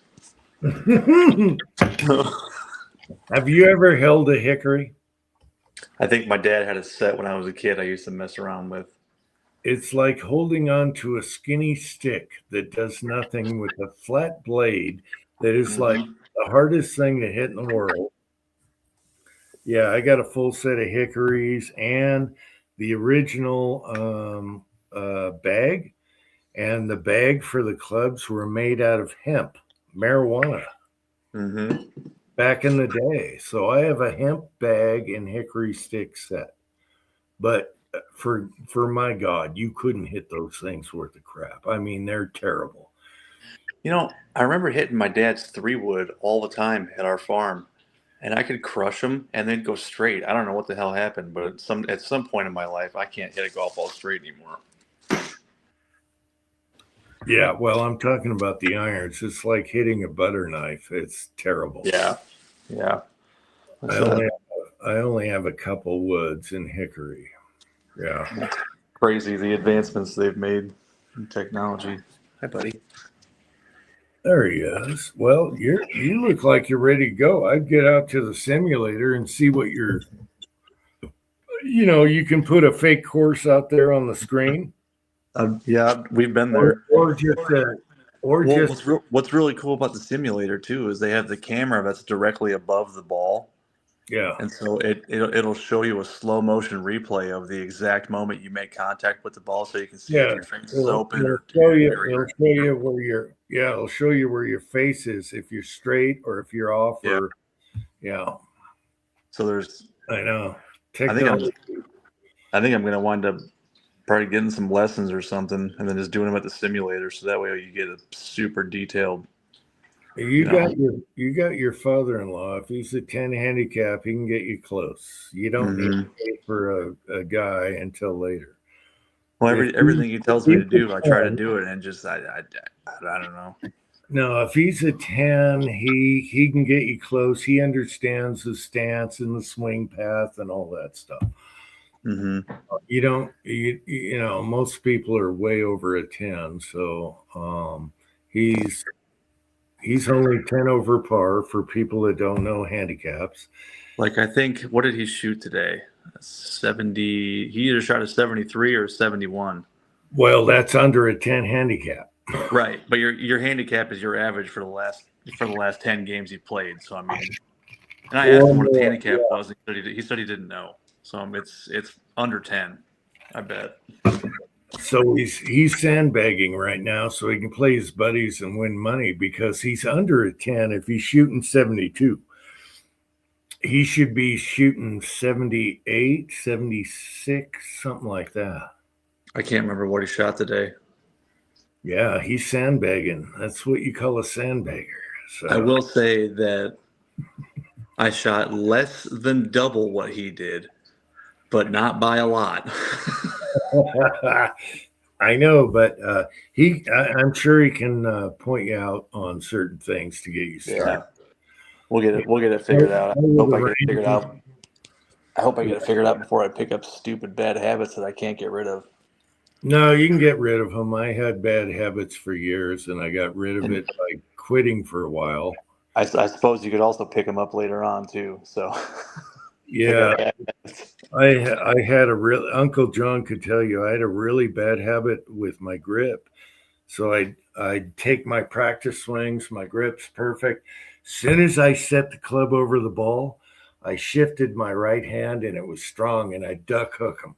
Have you ever held a hickory? I think my dad had a set when I was a kid I used to mess around with. It's like holding on to a skinny stick that does nothing with a flat blade that is like the hardest thing to hit in the world. Yeah, I got a full set of hickories and the original bag, and the bag for the clubs were made out of hemp, marijuana, back in the day. So I have a hemp bag and hickory stick set. But for my God, you couldn't hit those things worth of crap. I mean, they're terrible. You know, I remember hitting my dad's 3-wood all the time at our farm, and I could crush them and then go straight. I don't know what the hell happened, but at some point in my life, I can't hit a golf ball straight anymore. Yeah, well, I'm talking about the irons. It's like hitting a butter knife. It's terrible. Yeah. I only have a couple woods and hickory. Yeah. Crazy the advancements they've made in technology. Hi, buddy. There he is. Well, you look like you're ready to go. I'd get out to the simulator and see what you can put a fake course out there on the screen. Yeah, we've been there. What's really cool about the simulator too is they have the camera that's directly above the ball. Yeah. And so it'll show you a slow motion replay of the exact moment you make contact with the ball, so you can see if your face is open. It'll show you where your face is, if you're straight or if you're off. So I know. I think I'm going to wind up probably getting some lessons or something, and then just doing them at the simulator, so that way you get a super detailed. You got your father-in-law. If he's a 10 handicap, he can get you close. You don't need to wait for a guy until later. Well, everything he tells me to do, I try to do it, and just I don't know. No, if he's a 10, he can get you close. He understands the stance and the swing path and all that stuff. You don't, most people are way over a 10, so he's only 10 over par for people that don't know handicaps. Like, I think, what did he shoot today? 70. He either shot a 73 or a 71. Well, that's under a 10 handicap. Right, but your handicap is your average for the last 10 games he played. So I mean, and I asked him what his handicap was. He said he didn't know. So it's under 10, I bet. So he's sandbagging right now so he can play his buddies and win money, because he's under a 10 if he's shooting 72. He should be shooting 78, 76, something like that. I can't remember what he shot today. Yeah, he's sandbagging. That's what you call a sandbagger. So I will say that I shot less than double what he did, but not by a lot. I know, but I'm sure he can point you out on certain things to get you started. Yeah. We'll get it figured out. I hope I get it figured out. I hope I get it figured out before I pick up stupid bad habits that I can't get rid of. No, you can get rid of them. I had bad habits for years, and I got rid of it by quitting for a while. I suppose you could also pick them up later on too. So yeah, I had Uncle John could tell you I had a really bad habit with my grip. So I'd take my practice swings, my grip's perfect. As soon as I set the club over the ball, I shifted my right hand and it was strong, and I duck hook them.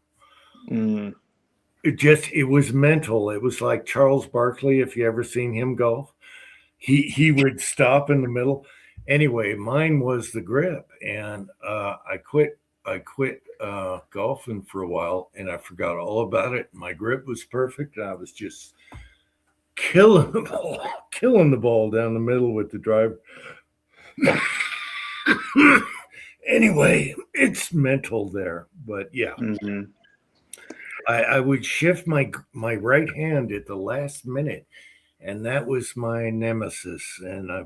It was mental. It was like Charles Barkley, if you ever seen him golf. He would stop in the middle. Anyway, mine was the grip, and I quit golfing for a while, and I forgot all about it. My grip was perfect, and I was just killing the ball down the middle with the driver. Anyway, it's mental there, but yeah. I would shift my right hand at the last minute, and that was my nemesis. And I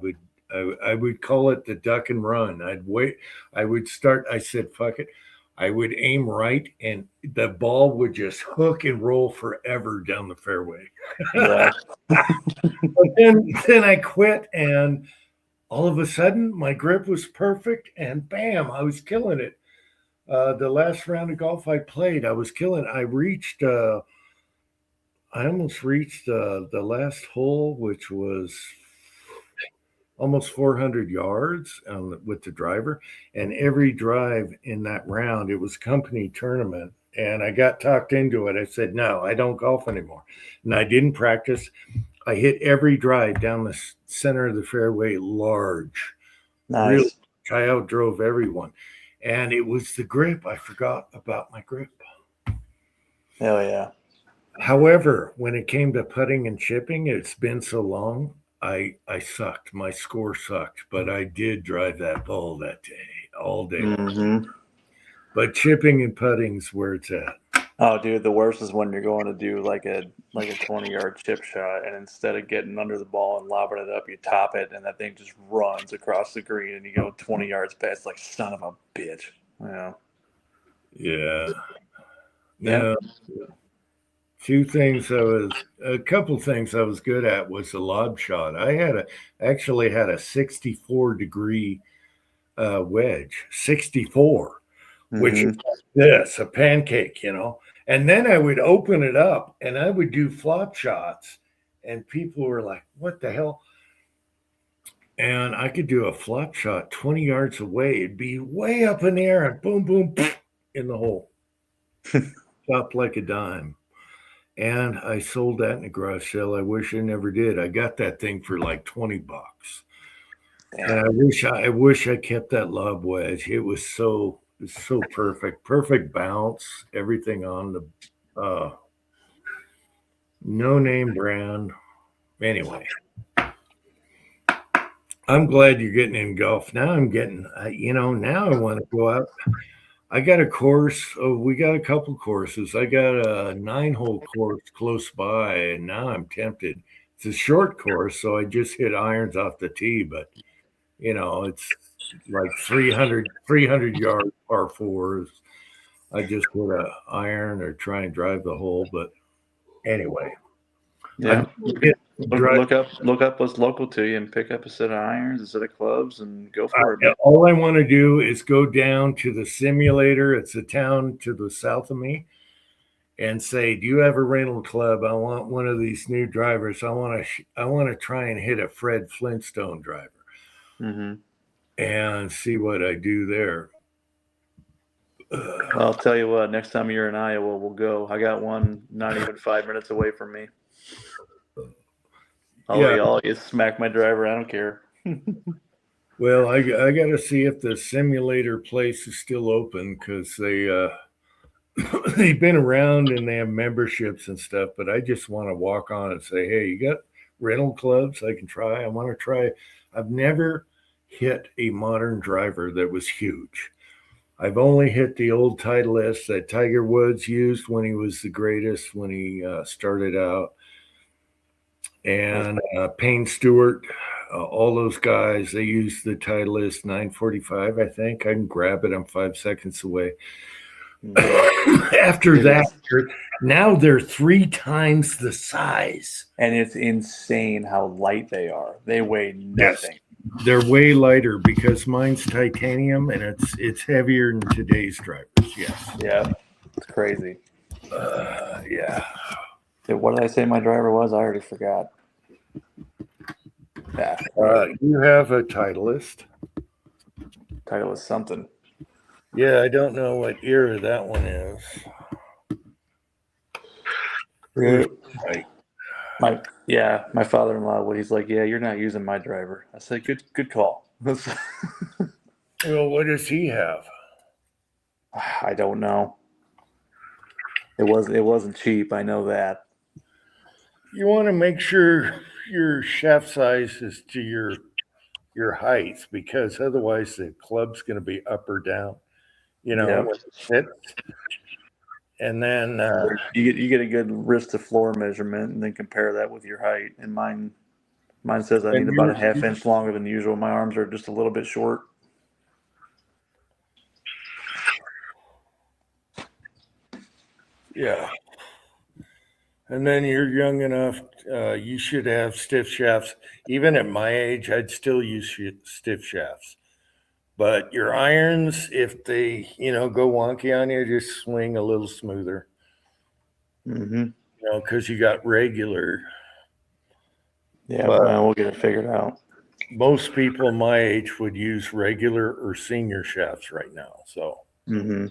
would call it the duck and run. I'd wait. I would start. I said, "Fuck it, I would aim right, and the ball would just hook and roll forever down the fairway. Yeah. But then I quit, and all of a sudden my grip was perfect, and bam, I was killing it. The last round of golf I played, I was killing. I almost reached the last hole, which was almost 400 yards with the driver. And every drive in that round, it was company tournament. And I got talked into it. I said, no, I don't golf anymore. And I didn't practice. I hit every drive down the center of the fairway large. Nice. Really, I outdrove everyone. And it was the grip. I forgot about my grip. Hell yeah. However, when it came to putting and chipping, it's been so long. I sucked. My score sucked, but I did drive that ball that day, all day. Mm-hmm. But chipping and putting's where it's at. Oh, dude, the worst is when you're going to do like a 20-yard chip shot, and instead of getting under the ball and lobbing it up, you top it, and that thing just runs across the green, and you go 20 yards past. Like, son of a bitch. Yeah. Yeah. Yeah. A couple things I was good at was the lob shot. I actually had a 64-degree wedge, 64, which Mhm. is like this, a pancake, And then I would open it up and I would do flop shots, and people were like, "What the hell?" And I could do a flop shot 20 yards away. It'd be way up in the air and boom, boom, in the hole. Dropped like a dime. And I sold that in a garage sale. I wish I never did. I got that thing for like $20. And I wish I kept that lob wedge. It was so perfect. Perfect bounce, everything on the no name brand. Anyway. I'm glad you're getting in golf. Now now I want to go out. I got a course. We got a couple courses. I got a 9-hole course close by, and now I'm tempted. It's a short course, so I just hit irons off the tee, but it's like 300 yard par fours. I just hit a iron or try and drive the hole, but anyway. Yeah. Look up what's local to you and pick up a set of irons, a set of clubs, and go for it. All I want to do is go down to the simulator. It's a town to the south of me, and say, "Do you have a rental club? I want one of these new drivers. I want to try and hit a Fred Flintstone driver, and see what I do there." Well, I'll tell you what. Next time you're in Iowa, we'll go. I got one not even 5 minutes away from me. I'll smack my driver. I don't care. Well, I got to see if the simulator place is still open, because they've been around and they have memberships and stuff. But I just want to walk on and say, "Hey, you got rental clubs I can try? I want to try." I've never hit a modern driver that was huge. I've only hit the old Titleist that Tiger Woods used when he was the greatest, when he started out. And Payne Stewart, all those guys, they use the Titleist 945, I think. I can grab it. I'm 5 seconds away. After that, now they're 3 times the size. And it's insane how light they are. They weigh nothing. Yes, they're way lighter because mine's titanium, and it's heavier than today's drivers. Yes. Yeah, it's crazy. Yeah. What did I say my driver was? I already forgot. Yeah. You have a Titleist. Titleist something. Yeah, I don't know what era that one is. My father-in-law, he's like, "Yeah, you're not using my driver." I said, good call. Well, what does he have? I don't know. It wasn't cheap. I know that. You want to make sure your shaft size is to your height, because otherwise the club's going to be up or down. When it hits. And then you get a good wrist to floor measurement, and then compare that with your height. And mine says I need about a half inch longer than usual. My arms are just a little bit short. Yeah. And then you're young enough, you should have stiff shafts. Even at my age, I'd still use stiff shafts. But your irons, if they, go wonky on you, just swing a little smoother, Mm-hmm. because you got regular. Yeah, But well, we'll get it figured out. most people my age would use regular or senior shafts right now. So, Mm-hmm.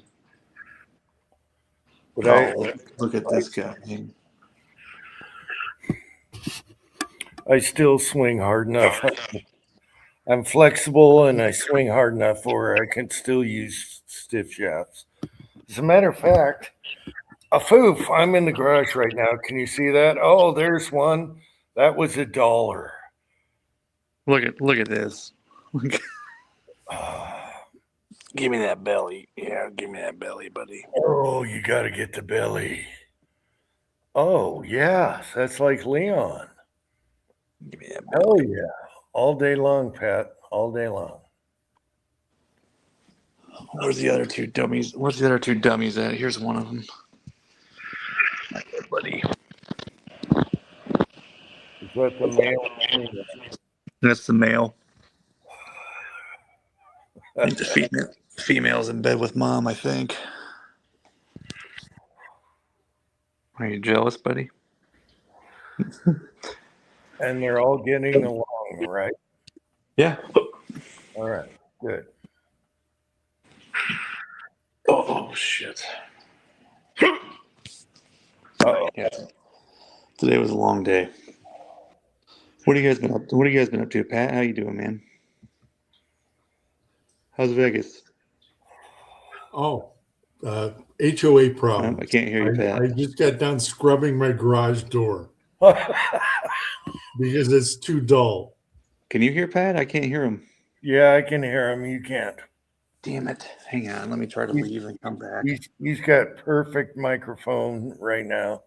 but Oh, look at this guy. I still swing hard enough. I'm flexible and I swing hard enough where I can still use stiff shafts. As a matter of fact, a foof, I'm in the garage right now. Can you see that? Oh, there's one. That was $1. Look at this. Give me that belly. Yeah, give me that belly, buddy. Oh, you got to get the belly. Oh, yes, that's like Leon. Give me that Oh, belly. yeah. All day long, Pat. All day long. Where's the other two dummies? Where's the other two dummies at? Here's one of them. Right there, buddy. Is that the male? That's the male. I think the female's in bed with mom, I think. Are you jealous, buddy? And they're all getting along, right? Yeah. All right, good. Oh shit. Uh-oh. Yeah. Today was a long day. What have you guys been up to? What have you guys been up to, Pat? How you doing, man? How's Vegas? Oh, HOA problem. I can't hear you, Pat. I just got done scrubbing my garage door because it's too dull. Can you hear Pat? I can't hear him. Yeah, I can hear him. You can't. Damn it. Hang on. Let me try to leave and come back. He's got perfect microphone right now.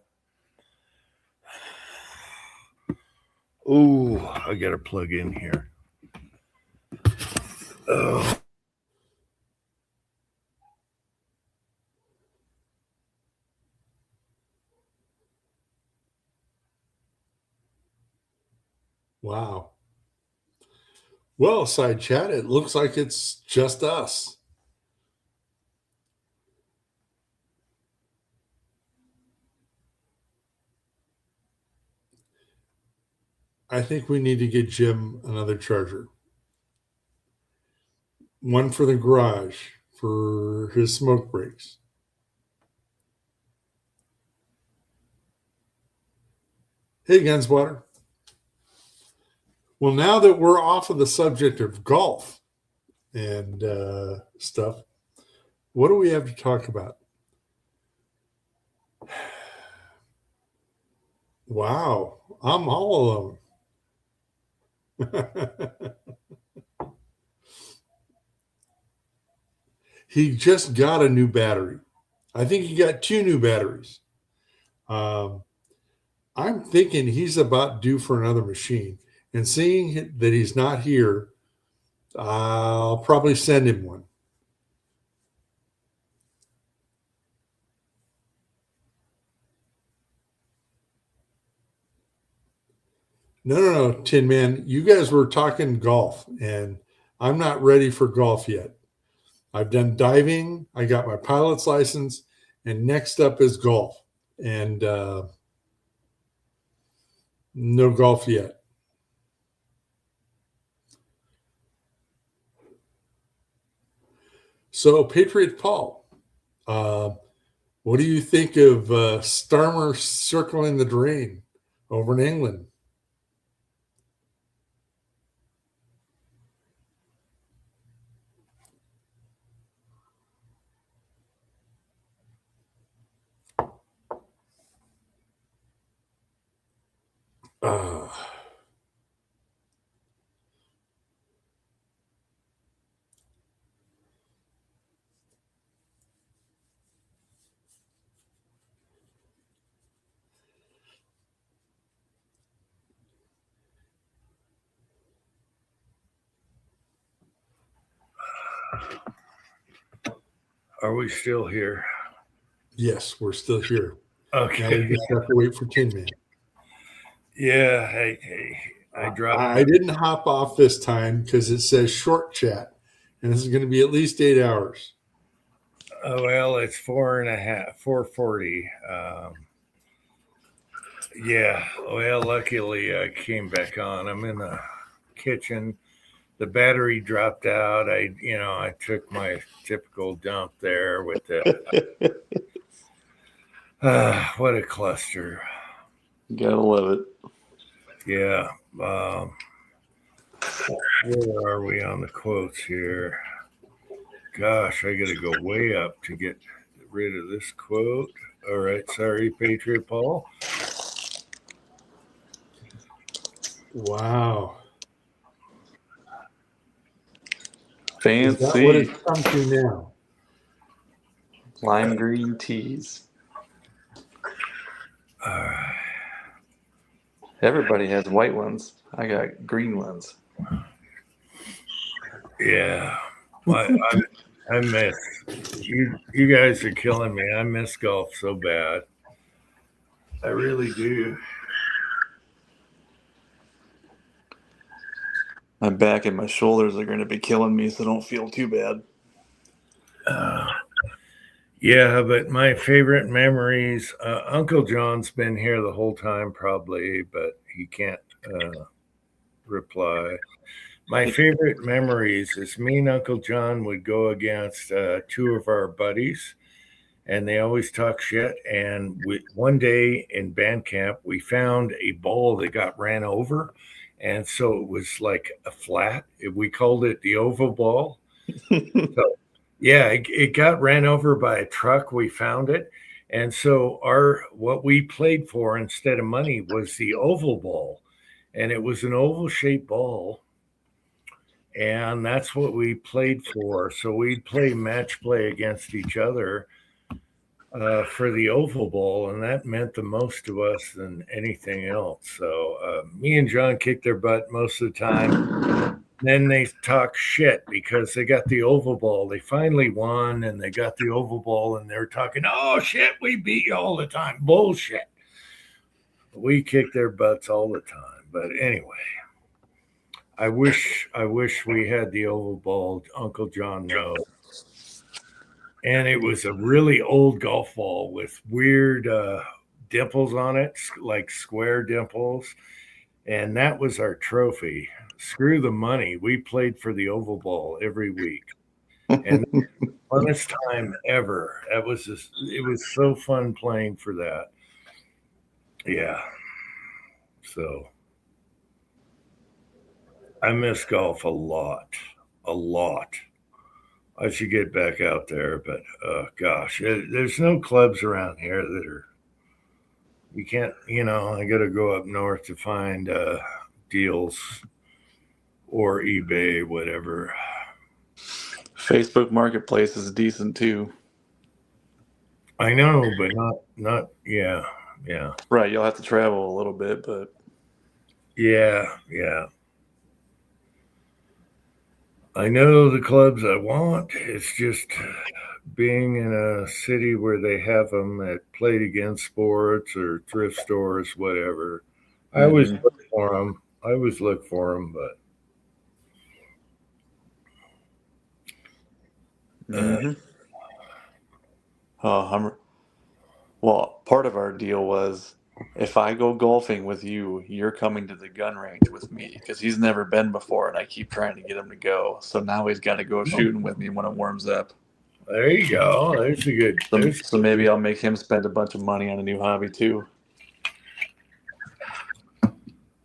Ooh, I got to plug in here. Oh. Wow. Well, side chat, it looks like it's just us. I think we need to get Jim another charger. One for the garage for his smoke breaks. Hey, Gunswatter. Well, now that we're off of the subject of golf and stuff, what do we have to talk about? Wow, I'm all alone. He just got a new battery. I think he got 2 new batteries. I'm thinking he's about due for another machine. And seeing that he's not here, I'll probably send him one. No, Tin Man. You guys were talking golf, and I'm not ready for golf yet. I've done diving. I got my pilot's license, and next up is golf. And no golf yet. So, Patriot Paul, what do you think of Starmer circling the drain over in England? Are we still here? Yes, we're still here. Now we Okay. just have to wait for Tin Man. Yeah. Hey, I dropped. I didn't hop off this time because it says short chat, and this is going to be at least 8 hours. Oh, well, it's 4:40. Yeah. Well, luckily I came back on. I'm in the kitchen. The battery dropped out. I took my typical dump there with the. What a cluster. Gotta love it. Yeah. Where are we on the quotes here? Gosh, I got to go way up to get rid of this quote. All right. Sorry, Patriot Paul. Wow. Fancy. Is that what it's come to now? Lime green teas. Everybody has white ones. I got green ones. Yeah. I miss you. You guys are killing me. I miss golf so bad. I really do. My back and my shoulders are going to be killing me, so don't feel too bad. Yeah, but my favorite memories. Uncle John's been here the whole time, probably, but he can't reply. My favorite memories is me and Uncle John would go against two of our buddies, and they always talk shit. And one day in band camp, we found a ball that got ran over. And so it was like a flat. We called it the oval ball. So, yeah, it got ran over by a truck. We found it. And so what we played for instead of money was the oval ball. And it was an oval shaped ball. And that's what we played for. So we'd play match play against each other for the oval ball, and that meant the most to us than anything else. So me and John kicked their butt most of the time. Then they talk shit because they got the oval ball. They finally won, and they got the oval ball, and they're talking, "Oh shit, we beat you all the time." Bullshit. We kick their butts all the time. But anyway. I wish we had the oval ball. Uncle John knows. And it was a really old golf ball with weird dimples on it, like square dimples. And that was our trophy. Screw the money. We played for the oval ball every week. And the funnest time ever. It was so fun playing for that. Yeah. So I miss golf a lot. I should get back out there, but gosh, there's no clubs around here that are. You can't, I got to go up north to find deals or eBay, whatever. Facebook Marketplace is decent too. I know, but not. Yeah. Right, you'll have to travel a little bit, but Yeah. I know the clubs I want. It's just being in a city where they have them at Play It Again Sports or thrift stores, whatever. I always look for them. But well, part of our deal was if I go golfing with you, you're coming to the gun range with me because he's never been before, and I keep trying to get him to go. So now he's got to go shooting with me when it warms up. there you go. There's a good. So maybe I'll make him spend a bunch of money on a new hobby too.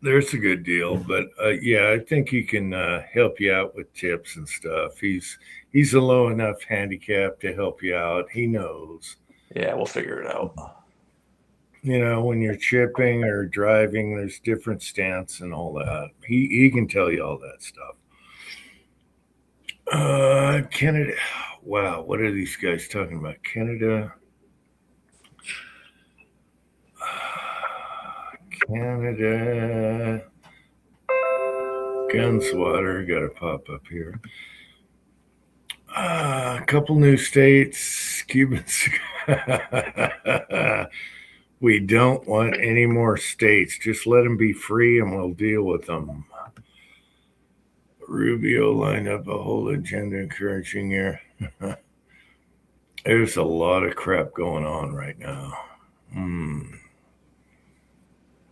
There's a good deal, but yeah, I think he can help you out with tips and stuff. He's a low enough handicap to help you out. He knows. Yeah, we'll figure it out. When you're chipping or driving, there's different stance and all that. He can tell you all that stuff. Canada. Wow, what are these guys talking about? Canada. Gunswatter got to pop up here. A couple new states. Cubans. We don't want any more states. Just let them be free and we'll deal with them. Rubio lined up a whole agenda encouraging your. There's a lot of crap going on right now.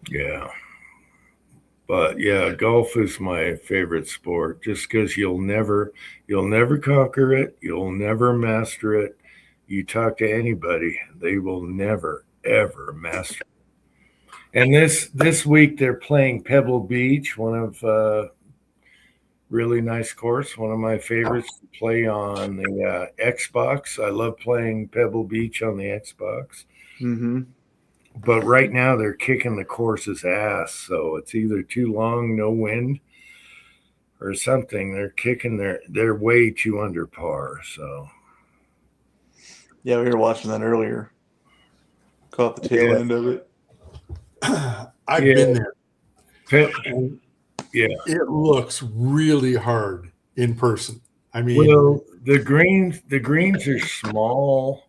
Yeah. But yeah, golf is my favorite sport just because you'll never conquer it. You'll never master it. You talk to anybody, they will never, ever master it. And this week they're playing Pebble Beach, one of really nice course, one of my favorites to play on the Xbox. I love playing Pebble Beach on the Xbox. Mm-hmm. But right now they're kicking the course's ass, so it's either too long, no wind, or something. They're kicking they're way too under par. So Yeah, we were watching that earlier. Caught the tail end of it. I've been there. Yeah, It looks really hard in person. I mean, well, the greens are small,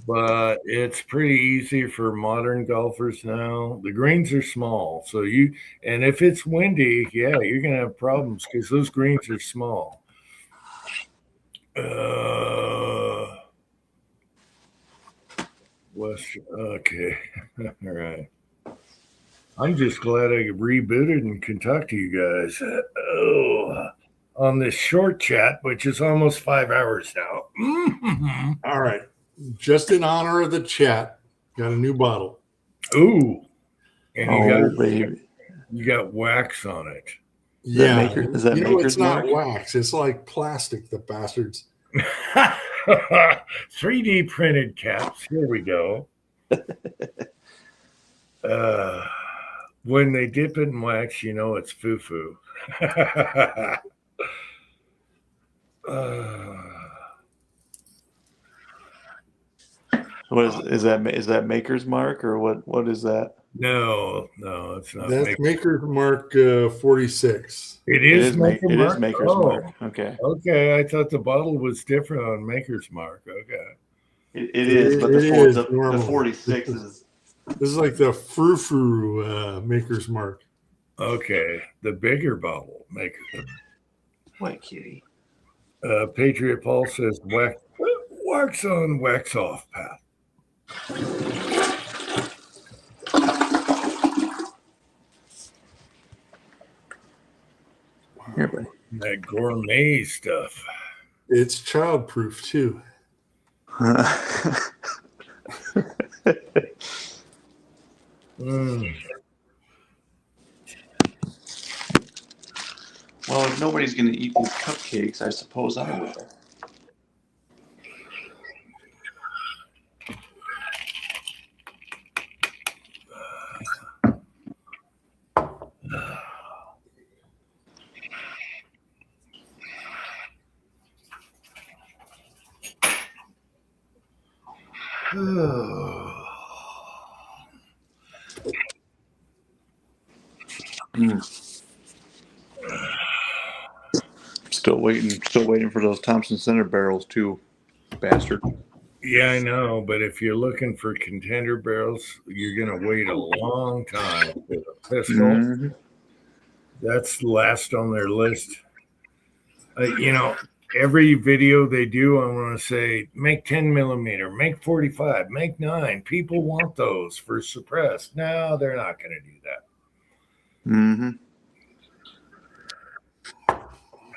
but it's pretty easy for modern golfers now. The greens are small, so and if it's windy, yeah, you're gonna have problems because those greens are small. Okay, all right. I'm just glad I rebooted and can talk to you guys. On this short chat, which is almost 5 hours now. all right. Just in honor of the chat, got a new bottle. Ooh, and Baby. you got wax on it. Yeah, Is that it's Maker's not Mark? wax. It's like plastic. The bastards. 3D printed caps. Here we go. When they dip it in wax, you know it's foo-foo. What is that Maker's Mark or what is that? No, it's not. That's Maker's Mark 46. It is Maker's It Mark? is Maker's Oh, Mark. Okay. Okay, I thought the bottle was different on Maker's Mark. Okay. It is, but It is the normal. 46 is. This is like the frou-frou Maker's Mark. Okay, the bigger bottle Maker's. White kitty. Patriot Paul says wax on, wax off, Pat. Here, buddy. That gourmet stuff. It's childproof too. Well, if nobody's going to eat these cupcakes, I suppose I will. Still waiting for those Thompson Center barrels too, bastard. Yeah, I know, but if you're looking for contender barrels, you're gonna wait a long time for the pistol. Mm-hmm. That's last on their list. Every video they do, I want to say, make 10 millimeter, make 45, make 9. People want those for suppressed. No, they're not going to do that. Mm-hmm.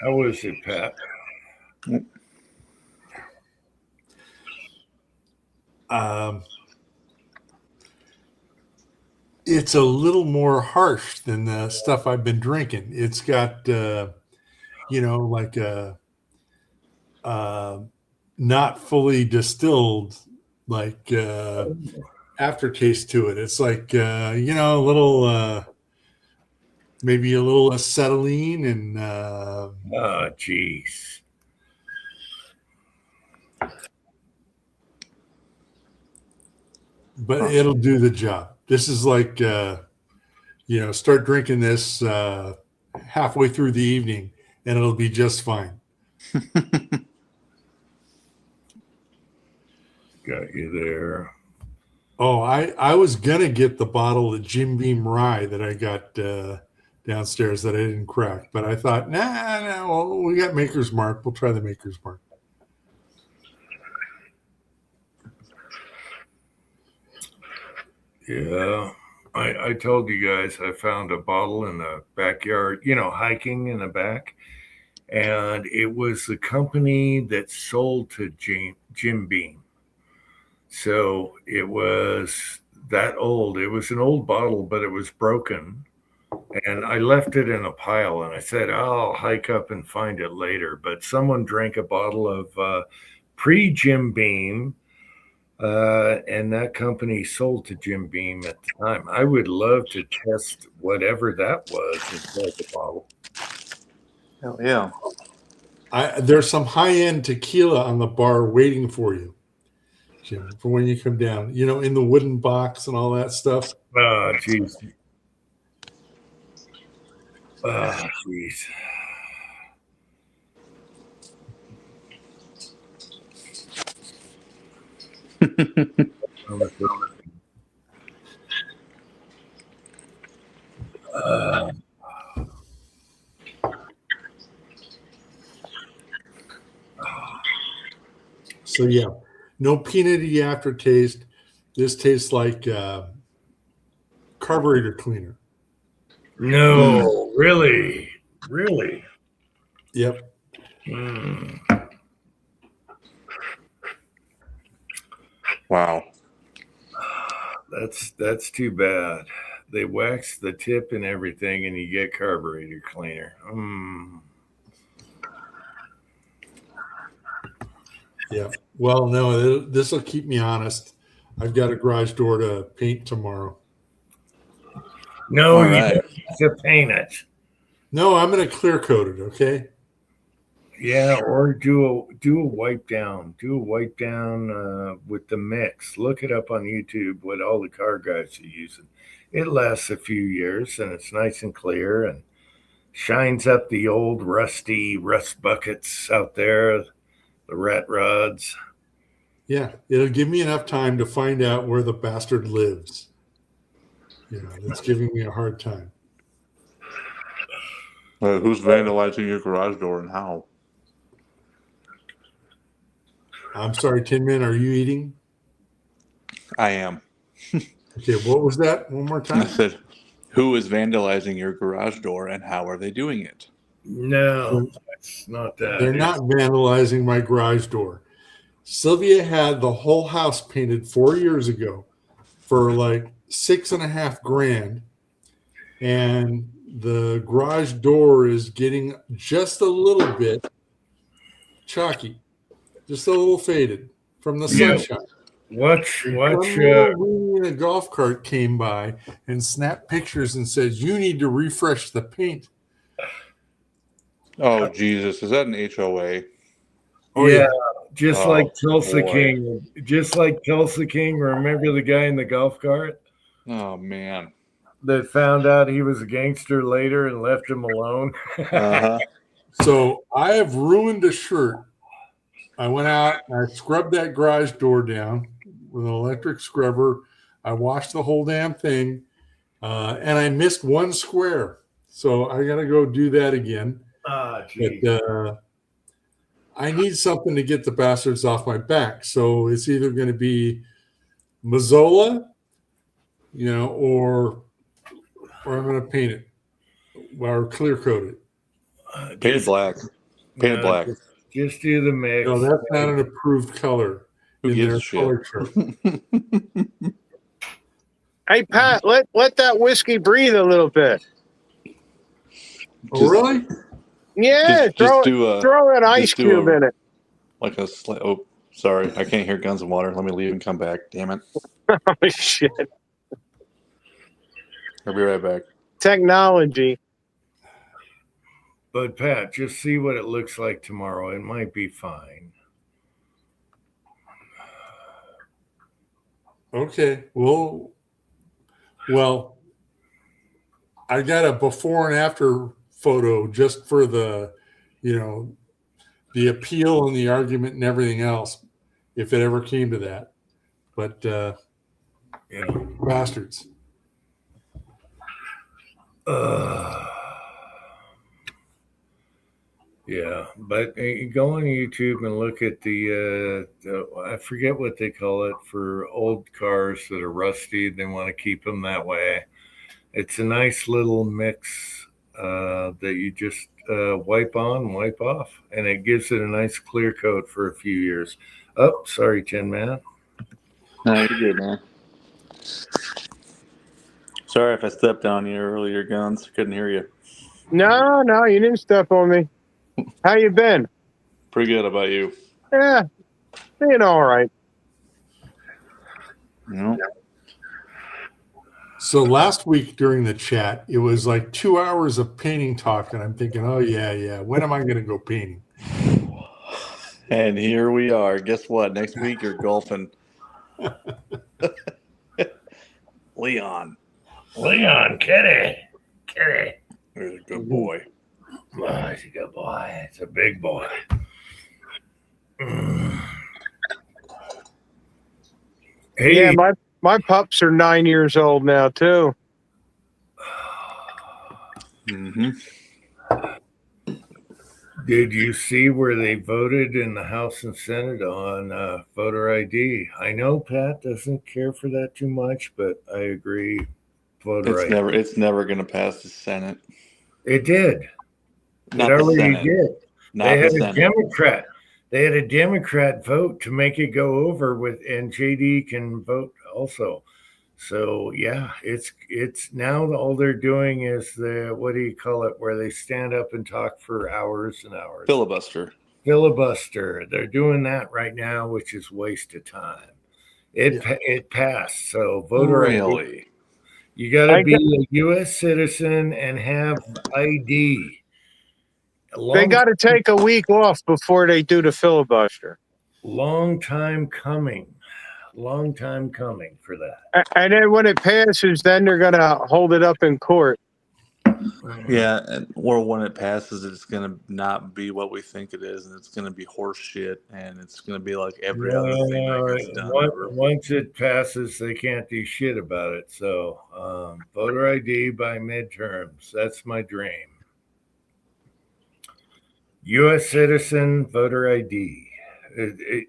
How was it, Pat? It's a little more harsh than the stuff I've been drinking. It's got, like a not fully distilled, like aftertaste to it. It's like, a little, maybe a little acetylene and. Oh, jeez. But it'll do the job. This is like, start drinking this halfway through the evening and it'll be just fine. Got you there. Oh, I was gonna get the bottle of Jim Beam rye that I got downstairs that I didn't crack, but I thought, nah, well, we got Maker's Mark. We'll try the Maker's Mark. Yeah. I told you guys I found a bottle in the backyard, hiking in the back. And it was the company that sold to Jim Beam. So it was that old. It was an old bottle, but it was broken. And I left it in a pile and I said, I'll hike up and find it later. But someone drank a bottle of pre-Jim Beam. And that company sold to Jim Beam at the time. I would love to test whatever that was inside the bottle. Hell yeah. There's some high-end tequila on the bar waiting for you, Jim, for when you come down. In the wooden box and all that stuff. Oh, jeez. Oh, jeez. So yeah, no peanutty aftertaste. This tastes like carburetor cleaner. No, really? Yep. Mm. Wow. That's too bad. They wax the tip and everything, and you get carburetor cleaner. Yeah. Well, no, this will keep me honest. I've got a garage door to paint tomorrow. No, All you right. don't have to paint it. No, I'm going to clear coat it. Okay. Yeah, or do a wipe down. Do a wipe down with the mix. Look it up on YouTube. What all the car guys are using. It lasts a few years, and it's nice and clear, and shines up the old rusty rust buckets out there, the rat rods. Yeah, it'll give me enough time to find out where the bastard lives. That's giving me a hard time. Who's vandalizing your garage door and how? I'm sorry, Tin Man, are you eating? I am. Okay, what was that? One more I time? said, who is vandalizing your garage door and how are they doing it? No, it's not that. They're not vandalizing my garage door. Sylvia had the whole house painted 4 years ago for like $6,500, and the garage door is getting just a little bit chalky, just a little faded from the Yeah. sunshine. Watch. A golf cart came by and snapped pictures and said, "You need to refresh the paint." Oh, Jesus. Is that an HOA? Oh, yeah, just Oh, like Tulsa boy. King. Just like Tulsa King. Remember the guy in the golf cart Oh, man. that found out he was a gangster later and left him alone? Uh-huh. So I have ruined a shirt. I went out and I scrubbed that garage door down with an electric scrubber. I washed the whole damn thing, and I missed one square. So I got to go do that again. Ah, geez. But I need something to get the bastards off my back. So it's either going to be Mazzola, or I'm going to paint it or clear coat it. Painted black. Painted black. Just do the mix. No, that's not an approved color Who in gives their a shit? color chart. Hey Pat, let that whiskey breathe a little bit. Oh, really? Yeah, Just do a throw an ice just do cube a- in it. like a oh, sorry, I can't hear Guns and Water. Let me leave and come back. Damn it! Oh shit! I'll be right back. Technology. But Pat, just see what it looks like tomorrow. It might be fine. Okay. Well, I got a before and after photo just for the, the appeal and the argument and everything else, if it ever came to that. but Yeah. bastards. Yeah, but go on YouTube and look at the I forget what they call it for old cars that are rusty. They want to keep them that way. It's a nice little mix that you just wipe on, wipe off, and it gives it a nice clear coat for a few years. Oh, sorry, Tin Man. No, you're good, man. Sorry if I stepped on you earlier, Guns. Couldn't hear you. No, you didn't step on me. How you been? Pretty good. How about you? Yeah, being all right. No. So last week during the chat, it was like 2 hours of painting talk, and I'm thinking, oh yeah, when am I going to go painting? And here we are. Guess what? Next week you're golfing. Leon. Kitty. There's a good boy. Oh, he's a good boy. It's a big boy. Hey, Yeah, my pups are 9 years old now too. Mm-hmm. did you see where they voted in the House and Senate on voter ID? I know Pat doesn't care for that too much, but I agree. Voter ID. It's never going to pass the Senate. It did. Not it the already Senate. did. Not They the had Senate. a Democrat. They had a Democrat vote to make it go over with, and JD can vote also. So yeah, it's now all they're doing is the, what do you call it, where they stand up and talk for hours and hours. Filibuster. They're doing that right now, which is waste of time. It passed. So voter ID. Really? You got to be a U.S. citizen and have ID. They got to take a week off before they do the filibuster. Long time coming for that. And then when it passes, then they're going to hold it up in court. Yeah, or when it passes, it's going to not be what we think it is, and it's going to be horse shit, and it's going to be like every other thing that gets done. Once it passes, they can't do shit about it. So voter ID by midterms. That's my dream. U.S. citizen, voter ID. Do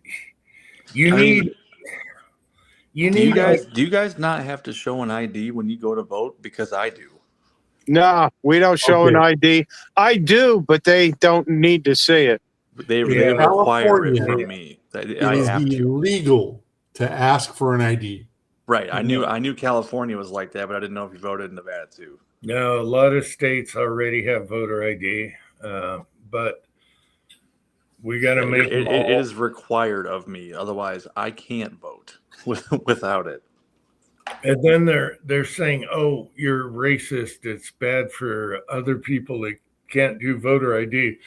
you guys not have to show an ID when you go to vote? Because I do. No, we don't show an ID. I do, but they don't need to see it. They require it from me. It is illegal to ask for an ID. Right. I knew California was like that, but I didn't know if you voted in Nevada too. No, a lot of states already have voter ID, but we got to make it is required of me. Otherwise, I can't vote without it. And then they're saying, "Oh, you're racist. It's bad for other people that can't do voter ID."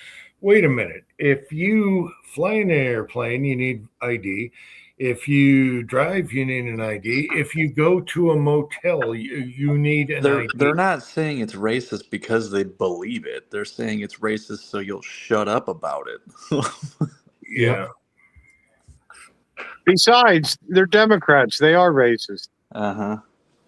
Wait a minute. If you fly in an airplane, you need ID. If you drive, you need an ID. If you go to a motel, you need an ID. They're not saying it's racist because they believe it. They're saying it's racist so you'll shut up about it. Yeah. Besides, they're Democrats. They are racist. Uh-huh.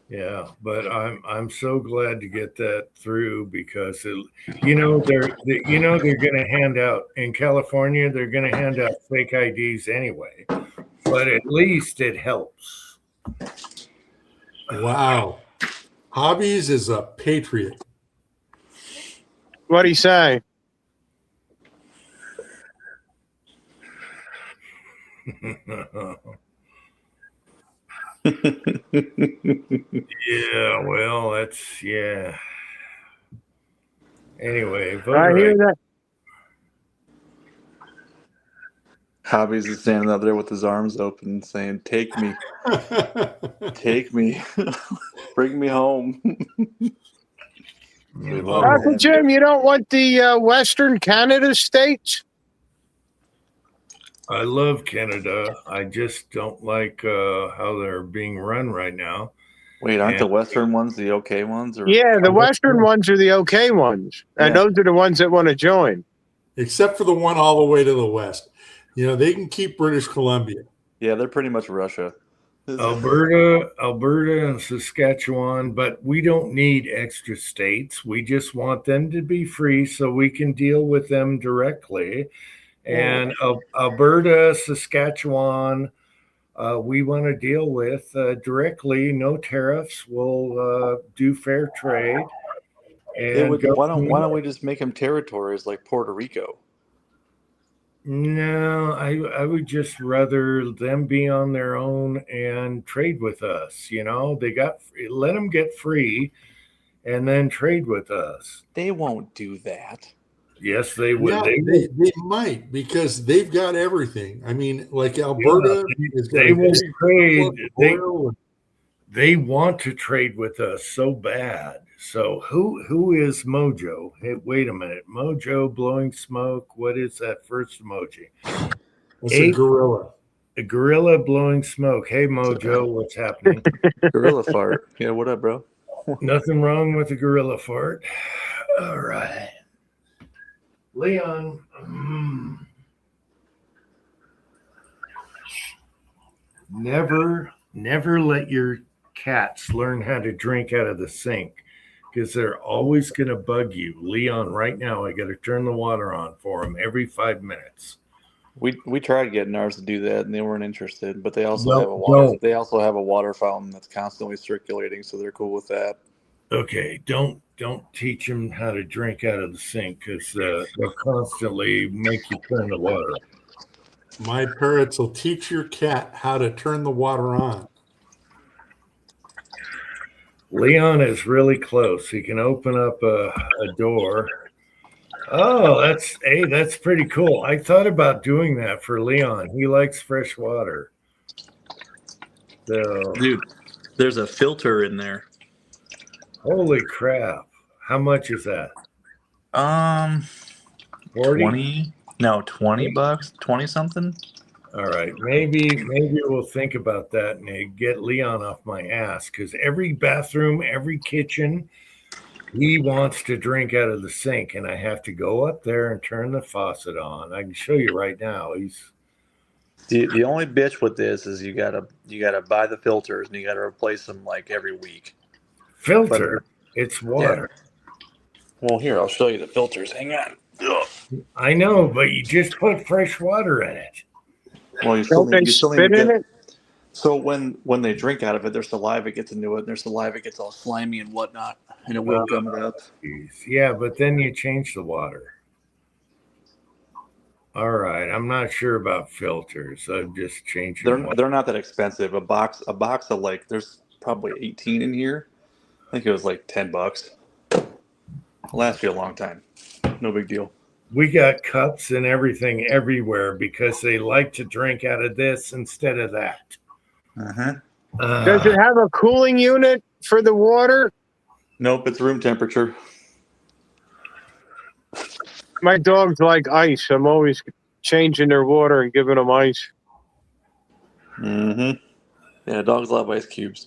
Yeah, but I'm so glad to get that through because they're going to hand out in California. They're going to hand out fake IDs anyway, but at least it helps. Wow, Hobbies is a patriot. What'd he say? Yeah, well, that's Anyway, I hear that. Hobbies is standing up there with his arms open saying, "Take me. Take me. Bring me home." Uncle Jim, you don't want the Western Canada states? I love Canada. I just don't like how they're being run right now. Wait, aren't the Western ones the okay ones? Or? Yeah, the Western ones are the okay ones. And those are the ones that want to join. Except for the one all the way to the west. They can keep British Columbia. Yeah, they're pretty much Russia. Alberta and Saskatchewan, but we don't need extra states. We just want them to be free so we can deal with them directly. And Alberta, Saskatchewan, we want to deal with directly. No tariffs. We'll do fair trade. And why don't we just make them territories like Puerto Rico? No, I would just rather them be on their own and trade with us. You know, let them get free and then trade with us. They won't do that. Yes, they would. Yeah, they might, because they've got everything. I mean, like Alberta is they will trade. They want to trade with us so bad. So who is Mojo? Hey, wait a minute. Mojo blowing smoke. What is that first emoji? It's a gorilla. A gorilla blowing smoke. Hey Mojo, what's happening? Gorilla fart. Yeah, what up, bro? Nothing wrong with a gorilla fart. All right. Leon. Never let your cats learn how to drink out of the sink, because they're always going to bug you. Leon, right now, I got to turn the water on for them every 5 minutes. We tried getting ours to do that, and they weren't interested. But they also have a water. They also have a water fountain that's constantly circulating, so they're cool with that. Okay, don't teach them how to drink out of the sink, because they'll constantly make you turn the water on. My parrots will teach your cat how to turn the water on. Leon is really close. He can open up a door. Oh, that's pretty cool. I thought about doing that for Leon. He likes fresh water. So, dude, there's a filter in there. Holy crap. How much is that? 40? No, $20, 20 something. All right, maybe we'll think about that and get Leon off my ass, because every bathroom, every kitchen, he wants to drink out of the sink, and I have to go up there and turn the faucet on. I can show you right now. He's the only bitch with this is you gotta buy the filters, and you gotta replace them like every week. Filter? It's water. Yeah. Well, here, I'll show you the filters. Hang on. Ugh. I know, but you just put fresh water in it. Well, you still need to get it. So when they drink out of it, their saliva gets into it, and their saliva gets all slimy and whatnot, and it will gum it up. Yeah, but then you change the water. All right, I'm not sure about filters. I'm just changing. They're not that expensive. A box of like, there's probably 18 in here. I think it was like $10. It'll last you a long time. No big deal. We got cups and everything everywhere because they like to drink out of this instead of that. Does it have a cooling unit for the water? Nope, it's room temperature. My dogs like ice. I'm always changing their water and giving them ice. Yeah, dogs love ice cubes.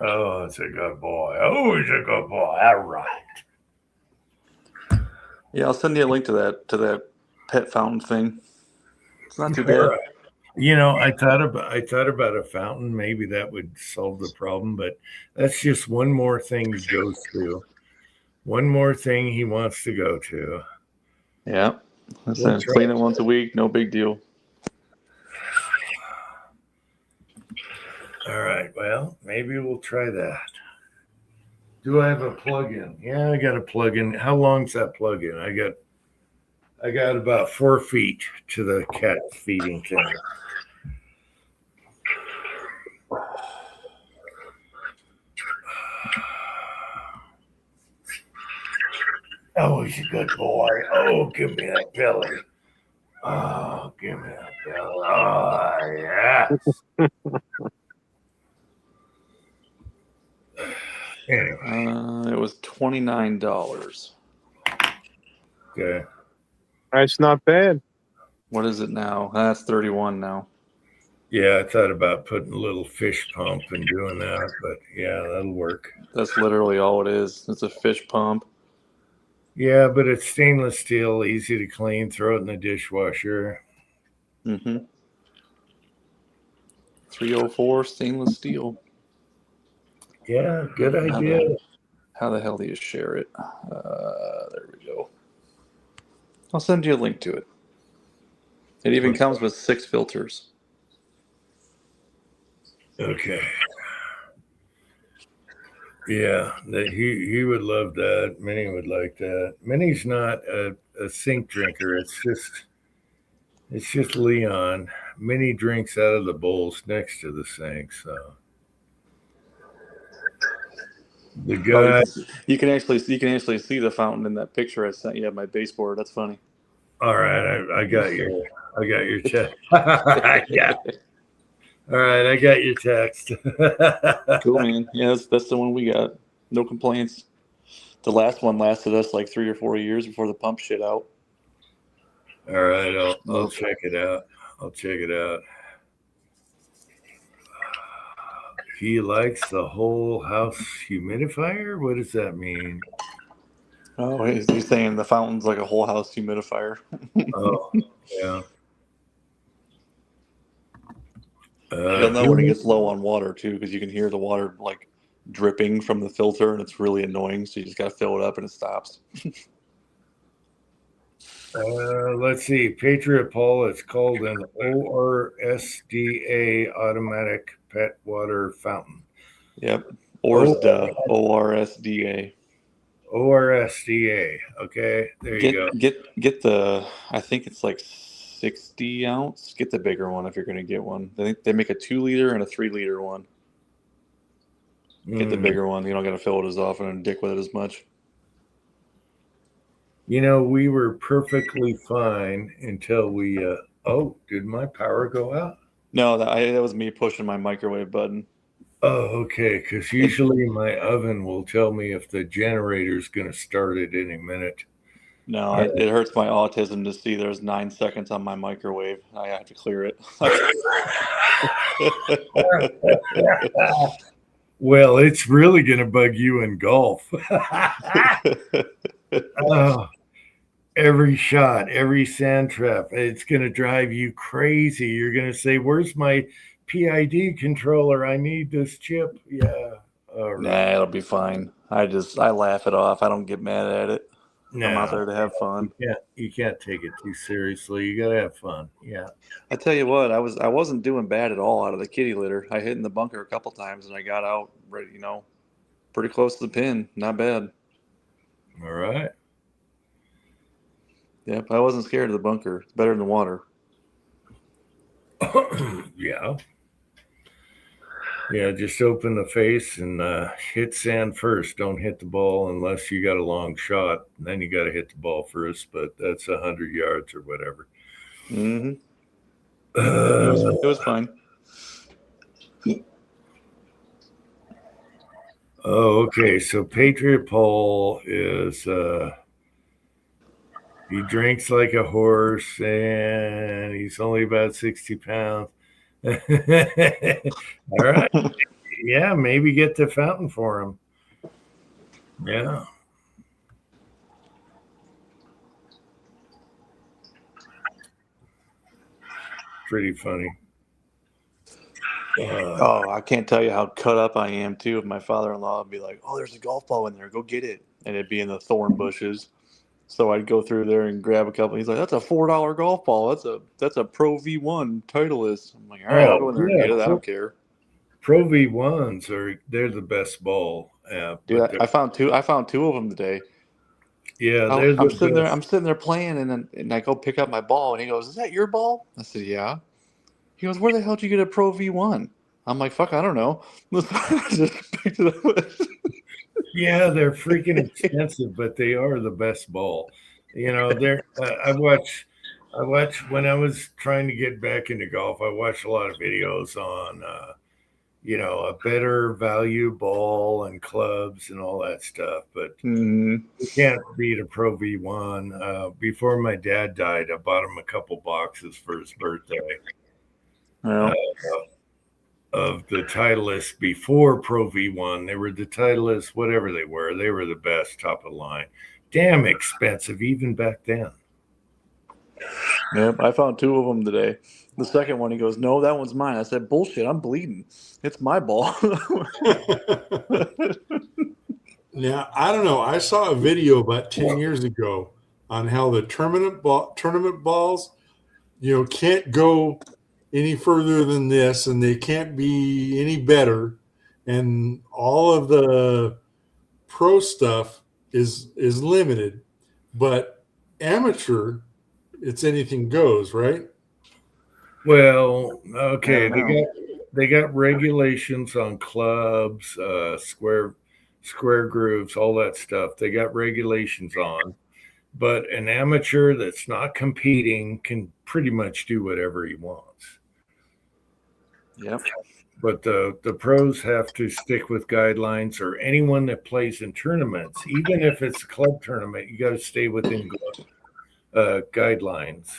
Oh, it's a good boy. Oh, he's a good boy. All right. Yeah, I'll send you a link to that pet fountain thing. It's not too bad. You know, I thought about a fountain. Maybe that would solve the problem, but that's just one more thing he goes to. One more thing he wants to go to. Yeah. We'll clean it once a week. No big deal. All right. Well, maybe we'll try that. Do I have a plug-in? Yeah, I got a plug-in. How long's that plug-in? I got about 4 feet to the cat feeding thing. Oh, he's a good boy. Oh, give me that belly. Oh, give me that belly. Oh, yes. Anyway. It was $29. Okay. That's not bad. What is it now? That's 31 now. Yeah, I thought about putting a little fish pump and doing that, but yeah, that'll work. That's literally all it is. It's a fish pump. Yeah, but it's stainless steel, easy to clean. Throw it in the dishwasher. 304 stainless steel. Yeah, good idea. How the hell do you share it? There we go. I'll send you a link to it. It even comes with 6 filters. Okay. Yeah, he would love that. Minnie would like that. Minnie's not a sink drinker. It's just Leon. Minnie drinks out of the bowls next to the sink. So the guy. You can actually see the fountain in that picture I sent you of my baseboard. That's funny. All right, I got your check. Yeah. All right, I got your text. Cool, man. Yeah, that's the one we got. No complaints. The last one lasted us like 3 or 4 years before the pump shit out. All right, I'll check it out. I'll check it out. He likes the whole house humidifier? What does that mean? Oh, he's saying the fountain's like a whole house humidifier. Oh, yeah. You'll know when it gets low on water too, because you can hear the water like dripping from the filter, and it's really annoying. So you just got to fill it up, and it stops. Let's see. Patriot Paul, it's called an ORSDA automatic pet water fountain. Yep. ORSDA. ORSDA. ORSDA. Okay, there you go. Get the. I think it's like 60 ounce. Get the bigger one if you're going to get one. I think they make a 2 liter and a 3 liter one. Get the bigger one. You don't got to fill it as often and dick with it as much. You know, we were perfectly fine until we. Did my power go out? No, that was me pushing my microwave button. Oh, okay. Because usually my oven will tell me if the generator's going to start at any minute. No, it hurts my autism to see there's 9 seconds on my microwave. I have to clear it. Well, it's really going to bug you in golf. Every shot, every sand trap, it's going to drive you crazy. You're going to say, "Where's my PID controller? I need this chip." Yeah. All right. Nah, it'll be fine. I laugh it off. I don't get mad at it. No, I'm out there to have fun. You can't take it too seriously. You got to have fun. Yeah. I tell you what, I wasn't doing bad at all out of the kitty litter. I hit in the bunker a couple times and I got out, pretty close to the pin. Not bad. All right. Yep, I wasn't scared of the bunker. It's better than the water. Yeah. Yeah, just open the face and hit sand first. Don't hit the ball unless you got a long shot. Then you got to hit the ball first, but that's 100 yards or whatever. Mm-hmm. It was fine. Oh, okay. So Patriot Paul is he drinks like a horse and he's only about 60 pounds. All right. Yeah, maybe get the fountain for him. Yeah. Pretty funny. I can't tell you how cut up I am too. If my father-in-law would be like, "Oh, there's a golf ball in there. Go get it," and it'd be in the thorn bushes. So I'd go through there and grab a couple. He's like, "That's a $4 golf ball. That's a Pro V1 Titleist." I'm like, "All right, I'll go in there and get it. I don't care." Pro V1s they're the best ball. Dude, I found two of them today. Yeah, I'm sitting there playing, and I go pick up my ball, and he goes, "Is that your ball?" I said, "Yeah." He goes, "Where the hell did you get a Pro V1?" I'm like, "Fuck, I don't know." I just picked it up. Yeah, they're freaking expensive, but they are the best ball. They're. I watch when I was trying to get back into golf. I watched a lot of videos on, a better value ball and clubs and all that stuff. But you can't beat a Pro V1. Before my dad died, I bought him a couple boxes for his birthday. Well. Of the Titleist before Pro V1. They were the Titleist, whatever they were. They were the best, top of the line. Damn expensive, even back then. Yep, I found 2 of them today. The second one, he goes, "No, that one's mine." I said, "Bullshit, I'm bleeding. It's my ball." Now, I don't know. I saw a video about 10 years ago on how the tournament balls, can't go any further than this, and they can't be any better. And all of the pro stuff is limited, but amateur, it's anything goes, right? Well, okay, I don't know. they got regulations on clubs, square grooves, all that stuff. They got regulations on, but an amateur that's not competing can pretty much do whatever he wants. Yep. But the pros have to stick with guidelines, or anyone that plays in tournaments, even if it's a club tournament, you got to stay within guidelines.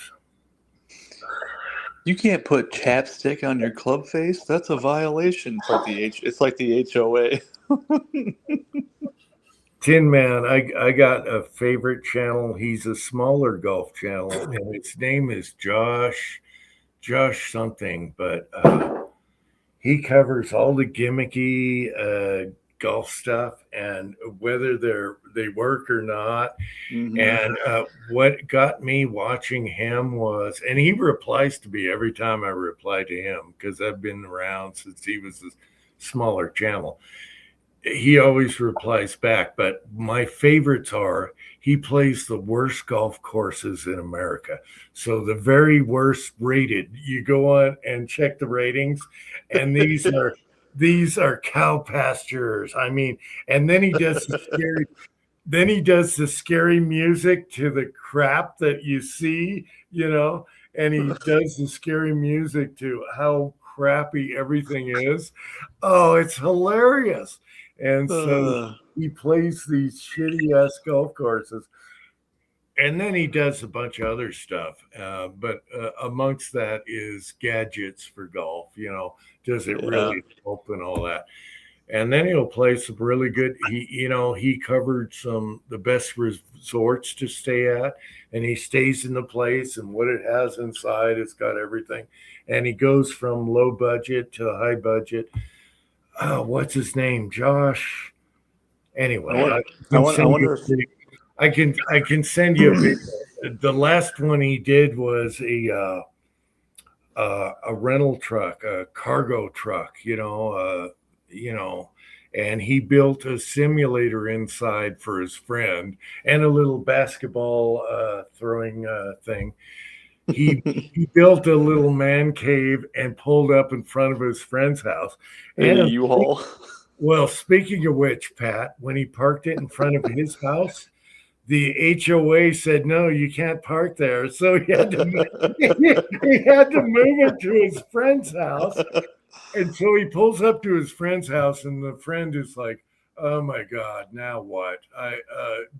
You can't put chapstick on your club face. That's a violation. It's like the HOA. Tin Man, I got a favorite channel. He's a smaller golf channel, and his name is Josh something, but he covers all the gimmicky golf stuff, and whether they work or not. Mhm. And what got me watching him was, and he replies to me every time I reply to him, because I've been around since he was a smaller channel. He always replies back, but my favorites are, he plays the worst golf courses in America. So the very worst rated, you go on and check the ratings, and these are cow pastures. I mean, and then he does the scary music to the crap that you see, and he does the scary music to how crappy everything is. Oh, it's hilarious. And so he plays these shitty ass golf courses, and then he does a bunch of other stuff. But amongst that is gadgets for golf. Does it really help and all that? And then he'll play some really good. He covered the best resorts to stay at, and he stays in the place, and what it has inside, it's got everything. And he goes from low budget to high budget. What's his name? Josh. Anyway, I can send you a video. The last one he did was a rental truck, a cargo truck, and he built a simulator inside for his friend and a little basketball throwing thing. He built a little man cave and pulled up in front of his friend's house. And a U-Haul. Well, speaking of which, Pat, when he parked it in front of his house, the HOA said, "No, you can't park there." So he had to move it to his friend's house. And so he pulls up to his friend's house, and the friend is like, "Oh my God, now what?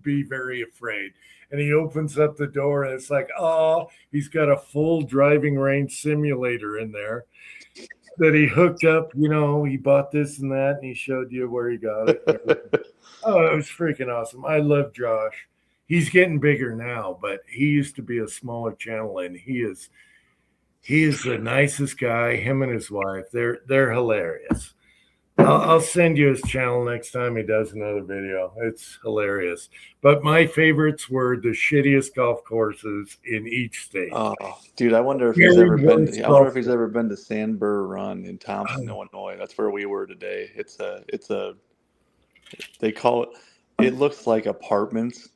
Be very afraid." And he opens up the door, and it's like, oh, he's got a full driving range simulator in there that he hooked up. He bought this and that, and he showed you where he got it. Oh, it was freaking awesome. I love Josh. He's getting bigger now, but he used to be a smaller channel, and he is the nicest guy. Him and his wife, they're hilarious. I'll send you his channel next time he does another video. It's hilarious. But my favorites were the shittiest golf courses in each state. Oh, dude, I wonder if he's ever been to Sandburr Run in Thompson, Illinois. That's where we were today. They call it. It looks like apartments,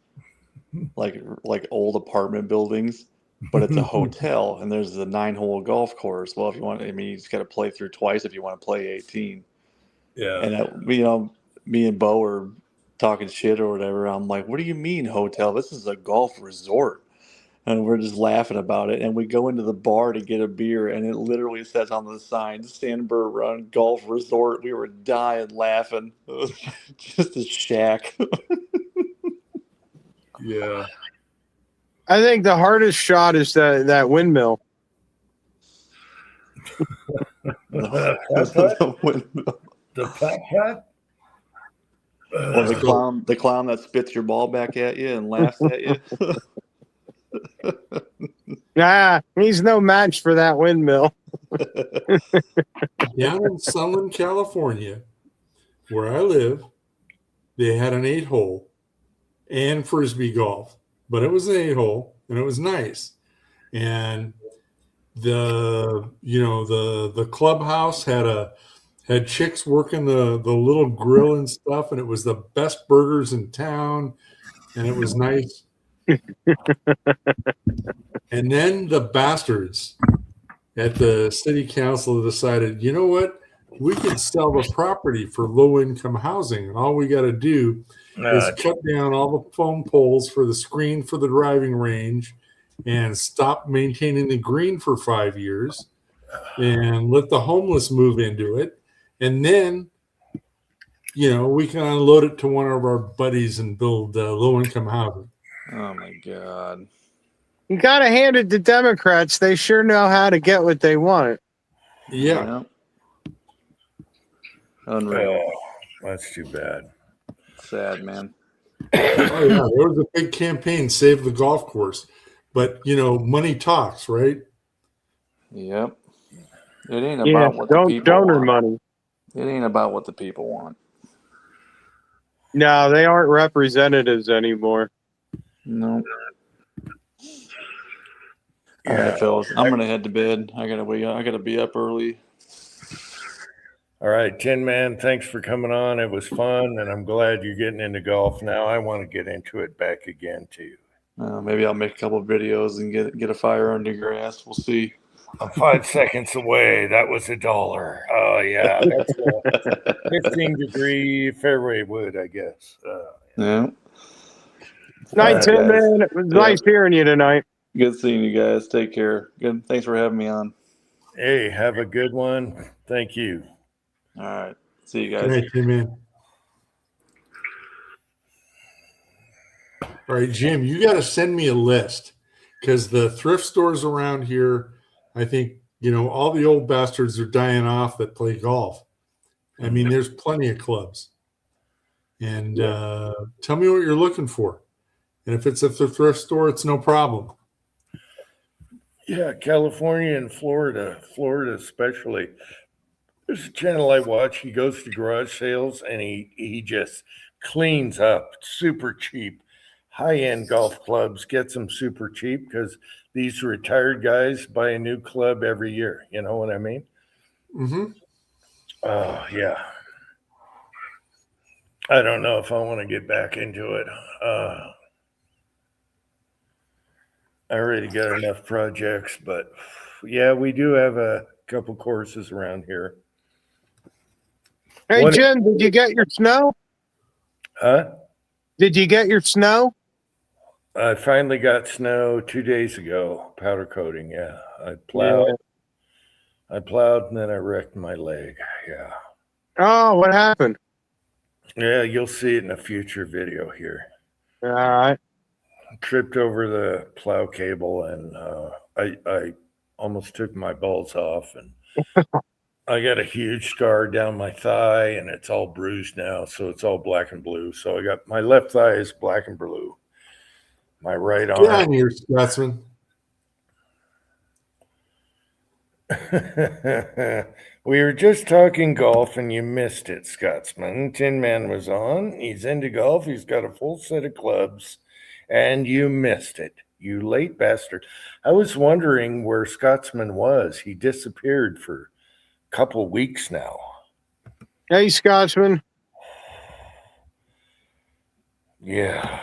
like old apartment buildings, but it's a hotel, and there's a 9-hole golf course. Well, if you want, you just got to play through twice if you want to play 18. Yeah. And me and Bo were talking shit or whatever. I'm like, "What do you mean hotel? This is a golf resort." And we're just laughing about it. And we go into the bar to get a beer, and it literally says on the sign, "Sandburr Run Golf Resort." We were dying laughing. It was just a shack. Yeah. I think the hardest shot is that windmill. The windmill. The putt? Or the clown that spits your ball back at you and laughs at you. Nah, he's no match for that windmill. Down in Sunland, California, where I live, they had an 8-hole and frisbee golf, but it was an 8-hole and it was nice. And the clubhouse had chicks working the little grill and stuff, and it was the best burgers in town, and it was nice. And then the bastards at the city council decided, you know what? We could sell the property for low income housing, and all we got to do is cut down all the foam poles for the screen for the driving range and stop maintaining the green for 5 years and let the homeless move into it. And then, we can unload it to one of our buddies and build low income housing. Oh my God. You gotta hand it to Democrats. They sure know how to get what they want. Yeah. Unreal. Oh, that's too bad. Sad, man. Oh, yeah. There was a big campaign, Save the Golf Course. But, money talks, right? Yep. It ain't Yeah, about what the people donor want. money. It ain't about what the people want. No, they aren't representatives anymore. No. All right, fellas. I'm gonna head to bed. I gotta be up early. All right, Tin Man, thanks for coming on. It was fun, and I'm glad you're getting into golf now. I want to get into it back again too. Maybe I'll make a couple of videos and get a fire under your ass. We'll see. I'm 5 seconds away. That was $1. Oh yeah, that's a 15-degree fairway wood, I guess. Yeah. Night, right, Tim, guys. man. It was nice hearing you tonight. Good seeing you guys. Take care. Good. Thanks for having me on. Hey, have a good one. Thank you. All right. See you Good guys. night, Jim, man. All right, Jim, you got to send me a list because the thrift stores around here, I think, all the old bastards are dying off that play golf. I mean, there's plenty of clubs. And tell me what you're looking for. And if it's at the thrift store, it's no problem. Yeah, California and Florida especially. There's a channel I watch. He goes to garage sales and he just cleans up super cheap. High-end golf clubs, gets them super cheap because these retired guys buy a new club every year. You know what I mean? Mm-hmm. Oh, yeah. I don't know if I want to get back into it. I already got enough projects, but yeah, we do have a couple courses around here. Hey, What- Jim, did you get your snow? Huh? Did you get your snow? I finally got snow 2 days ago, powder coating. Yeah, I plowed. I plowed and then I wrecked my leg. Yeah. Oh, what happened? Yeah, you'll see it in a future video here. All right. Tripped over the plow cable and I almost took my balls off, and I got a huge scar down my thigh and it's all bruised now. So it's all black and blue. So I got my left thigh is black and blue. My right Get arm. on here, Scotsman. We were just talking golf and you missed it, Scotsman. Tin Man was on. He's into golf. He's got a full set of clubs and you missed it. You late bastard. I was wondering where Scotsman was. He disappeared for a couple weeks now. Hey, Scotsman. Yeah.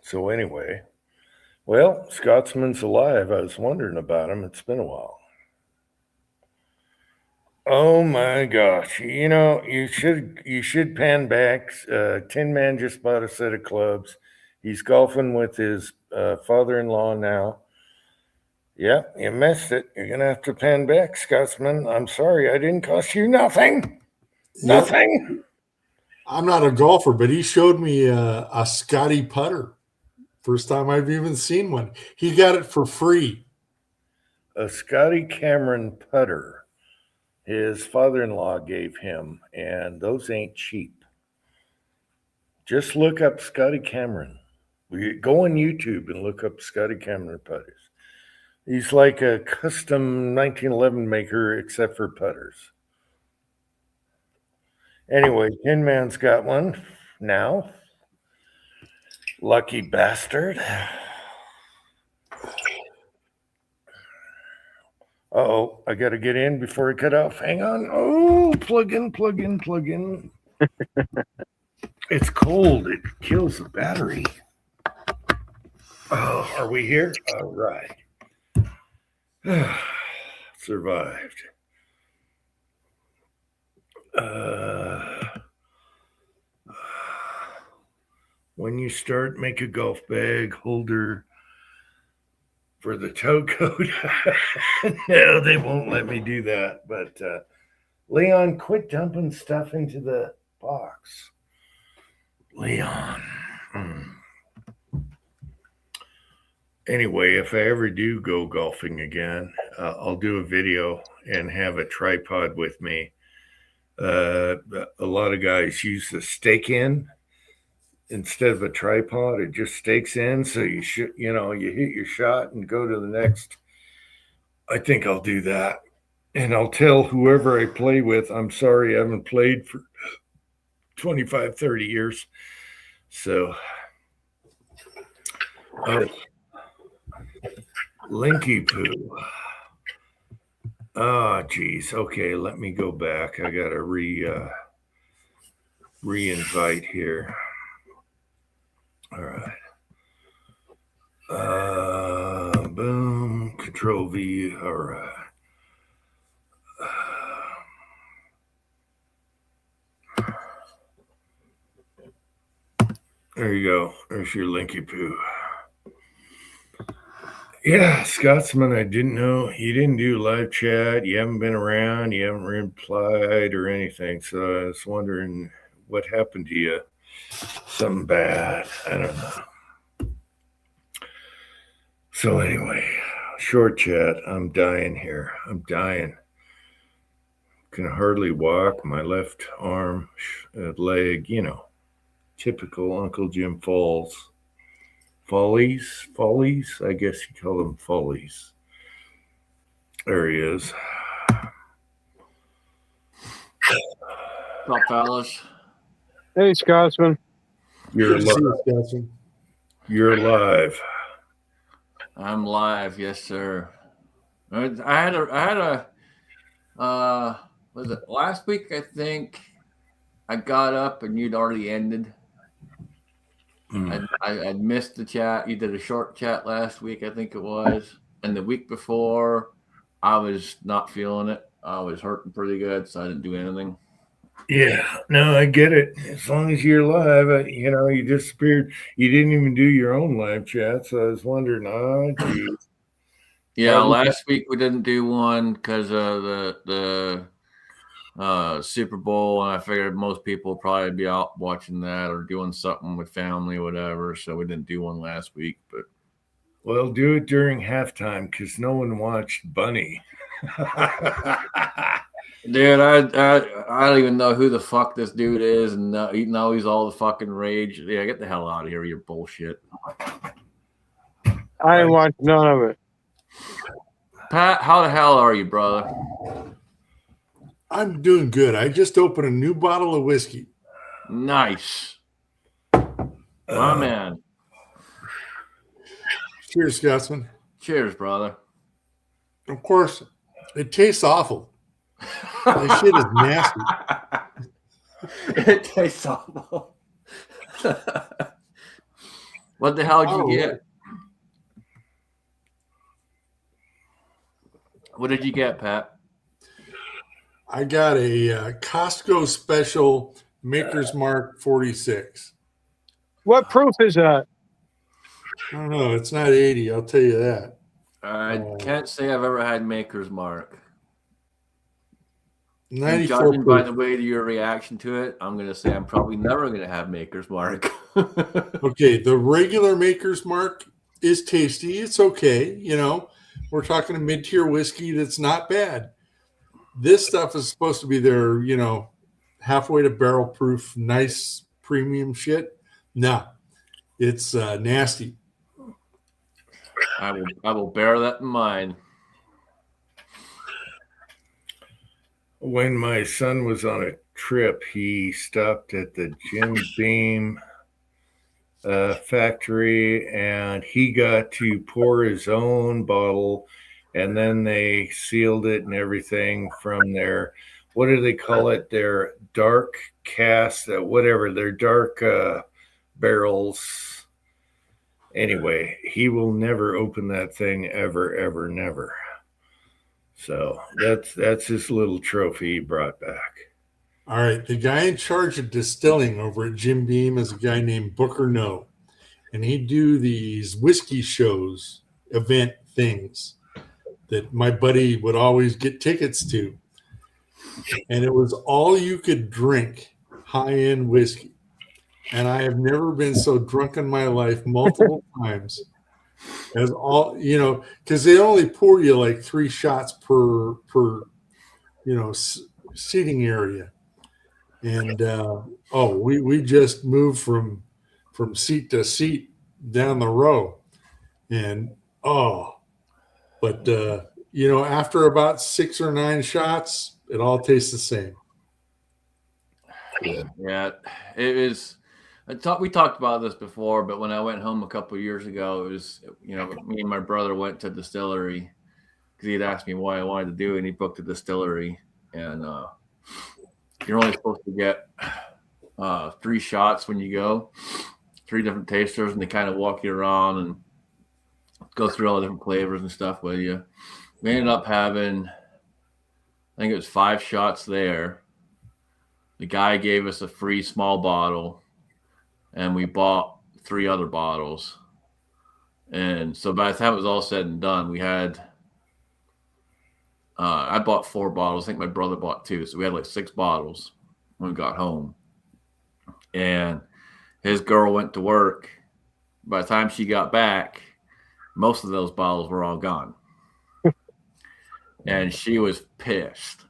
So anyway, well, Scotsman's alive. I was wondering about him. It's been a while. Oh my gosh. You should pan back. Tin Man just bought a set of clubs. He's golfing with his father-in-law now. Yeah, you missed it. You're going to have to pan back, Scotsman. I'm sorry. I didn't cost you nothing. Nothing. I'm not a golfer, but he showed me a Scotty putter. First time I've even seen one. He got it for free. A Scotty Cameron putter. His father-in-law gave him, and those ain't cheap. Just look up Scotty Cameron. Go on YouTube and look up Scotty Cameron putters. He's like a custom 1911 maker, except for putters. Anyway, Tin Man's got one now. Lucky bastard. Oh, I got to get in before I cut off. Hang on. Oh, plug in. It's cold. It kills the battery. Oh, are we here? All right. Survived. When you start, make a golf bag holder for the toe coat. No, they won't let me do that. But Leon, quit dumping stuff into the box. Leon. Anyway, if I ever do go golfing again, I'll do a video and have a tripod with me. A lot of guys use the stake in instead of a tripod. It just stakes in, so you should, you hit your shot and go to the next. I think I'll do that, and I'll tell whoever I play with, I'm sorry, I haven't played for 25, 30 years. So, Linky Poo. Oh, geez. Okay, let me go back. I got to re-invite here. All right. Boom. Control V. All right. There you go. There's your Linky Poo. Yeah, Scotsman, I didn't know you didn't do live chat. You haven't been around. You haven't replied or anything. So I was wondering what happened to you. Something bad. I don't know. So anyway, short chat. I'm dying here. I'm dying. Can hardly walk. My left arm, leg, typical Uncle Jim Follies, I guess you call them follies. There he is. What's up, fellas? Hey, Scotsman. You're live. You're live. I'm live, yes, sir. I had a was it last week? I think I got up and you'd already ended. I'd missed the chat. You did a short chat last week, I think it was. And the week before, I was not feeling it. I was hurting pretty good, so I didn't do anything. Yeah, no, I get it. As long as you're live, you disappeared. You didn't even do your own live chat, so I was wondering, geez. Yeah, last week we didn't do one because of the Super Bowl, and I figured most people would probably be out watching that or doing something with family or whatever, so we didn't do one last week. But well, do it during halftime because no one watched Bunny. Dude, I don't even know who the fuck this dude is, and now he's all the fucking rage. Yeah, get the hell out of here, your bullshit. I want none of it. Pat, how the hell are you, brother? I'm doing good. I just opened a new bottle of whiskey. Nice. My man. Cheers, Scotsman. Cheers, brother. Of course, it tastes awful. This shit is nasty. It tastes awful. What the hell did you get? What did you get, Pat? I got a Costco special Maker's Mark 46. What proof is that? I don't know. It's not 80. I'll tell you that. I can't say I've ever had Maker's Mark. 94 judging by proof. the way to your reaction to it, I'm going to say I'm probably never going to have Maker's Mark. Okay, the regular Maker's Mark is tasty. It's okay. We're talking a mid-tier whiskey that's not bad. This stuff is supposed to be their, halfway to barrel proof, nice premium shit. No, It's nasty. I will bear that in mind. When my son was on a trip, he stopped at the Jim Beam factory, and he got to pour his own bottle, and then they sealed it and everything from their, what do they call it? Their dark cast, whatever, their dark barrels. Anyway, he will never open that thing ever, ever, never. So that's his little trophy he brought back. All right. The guy in charge of distilling over at Jim Beam is a guy named Booker No. And he'd do these whiskey shows, event things that my buddy would always get tickets to. And it was all you could drink high-end whiskey. And I have never been so drunk in my life multiple times. As all, you know, because they only pour you like 3 shots per seating area. And we just moved from seat to seat down the row, and after about 6 or 9 shots, it all tastes the same. Yeah, it is. We talked about this before, but when I went home a couple of years ago, it was, me and my brother went to the distillery because he'd asked me what I wanted to do, and he booked a distillery, and you're only supposed to get 3 shots when you go, 3 different tasters, and they kind of walk you around and go through all the different flavors and stuff with you. We ended up having, I think it was 5 shots there. The guy gave us a free small bottle, and we bought 3 other bottles. And so by the time it was all said and done, we had, I bought 4 bottles. I think my brother bought 2. So we had like 6 bottles when we got home. And his girl went to work. By the time she got back, most of those bottles were all gone. And she was pissed.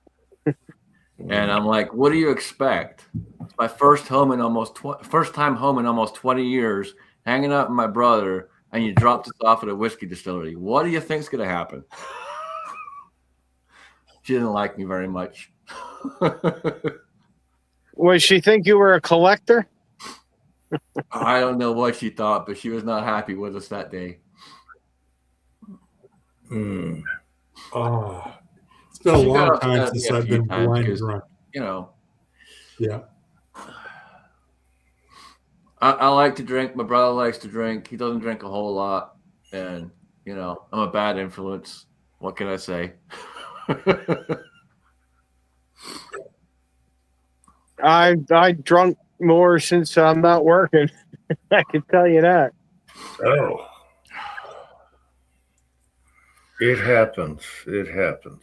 And I'm like, what do you expect? It's my first time home in almost 20 years, hanging out with my brother, and you dropped us off at a whiskey distillery. What do you think's going to happen? She didn't like me very much. Was she think you were a collector? I don't know what she thought, but she was not happy with us that day. It's been a long time since I've been blind drunk. Yeah. I like to drink. My brother likes to drink. He doesn't drink a whole lot. And, I'm a bad influence. What can I say? I drunk more since I'm not working. I can tell you that. Oh. It happens. It happens.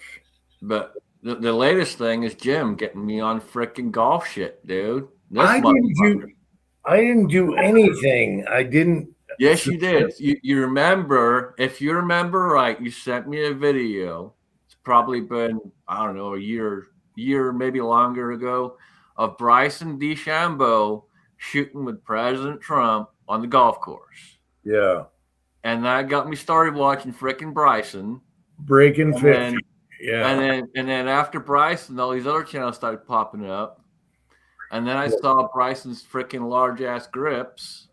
But the latest thing is Jim getting me on freaking golf shit, dude. I didn't do anything. I didn't. Yes, you did. You remember, if you remember right, you sent me a video. It's probably been, I don't know, a year, maybe longer ago, of Bryson DeChambeau shooting with President Trump on the golf course. Yeah. And that got me started watching freaking Bryson. Breaking 50. Yeah. And then after Bryson, all these other channels started popping up. And then I saw Bryson's freaking large ass grips.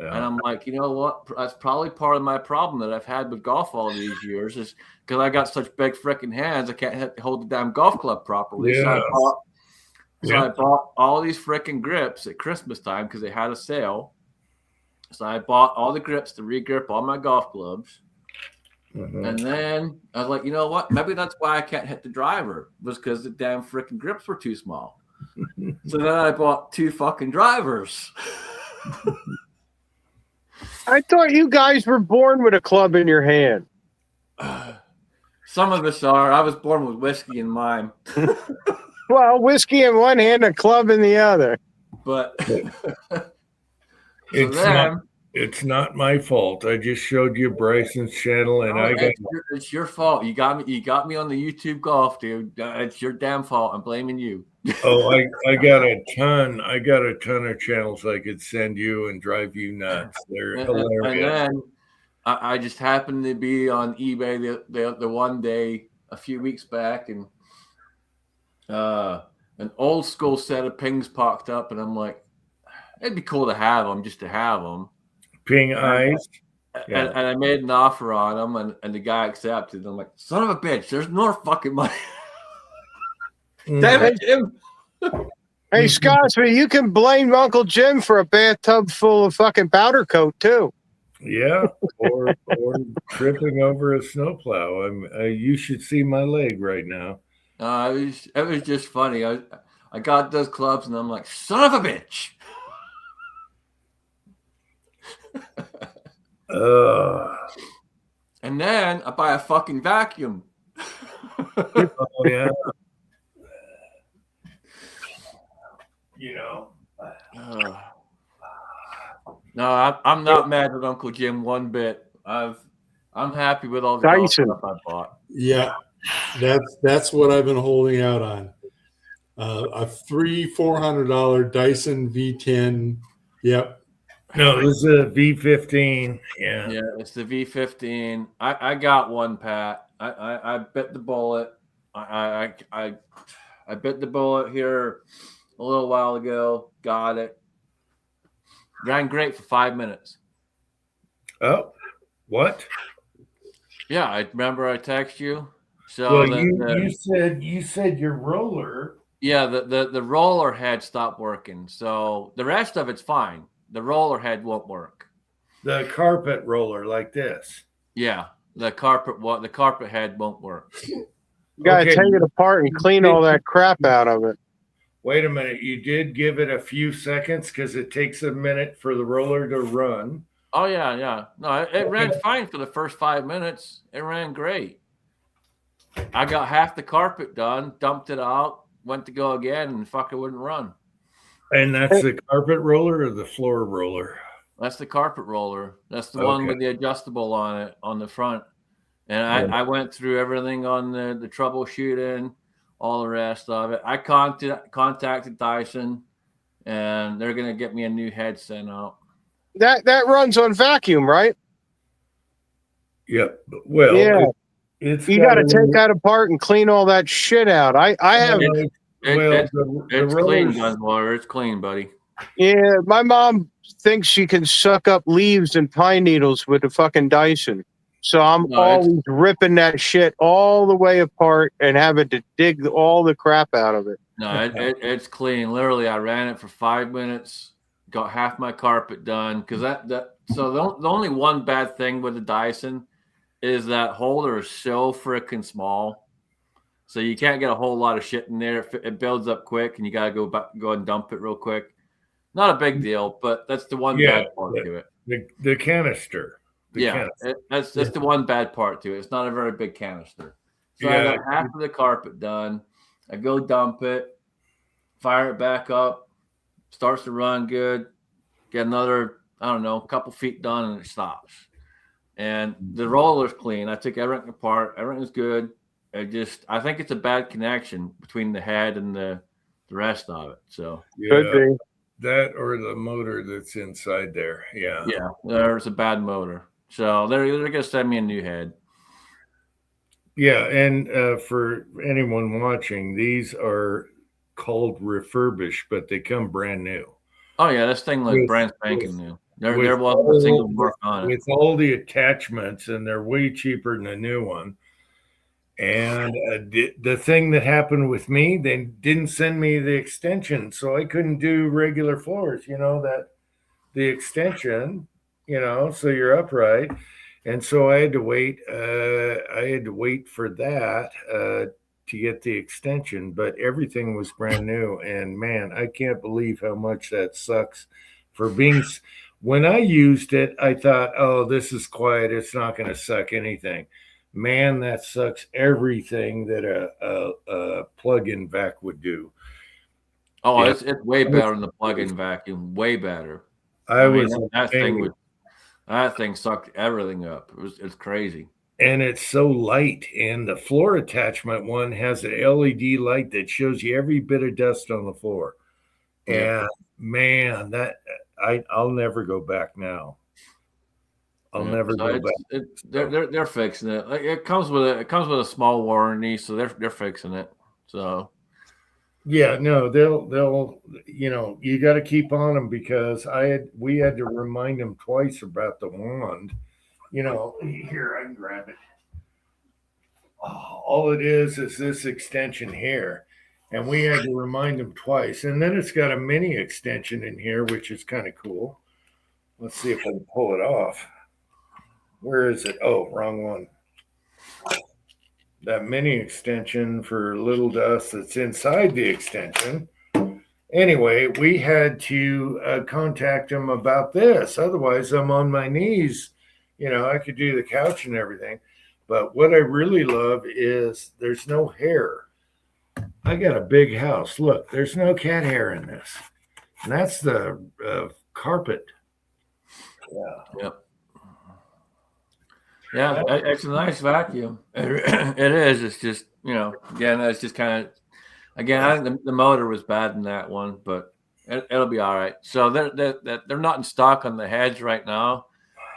Yeah. And I'm like, you know what? That's probably part of my problem that I've had with golf all these years is because I got such big freaking hands, I can't hold the damn golf club properly. Yeah. So I bought all these freaking grips at Christmas time because they had a sale. So I bought all the grips to re-grip all my golf clubs. Mm-hmm. And then I was like, you know what? Maybe that's why I can't hit the driver, was because the damn freaking grips were too small. So then I bought 2 fucking drivers. I thought you guys were born with a club in your hand. Some of us are. I was born with whiskey in mine. Well, whiskey in one hand, a club in the other. But It's not my fault. I just showed you Bryson's channel, and I got it's your fault. You got me on the YouTube golf, dude. It's your damn fault. I'm blaming you. I got a ton of channels I could send you and drive you nuts. They're hilarious. And then I just happened to be on eBay the one day a few weeks back, and an old school set of pings popped up, and I'm like, it'd be cool to have them, just to have them. Ping eyes. And I made an offer on them, and the guy accepted. I'm like, son of a bitch, there's more fucking money. Damn it, Jim. Hey, Scotsman, you can blame Uncle Jim for a bathtub full of fucking powder coat, too. Yeah, or tripping over a snowplow. You should see my leg right now. It was just funny. I got those clubs, and I'm like, son of a bitch. And then I buy a fucking vacuum. Oh yeah. You know. No, I'm not mad at Uncle Jim one bit. I'm happy with all the Dyson stuff I bought. Yeah, that's what I've been holding out on. A $400 Dyson V10. Yep. No, it was a V15. Yeah. Yeah, it's the V15. I got one, Pat. I bit the bullet. I bit the bullet here a little while ago. Got it. Ran great for 5 minutes. Oh, what? Yeah, I remember I texted you. So Well, you said your roller. Yeah, the roller head stopped working. So the rest of it's fine. The roller head won't work. The carpet roller like this. Yeah, the carpet head won't work. You gotta take it apart and clean all that crap out of it. Wait a minute. You did give it a few seconds because it takes a minute for the roller to run. Oh yeah. No, it ran fine for the first 5 minutes. It ran great. I got half the carpet done, dumped it out, went to go again, and fucking wouldn't run. And that's the carpet roller or the floor roller? That's the carpet roller. That's the one with the adjustable on it on the front. And I went through everything on the troubleshooting, all the rest of it. I contacted Dyson, and they're gonna get me a new head sent out. That runs on vacuum, right? Yep. Well, yeah. You got to take that apart and clean all that shit out. I have. It's clean, Gunwater. It's clean, buddy. Yeah, my mom thinks she can suck up leaves and pine needles with the fucking Dyson. So I'm always ripping that shit all the way apart and having to dig all the crap out of it. No, it's clean. Literally, I ran it for 5 minutes, got half my carpet done. Because so the only one bad thing with the Dyson is that holder is so freaking small. So you can't get a whole lot of shit in there. It builds up quick, and you got to go and dump it real quick. Not a big deal, but that's the one bad part to it. The canister. That's the one bad part to it. It's not a very big canister. So I got half of the carpet done. I go dump it, fire it back up, starts to run good. Get another, couple feet done, and it stops. And the roller's clean. I took everything apart. Everything's good. I think it's a bad connection between the head and the rest of it. So could be that or the motor that's inside there. Yeah. Yeah, there's a bad motor. So they're gonna send me a new head. Yeah, and for anyone watching, these are called refurbished, but they come brand new. Oh yeah, this thing looks brand spanking new. There wasn't a single mark on it. With all the attachments, and they're way cheaper than the new one. And the thing that happened with me, they didn't send me the extension, so I couldn't do regular floors. That the extension, so you're upright, and so I had to wait. I had to wait for that to get the extension, but everything was brand new. And man, I can't believe how much that sucks for being. When I used it, I thought, oh, this is quiet. It's not going to suck anything. Man, that sucks everything that a plug-in vac would do. Oh, yeah. It's way better than the plug-in vacuum. Way better. That That thing sucked everything up. It's crazy. And it's so light. And the floor attachment one has an LED light that shows you every bit of dust on the floor. Yeah. And man, I'll never go back now. I'll never go back. They're fixing it. Like, it comes with a small warranty, so they're fixing it. So Yeah, no, they'll you got to keep on them because we had to remind them twice about the wand. Here, I can grab it. All it is this extension here, and we had to remind them twice. And then it's got a mini extension in here, which is kind of cool. Let's see if I can pull it off. Where is it? Oh, wrong one. That mini extension for little dust that's inside the extension. Anyway, we had to contact them about this. Otherwise, I'm on my knees. I could do the couch and everything. But what I really love is there's no hair. I got a big house. Look, there's no cat hair in this. And that's the carpet. Yeah. Yep. Yeah, it's a nice vacuum. It is. It's just, again, it's just kind of, again, I think the motor was bad in that one, but it'll be all right. So they're not in stock on the heads right now,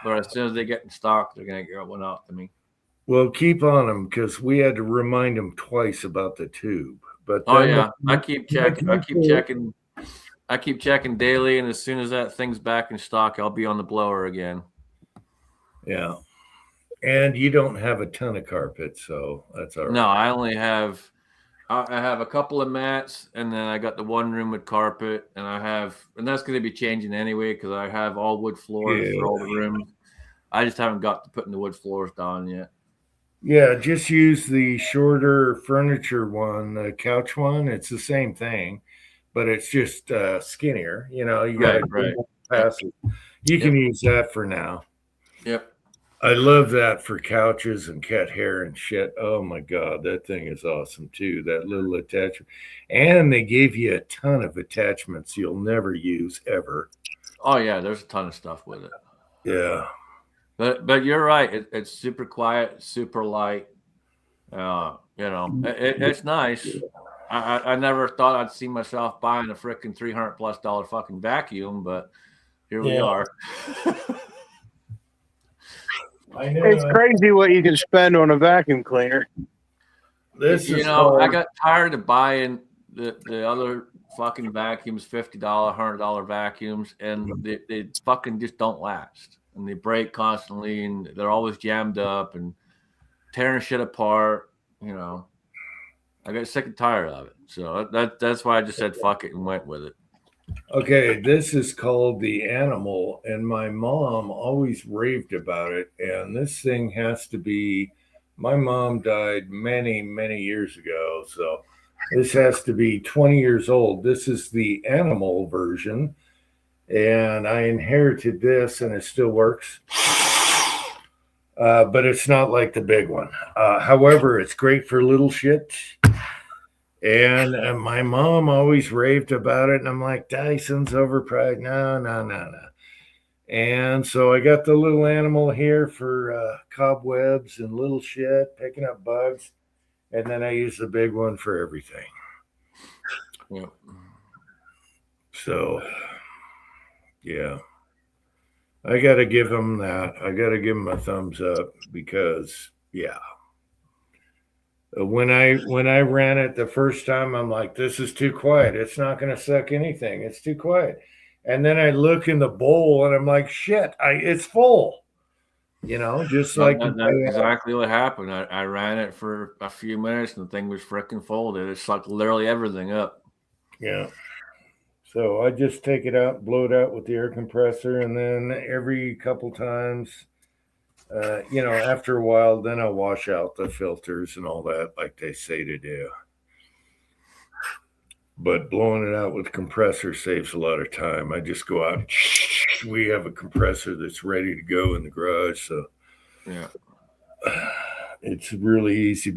but as soon as they get in stock, they're going to get one out to me. Well, keep on them because we had to remind them twice about the tube. But I keep checking. I keep checking daily, and as soon as that thing's back in stock, I'll be on the blower again. Yeah. And you don't have a ton of carpet, so that's all right. No, I only have I have a couple of mats, and then I got the one room with carpet, and that's going to be changing anyway because I have all wood floors for all the rooms. I just haven't got to putting the wood floors down yet. Yeah, just use the shorter furniture one, the couch one. It's the same thing, but it's just skinnier. You got to pass it. You can use that for now. Yep. I love that for couches and cat hair and shit. Oh my God, that thing is awesome too. That little attachment. And they gave you a ton of attachments you'll never use ever. Oh yeah, there's a ton of stuff with it. Yeah. But you're right. It's super quiet, super light. It's nice. I never thought I'd see myself buying a freaking $300+ fucking vacuum, but here we are. I know. It's crazy what you can spend on a vacuum cleaner. I got tired of buying the other fucking vacuums, $50, $100 vacuums, and they fucking just don't last. And they break constantly, and they're always jammed up and tearing shit apart. I got sick and tired of it. So that's why I just said fuck it and went with it. Okay, this is called the Animal, and my mom always raved about it. And this thing has to be, my mom died many, many years ago. So this has to be 20 years old. This is the Animal version. And I inherited this, and it still works. But it's not like the big one. However, it's great for little shit. And my mom always raved about it. And I'm like, Dyson's overpriced. No. And so I got the little Animal here for cobwebs and little shit, picking up bugs. And then I use the big one for everything. Yeah. So, yeah. I got to give him that. I got to give him a thumbs up because, yeah. When I ran it the first time, I'm like, this is too quiet. It's not going to suck anything. It's too quiet. And then I look in the bowl and I'm like, shit, it's full. Just like that's exactly what happened. I ran it for a few minutes and the thing was freaking folded. It sucked literally everything up. Yeah. So I just take it out, blow it out with the air compressor, and then every couple times, after a while, then I'll wash out the filters and all that, like they say to do. But blowing it out with compressor saves a lot of time. I just go out. We have a compressor that's ready to go in the garage, so yeah, it's really easy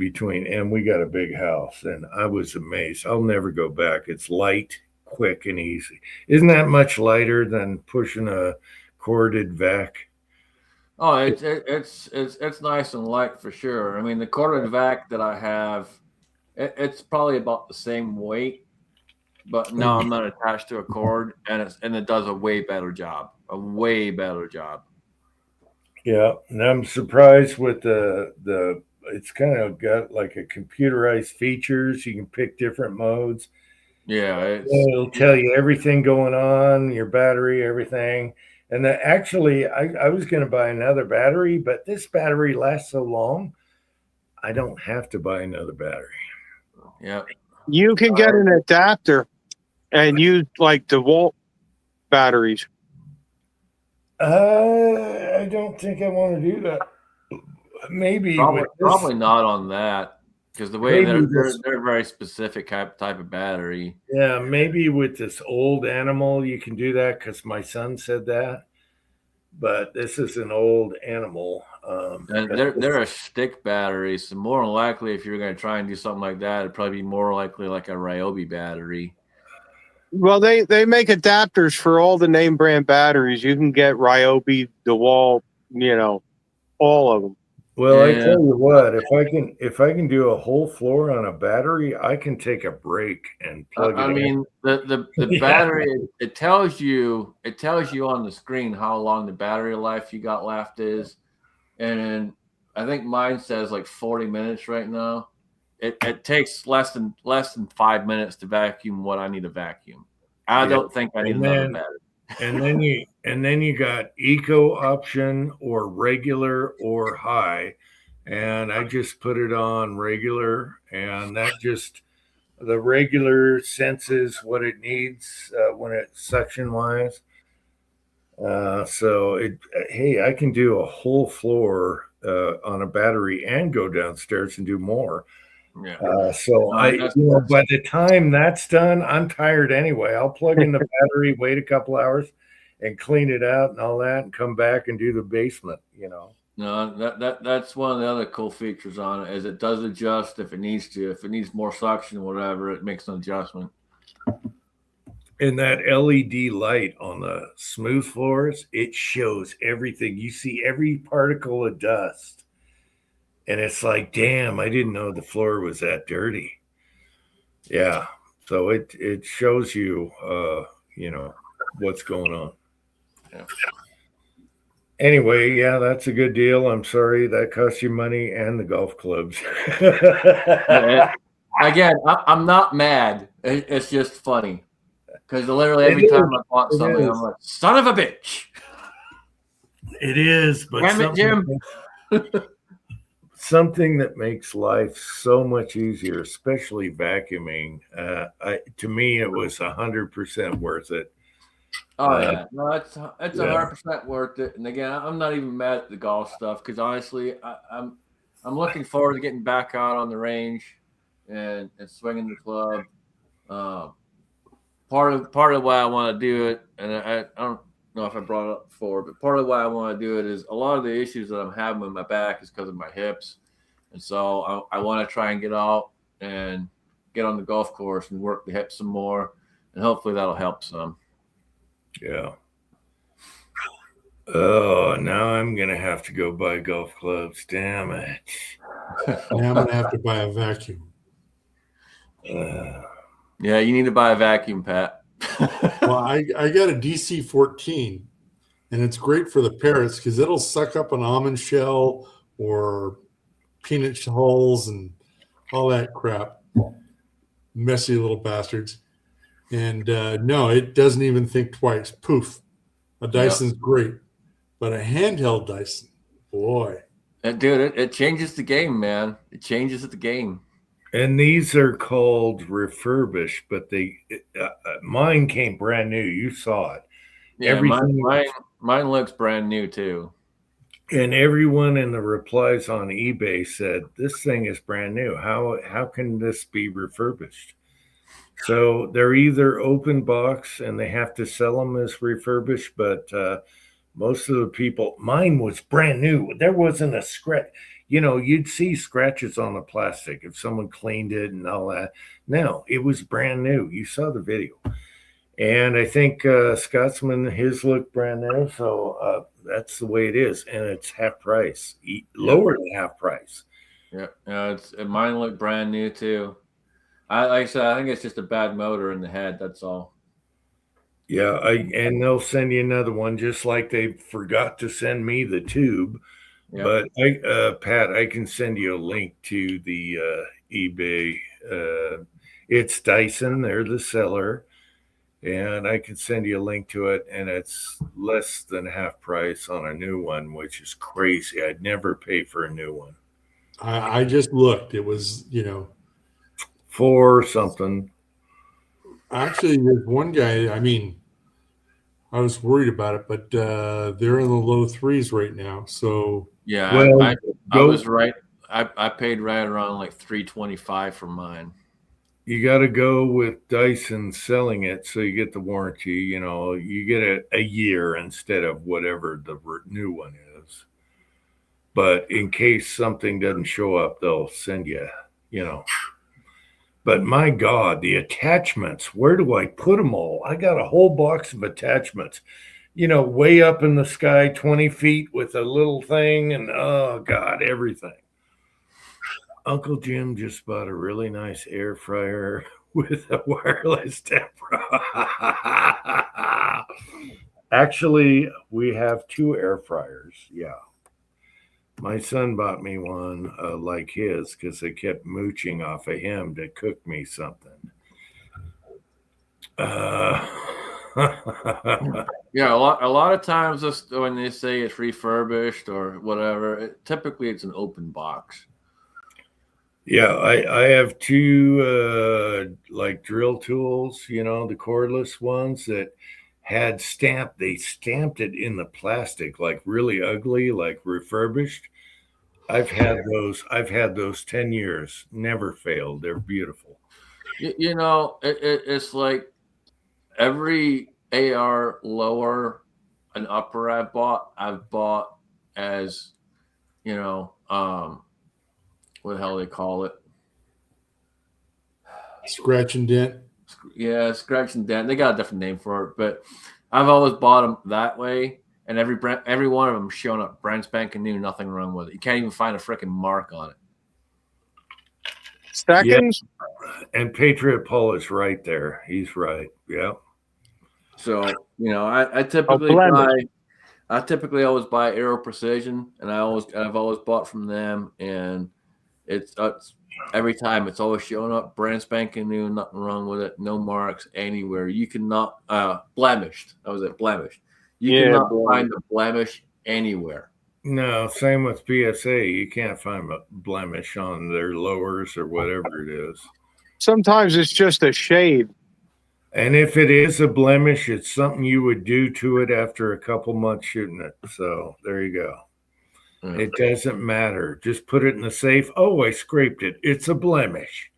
and we got a big house, and I was amazed. I'll never go back. It's light, quick, and easy. Isn't that much lighter than pushing a corded vac? Oh, it's nice and light for sure. I mean, the corded vac that I have, it's probably about the same weight, but now I'm not attached to a cord, and it does a way better job. A way better job. Yeah, and I'm surprised with the it's kind of got like a computerized features. You can pick different modes. Yeah, It'll tell you everything going on, your battery, everything. And that actually, I was going to buy another battery, but this battery lasts so long, I don't have to buy another battery. yeah. You can get an adapter and use like DeWalt batteries. I don't think I want to do that. Maybe Probably not on that, because the way Maybe they're very specific type of battery. Yeah, maybe with this old animal you can do that because my son said that. But this is an old animal. And they're a stick battery, so more than likely, if you're going to try and do something like that, it'd probably be more likely like a Ryobi battery. Well, they make adapters for all the name brand batteries. You can get Ryobi, DeWalt, all of them. Well, Yeah. I tell you what, if I can do a whole floor on a battery, I can take a break and plug it in. I mean, the Yeah. battery, it tells you on the screen how long the battery life you got left is, and I think mine says like 40 minutes right now. It takes less than 5 minutes to vacuum what I need to vacuum. I don't think I need another battery. And then you got eco option or regular or high, and I just put it on regular, and that just the regular senses what it needs when it's suction wise. So hey, I can do a whole floor on a battery and go downstairs and do more. Yeah. So by the time that's done, I'm tired anyway. I'll plug in the battery, wait a couple hours, and clean it out and all that, and come back and do the basement. No, that's one of the other cool features on it is it does adjust if it needs to. If it needs more suction or whatever, it makes an adjustment. And that LED light on the smooth floors, it shows everything. You see every particle of dust. And it's like, damn, I didn't know the floor was that dirty. Yeah. So it shows you, what's going on. Yeah. Anyway, yeah, that's a good deal. I'm sorry that cost you money and the golf clubs. Again, I'm not mad. It's just funny. Because literally every time I bought something, I'm like, son of a bitch. It is, but damn it, Jim. Something that makes life so much easier, especially vacuuming. To me, it was 100% worth it. Oh yeah, no, it's 100% worth it. And again, I'm not even mad at the golf stuff because honestly, I'm looking forward to getting back out on the range and swinging the club. Part of why I want to do it, and I don't know if I brought it up before, but part of why I want to do it is a lot of the issues that I'm having with my back is because of my hips, and so I want to try and get out and get on the golf course and work the hips some more, and hopefully that'll help some. Yeah. Oh, now I'm gonna have to go buy golf clubs. Damn it! Now I'm gonna have to buy a vacuum. Yeah, you need to buy a vacuum, Pat. Well, I got a DC-14, and it's great for the parrots because it'll suck up an almond shell or peanut shells and all that crap. Messy little bastards. And no, it doesn't even think twice. Poof. A Dyson's great, but a handheld Dyson, boy. Dude, it changes the game, man. It changes the game. And these are called refurbished, but mine came brand new. You saw it. Yeah, mine looks brand new too. And everyone in the replies on eBay said, this thing is brand new. How can this be refurbished? So they're either open box and they have to sell them as refurbished, but most of the people, mine was brand new. There wasn't a scratch. You'd see scratches on the plastic if someone cleaned it and all that. No, it was brand new. You saw the video. And I think Scotsman, his look brand new. So that's the way it is. And it's half price, lower than half price. Yeah, mine look brand new too. Like I said, I think it's just a bad motor in the head. That's all. Yeah, and they'll send you another one, just like they forgot to send me the tube. Yeah. But Pat, I can send you a link to the eBay. It's Dyson; they're the seller, and I can send you a link to it, and it's less than half price on a new one, which is crazy. I'd never pay for a new one. I just looked. It was, for something. Actually, there's one guy. I mean, I was worried about it, but they're in the low threes right now. So yeah, well, I was right. I paid right around like $325 for mine. You got to go with Dyson selling it, so you get the warranty. You get a year instead of whatever the new one is. But in case something doesn't show up, they'll send you. But my God, the attachments, where do I put them all? I got a whole box of attachments, way up in the sky, 20 feet with a little thing. And oh God, everything. Uncle Jim just bought a really nice air fryer with a wireless temperature. Actually, we have 2 air fryers. Yeah. My son bought me one like his because they kept mooching off of him to cook me something. Yeah, a lot of times when they say it's refurbished or whatever, typically it's an open box. Yeah, I have 2 like drill tools, the cordless ones that had they stamped it in the plastic, like really ugly, like refurbished. I've had those 10 years, never failed. They're beautiful. It's like every AR lower and upper I've bought as, what the hell they call it? Scratch and dent. Yeah, scratch and dent. They got a different name for it, but I've always bought them that way, and every one of them showing up brand spanking new, nothing wrong with it. You can't even find a freaking mark on it. Seconds? Yeah. And Patriot Paul is right there. He's right. Yeah. So I typically always buy Aero Precision, and I've always bought from them, and it's every time it's always showing up brand spanking new, nothing wrong with it, no marks anywhere. You cannot blemished. That was it, blemished. You cannot find a blemish anywhere. No, same with PSA. You can't find a blemish on their lowers or whatever it is. Sometimes it's just a shade. And if it is a blemish, it's something you would do to it after a couple months shooting it. So there you go. It doesn't matter. Just put it in the safe. Oh, I scraped it. It's a blemish.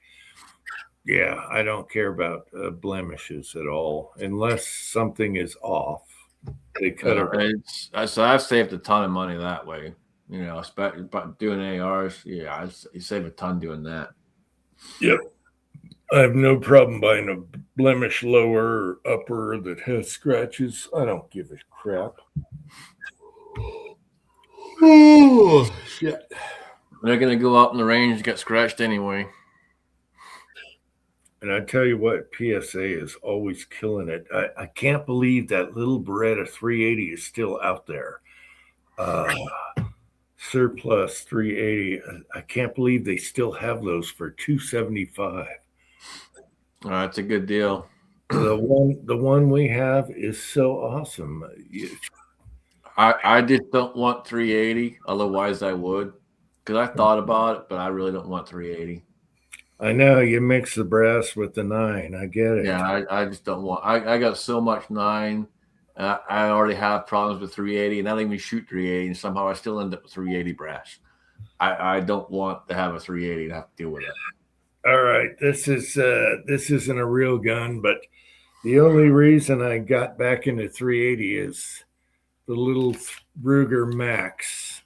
Yeah, I don't care about blemishes at all unless something is off. They cut it. So I've saved a ton of money that way. Especially doing ARs. Yeah, you save a ton doing that. Yep. I have no problem buying a blemish lower or upper that has scratches. I don't give a crap. Oh, shit. They're going to go out in the range and get scratched anyway. And I tell you what, PSA is always killing it. I can't believe that little Beretta 380 is still out there. Surplus 380. I can't believe they still have those for $275. It's a good deal. The one we have is so awesome. I just don't want 380. Otherwise, I would, because I thought about it, but I really don't want 380. I know you mix the brass with the 9. I get it. Yeah, I just don't want. I got so much 9. I already have problems with 380, and I don't even shoot 380, and somehow I still end up with 380 brass. I don't want to have a 380 and have to deal with it. All right, this isn't a real gun, but the only reason I got back into 380 is the little Ruger Max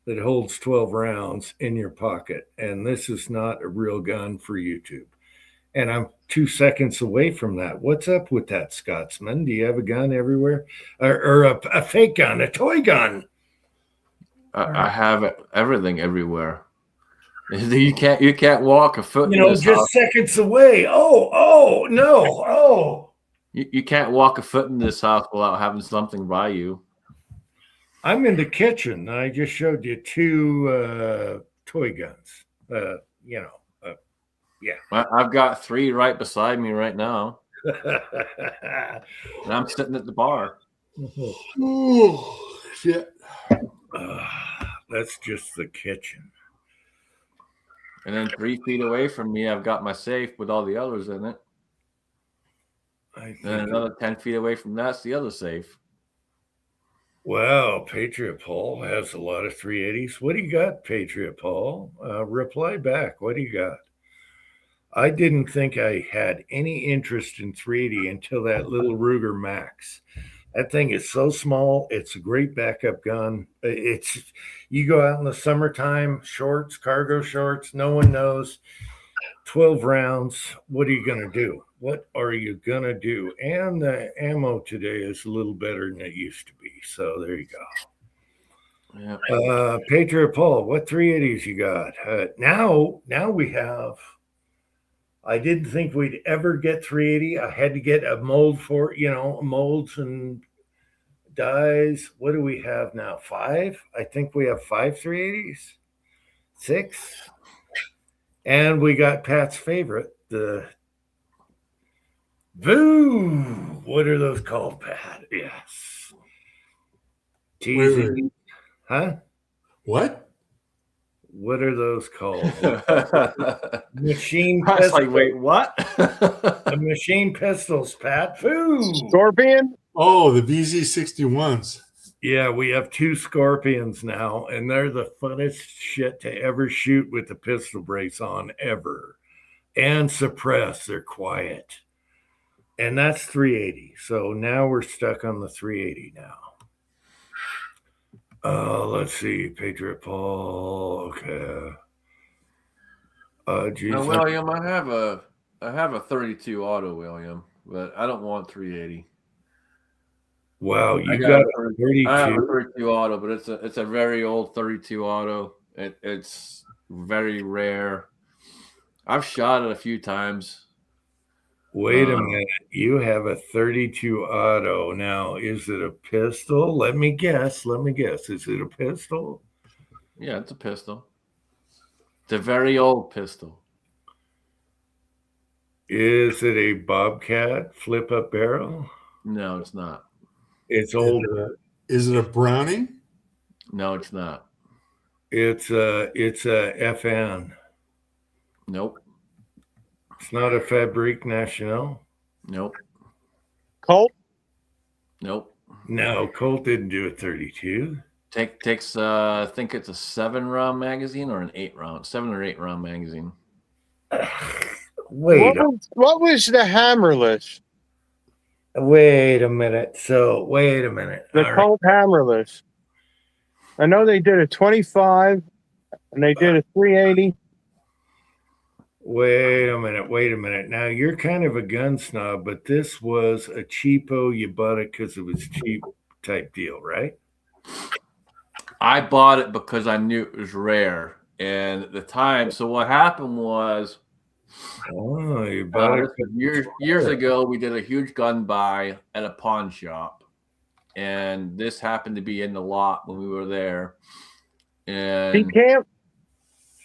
that holds 12 rounds in your pocket. And this is not a real gun for YouTube. and I'm 2 seconds away from that. What's up with that, Scotsman? Do you have a gun everywhere, or a fake gun, a toy gun? I have everything everywhere. You can't walk a foot. You know, just seconds away. Oh no, oh. You can't walk a foot in this house without having something by you. I'm in the kitchen. I just showed you 2 toy guns. Yeah. I've got 3 right beside me right now, and I'm sitting at the bar. Oh, shit. That's just the kitchen. And then 3 feet away from me, I've got my safe with all the others in it. And another 10 feet away from that's the other safe. Well, Patriot Paul has a lot of 380s. What do you got, Patriot Paul? Reply back. What do you got? I didn't think I had any interest in 380 until that little Ruger Max. That thing is so small. It's a great backup gun. You go out in the summertime, shorts, cargo shorts, no one knows. 12 rounds. What are you going to do? What are you going to do? And the ammo today is a little better than it used to be. So there you go. Yeah. Patriot Paul, what 380s you got? Now we have. I didn't think we'd ever get 380. I had to get a mold for, molds and dies. What do we have now? 5? I think we have 5 380s. 6. And we got Pat's favorite, the Voo. What are those called, Pat? Yes. Teasing. Huh? What? What are those called? Machine I was pistols. like, wait, what? The machine pistols, Pat. Foo. Scorpion? Oh, the VZ61s. Yeah, we have 2 Scorpions now, and they're the funnest shit to ever shoot with the pistol brace on ever. And suppress, they're quiet. And that's 380. So now we're stuck on the 380 now. Let's see, Patriot Paul. Okay. Now, William, I have a 32 auto, William, but I don't want 380. Wow, you got a 32. I have a 32 auto, but it's a very old 32 auto. It's very rare. I've shot it a few times. Wait a minute. You have a 32 auto. Now, is it a pistol? Let me guess. Is it a pistol? Yeah, it's a pistol. It's a very old pistol. Is it a Bobcat flip-up barrel? No, it's not. It's old. Is it a Browning? No, it's not. It's a FN. Nope. It's not a Fabrique National. Nope. Colt? Nope. No, Colt didn't do a 32. Takes I think it's a 7-round magazine or an 8-round, 7 or 8 round magazine. Wait What was the hammerless? a minute. The All Colt hammerless. I know they did a 25 and they did a 380. Wait a minute. Now you're kind of a gun snob, but this was a cheapo. You bought it because it was cheap type deal, right? I bought it because I knew it was rare, and at the time. So what happened was, Oh, you bought it years ago. We did a huge gun buy at a pawn shop, and this happened to be in the lot when we were there. And camp.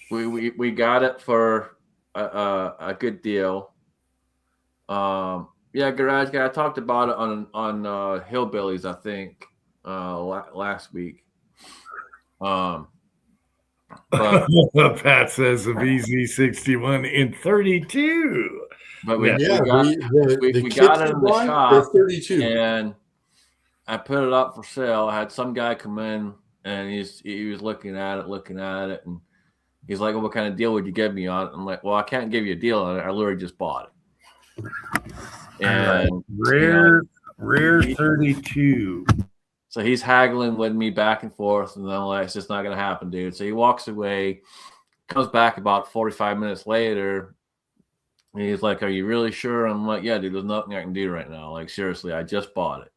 We got it for a good deal. Yeah, Garage Guy. I talked about it on Hillbillies, I think, last week. But Pat says a VZ61 in 32. But we got it in the shop, 32. and I put it up for sale. I had some guy come in, and he was looking at it, and he's like, well, what kind of deal would you give me on it? I'm like, well, I can't give you a deal on it. I literally just bought it. And rare 32. So he's haggling with me back and forth, and then I'm like, it's just not going to happen, dude. So he walks away, comes back about 45 minutes later, And he's like, "Are you really sure?" I'm like, "Yeah, dude, there's nothing I can do right now. Like, seriously, I just bought it."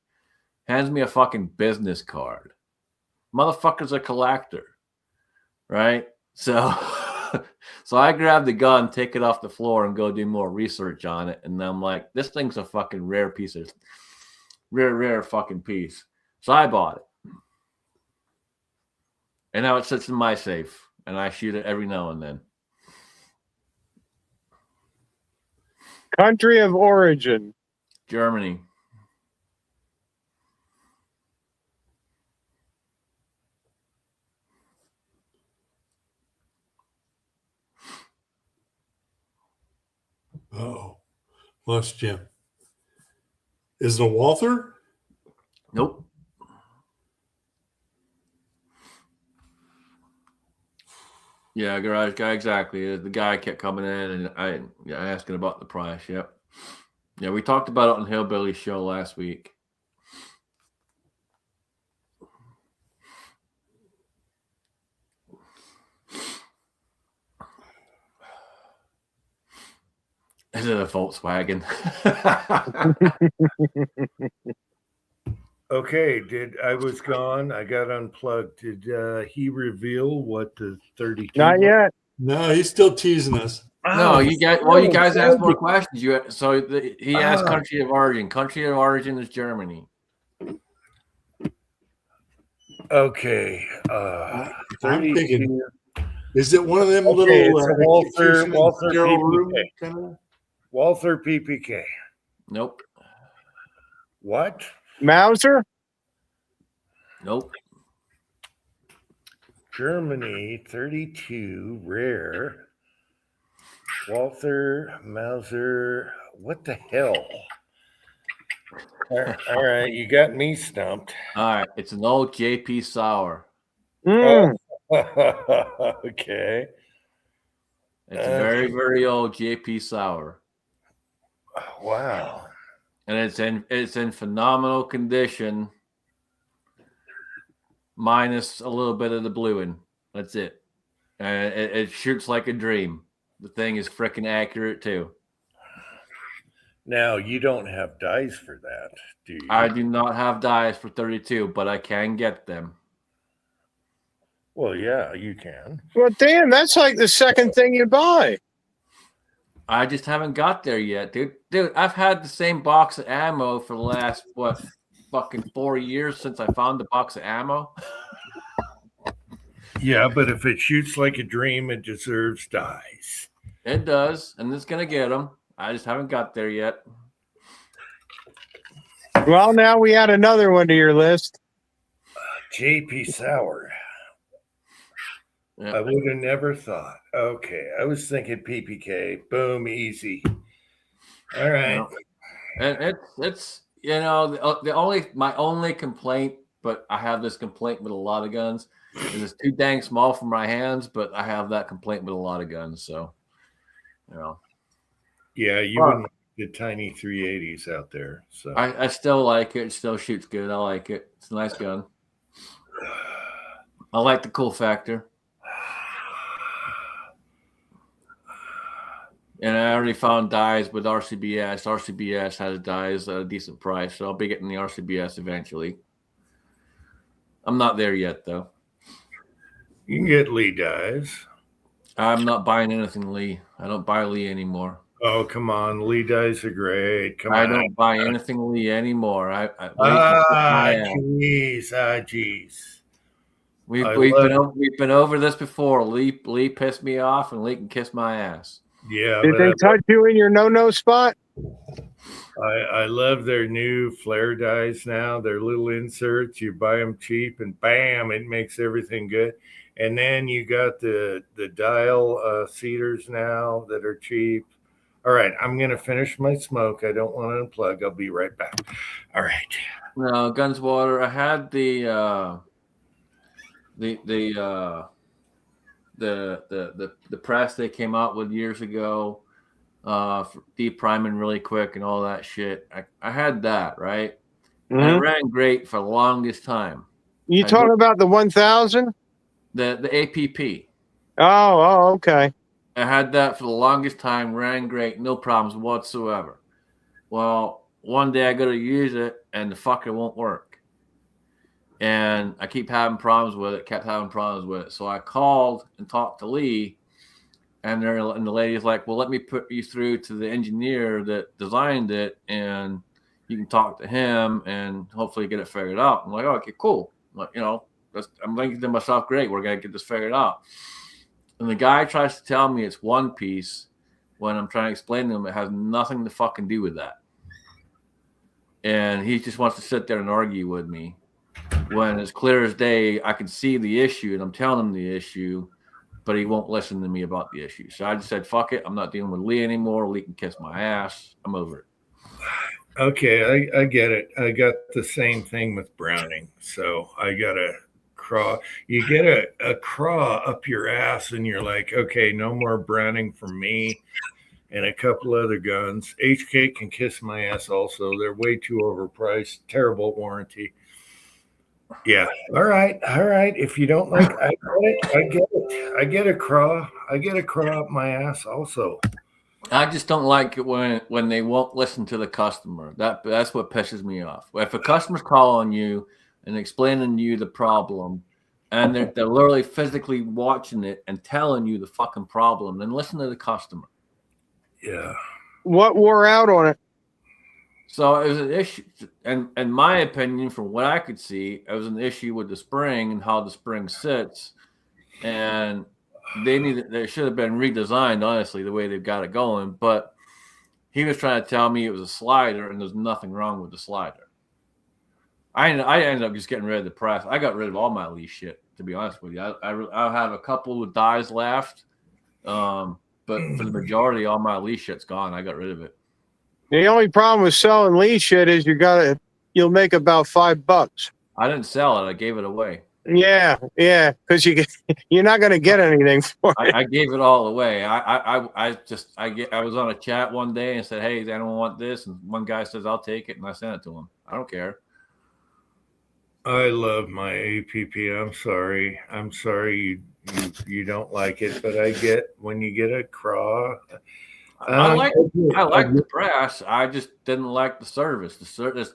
Hands me a fucking business card. Motherfucker's a collector, right? So, so I grab the gun, take it off the floor, and go do more research on it. And I'm like, this thing's a fucking rare piece of rare fucking piece. So I bought it, and now it sits in my safe, and I shoot it every now and then. Country of origin. Germany. Oh, lost Jim. Is it a Walther? Nope. Yeah, garage guy, exactly. The guy kept coming in, and I asking about the price. Yep. Yeah, we talked about it on Hillbilly's show last week. Is it a Volkswagen? Okay, I was gone. I got unplugged. Did he reveal what the 32? Not yet. No, he's still teasing us. No, you guys asked more questions. He asked country of origin. Country of origin is Germany. Okay. I'm 32. thinking, is it one of them Okay, little it's a Walther Daryl PPK. Room kinda? Walther PPK. Nope. What? Mauser? Nope. Germany 32 rare. Walther Mauser. What the hell? All right, you got me stumped. All right, it's an old JP Sauer. Mm. Okay. It's a very, very old JP Sauer, Wow. and it's in phenomenal condition, minus a little bit of the bluing. That's it. It shoots like a dream. The thing is freaking accurate too. Now you don't have dice for that, do you? I do not have dies for 32, but I can get them. Well, yeah, you can. Well, damn, that's like the second thing you buy. I just haven't got there yet, dude. Dude, I've had the same box of ammo for the last fucking 4 years since I found the box of ammo. Yeah, but if it shoots like a dream, it deserves dice. It does, and it's gonna get them. I just haven't got there yet. Well, now we add another one to your list. JP Sauer. Yeah. I would have never thought. Okay, I was thinking PPK. Boom, easy. All right. And it's my only complaint, but I have this complaint with a lot of guns, is it's too dang small for my hands. But I have that complaint with a lot of guns, so Yeah, you wouldn't like the tiny 380s out there. So I still like it. It still shoots good. I like it. It's a nice gun. I like the cool factor. And I already found dies with RCBS. RCBS has dies at a decent price, so I'll be getting the RCBS eventually. I'm not there yet, though. you can get Lee dies. I'm not buying anything Lee. I don't buy Lee anymore. Oh, come on. Lee dies are great. Come I on. don't buy anything Lee anymore. Jeez. We've been over this before. Lee pissed me off, and Lee can kiss my ass. Yeah. Did they touch you in your no-no spot? I love their new flare dies now. They're little inserts. You buy them cheap, and bam, it makes everything good. And then you got the dial cedars now that are cheap. All right, I'm gonna finish my smoke. I don't want to unplug. I'll be right back. All right. No, Gunswater. I had the press they came out with years ago, for deep priming really quick and all that shit. I had that, right? And it ran great for the longest time. You talking about the 1000? The APP. Oh, okay. I had that for the longest time, ran great, no problems whatsoever. Well, one day I go to use it and the fucker won't work. And I keep having problems with it, kept having problems with it. So I called and talked to Lee, and the lady's like, well, let me put you through to the engineer that designed it, and you can talk to him and hopefully get it figured out. I'm like, oh, okay, cool. Like, I'm thinking to myself, great, we're going to get this figured out. And the guy tries to tell me it's one piece when I'm trying to explain to him it has nothing to fucking do with that. And he just wants to sit there and argue with me when it's clear as day I can see the issue and I'm telling him the issue, but he won't listen to me about the issue. So I just said, fuck it. I'm not dealing with Lee anymore. Lee can kiss my ass. I'm over it. Okay, I get it. I got the same thing with Browning. So I got a craw. You get a craw up your ass and you're like, okay, no more Browning for me and a couple other guns. HK can kiss my ass also. They're way too overpriced. Terrible warranty. Yeah. All right. If you don't like, I get it. I get a craw. I get a craw up my ass also. I just don't like it when they won't listen to the customer. That's what pisses me off. If a customer's calling you and explaining to you the problem, and they're literally physically watching it and telling you the fucking problem, then listen to the customer. Yeah. What wore out on it? So it was an issue, and in my opinion, from what I could see, it was an issue with the spring and how the spring sits, and they should have been redesigned, honestly, the way they've got it going. But he was trying to tell me it was a slider, and there's nothing wrong with the slider. I ended up just getting rid of the press. I got rid of all my Lee shit, to be honest with you. I have a couple of dies left, but for the majority, all my Lee shit's gone. I got rid of it. The only problem with selling Lee shit is you'll make about $5. I didn't sell it. I gave it away. Yeah, because you're not going to get anything for it. I gave it all away. I was on a chat one day and said, "Hey, does anyone want this?" And one guy says, "I'll take it," and I sent it to him. I don't care. I love my APP. I'm sorry you don't like it, but I get when you get a craw. I like the press. I just didn't like the service. The service,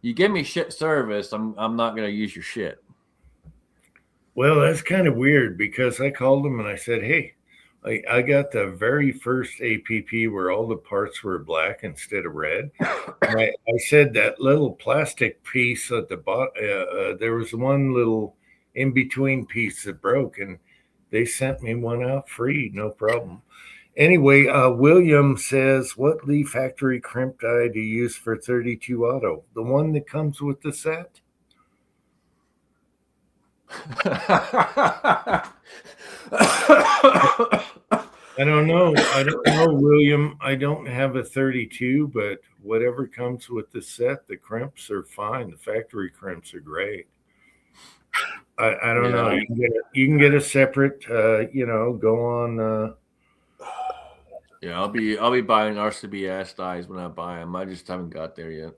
you give me shit service, I'm not going to use your shit. Well, that's kind of weird because I called them and I said, hey, I got the very first APP where all the parts were black instead of red. And I said that little plastic piece at the bottom, there was one little in-between piece that broke, and they sent me one out free, no problem. Anyway, William says, what Lee factory crimp die do you use for 32 auto? The one that comes with the set? I don't know, William. I don't have a 32, but whatever comes with the set, the crimps are fine. The factory crimps are great. I don't know. You can get a separate, go on. Yeah, I'll be buying RCBS dies when I buy them. I just haven't got there yet.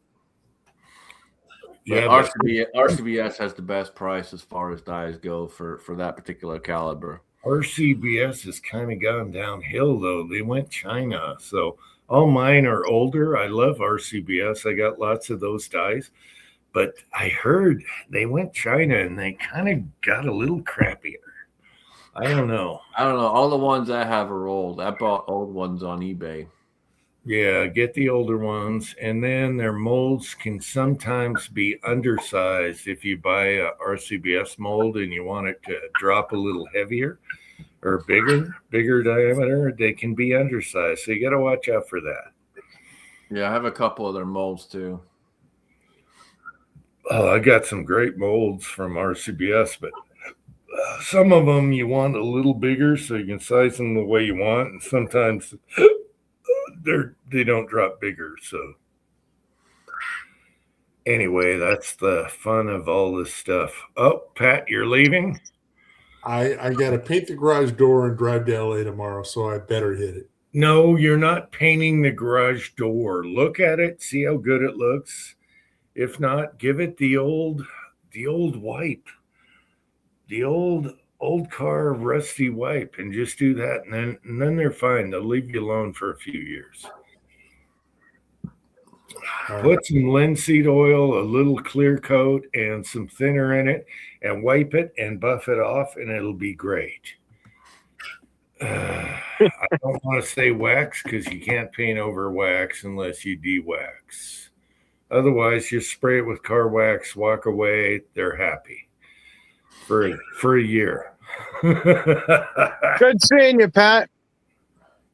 Yeah, RCBS has the best price as far as dies go for that particular caliber. RCBS has kind of gone downhill though. They went China, so all mine are older. I love RCBS. I got lots of those dies, but I heard they went China and they kind of got a little crappier. I don't know. All the ones I have are old. I bought old ones on eBay. Yeah, get the older ones, and then their molds can sometimes be undersized. If you buy a RCBS mold and you want it to drop a little heavier or bigger diameter, they can be undersized. So you got to watch out for that. Yeah, I have a couple of their molds too. Oh, I got some great molds from RCBS, but some of them you want a little bigger so you can size them the way you want, and sometimes they don't drop bigger. So anyway, that's the fun of all this stuff. Oh, Pat, you're leaving? I got to paint the garage door and drive to LA tomorrow, so I better hit it. No, you're not painting the garage door. Look at it, see how good it looks. If not, give it the old wipe. The old old car rusty wipe and just do that, and then they're fine. They'll leave you alone for a few years. Put some linseed oil, a little clear coat, and some thinner in it, and wipe it and buff it off, and it'll be great. I don't want to say wax because you can't paint over wax unless you de-wax. Otherwise, just spray it with car wax, walk away. They're happy for a year. Good seeing you, Pat.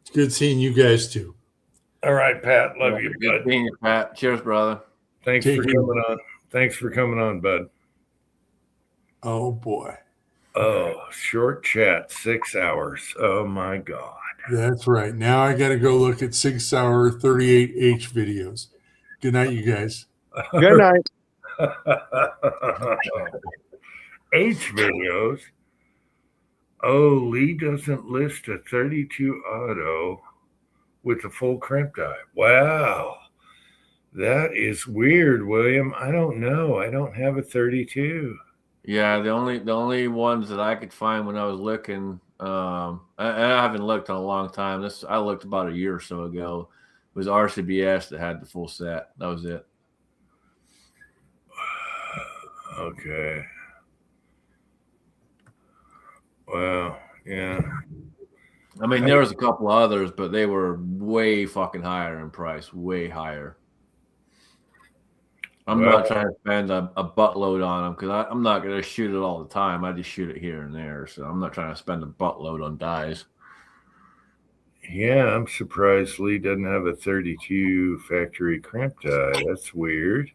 It's good seeing you guys too. All right, Pat. Love you, Good bud. seeing you, Pat. Cheers, brother. Thanks Take for care. coming on. Thanks for coming on, bud. Oh boy. Oh, short chat, 6 hours. Oh my God. That's right. Now I got to go look at 6 hour 38H videos. Good night, you guys. Good night. H videos. Oh, Lee doesn't list a 32 auto with a full crimp die. Wow. That is weird, William. I don't know. I don't have a 32. Yeah, the only ones that I could find when I was looking, I haven't looked in a long time. I looked about a year or so ago. It was RCBS that had the full set. That was it. Okay. Well, yeah. I mean, there was a couple others, but they were way fucking higher in price, way higher. I'm not trying to spend a buttload on them because I'm not going to shoot it all the time. I just shoot it here and there. So I'm not trying to spend a buttload on dies. Yeah, I'm surprised Lee doesn't have a 32 factory crimp die. That's weird.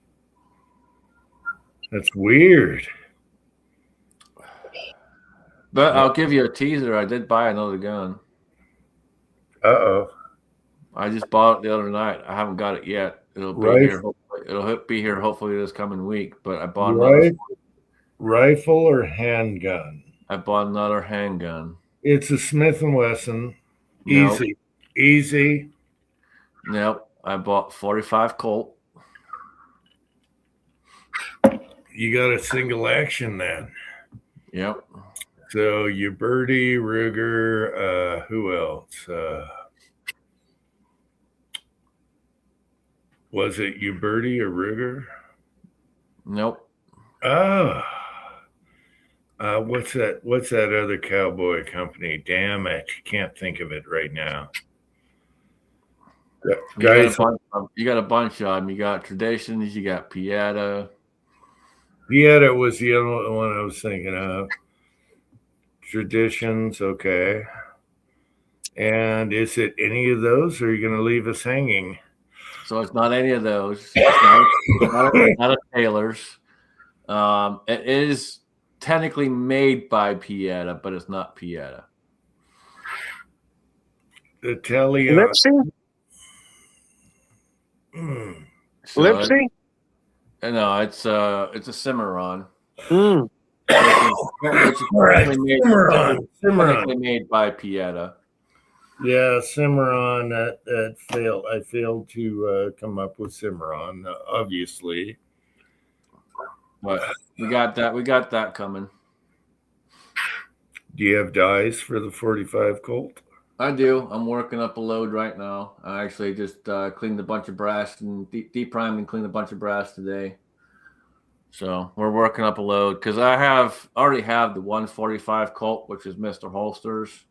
That's weird. But I'll give you a teaser. I did buy another gun. Uh-oh. I just bought it the other night. I haven't got it yet. It'll be here. It'll be here hopefully this coming week. But I bought another rifle or handgun. I bought another handgun. It's a Smith & Wesson. Nope. Easy. Nope. I bought 45 Colt. You got a single action then. Yep. So you Birdie, Ruger, who else? Was it Uberti or Ruger? Nope. Oh. What's that other cowboy company? Damn it. Can't think of it right now. Guys, you got a bunch of them. You got Traditions, you got Pieta. Pieta was the other one I was thinking of. Traditions, okay. And is it any of those, or are you going to leave us hanging? So it's not any of those. It's not a Taylor's. It is technically made by Pieta, but it's not Pieta. The Telly. Lipsy? Lipsy? No, it's a Cimarron. Mm. Which is technically made by Pieta. Yeah, Cimarron. That failed. I failed to come up with Cimarron, obviously. But we got that coming. Do you have dies for the 45 Colt? I do. I'm working up a load right now. I actually just cleaned a bunch of brass and deprimed and cleaned a bunch of brass today. So we're working up a load because I already have the 145 Colt, which is Mr. Holsters,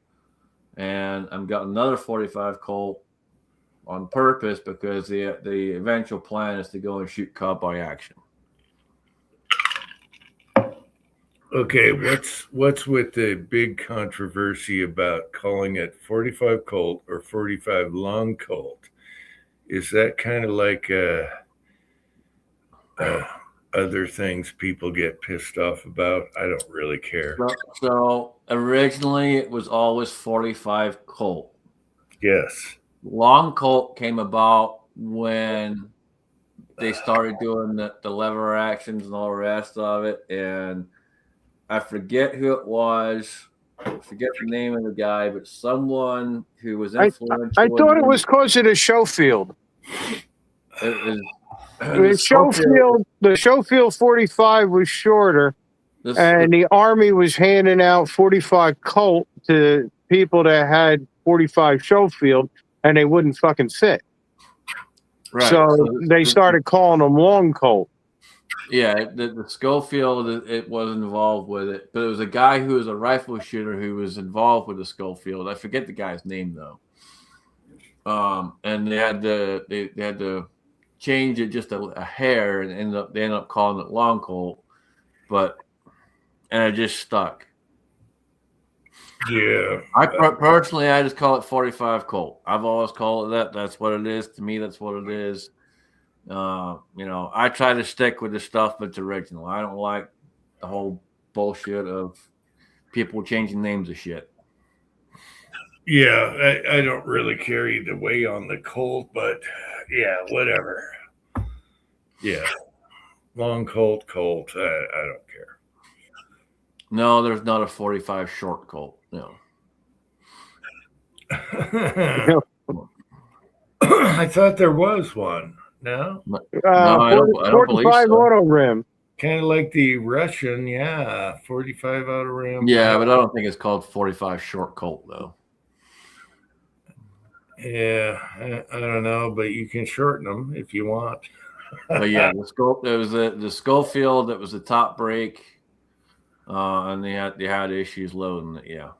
and I've got another 45 Colt on purpose because the eventual plan is to go and shoot cowboy action. Okay, what's with the big controversy about calling it 45 Colt or 45 Long Colt? Is that kind of like other things people get pissed off about? I don't really care. So originally it was always 45 Colt. Yes. Long Colt came about when they started doing the lever actions and all the rest of it, and I forget who it was. I forget the name of the guy, but someone who was influential. I thought it was because of the Schofield. The Schofield 45 was shorter, and the Army was handing out 45 Colt to people that had 45 Schofield, and they wouldn't fucking fit. Right. So they started calling them long Colt. Yeah, the Schofield, it was involved with it, but it was a guy who was a rifle shooter who was involved with the Schofield. I forget the guy's name though. And they had to change it just a hair, and they ended up calling it long Colt, and it just stuck. Yeah. Personally, I just call it 45 Colt. I've always called it that. That's what it is to me. That's what it is. I try to stick with the stuff that's original. I don't like the whole bullshit of people changing names of shit. Yeah, I don't really care either way on the Colt, but yeah, whatever. Yeah. Long Colt. I don't care. No, there's not a 45 short Colt. No. I thought there was one. No? I don't 45 believe so. auto rim. Kind of like the Russian, yeah. 45 auto rim. Yeah, but I don't think it's called 45 short Colt though. Yeah, I don't know, but you can shorten them if you want. But yeah, there was the Schofield that was the top break, and they had issues loading it. Yeah.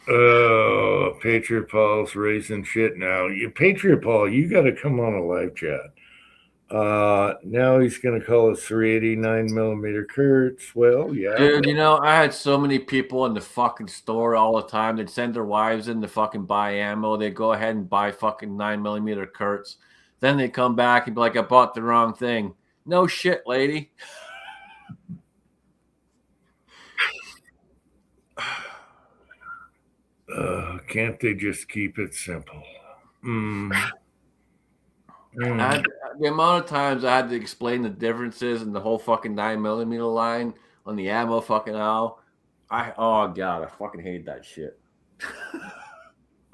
Oh, Patriot Paul's raising shit now. Patriot Paul, you got to come on a live chat. Now he's going to call us 389 millimeter Kurtz. Well, yeah. Dude, I had so many people in the fucking store all the time. They'd send their wives in to fucking buy ammo. They'd go ahead and buy fucking 9mm Kurtz. Then they'd come back and be like, I bought the wrong thing. No shit, lady. Can't they just keep it simple? The amount of times I had to explain the differences in the whole fucking 9mm line on the ammo fucking aisle. Oh god, I fucking hate that shit.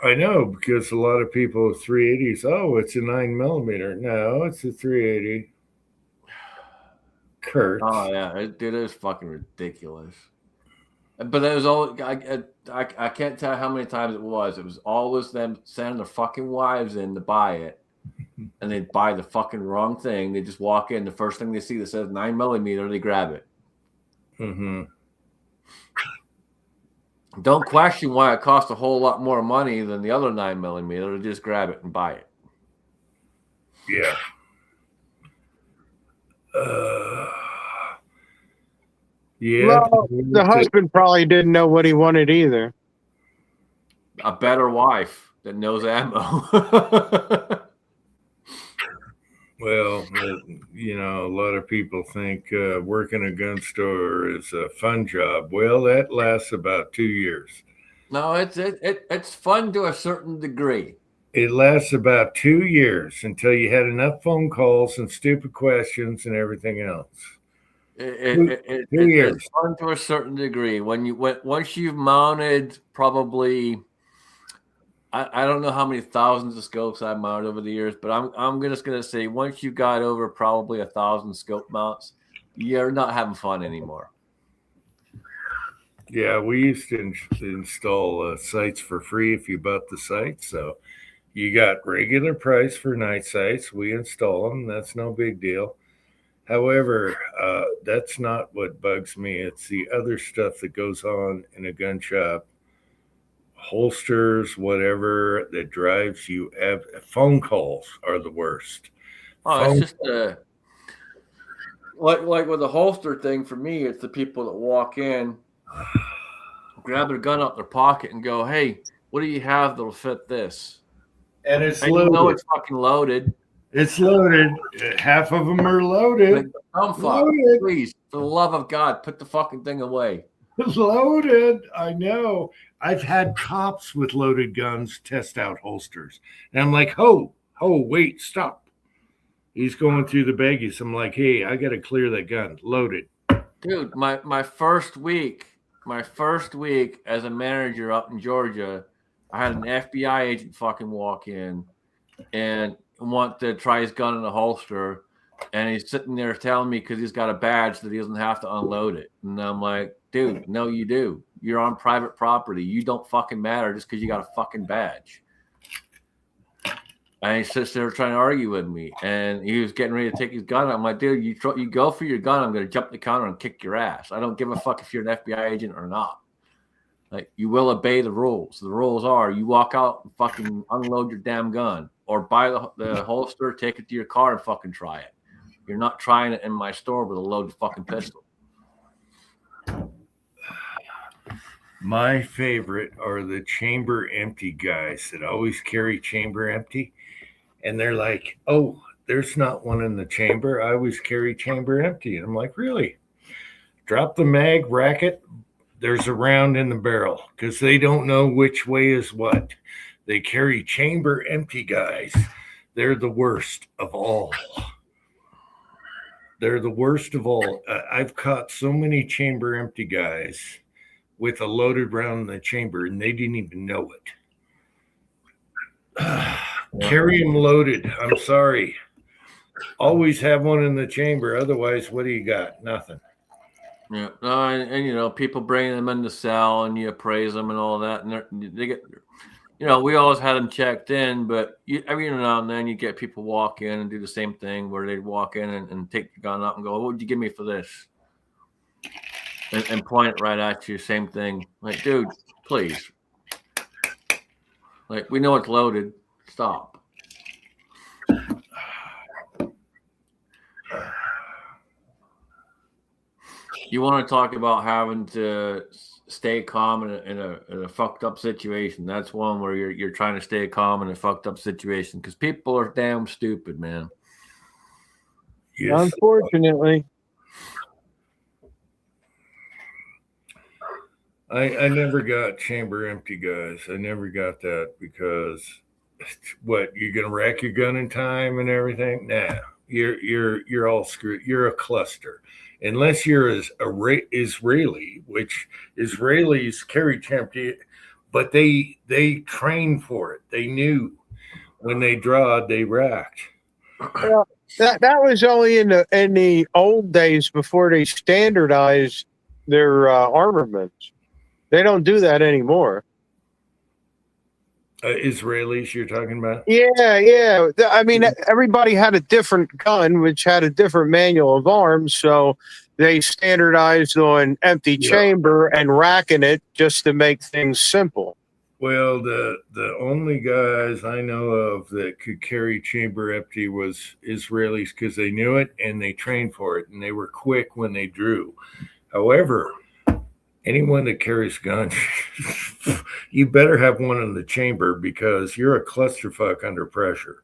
I know, because a lot of people with 380s, it's a 9mm. No, it's a 380. Kurtz. Oh yeah, it is fucking ridiculous. But it was always I can't tell how many times it was. It was always them sending their fucking wives in to buy it. And they buy the fucking wrong thing. They just walk in. The first thing they see that says 9mm, they grab it. Mm-hmm. Don't question why it costs a whole lot more money than the other 9mm. Just grab it and buy it. Yeah. Yeah. Well, the husband probably didn't know what he wanted either. A better wife that knows ammo. Well, a lot of people think working a gun store is a fun job. Well, that lasts about 2 years. No, it's fun to a certain degree. It lasts about 2 years until you had enough phone calls and stupid questions and everything else. It's fun to a certain degree. Once you've mounted probably. I don't know how many thousands of scopes I've mounted over the years, but I'm just gonna say once you got over probably 1,000 scope mounts, you're not having fun anymore. Yeah, we used to install sights for free if you bought the sight. So you got regular price for night sights. We install them. That's no big deal. However, that's not what bugs me. It's the other stuff that goes on in a gun shop. Holsters, whatever, that drives you. Phone calls are the worst. It's just like with the holster thing for me. It's the people that walk in, grab their gun out their pocket, and go, "Hey, what do you have that'll fit this?" And it's loaded. It's fucking loaded. It's loaded. Half of them are loaded. Loaded. Please, for the love of God, put the fucking thing away. Loaded. I know. I've had cops with loaded guns test out holsters. And I'm like, wait, stop. He's going through the baggies. I'm like, hey, I got to clear that gun. Loaded. Dude, my first week as a manager up in Georgia, I had an FBI agent fucking walk in and want to try his gun in a holster. And he's sitting there telling me because he's got a badge that he doesn't have to unload it. And I'm like, dude, no, you do. You're on private property. You don't fucking matter just because you got a fucking badge. And he sits there trying to argue with me. And he was getting ready to take his gun. I'm like, dude, you go for your gun. I'm going to jump the counter and kick your ass. I don't give a fuck if you're an FBI agent or not. Like, you will obey the rules. The rules are you walk out and fucking unload your damn gun, or buy the holster, take it to your car and fucking try it. You're not trying it in my store with a loaded fucking pistol. My favorite are the chamber empty guys that always carry chamber empty. And they're like, oh, there's not one in the chamber. I always carry chamber empty. And I'm like, really? Drop the mag, rack it. There's a round in the barrel because they don't know which way is what. They carry chamber empty guys. They're the worst of all. They're the worst of all. I've caught so many chamber empty guys with a loaded round in the chamber, and they didn't even know it. Carry them loaded. I'm sorry. Always have one in the chamber. Otherwise, what do you got? Nothing. Yeah, and you know, people bring them in to sell, and you appraise them and all that, and they get, you know, we always had them checked in, but every now and then you get people walk in and do the same thing where they walk in and take the gun up and go, "What would you give me for this?" And point it right at you. Same thing, like, dude, please, like, we know it's loaded. Stop. You want to talk about having to stay calm in a fucked up situation? That's one where you're trying to stay calm in a fucked up situation because people are damn stupid, man. Yes. Unfortunately. I never got chamber empty guys. I never got that because what, you're gonna rack your gun in time and everything? Nah, you're all screwed. You're a cluster. Unless you're as Israeli, which Israelis carry empty, but they trained for it. They knew when they drawed, they racked. Well, that was only in the old days before they standardized their armaments. They don't do that anymore. Israelis, you're talking about? Yeah. I mean, everybody had a different gun, which had a different manual of arms, so they standardized on empty chamber and racking it just to make things simple. Well, the only guys I know of that could carry chamber empty was Israelis because they knew it and they trained for it and they were quick when they drew. However, anyone that carries guns, you better have one in the chamber because you're a clusterfuck under pressure.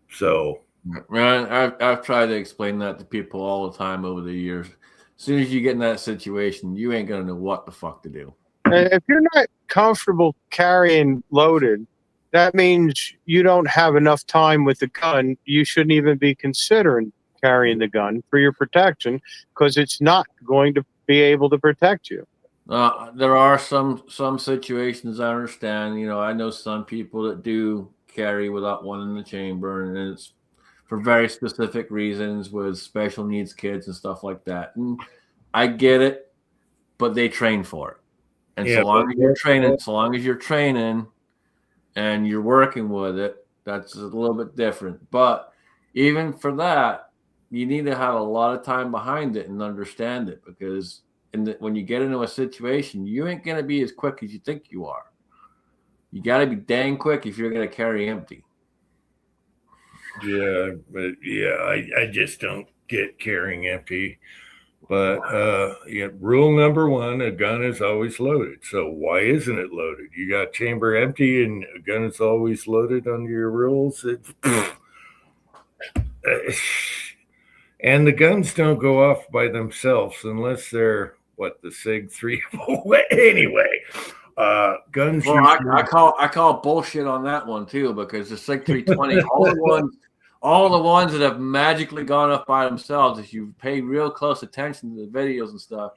So, man, I've tried to explain that to people all the time over the years. As soon as you get in that situation, you ain't gonna know what the fuck to do. If you're not comfortable carrying loaded, that means you don't have enough time with the gun. You shouldn't even be considering carrying the gun for your protection because it's not going to be able to protect you. There are some situations I understand. You know, I know some people that do carry without one in the chamber, and it's for very specific reasons with special needs kids and stuff like that. And I get it, but they train for it. And so long as you're training and you're working with it, that's a little bit different. But even for that, you need to have a lot of time behind it and understand it because when you get into a situation, you ain't going to be as quick as you think you are. You got to be dang quick if you're going to carry empty. yeah, but I just don't get carrying empty. But rule number one, a gun is always loaded. So why isn't it loaded? You got chamber empty and a gun is always loaded under your rules. And the guns don't go off by themselves unless they're the SIG 3. Anyway, guns. Well, I call bullshit on that one too because the SIG 320, all the ones that have magically gone up by themselves, if you pay real close attention to the videos and stuff,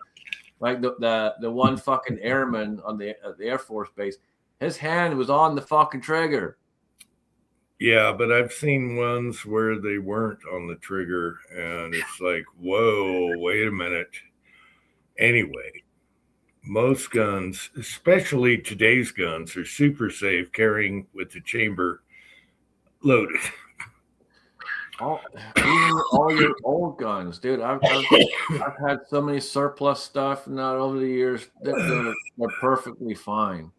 like the one fucking airman on the Air Force base, his hand was on the fucking trigger. Yeah, but I've seen ones where they weren't on the trigger, and it's like, whoa, wait a minute. Anyway, most guns, especially today's guns, are super safe carrying with the chamber loaded. Even all your old guns, dude. I've had so many surplus stuff now over the years that they're perfectly fine.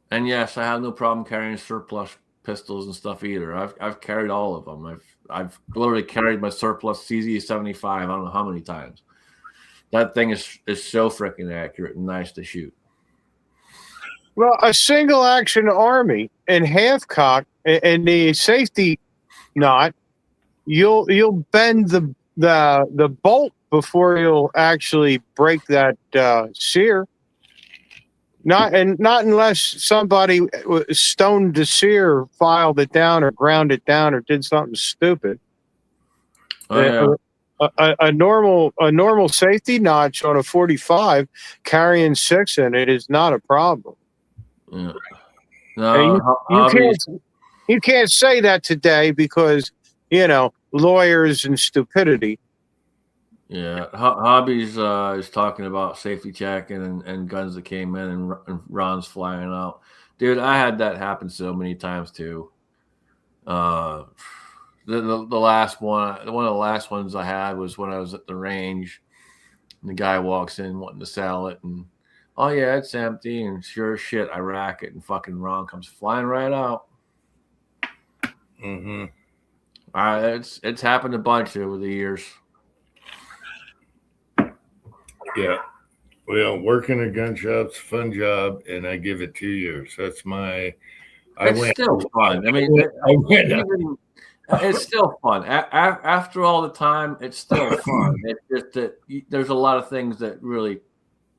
And yes, I have no problem carrying surplus pistols and stuff either. I've carried all of them. I've literally carried my surplus CZ-75. I don't know how many times. That thing is so freaking accurate and nice to shoot. Well, a single action army and half cock and the safety knot, you'll bend the bolt before you'll actually break that sear. Not unless somebody stoned the sear, filed it down, or ground it down, or did something stupid. Oh, yeah. A normal safety notch on a 45 carrying 6 in it is not a problem. Yeah. No, you can't say that today because lawyers and stupidity. Yeah, Hobbies is talking about safety checking and guns that came in and rounds flying out. Dude, I had that happen so many times too. The last one of the last ones I had was when I was at the range, and the guy walks in wanting to sell it, and oh yeah, it's empty, and sure as shit, I rack it, and fucking round comes flying right out. Mm-hmm. It's happened a bunch over the years. Yeah. Well, working a gun shop's a fun job, and I give it 2 years. That's my. It's still fun. I mean, it's still fun. After all the time, it's still fun. It's just that there's a lot of things that really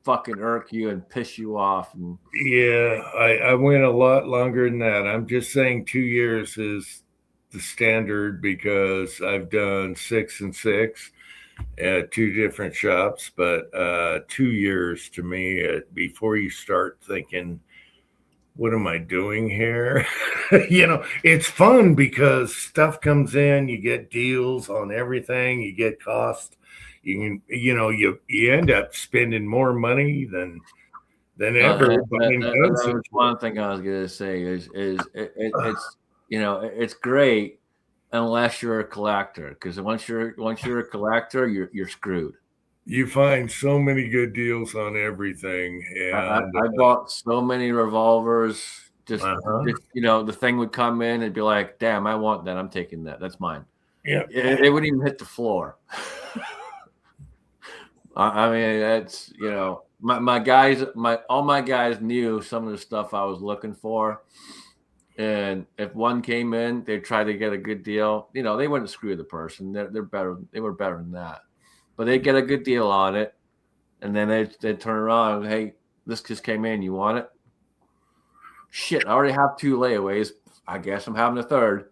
fucking irk you and piss you off. And yeah, I went a lot longer than that. I'm just saying 2 years is the standard because I've done 6 and 6 at 2 different shops. But 2 years to me, before you start thinking, what am I doing here? It's fun because stuff comes in, you get deals on everything, you get cost. You end up spending more money than ever. One thing I was gonna say is it's great unless you're a collector, because once you're a collector, you're screwed. You find so many good deals on everything. And I bought so many revolvers. Just the thing would come in and be like, "Damn, I want that. I'm taking that. That's mine." Yeah, it wouldn't even hit the floor. I mean, that's my guys, all my guys knew some of the stuff I was looking for, and if one came in, they'd try to get a good deal. They wouldn't screw the person. They're better. They were better than that. But they get a good deal on it, and then they turn around and, hey, this just came in. You want it? Shit, I already have 2 layaways. I guess I'm having a third.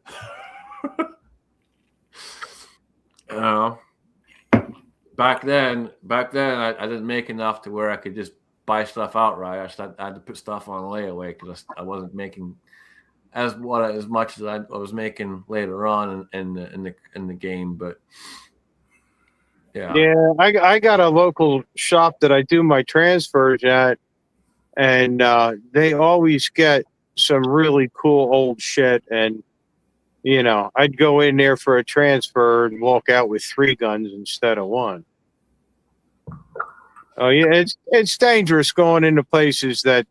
Back then, I didn't make enough to where I could just buy stuff outright. I had to put stuff on layaway because I wasn't making as much as I was making later on in the game, but. Yeah, I got a local shop that I do my transfers at, and they always get some really cool old shit. And I'd go in there for a transfer and walk out with 3 guns instead of 1. Oh yeah, it's dangerous going into places that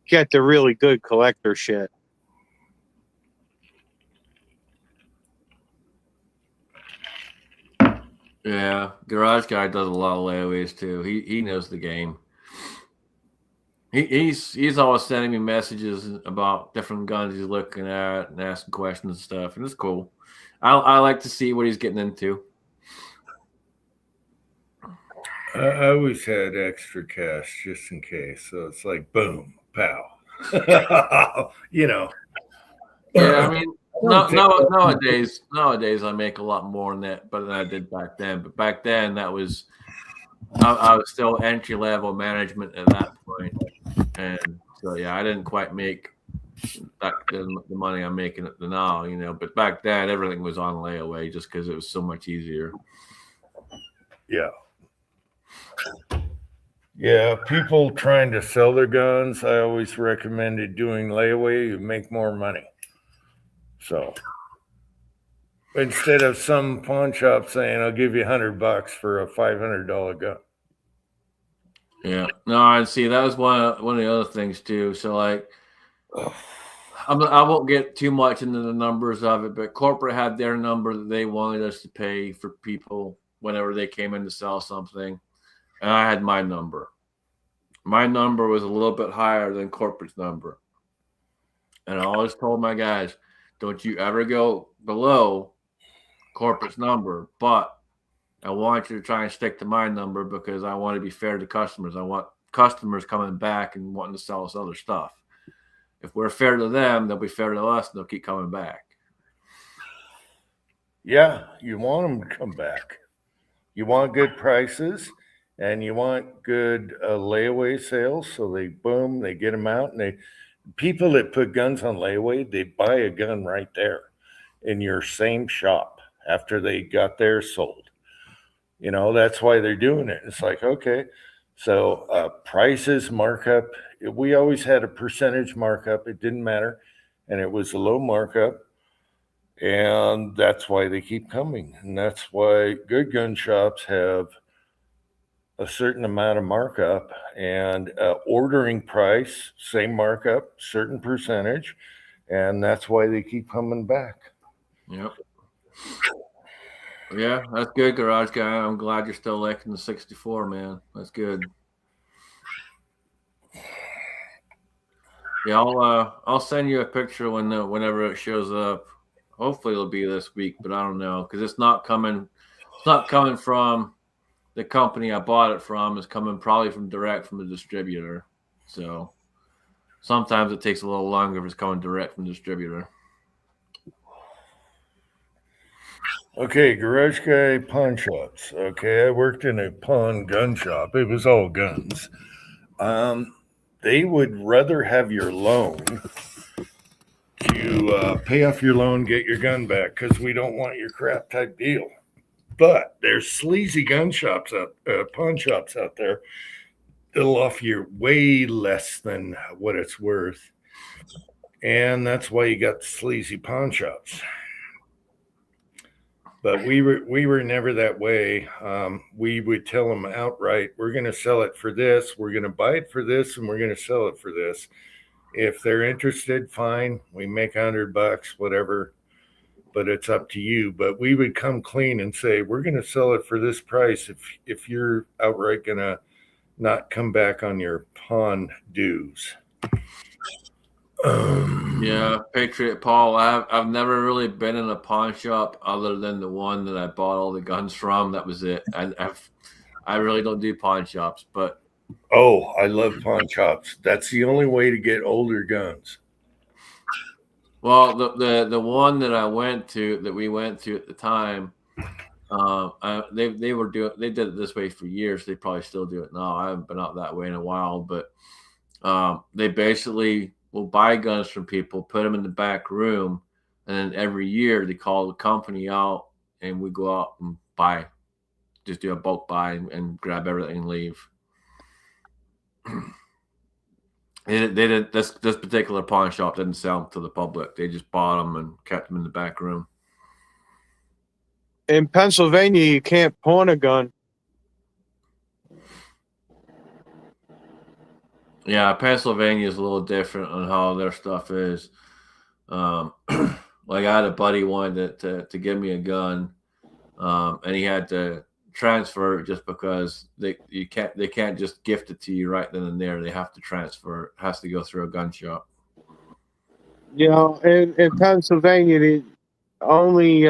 get the really good collector shit. Yeah, Garage Guy does a lot of layaways too. He knows the game. He's always sending me messages about different guns he's looking at and asking questions and stuff, and it's cool. I like to see what he's getting into. I always had extra cash just in case, so it's like boom, pow. Yeah, I mean. Nowadays I make a lot more than I did back then. But back then I was still entry level management at that point, and so yeah, I didn't quite make the money I'm making at the now, you know. But back then, everything was on layaway just because it was so much easier. Yeah. Yeah, people trying to sell their guns, I always recommended doing layaway. You make more money. So instead of some pawn shop saying, "I'll give you $100 for a $500 gun." Yeah, no, I see. That was one of the other things too. So like, I won't get too much into the numbers of it, but corporate had their number that they wanted us to pay for people whenever they came in to sell something, and I had my number. My number was a little bit higher than corporate's number, and I always told my guys, "Don't you ever go below corporate's number, but I want you to try and stick to my number because I want to be fair to customers. I want customers coming back and wanting to sell us other stuff. If we're fair to them, they'll be fair to us and they'll keep coming back." Yeah, you want them to come back. You want good prices and you want good layaway sales. So they get them out, and people that put guns on layaway, they buy a gun right there in your same shop after they got theirs sold. You know, that's why they're doing it. It's like, okay, so prices, markup. We always had a percentage markup. It didn't matter. And it was a low markup. And that's why they keep coming. And that's why good gun shops have a certain amount of markup, and ordering price, same markup, certain percentage. And that's why they keep coming back. Yep. Yeah, that's good, Garage Guy. I'm glad you're still liking the 64, man. That's good. Yeah, I'll send you a picture whenever it shows up. Hopefully it'll be this week, but I don't know because it's not coming. It's not coming from the company I bought it from. It's coming probably direct from the distributor. So sometimes it takes a little longer if it's coming direct from the distributor. Okay, Garage Guy pawn shops. Okay, I worked in a pawn gun shop. It was all guns. They would rather have your loan to pay off your loan, get your gun back, because we don't want your crap type deal. But there's sleazy gun shops pawn shops out there that'll offer you way less than what it's worth, and that's why you got sleazy pawn shops. But we were never that way. We would tell them outright, we're going to sell it for this, we're going to buy it for this, and we're going to sell it for this. If they're interested, fine. We make $100, whatever. But it's up to you. But we would come clean and say, we're going to sell it for this price if you're outright going to not come back on your pawn dues. Yeah, Patriot Paul. I've never really been in a pawn shop other than the one that I bought all the guns from. That was it. I really don't do pawn shops, but I love pawn shops. That's the only way to get older guns. well, the one that we went to at the time, they did it this way for years. They probably still do it now. I haven't been out that way in a while, but they basically will buy guns from people, put them in the back room, and then every year they call the company out, and we go out and buy, just do a bulk buy and grab everything and leave. They did this particular pawn shop didn't sell them to the public. They just bought them and kept them in the back room. In Pennsylvania, you can't pawn a gun. Yeah, Pennsylvania is a little different on how their stuff is. Like I had a buddy wanted to give me a gun, and he had to transfer it just because they can't just gift it to you right then and there. They have to transfer. It has to go through a gun shop. You know, in Pennsylvania, the only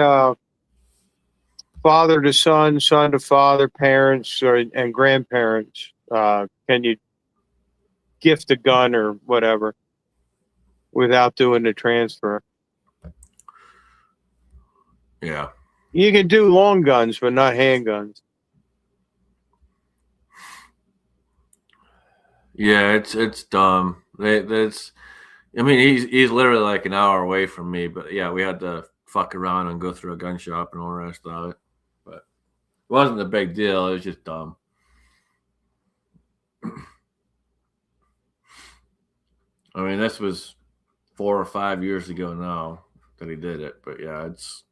father to son, son to father, parents and grandparents can you gift a gun or whatever without doing the transfer. Yeah. You can do long guns, but not handguns. Yeah, it's dumb. I mean, he's literally like an hour away from me, but yeah, we had to fuck around and go through a gun shop and all the rest of it. But it wasn't a big deal. It was just dumb. I mean, this was 4 or 5 years ago now that he did it, but yeah, it's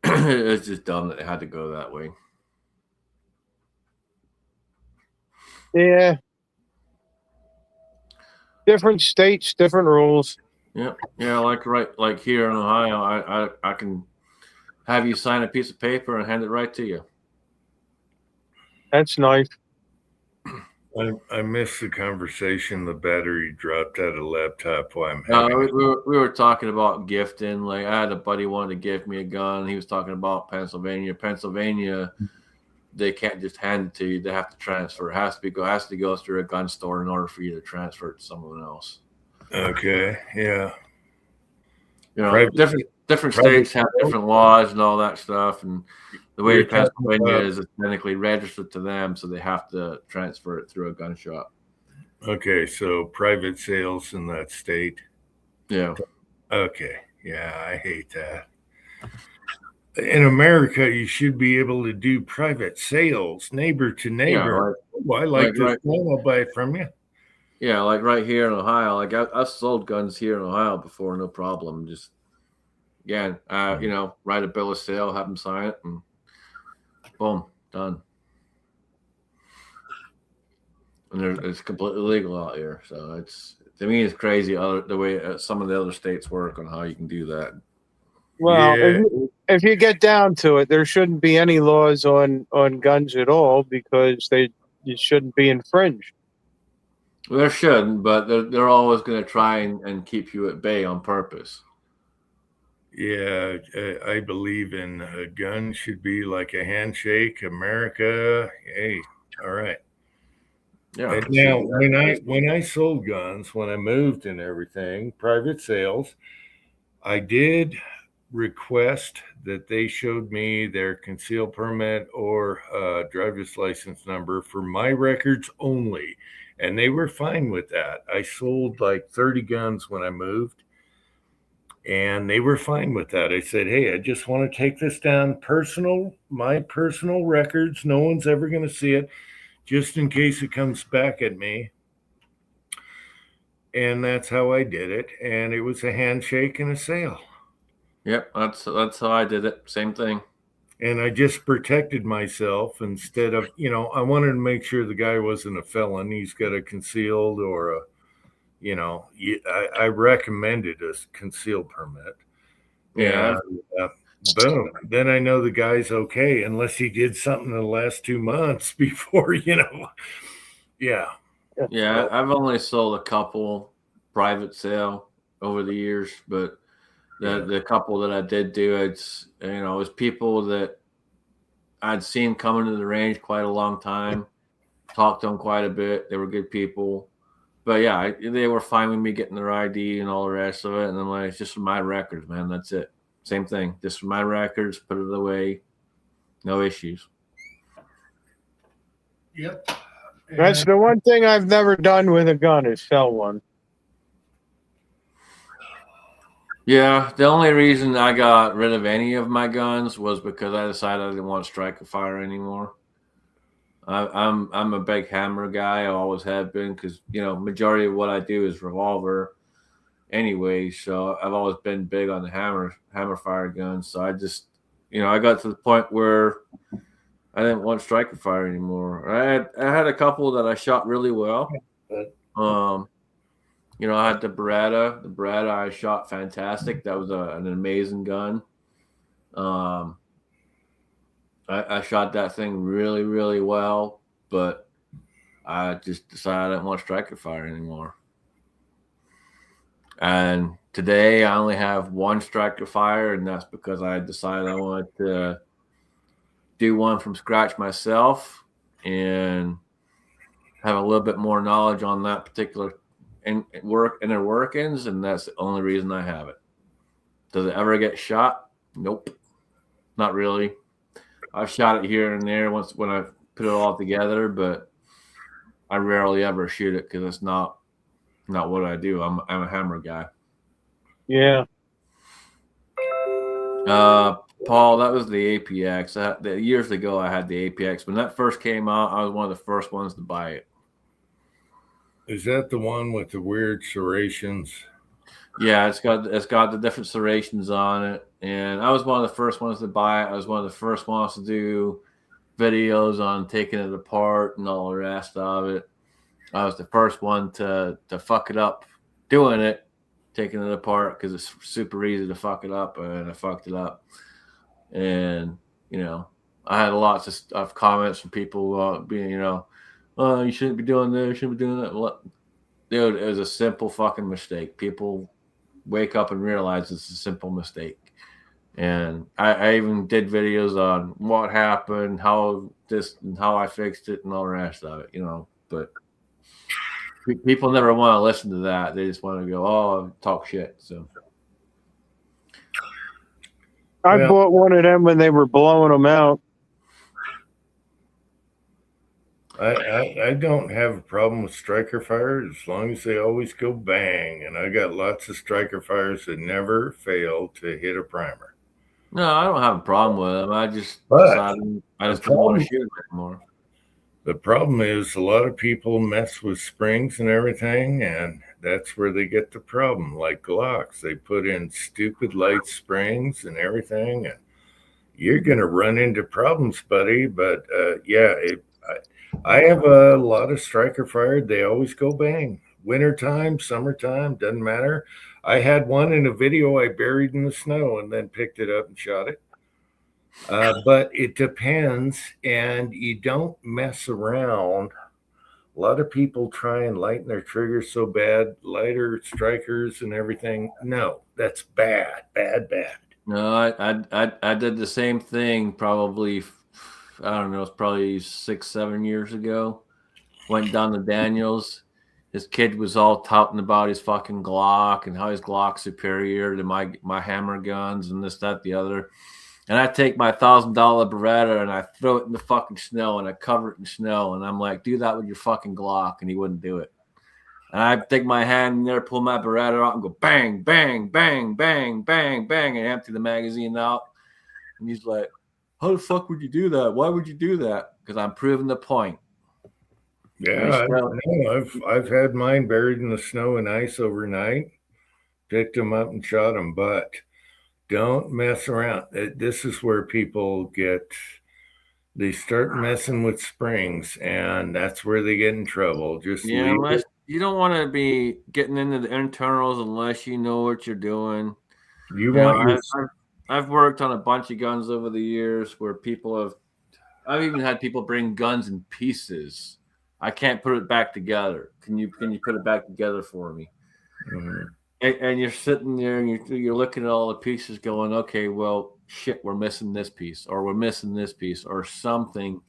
it's just dumb that it had to go that way. Yeah. Different states, different rules. Yeah, like here in Ohio, I can have you sign a piece of paper and hand it right to you. That's nice. I missed the conversation. The battery dropped out of the laptop while I'm We having were talking about gifting. Like I had a buddy wanted to give me a gun. He was talking about Pennsylvania. Pennsylvania, they can't just hand it to you. They have to transfer. It has to go through a gun store in order for you to transfer it to someone else. Okay, yeah. You know, Private- different private states have different laws and all that stuff, and the way You're talking Pennsylvania about- is technically registered to them, so they have to transfer it through a gun shop. Okay, so private sales in that state. Yeah. Okay, yeah, I hate that. In America, you should be able to do private sales, neighbor to neighbor. I like this right. gun, I'll buy it from you. Yeah, like right here in Ohio, like I've sold guns here in Ohio before, no problem. Just again, write a bill of sale, have them sign it, and boom, done. And it's completely legal out here, so it's to me it's crazy the way some of the other states work on how you can do that. Well, Yeah. if you get down to it, there shouldn't be any laws on guns at all because you shouldn't be infringed. Well, there shouldn't, but they're always going to try and keep you at bay on purpose. Yeah, I believe in a gun should be like a handshake. America, hey, all right. Yeah. And now, when I sold guns, when I moved and everything, private sales, I did request that they showed me their concealed permit or driver's license number for my records only, and they were fine with that. I sold like 30 guns when I moved, and they were fine with that. I said, hey, I just want to take this down my personal records. No one's ever going to see it, just in case it comes back at me. And that's how I did it. And it was a handshake and a sale. Yep, that's how I did it. Same thing. And I just protected myself instead of, I wanted to make sure the guy wasn't a felon. He's got a concealed or I recommended a concealed permit. Yeah. And boom. Then I know the guy's okay, unless he did something in the last 2 months before, Yeah. Yeah, I've only sold a couple private sale over the years, but the couple that I did do, it was people that I'd seen coming to the range quite a long time, talked to them quite a bit. They were good people, but yeah, they were fine with me getting their ID and all the rest of it. And I'm like, it's just for my records, man. That's it. Same thing, just for my records. Put it away, no issues. Yep. That's the one thing I've never done with a gun is sell one. Yeah, the only reason I got rid of any of my guns was because I decided I didn't want striker fire anymore. I'm a big hammer guy. I always have been because majority of what I do is revolver, anyway. So I've always been big on the hammer fire guns. So I just I got to the point where I didn't want striker fire anymore. I had a couple that I shot really well. I had the Beretta. The Beretta I shot fantastic. That was an amazing gun. I shot that thing really, really well, but I just decided I didn't want striker fire anymore. And today I only have one striker fire, and that's because I decided I wanted to do one from scratch myself and have a little bit more knowledge on that particular inner workings, and that's the only reason I have it. Does it ever get shot? Nope, not really. I've shot it here and there once when I put it all together, but I rarely ever shoot it because it's not not what I do. I'm a hammer guy. Yeah. Paul, that was the APX. Years ago, I had the APX. When that first came out, I was one of the first ones to buy it. Is that the one with the weird serrations? Yeah, it's got the different serrations on it, and I was one of the first ones to buy it. I was one of the first ones to do videos on taking it apart and all the rest of it. I was the first one to fuck it up doing it, taking it apart, because it's super easy to fuck it up, and I fucked it up. And I had lots of comments from people being, oh, you shouldn't be doing this, you shouldn't be doing that. Well, dude, it was a simple fucking mistake. People wake up and realize it's a simple mistake. And I even did videos on what happened, how I fixed it, and all the rest of it, But people never want to listen to that. They just want to go, oh, talk shit. So I bought one of them when they were blowing them out. I don't have a problem with striker fires as long as they always go bang. And I got lots of striker fires that never fail to hit a primer. No, I don't have a problem with them. I just decided I just don't want to shoot them anymore. The problem is a lot of people mess with springs and everything, and that's where they get the problem. Like Glocks, they put in stupid light springs and everything, and you're going to run into problems, buddy. But I have a lot of striker fired. They always go bang. Wintertime, summertime, doesn't matter. I had one in a video I buried in the snow and then picked it up and shot it. But it depends, and you don't mess around. A lot of people try and lighten their triggers so bad, lighter strikers and everything. No, that's bad. No, I did the same thing probably, I don't know, it's probably 6-7 years ago. Went down to Daniels. His kid was all touting about his fucking Glock and how his Glock's superior to my hammer guns and this, that, the other. And I take my $1,000 Beretta and I throw it in the fucking snow and I cover it in snow. And I'm like, do that with your fucking Glock. And he wouldn't do it. And I take my hand in there, pull my Beretta out and go bang, bang, bang, bang, bang, bang, and empty the magazine out. And he's like, how the fuck would you do that? Why would you do that? Because I'm proving the point. Yeah, I've had mine buried in the snow and ice overnight, picked them up and shot them, but don't mess around. This is where people they start messing with springs, and that's where they get in trouble. Unless you don't want to be getting into the internals unless you know what you're doing. I've worked on a bunch of guns over the years where I've even had people bring guns in pieces. I can't put it back together. Can you put it back together for me? Mm-hmm. And you're sitting there and you're looking at all the pieces going, okay, well, shit, we're missing this piece, or we're missing this piece, or something,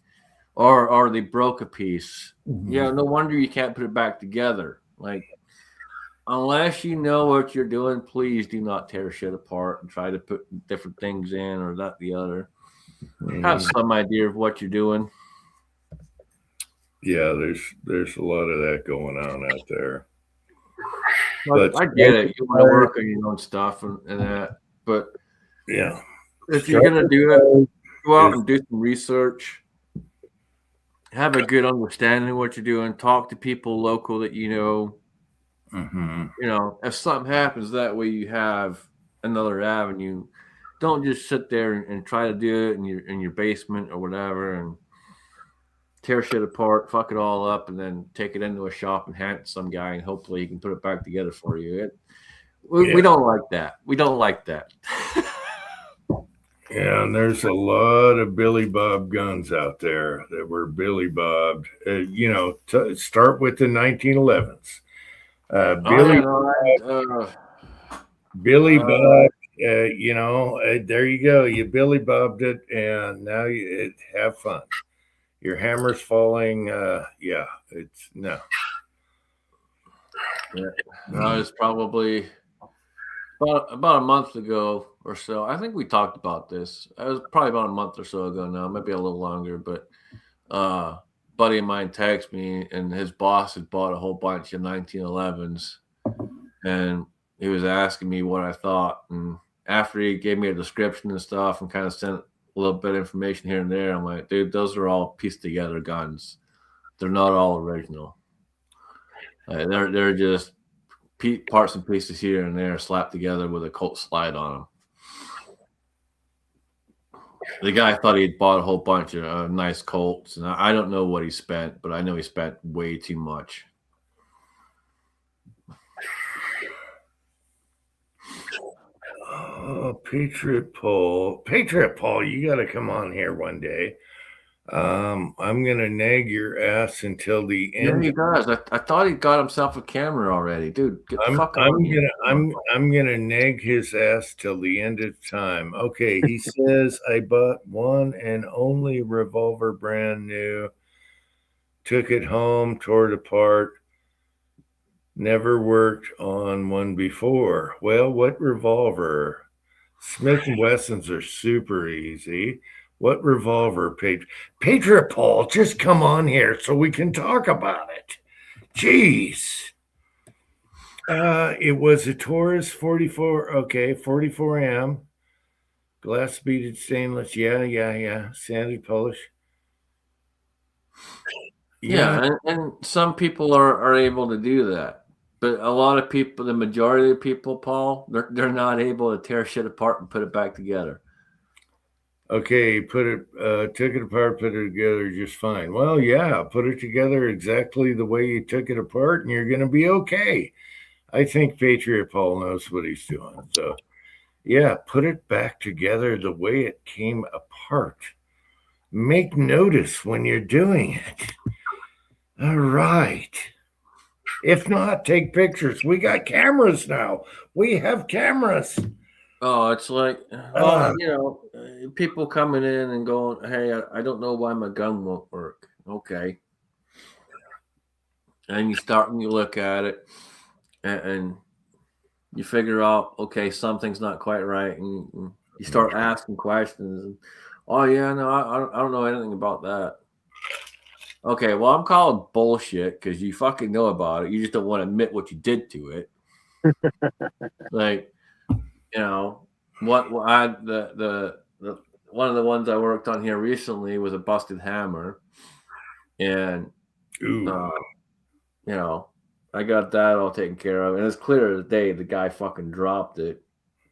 or they broke a piece. Mm-hmm. Yeah, no wonder you can't put it back together. Like, unless you know what you're doing, please do not tear shit apart and try to put different things in or that, the other. Mm-hmm. Have some idea of what you're doing. Yeah, there's a lot of that going on out there. But I get it. You want to work on your own stuff and that. But yeah, if you're gonna do that, go out and do some research. Have a good understanding of what you're doing. Talk to people local that you know. Mm-hmm. If something happens, that way you have another avenue. Don't just sit there and try to do it in your basement or whatever and tear shit apart, fuck it all up, and then take it into a shop and hand it to some guy, and hopefully he can put it back together for you. We don't like that. We don't like that. Yeah, and there's a lot of Billy Bob guns out there that were Billy Bobbed. Start with the 1911s. Billy Bob. There you go. You Billy Bobbed it, and now you have fun. Your hammer's falling. It's no. Yeah. No, it's probably about a month ago or so. I think we talked about this. It was probably about a month or so ago now, maybe a little longer. But buddy of mine texted me, and his boss had bought a whole bunch of 1911s, and he was asking me what I thought. And after he gave me a description and stuff, and kind of sent a little bit of information here and there, I'm like, dude, those are all pieced together guns. They're not all original. They're just parts and pieces here and there slapped together with a Colt slide on them. The guy thought he had bought a whole bunch of nice Colts, and I don't know what he spent, but I know he spent way too much. Oh, Patriot Paul, you got to come on here one day. I'm gonna nag your ass until the end. Yeah, he does. I thought he got himself a camera already, dude. Get the fuck I'm gonna nag his ass till the end of time. Okay, he says I bought one and only revolver, brand new. Took it home, tore it apart. Never worked on one before. Well, what revolver? Smith & Wessons are super easy. What revolver, Patriot Paul? Just come on here so we can talk about it. Jeez. It was a Taurus 44. Okay, 44M. Glass beaded stainless. Yeah. Sanded polish. Yeah, and some people are able to do that. But a lot of people, the majority of people, Paul, they're not able to tear shit apart and put it back together. Okay, took it apart, put it together just fine. Well, yeah, put it together exactly the way you took it apart, and you're going to be okay. I think Patriot Paul knows what he's doing. So, yeah, put it back together the way it came apart. Make notice when you're doing it. All right. If not, take pictures. We got cameras now. We have cameras. Oh, it's like, people coming in and going, hey, I don't know why my gun won't work. Okay. And you look at it and you figure out, okay, something's not quite right. And you start asking questions. And, oh, yeah, no, I don't know anything about that. Okay, well, I'm calling bullshit because you fucking know about it. You just don't want to admit what you did to it. Like, the one of the ones I worked on here recently was a busted hammer, and I got that all taken care of, and it's clear as day the guy fucking dropped it,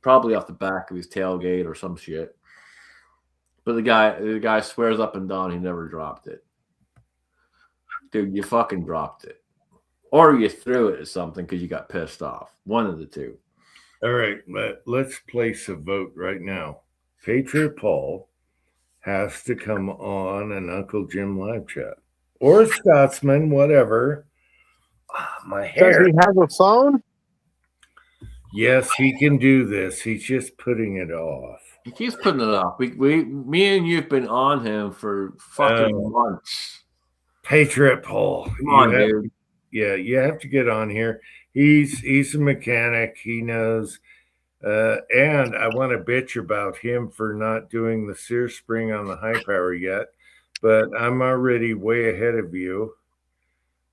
probably off the back of his tailgate or some shit. But the guy swears up and down he never dropped it. Dude, you fucking dropped it, or you threw it at something because you got pissed off. One of the two. All right, let's place a vote right now. Patriot Paul has to come on an Uncle Jim live chat, or a Scotsman, whatever. My hair. Does he have a phone? Yes, he can do this. He's just putting it off. He keeps putting it off. Me and you've been on him for fucking months. Patriot Paul, come on, dude. You have to get on here. He's a mechanic. He knows. And I want to bitch about him for not doing the sear spring on the high power yet, but I'm already way ahead of you.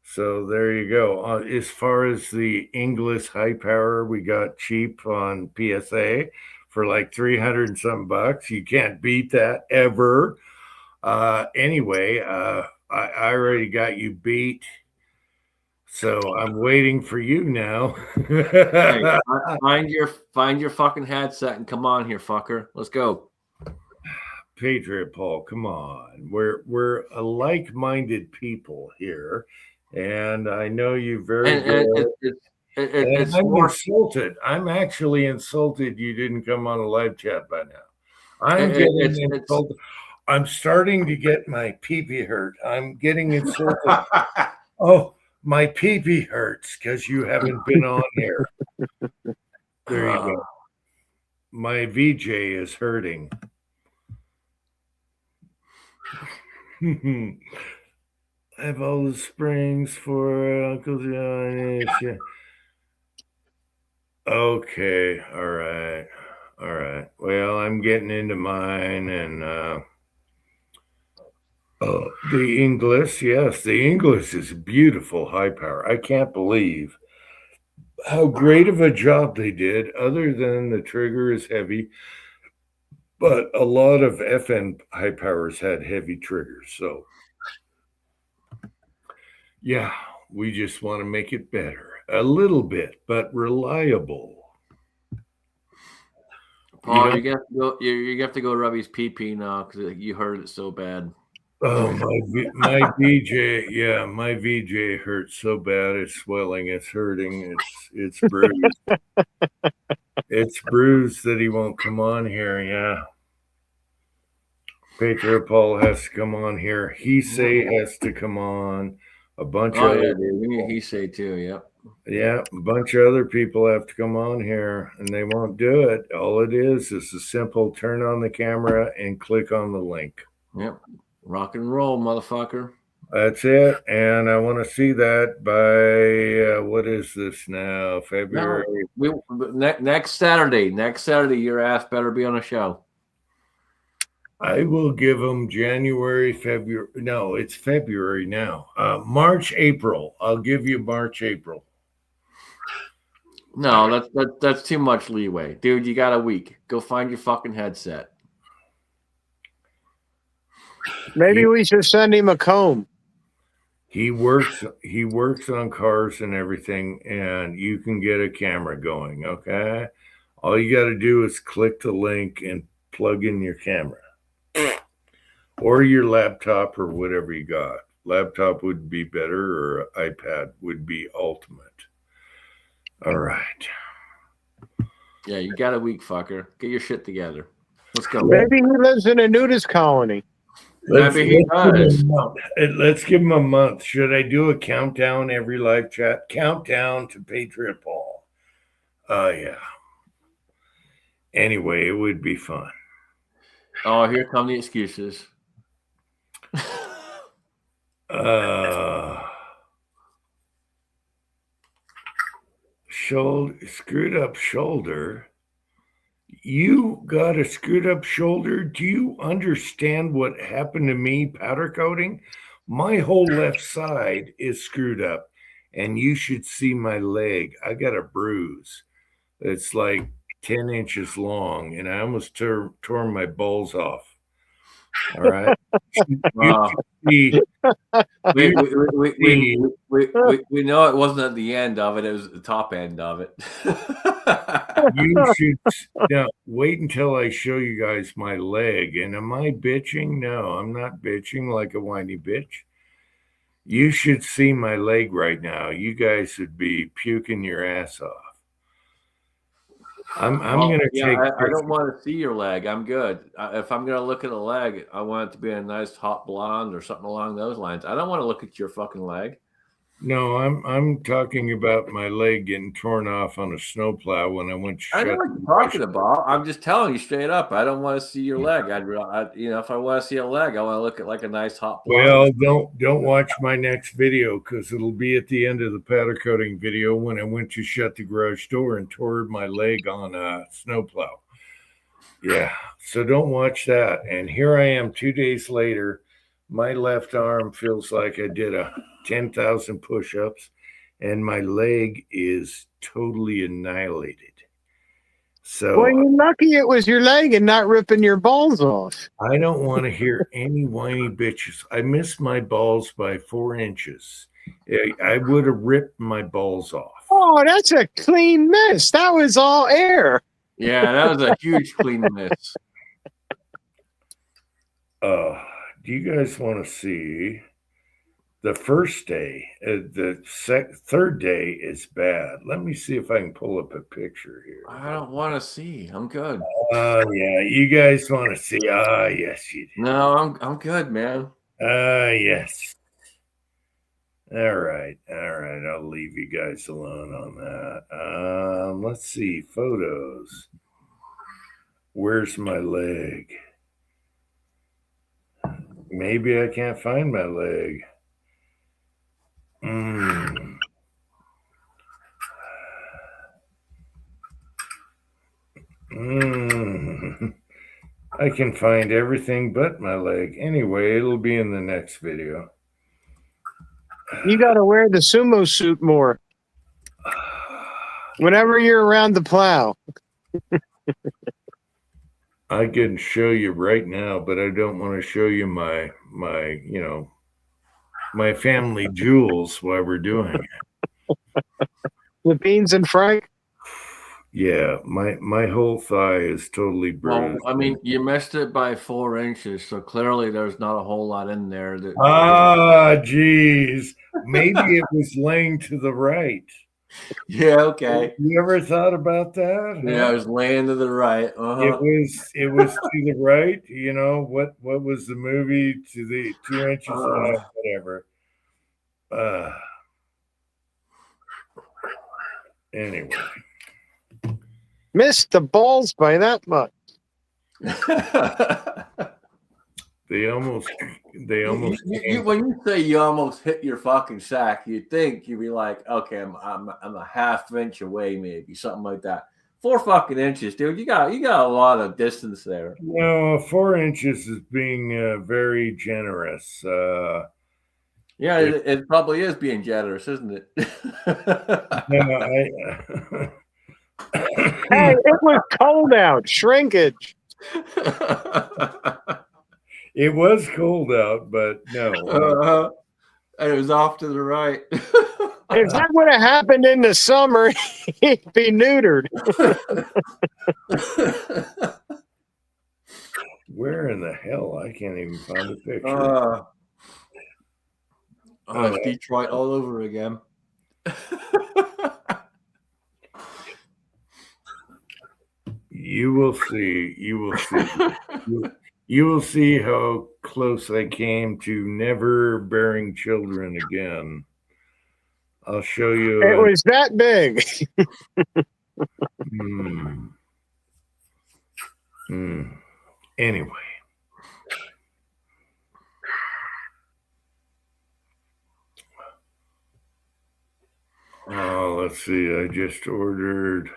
So there you go. As far as the Inglis high power, we got cheap on PSA for like 300 and something bucks. You can't beat that ever. Anyway, I already got you beat. So I'm waiting for you now. Hey, find your fucking headset and come on here, fucker. Let's go. Patriot Paul, come on. We're a like-minded people here, and I know you very well. I'm insulted. I'm actually insulted you didn't come on a live chat by now. I'm getting insulted. I'm starting to get my pee-pee hurt. I'm getting insulted. Oh, my pee-pee hurts because you haven't been on here. There you go. My VJ is hurting. I have all the springs for Uncle John. Okay, all right. Well, I'm getting into mine, and The Inglis, yes, the Inglis is beautiful high power. I can't believe how great of a job they did, other than the trigger is heavy. But a lot of FN high powers had heavy triggers. So, yeah, we just want to make it better a little bit, but reliable. Paul, you have to go rub his pee now because you heard it so bad. Oh, my VJ, yeah, my VJ hurts so bad. It's swelling. It's hurting. It's bruised. It's bruised that he won't come on here. Yeah. Patriot Paul has to come on here. He say has to come on. A bunch of yeah, dude. We need he say too. Yep. Yeah, a bunch of other people have to come on here, and they won't do it. All it is a simple turn on the camera and click on the link. Yep. Rock and roll, motherfucker. That's it. And I want to see that by what is this now? February. No, next Saturday. Next Saturday, your ass better be on a show. I will give them January, February. No, it's February now. March, April. I'll give you March, April. No, that's too much leeway, dude. You got a week. Go find your fucking headset. Maybe we should send him a comb. He works on cars and everything, and you can get a camera going, okay? All you got to do is click the link and plug in your camera. Or your laptop or whatever you got. Laptop would be better, or iPad would be ultimate. All right. Yeah, you got a week, fucker. Get your shit together. Let's go. Maybe he lives in a nudist colony. Let's give him a month. Should I do a countdown every live chat? Countdown to Patriot Paul. Yeah. Anyway, it would be fun. Oh, here come the excuses. Screwed up shoulder. You got a screwed up shoulder? Do you understand what happened to me powder coating? My whole left side is screwed up, and you should see my leg. I got a bruise. It's like 10 inches long, and I almost tore my balls off. All right. We know it wasn't at the end of it. It was at the top end of it. You should now wait until I show you guys my leg. And am I bitching? No, I'm not bitching like a whiny bitch. You should see my leg right now. You guys would be puking your ass off. I'm gonna take. I don't want to see your leg. I'm good. If I'm gonna look at a leg, I want it to be a nice hot blonde or something along those lines. I don't want to look at your fucking leg. No, I'm talking about my leg getting torn off on a snowplow when I went. I know what you're talking about. I'm just telling you straight up. I don't want to see your leg. If I want to see a leg, I want to look at like a nice hot blonde. Well, don't watch my next video because it'll be at the end of the powder coating video when I went to shut the garage door and tore my leg on a snowplow. Yeah, so don't watch that. And here I am 2 days later. My left arm feels like I did 10,000 push-ups, and my leg is totally annihilated. So, well, you're lucky it was your leg and not ripping your balls off. I don't want to hear any whiny bitches. I missed my balls by 4 inches. I would have ripped my balls off. Oh, that's a clean miss. That was all air. Yeah, that was a huge clean miss. Do you guys want to see the first day? The third day is bad. Let me see if I can pull up a picture here. I don't want to see. I'm good. Yeah, you guys want to see? Yes, you do. No, I'm good, man. Yes. All right. I'll leave you guys alone on that. Let's see photos. Where's my leg? Maybe I can't find my leg. I can find everything but my leg. Anyway, it'll be in the next video. You got to wear the sumo suit more whenever you're around the plow. I can show you right now, but I don't want to show you my my family jewels while we're doing it. The Beans and Frank. Yeah, my whole thigh is totally Well, bruised. I mean, you missed it by 4 inches, so clearly there's not a whole lot in there. Geez, maybe it was laying to the right. Yeah, okay. You ever thought about that? Yeah, I was laying to the right. It was to the right. You know what was the movie? To the 2 inches left, whatever. Anyway, Missed the balls by that much. they almost When you say you almost hit your fucking sack, you'd think you'd be like, okay, I'm a half inch away, maybe something like that. 4 fucking inches, dude. You got a lot of distance there. No, 4 inches is being very generous. Yeah, it probably is being generous, isn't it? No, Hey, it was cold out. Shrinkage. it was cold out, but no. And it was off to the right. If that would have happened in the summer, he'd be neutered. Where in the hell? I can't even find a picture. It's Detroit all over again. You will see. You will see. You will see how close I came to never bearing children again. I'll show you. It was that big. Anyway. Oh, let's see. I just ordered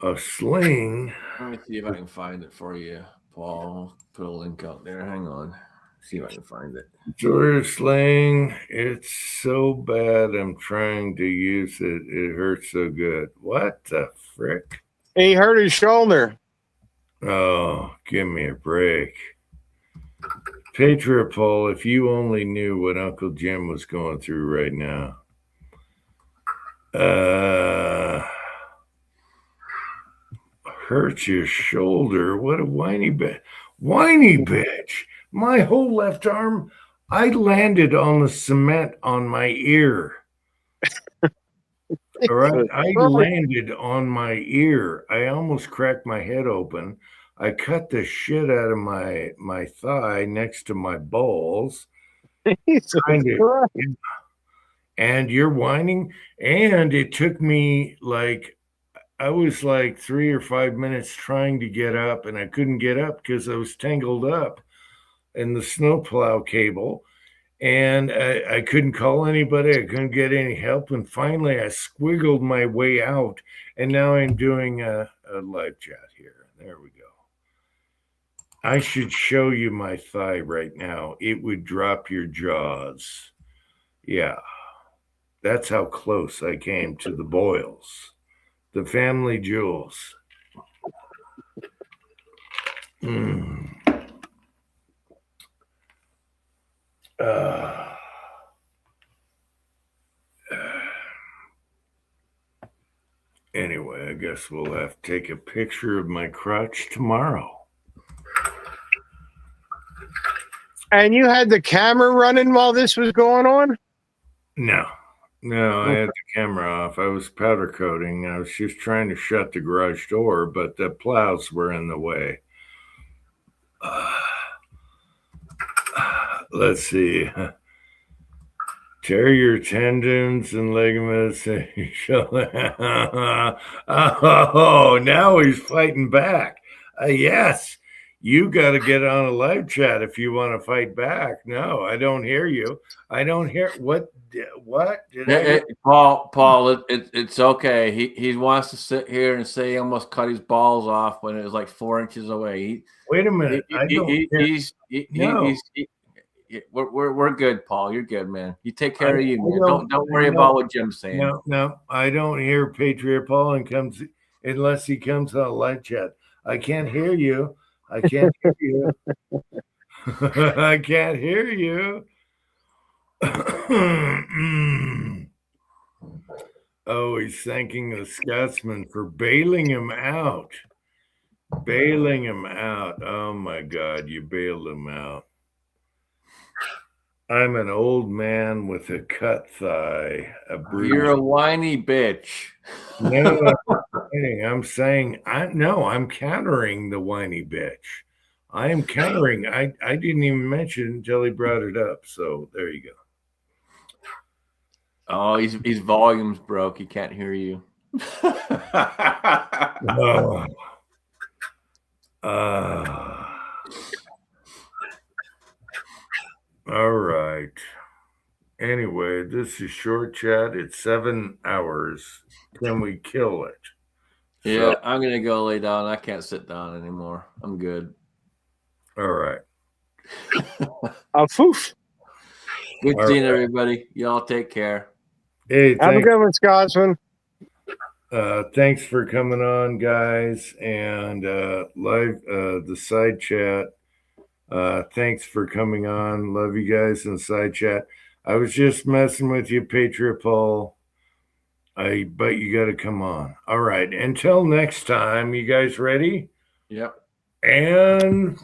a sling. Let me see if I can find it for you, Paul. Put a link out there. Hang on. See if I can find it. Ordered sling. It's so bad. I'm trying to use it. It hurts so good. What the frick? He hurt his shoulder. Oh, give me a break. Patriot, if you only knew what Uncle Jim was going through right now. Hurt your shoulder. What a whiny bitch. Whiny bitch. My whole left arm, I landed on the cement on my ear. All right. I landed on my ear. I almost cracked my head open. I cut the shit out of my thigh next to my balls. And you're whining. And it took me I was like 3 or 5 minutes trying to get up, and I couldn't get up because I was tangled up in the snowplow cable. And I couldn't call anybody. I couldn't get any help. And finally, I squiggled my way out. And now I'm doing a live chat here. There we go. I should show you my thigh right now. It would drop your jaws. Yeah. That's how close I came to the boils. The family jewels. Anyway, I guess we'll have to take a picture of my crotch tomorrow. And you had the camera running while this was going on? No, I had the camera off. I was powder coating. I was just trying to shut the garage door, but the plows were in the way. Let's see. Tear your tendons and ligaments. Oh, now he's fighting back. Yes, You got to get on a live chat if you want to fight back. No, I don't hear you. I don't hear what did I get? Paul, it's okay. He wants to sit here and say he almost cut his balls off when it was like 4 inches away. Wait a minute. We're good, Paul. You're good, man. You take care I- of you, I man. Don't worry about what Jim's saying. No, I don't hear Patriot Paul unless he comes on live chat. I can't hear you. I can't hear you. I can't hear you. Oh, he's thanking the Scotsman for bailing him out. Bailing him out. Oh my God, you bailed him out. I'm an old man with a cut thigh. You're a whiny bitch. No, I'm saying I'm countering the whiny bitch. I am countering. I didn't even mention until he brought it up. So there you go. Oh, his volume's broke. He can't hear you. Oh. All right. Anyway, this is short chat. It's 7 hours. Can we kill it? Yeah, So, I'm gonna go lay down. I can't sit down anymore. I'm good. all right. Foof. Good All seeing right. everybody. Y'all take care. Hey, Have a good one, Scotsman. thanks for coming on, guys, and live the side chat. Thanks for coming on. Love you guys in the side chat. I was just messing with you, Patriot Paul. But you got to come on. All right. Until next time, you guys ready? Yep. And